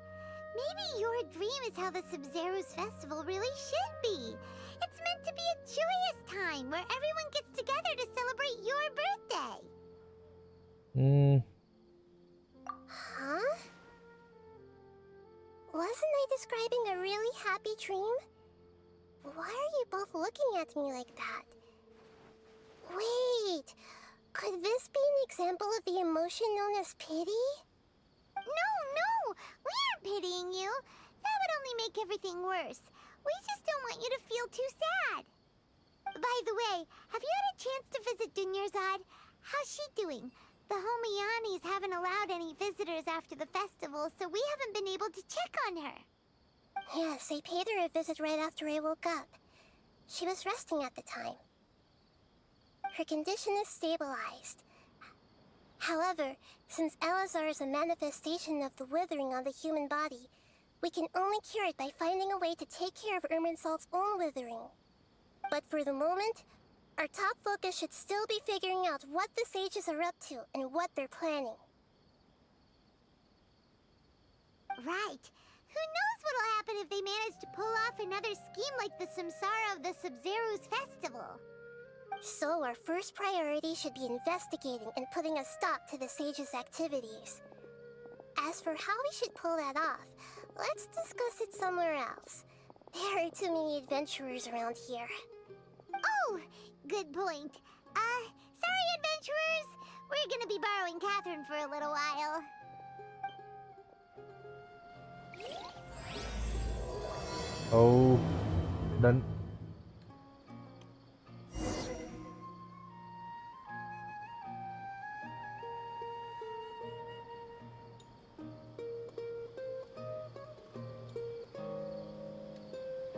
maybe your dream is how the Sub-Zero's festival really should be. It's meant to be a joyous time where everyone gets together to celebrate your birthday. Huh? Wasn't I describing a really happy dream? Why are you both looking at me like that? Wait, could this be an example of the emotion known as pity? No, we aren't pitying you. That would only make everything worse. We just don't want you to feel too sad. By the way, have you had a chance to visit Dunyarzad? How's she doing? The Homianis haven't allowed any visitors after the festival, so we haven't been able to check on her. Yes, I paid her a visit right after I woke up. She was resting at the time. Her condition is stabilized. However, since Elazar is a manifestation of the withering on the human body, we can only cure it by finding a way to take care of Irminsul's own withering. But for the moment, our top focus should still be figuring out what the sages are up to and what they're planning. Right. Who knows what'll happen if they manage to pull off another scheme like the Samsara of the Sub-Zero's festival? So our first priority should be investigating and putting a stop to the sages' activities. As for how we should pull that off, let's discuss it somewhere else. There are too many adventurers around here. Oh, good point. Sorry, adventurers. We're gonna be borrowing Catherine for a little while. Oh, done.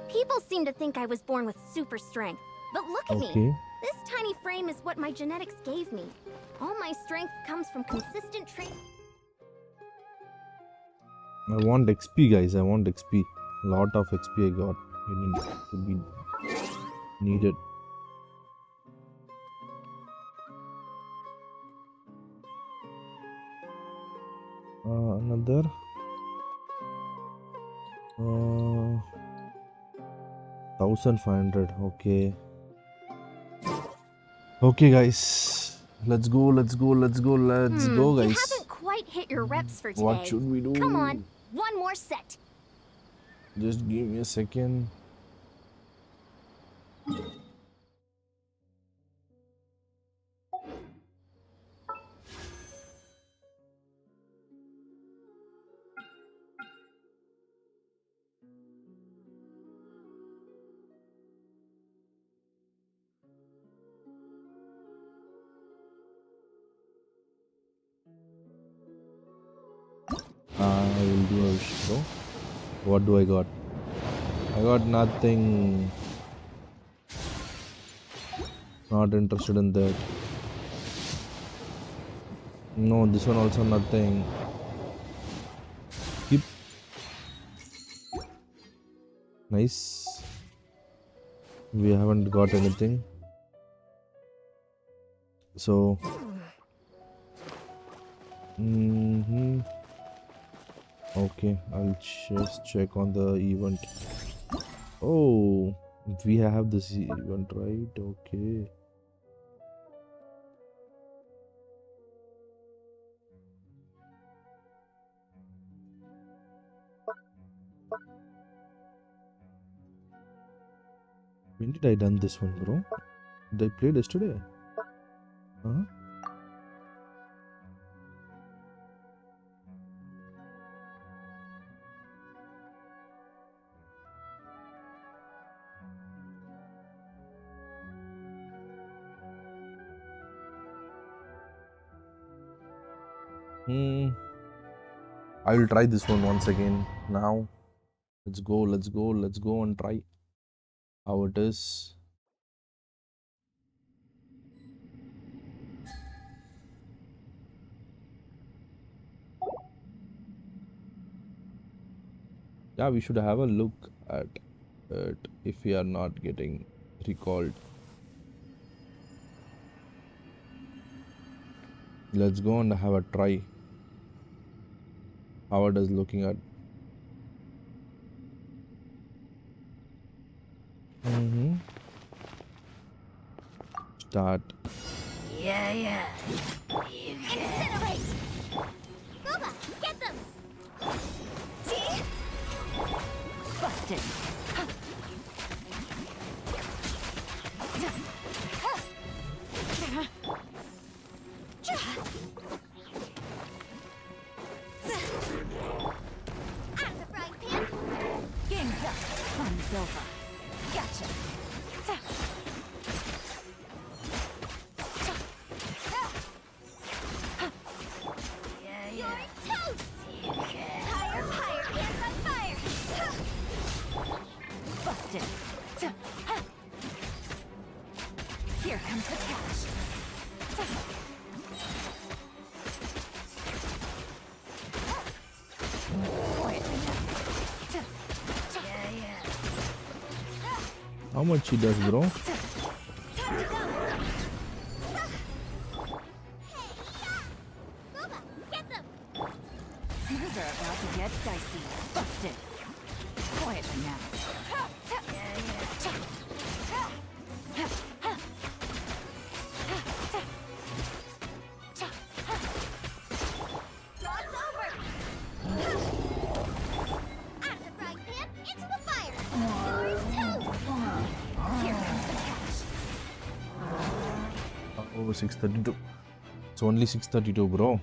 People seem to think I was born with super strength, but look at me. This tiny frame is what my genetics gave me. All my strength comes from consistent training. I want XP, guys. I want XP. Lot of XP I got. It to be needed. Another. 1500. Okay. Okay, guys. Let's go, guys. You haven't quite hit your reps for today. What should we do? Come on, one more set. Just give me a second. I will do a show. What do I got? I got nothing. Not interested in that. No, this one also nothing. Keep. Nice. We haven't got anything. So. Okay, I'll just check on the event. Oh, we have this event, right? Okay. When did I done this one, bro? Did I play yesterday? Huh? I will try this one once again now. Let's go and try how it is. Yeah, we should have a look at it if we are not getting recalled. Let's go and have a try. How it is looking at. Start. Yeah. You incinerate! Gooba, get them! See? Busted. Out the frying pan. Game's up. Fun's over. Gotcha. You're toast! Higher, hands on fire! Busted. Here comes the catch. How much he does, bro? Things are about to get dicey. Busted. Quietly now. It's over. Out of the frying pan, into the fire. You're toast. Here comes the catch. Over 632. It's only 632, bro.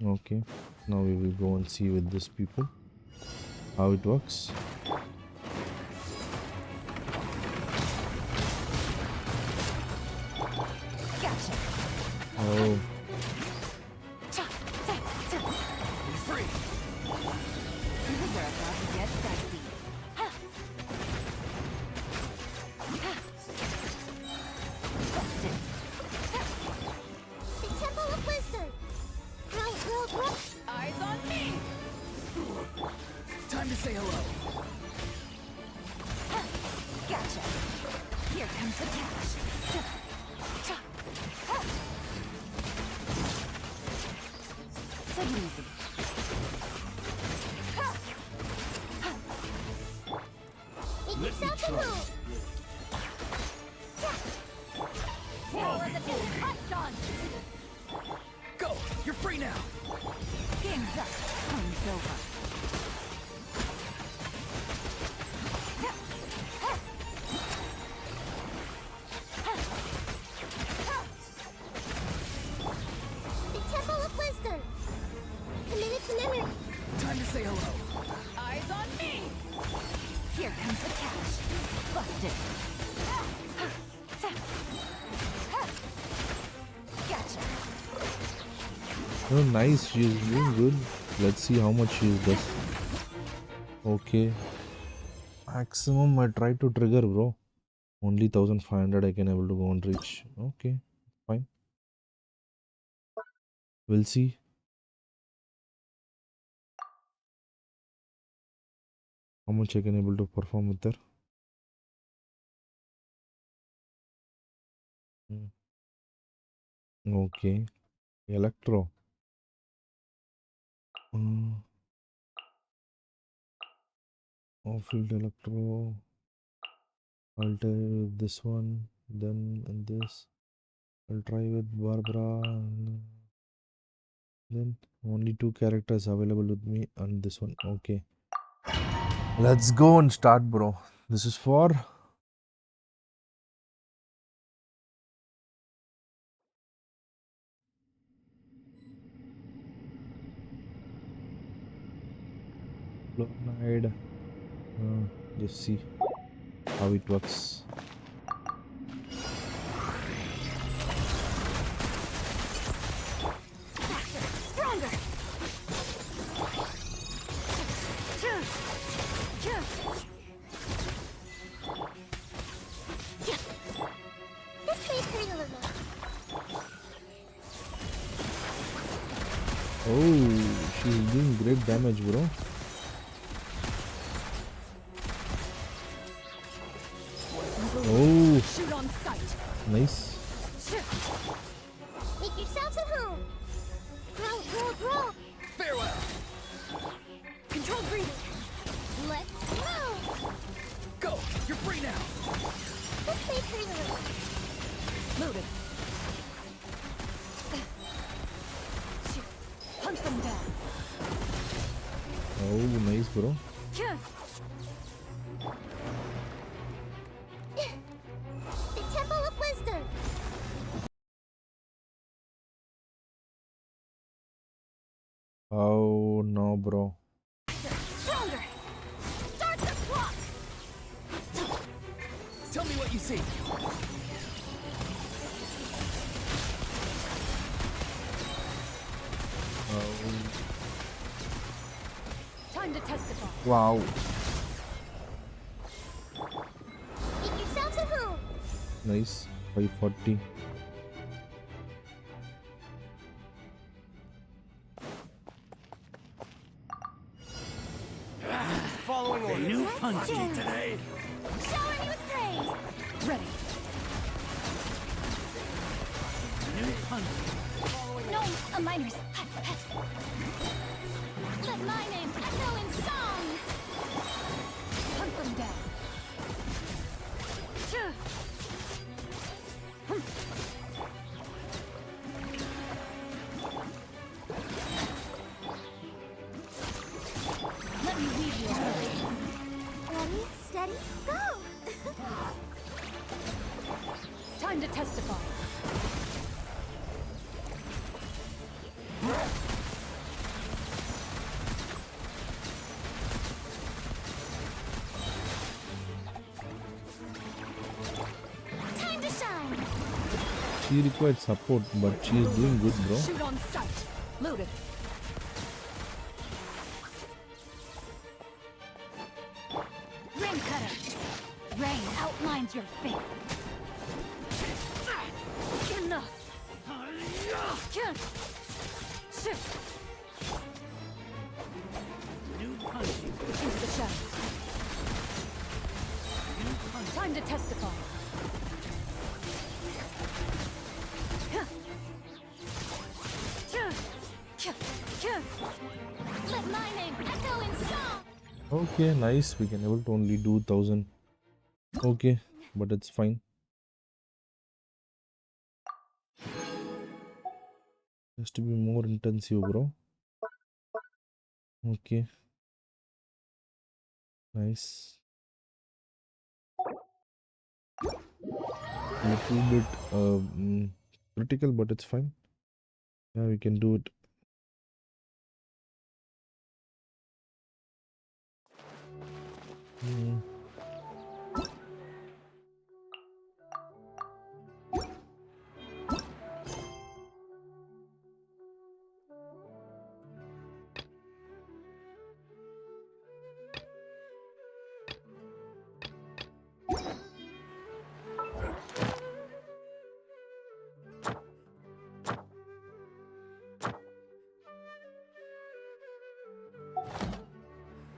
Okay, now we will go and see with these people how it works. Gotcha. Oh, Free. Things are about to get dicey. Busted. The Temple of Wisdom. Roll. Eyes on me. Time to say hello. Gotcha. Here comes the catch. Take it easy. Make yourself a move. Power of the beast, Archon. Go! You're free now! Game's up. Fun's over. The Temple of Wisdom. Committed to memory. Time to say hello. Eyes on me. Here comes the catch. Busted. Gotcha. oh, nice. She's doing good. Let's see how much she does. Okay, Maximum I try to trigger, bro. Only 1500 I can able to go and reach. Okay, fine. We'll see. How much I can able to perform with there. Okay. Electro. Off-field electro. I'll try with this one. Then this. I'll try with Barbara. Then only 2 characters available with me and this one. Okay. Let's go and start, bro. This is for Chloride. Just see how it works. Stronger! This may hurt a little. Oh, she's doing great damage, bro. Oh, Shoot on sight. nice. Make yourselves at home. Roll. Farewell. Control breathing. Let's go. Go. You're free now. This may hurt a little. Loaded. Hunt them down. Oh, nice, bro. The Temple of Wisdom. Oh no, bro. Stronger. Start the clock. Tell me what you see. Time to testify. Wow. Make yourselves at home. Nice. 540. Following orders. New punchy today. Shower me with praise. Ready. New punchy. No, a miner's. Let my name echo in song. Hunt them down. Let me lead you. Ready, steady, go. Time to testify. Time to shine. She required support, but she is doing good, bro. Shoot on sight. Loaded. Rain cutter. Rain outlines your fate. Enough. New punchy. Into the shadows. Time to testify. Let my name echo in song. Okay, nice. We can able to only do 1000. Okay, but it's fine. Has to be more intensive, bro. Okay. Nice. Little bit critical, but it's fine. Yeah, we can do it.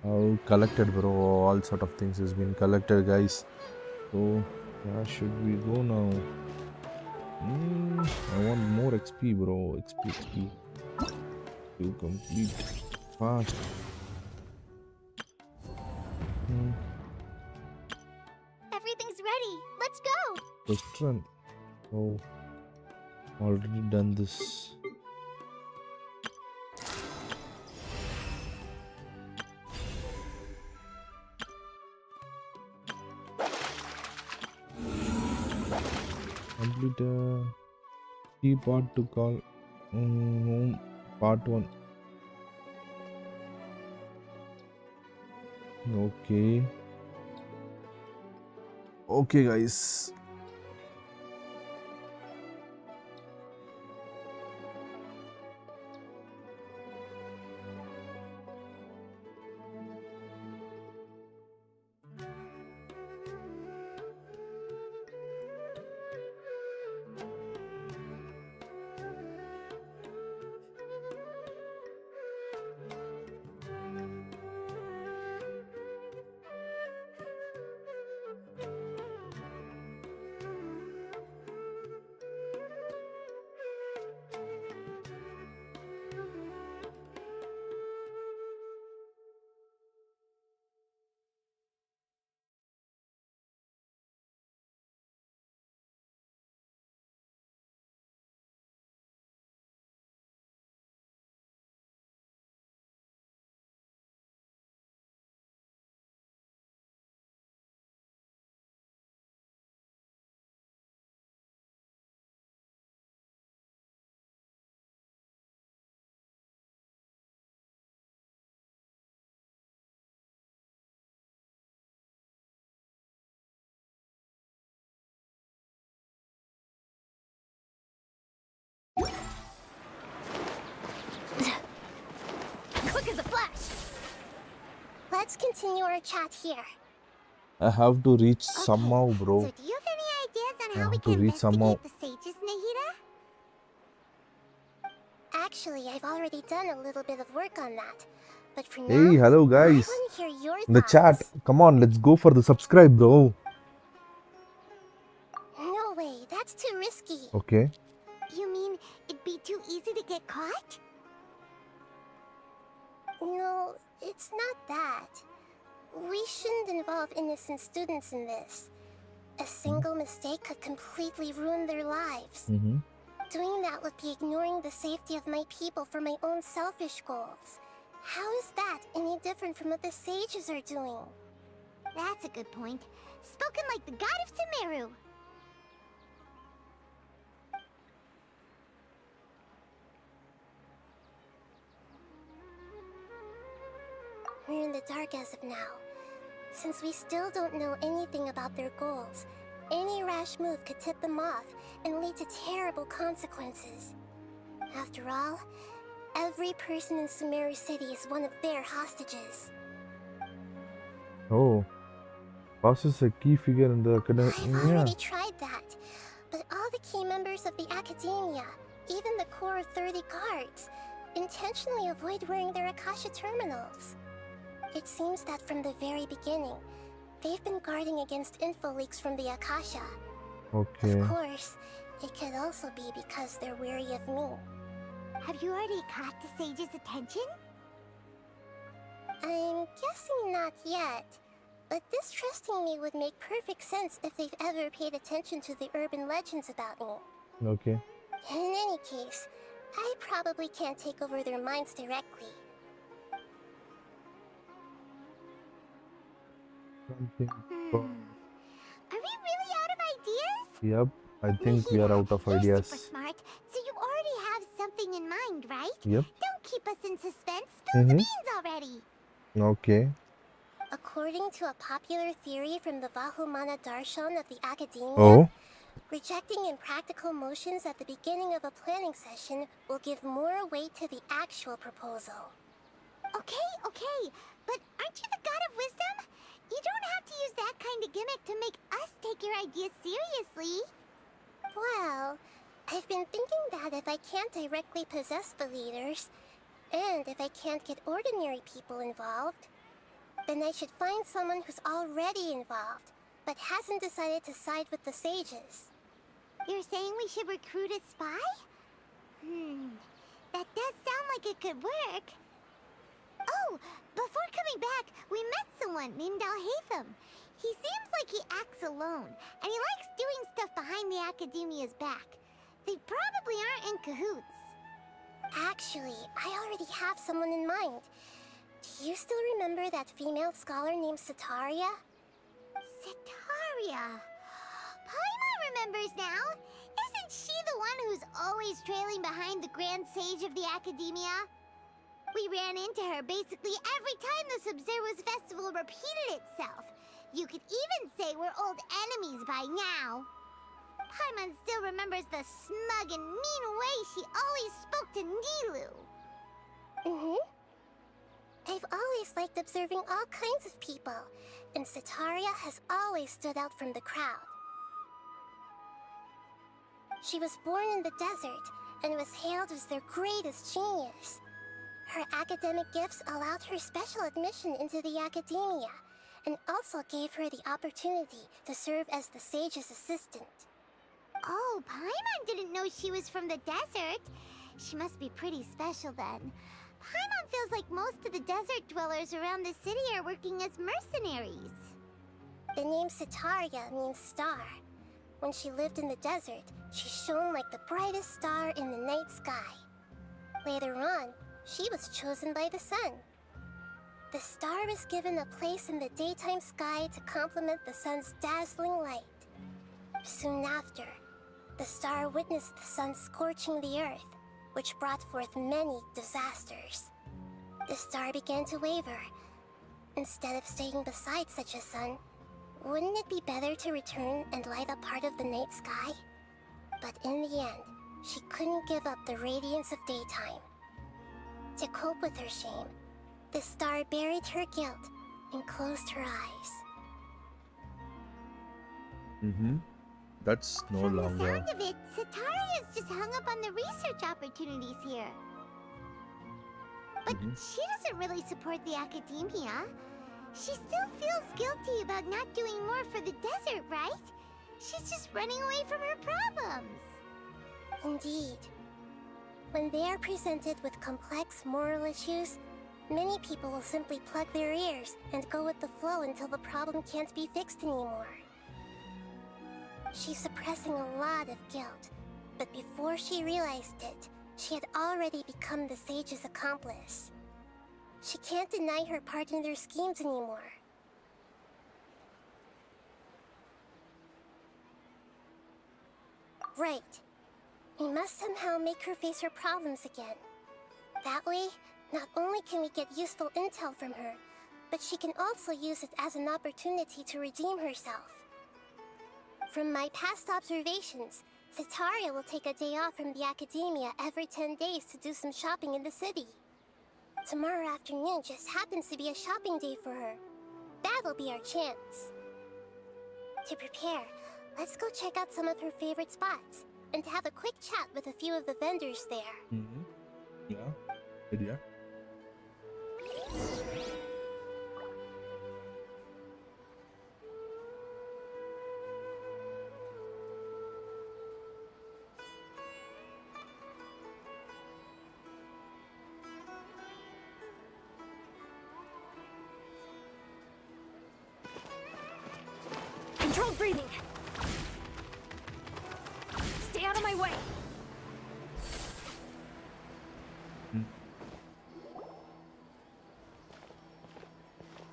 Oh, collected, bro. All sort of things has been collected, guys. So, where should we go now? I want more XP, bro. XP to complete fast. Everything's ready. Let's go. Restaurant. Oh, already done this. Complete key part to call home part 1. Okay, guys. Quick as a flash! Let's continue our chat here. I have to reach somehow, bro. So do you have any ideas on I how we have to can reach somehow. investigate the sages, Nahida? Actually, I've already done a little bit of work on that. But for now, Hey, hello, guys. I want to hear your In the thoughts. chat. Come on, let's go for the subscribe, bro. No way, that's too risky. Okay. You mean it'd be too easy to get caught? No, it's not that. We shouldn't involve innocent students in this. A single mistake could completely ruin their lives. Doing that would be ignoring the safety of my people for my own selfish goals. How is that any different from what the sages are doing? That's a good point. Spoken like the god of Sumeru. We're in the dark as of now. Since we still don't know anything about their goals, any rash move could tip them off and lead to terrible consequences. After all, every person in Sumeru City is one of their hostages. Oh. Boss is a key figure in the academy. I've already tried that, but all the key members of the academia, even the core of 30 guards, intentionally avoid wearing their Akasha terminals. It seems that from the very beginning, they've been guarding against info leaks from the Akasha. Okay. Of course, it could also be because they're wary of me. Have you already caught the sage's attention? I'm guessing not yet, but distrusting me would make perfect sense if they've ever paid attention to the urban legends about me. Okay. In any case, I probably can't take over their minds directly. Something. Are we really out of ideas? Yep. I think we are out of You're ideas. super smart, so you already have something in mind, right? Yep. Don't keep us in suspense. Spill the beans already. Okay. According to a popular theory from the Vahumana Darshan of the Academia, Oh. rejecting impractical motions at the beginning of a planning session will give more weight to the actual proposal. Okay, but aren't you the god of wisdom? You don't have to use that kind of gimmick to make us take your ideas seriously. Well, I've been thinking that if I can't directly possess the leaders, and if I can't get ordinary people involved, Then I should find someone who's already involved, but hasn't decided to side with the sages. You're saying we should recruit a spy? That does sound like it could work. Oh, before coming back, we met someone named Alhaitham. He seems like he acts alone, and he likes doing stuff behind the Academia's back. They probably aren't in cahoots. Actually, I already have someone in mind. Do you still remember that female scholar named Setaria? Setaria? Paimon remembers now. Isn't she the one who's always trailing behind the Grand Sage of the Academia? We ran into her basically every time the Sumeru festival repeated itself. You could even say we're old enemies by now. Paimon still remembers the smug and mean way she always spoke to Nilou. I've always liked observing all kinds of people, and Setaria has always stood out from the crowd. She was born in the desert and was hailed as their greatest genius. Her academic gifts allowed her special admission into the academia, and also gave her the opportunity to serve as the sage's assistant. Oh, Paimon didn't know she was from the desert. She must be pretty special then. Paimon feels like most of the desert dwellers around the city are working as mercenaries. The name Setaria means star. When she lived in the desert, she shone like the brightest star in the night sky. Later on, she was chosen by the sun. The star was given a place in the daytime sky to complement the sun's dazzling light. Soon after, the star witnessed the sun scorching the earth, which brought forth many disasters. The star began to waver. Instead of staying beside such a sun, wouldn't it be better to return and light up part of the night sky? But in the end, she couldn't give up the radiance of daytime. To cope with her shame, the star buried her guilt and closed her eyes. That's no From longer. the sound of it, Setaria's just hung up on the research opportunities here. But she doesn't really support the academia. She still feels guilty about not doing more for the desert, right? She's just running away from her problems. Indeed. When they are presented with complex moral issues, many people will simply plug their ears and go with the flow until the problem can't be fixed anymore. She's suppressing a lot of guilt, but before she realized it, she had already become the sage's accomplice. She can't deny her part in their schemes anymore. Right. We must somehow make her face her problems again. That way, not only can we get useful intel from her, but she can also use it as an opportunity to redeem herself. From my past observations, Setaria will take a day off from the academia every 10 days to do some shopping in the city. Tomorrow afternoon just happens to be a shopping day for her. That'll be our chance. To prepare, let's go check out some of her favorite spots, and have a quick chat with a few of the vendors there. Yeah, idea. Controlled breathing. Stay out of my way.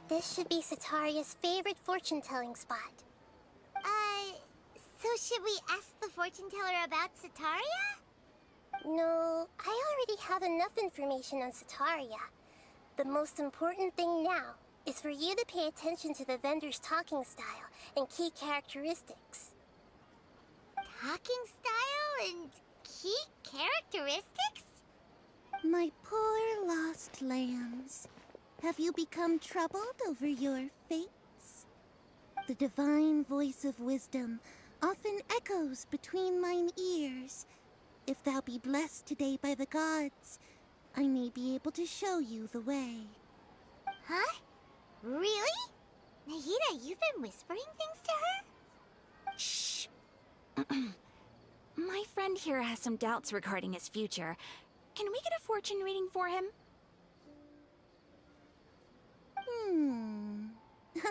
This should be Setaria's favorite fortune-telling spot. So should we ask the fortune teller about Setaria? No, I already have enough information on Setaria. The most important thing now is for you to pay attention to the vendor's talking style and key characteristics. Talking style and key characteristics? My poor lost lambs. Have you become troubled over your fates? The divine voice of wisdom often echoes between mine ears. If thou be blessed today by the gods, I may be able to show you the way. Huh? Really? Nahida, you've been whispering things to her? Shh. My friend here has some doubts regarding his future. Can we get a fortune reading for him?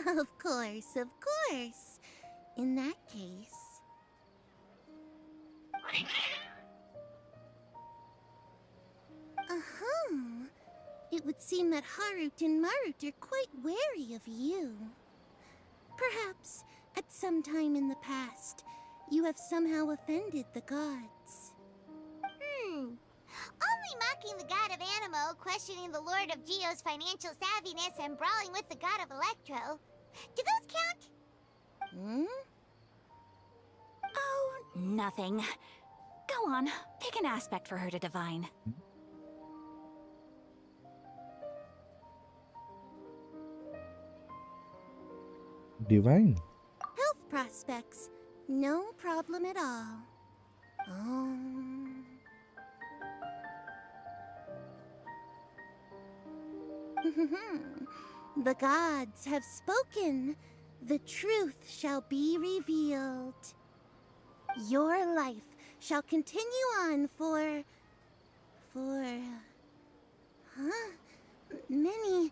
Of course, of course. In that case... It would seem that Harut and Marut are quite wary of you. Perhaps, at some time in the past, you have somehow offended the gods. Only mocking the god of Animo, questioning the Lord of Geo's financial savviness, and brawling with the god of Electro. Do those count? Oh, nothing. Go on, pick an aspect for her to divine. Divine. Health prospects. No problem at all. The gods have spoken. The truth shall be revealed. Your life shall continue on for... many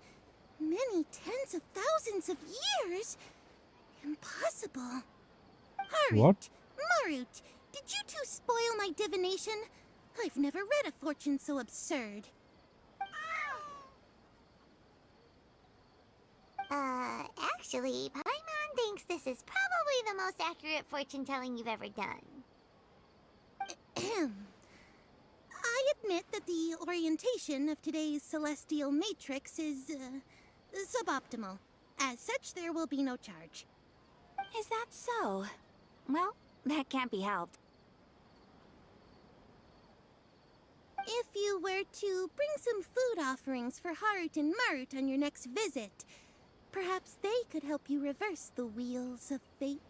tens of thousands of years? Impossible. Harut, What? Marut, did you two spoil my divination? I've never read a fortune so absurd. Actually, Paimon thinks this is probably the most accurate fortune-telling you've ever done. I admit that the orientation of today's celestial matrix is, suboptimal. As such, there will be no charge. Is that so? Well, that can't be helped. If you were to bring some food offerings for Harut and Marut on your next visit, perhaps they could help you reverse the wheels of fate.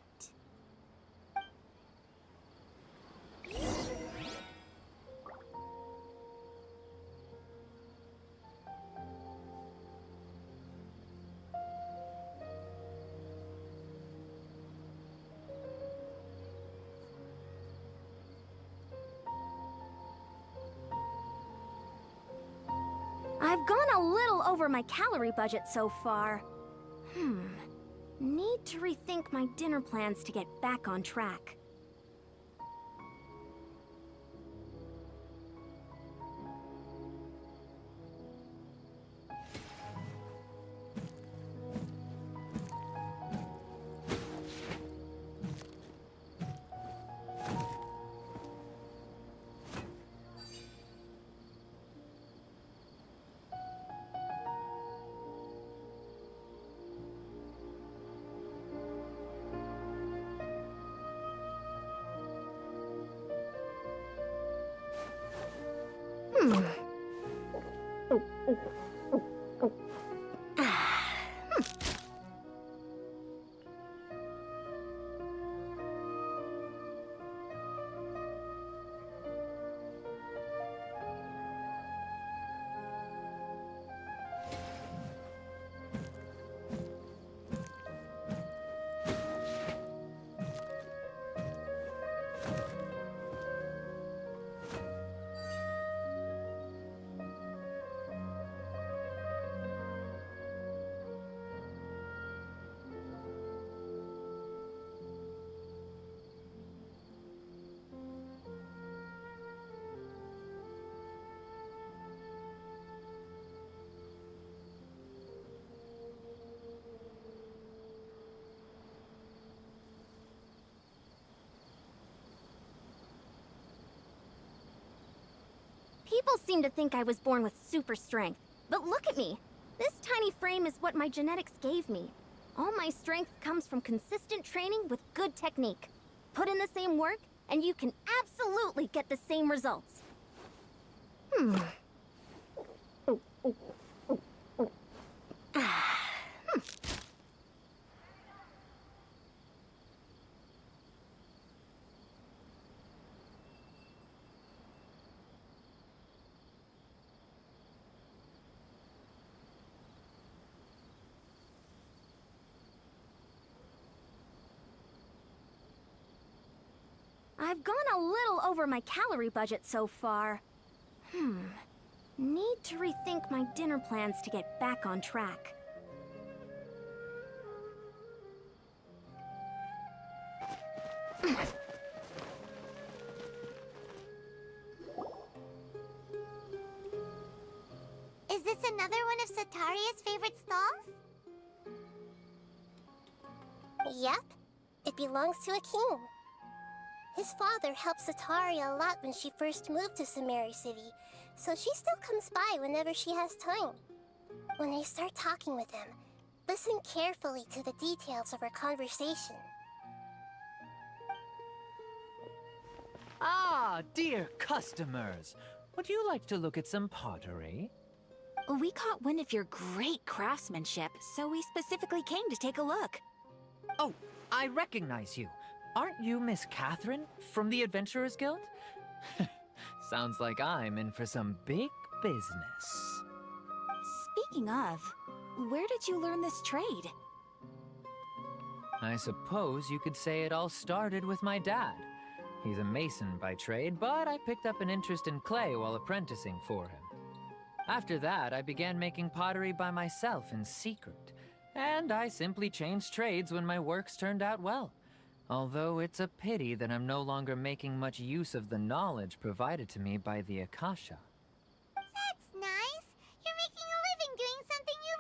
I've gone a little over my calorie budget so far. Need to rethink my dinner plans to get back on track. People seem to think I was born with super strength, but look at me. This tiny frame is what my genetics gave me. All my strength comes from consistent training with good technique. Put in the same work, and you can absolutely get the same results. a little over my calorie budget so far. Need to rethink my dinner plans to get back on track. Is this another one of Sataria's favorite stalls? Yep. It belongs to a king. His father helped Sataria a lot when she first moved to Sumeru City, so she still comes by whenever she has time. When they start talking with him, listen carefully to the details of her conversation. Ah, dear customers. Would you like to look at some pottery? We caught wind of your great craftsmanship, so we specifically came to take a look. Oh, I recognize you. Aren't you Miss Catherine from the Adventurers Guild? Sounds like I'm in for some big business. Speaking of, where did you learn this trade? I suppose you could say it all started with my dad. He's a mason by trade, but I picked up an interest in clay while apprenticing for him. After that, I began making pottery by myself in secret, and I simply changed trades when my works turned out well. Although it's a pity that I'm no longer making much use of the knowledge provided to me by the Akasha. That's nice. You're making a living doing something you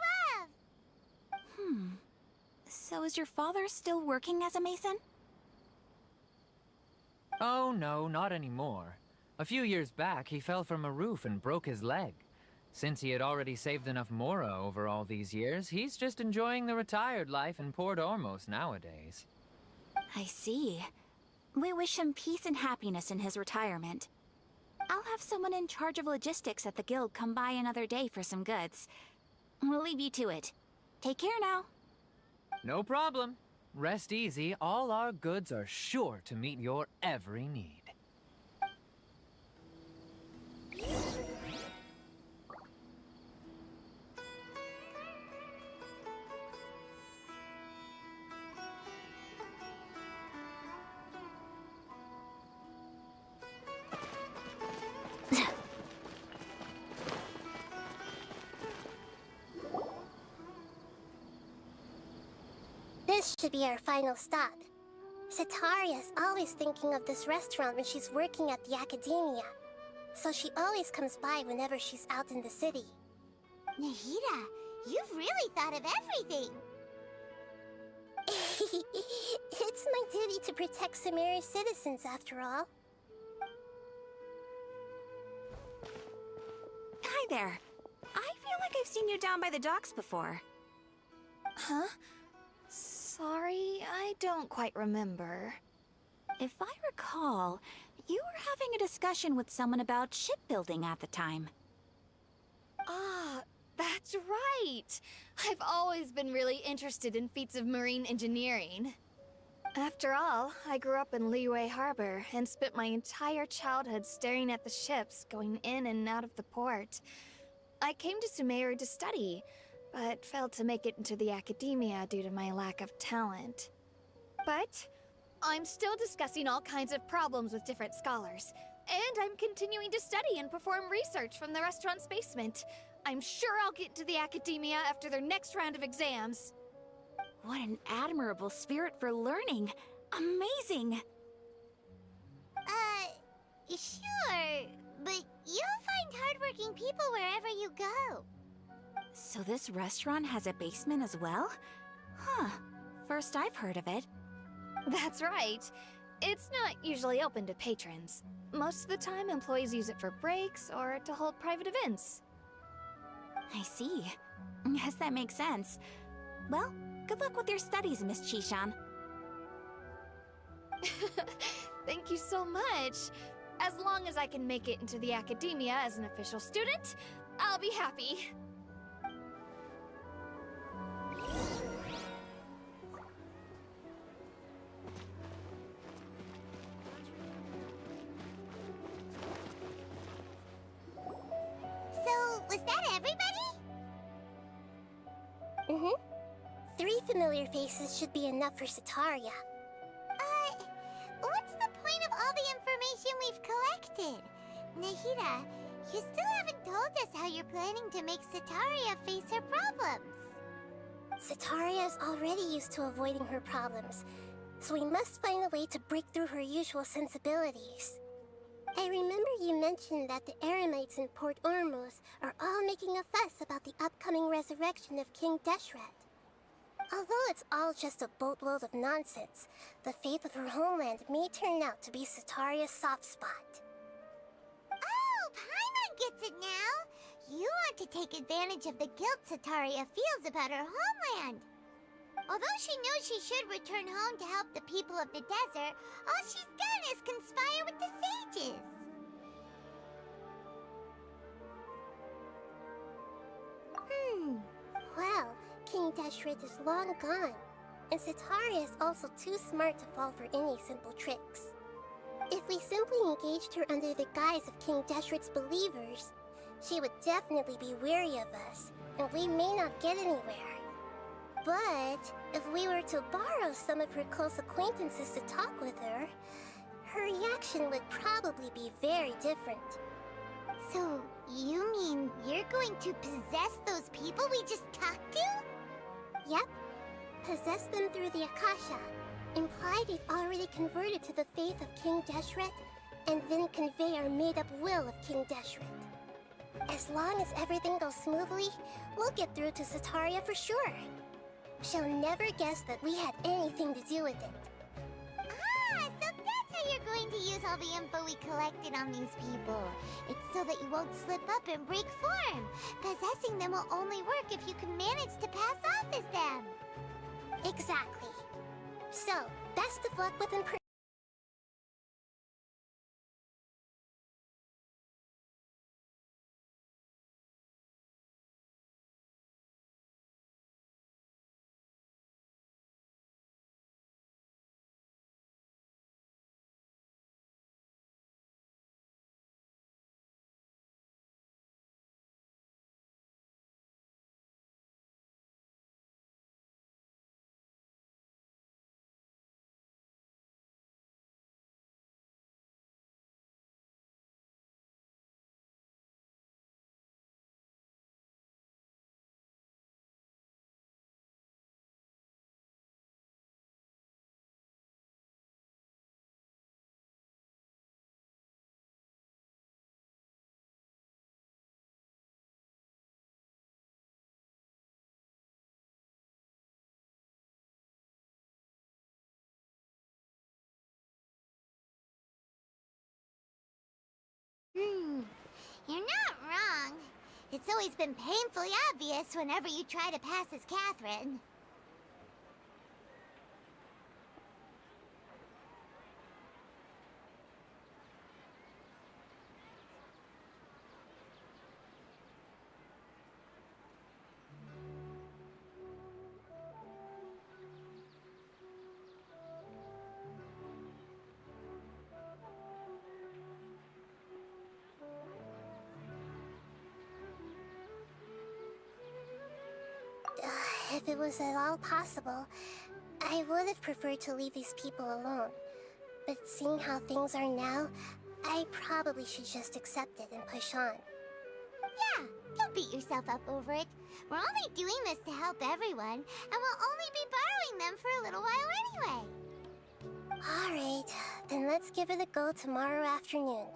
love. So is your father still working as a mason? Oh no, not anymore. A few years back, he fell from a roof and broke his leg. Since he had already saved enough Mora over all these years, he's just enjoying the retired life in Port Ormos nowadays. I see. We wish him peace and happiness in his retirement. I'll have someone in charge of logistics at the guild come by another day for some goods. We'll leave you to it. Take care now. No problem. Rest easy, all our goods are sure to meet your every need. This should be our final stop. Sataria's always thinking of this restaurant when she's working at the academia, so she always comes by whenever she's out in the city. Nahida, you've really thought of everything. It's my duty to protect Sumeru's citizens, after all. Hi there. I feel like I've seen you down by the docks before. Huh? Sorry, I don't quite remember. If I recall, you were having a discussion with someone about shipbuilding at the time. Ah, that's right! I've always been really interested in feats of marine engineering. After all, I grew up in Liyue Harbor and spent my entire childhood staring at the ships going in and out of the port. I came to Sumeru to study, but failed to make it into the academia due to my lack of talent. But I'm still discussing all kinds of problems with different scholars, and I'm continuing to study and perform research from the restaurant's basement. I'm sure I'll get into the academia after their next round of exams. What an admirable spirit for learning. Amazing! Sure, but you'll find hardworking people wherever you go. So this restaurant has a basement as well? Huh. First I've heard of it. That's right. It's not usually open to patrons. Most of the time, employees use it for breaks or to hold private events. I see. Yes, that makes sense. Well, good luck with your studies, Miss Chishan. Thank you so much. As long as I can make it into the academia as an official student, I'll be happy. So, was that everybody? Mm-hmm. 3 familiar faces should be enough for Sataria. What's the point of all the information Nahida, you still haven't told us how you're planning to make Setaria face her problems. Setaria is already used to avoiding her problems, so we must find a way to break through her usual sensibilities. I remember you mentioned that the Eremites in Port Ormuz are all making a fuss about the upcoming resurrection of King Deshret. Although it's all just a boatload of nonsense, the fate of her homeland may turn out to be Setaria's soft spot. Oh, Paimon gets it now! You want to take advantage of the guilt Setaria feels about her homeland. Although she knows she should return home to help the people of the desert, all she's done is conspire with the sages. Well, King Deshret is long gone, and Setaria is also too smart to fall for any simple tricks. If we simply engaged her under the guise of King Deshret's believers, she would definitely be wary of us, and we may not get anywhere. But if we were to borrow some of her close acquaintances to talk with her, her reaction would probably be very different. So, you mean you're going to possess those people we just talked to? Yep. Possess them through the Akasha. Imply they've already converted to the faith of King Deshret, and then convey our made-up will of King Deshret. As long as everything goes smoothly, we'll get through to Setaria for sure. She'll never guess that we had anything to do with it. Ah, so that's how you're going to use all the info we collected on these people. It's so that you won't slip up and break form. Possessing them will only work if you can manage to pass off as them. Exactly. So, best of luck with impression. You're not wrong. It's always been painfully obvious whenever you try to pass as Catherine. If it was at all possible, I would have preferred to leave these people alone. But seeing how things are now, I probably should just accept it and push on. Yeah, don't beat yourself up over it. We're only doing this to help everyone, and we'll only be borrowing them for a little while anyway. Alright, then let's give it a go tomorrow afternoon.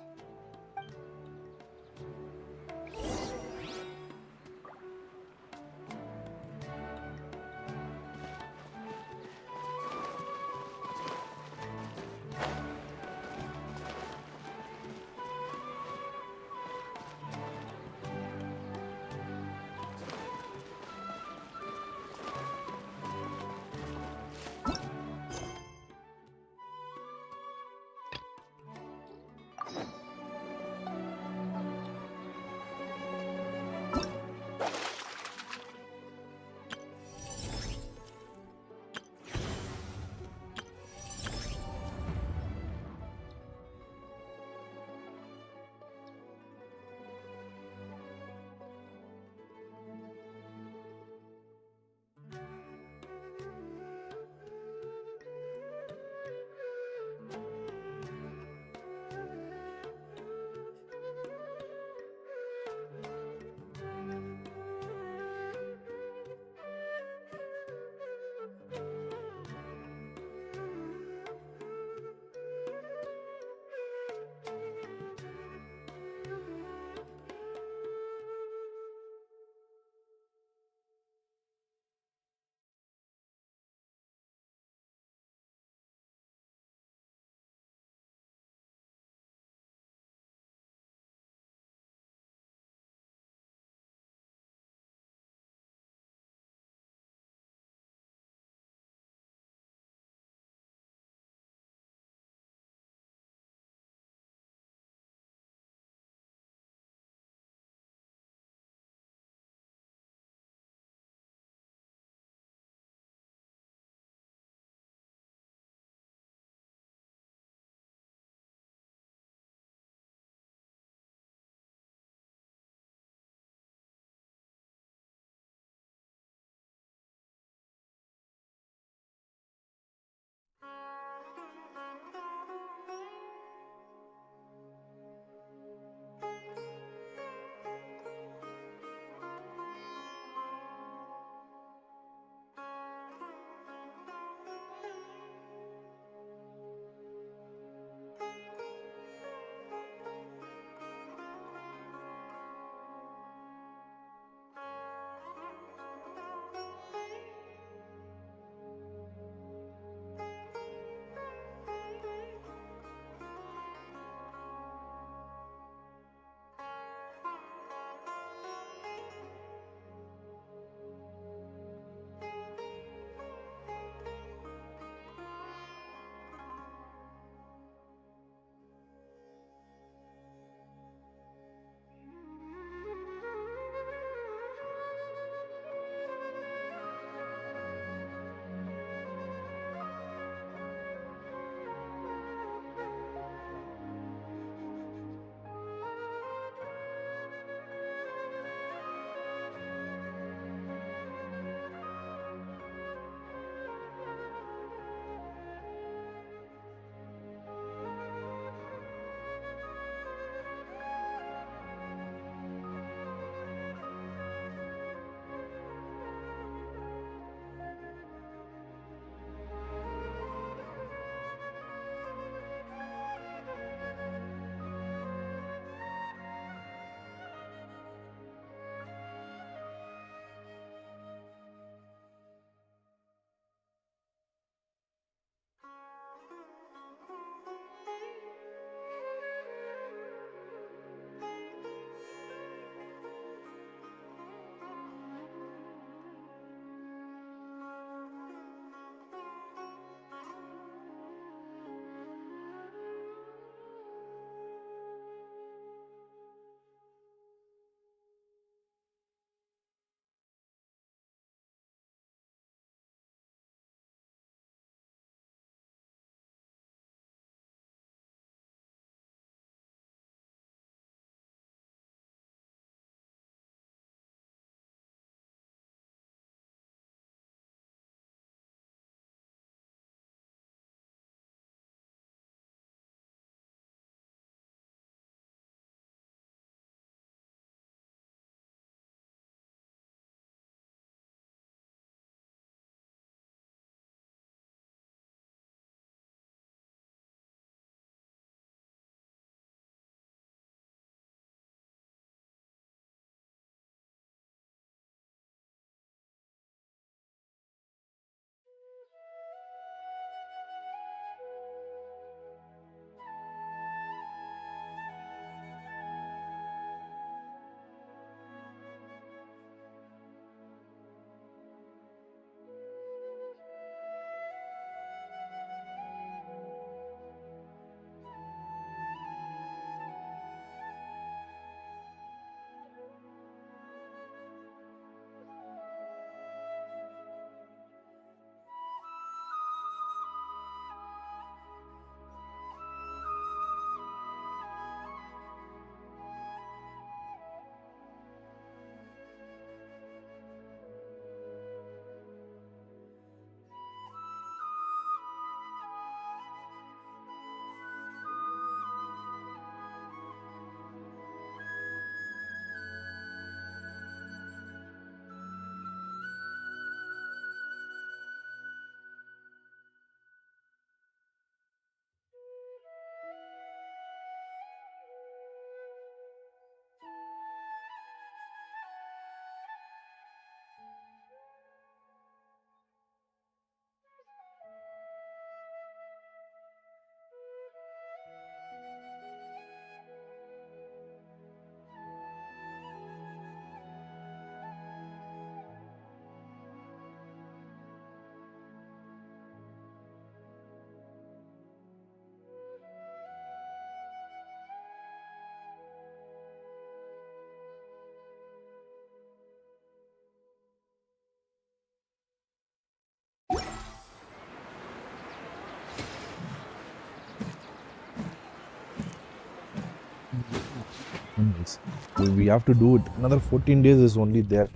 Nice. We have to do it. Another 14 days is only there.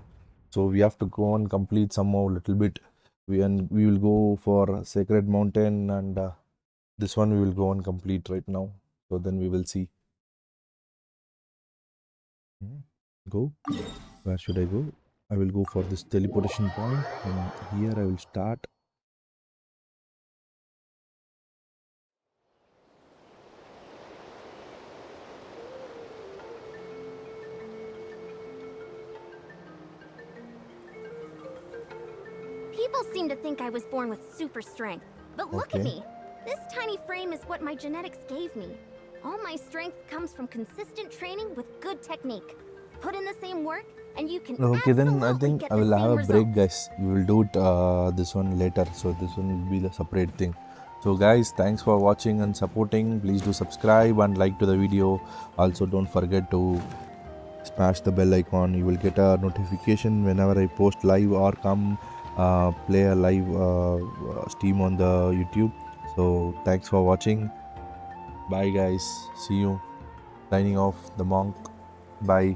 So we have to go and complete somehow a little bit. We will go for Sacred Mountain, and this one we will go and complete right now. So then we will see. Go. Where should I go? I will go for this teleportation point, and here I will start. People seem to think I was born with super strength, but look at me. This tiny frame is what my genetics gave me. All my strength comes from consistent training with good technique. Put in the same work, and you can Okay, then I think get I the will have same a break, results. guys. We will do it this one later. So this one will be the separate thing. So guys, thanks for watching and supporting. Please do subscribe and like to the video. Also, don't forget to smash the bell icon. You will get a notification whenever I post live or come play a live stream on the YouTube. So thanks for watching. Bye guys. See you. Signing off, the monk. Bye.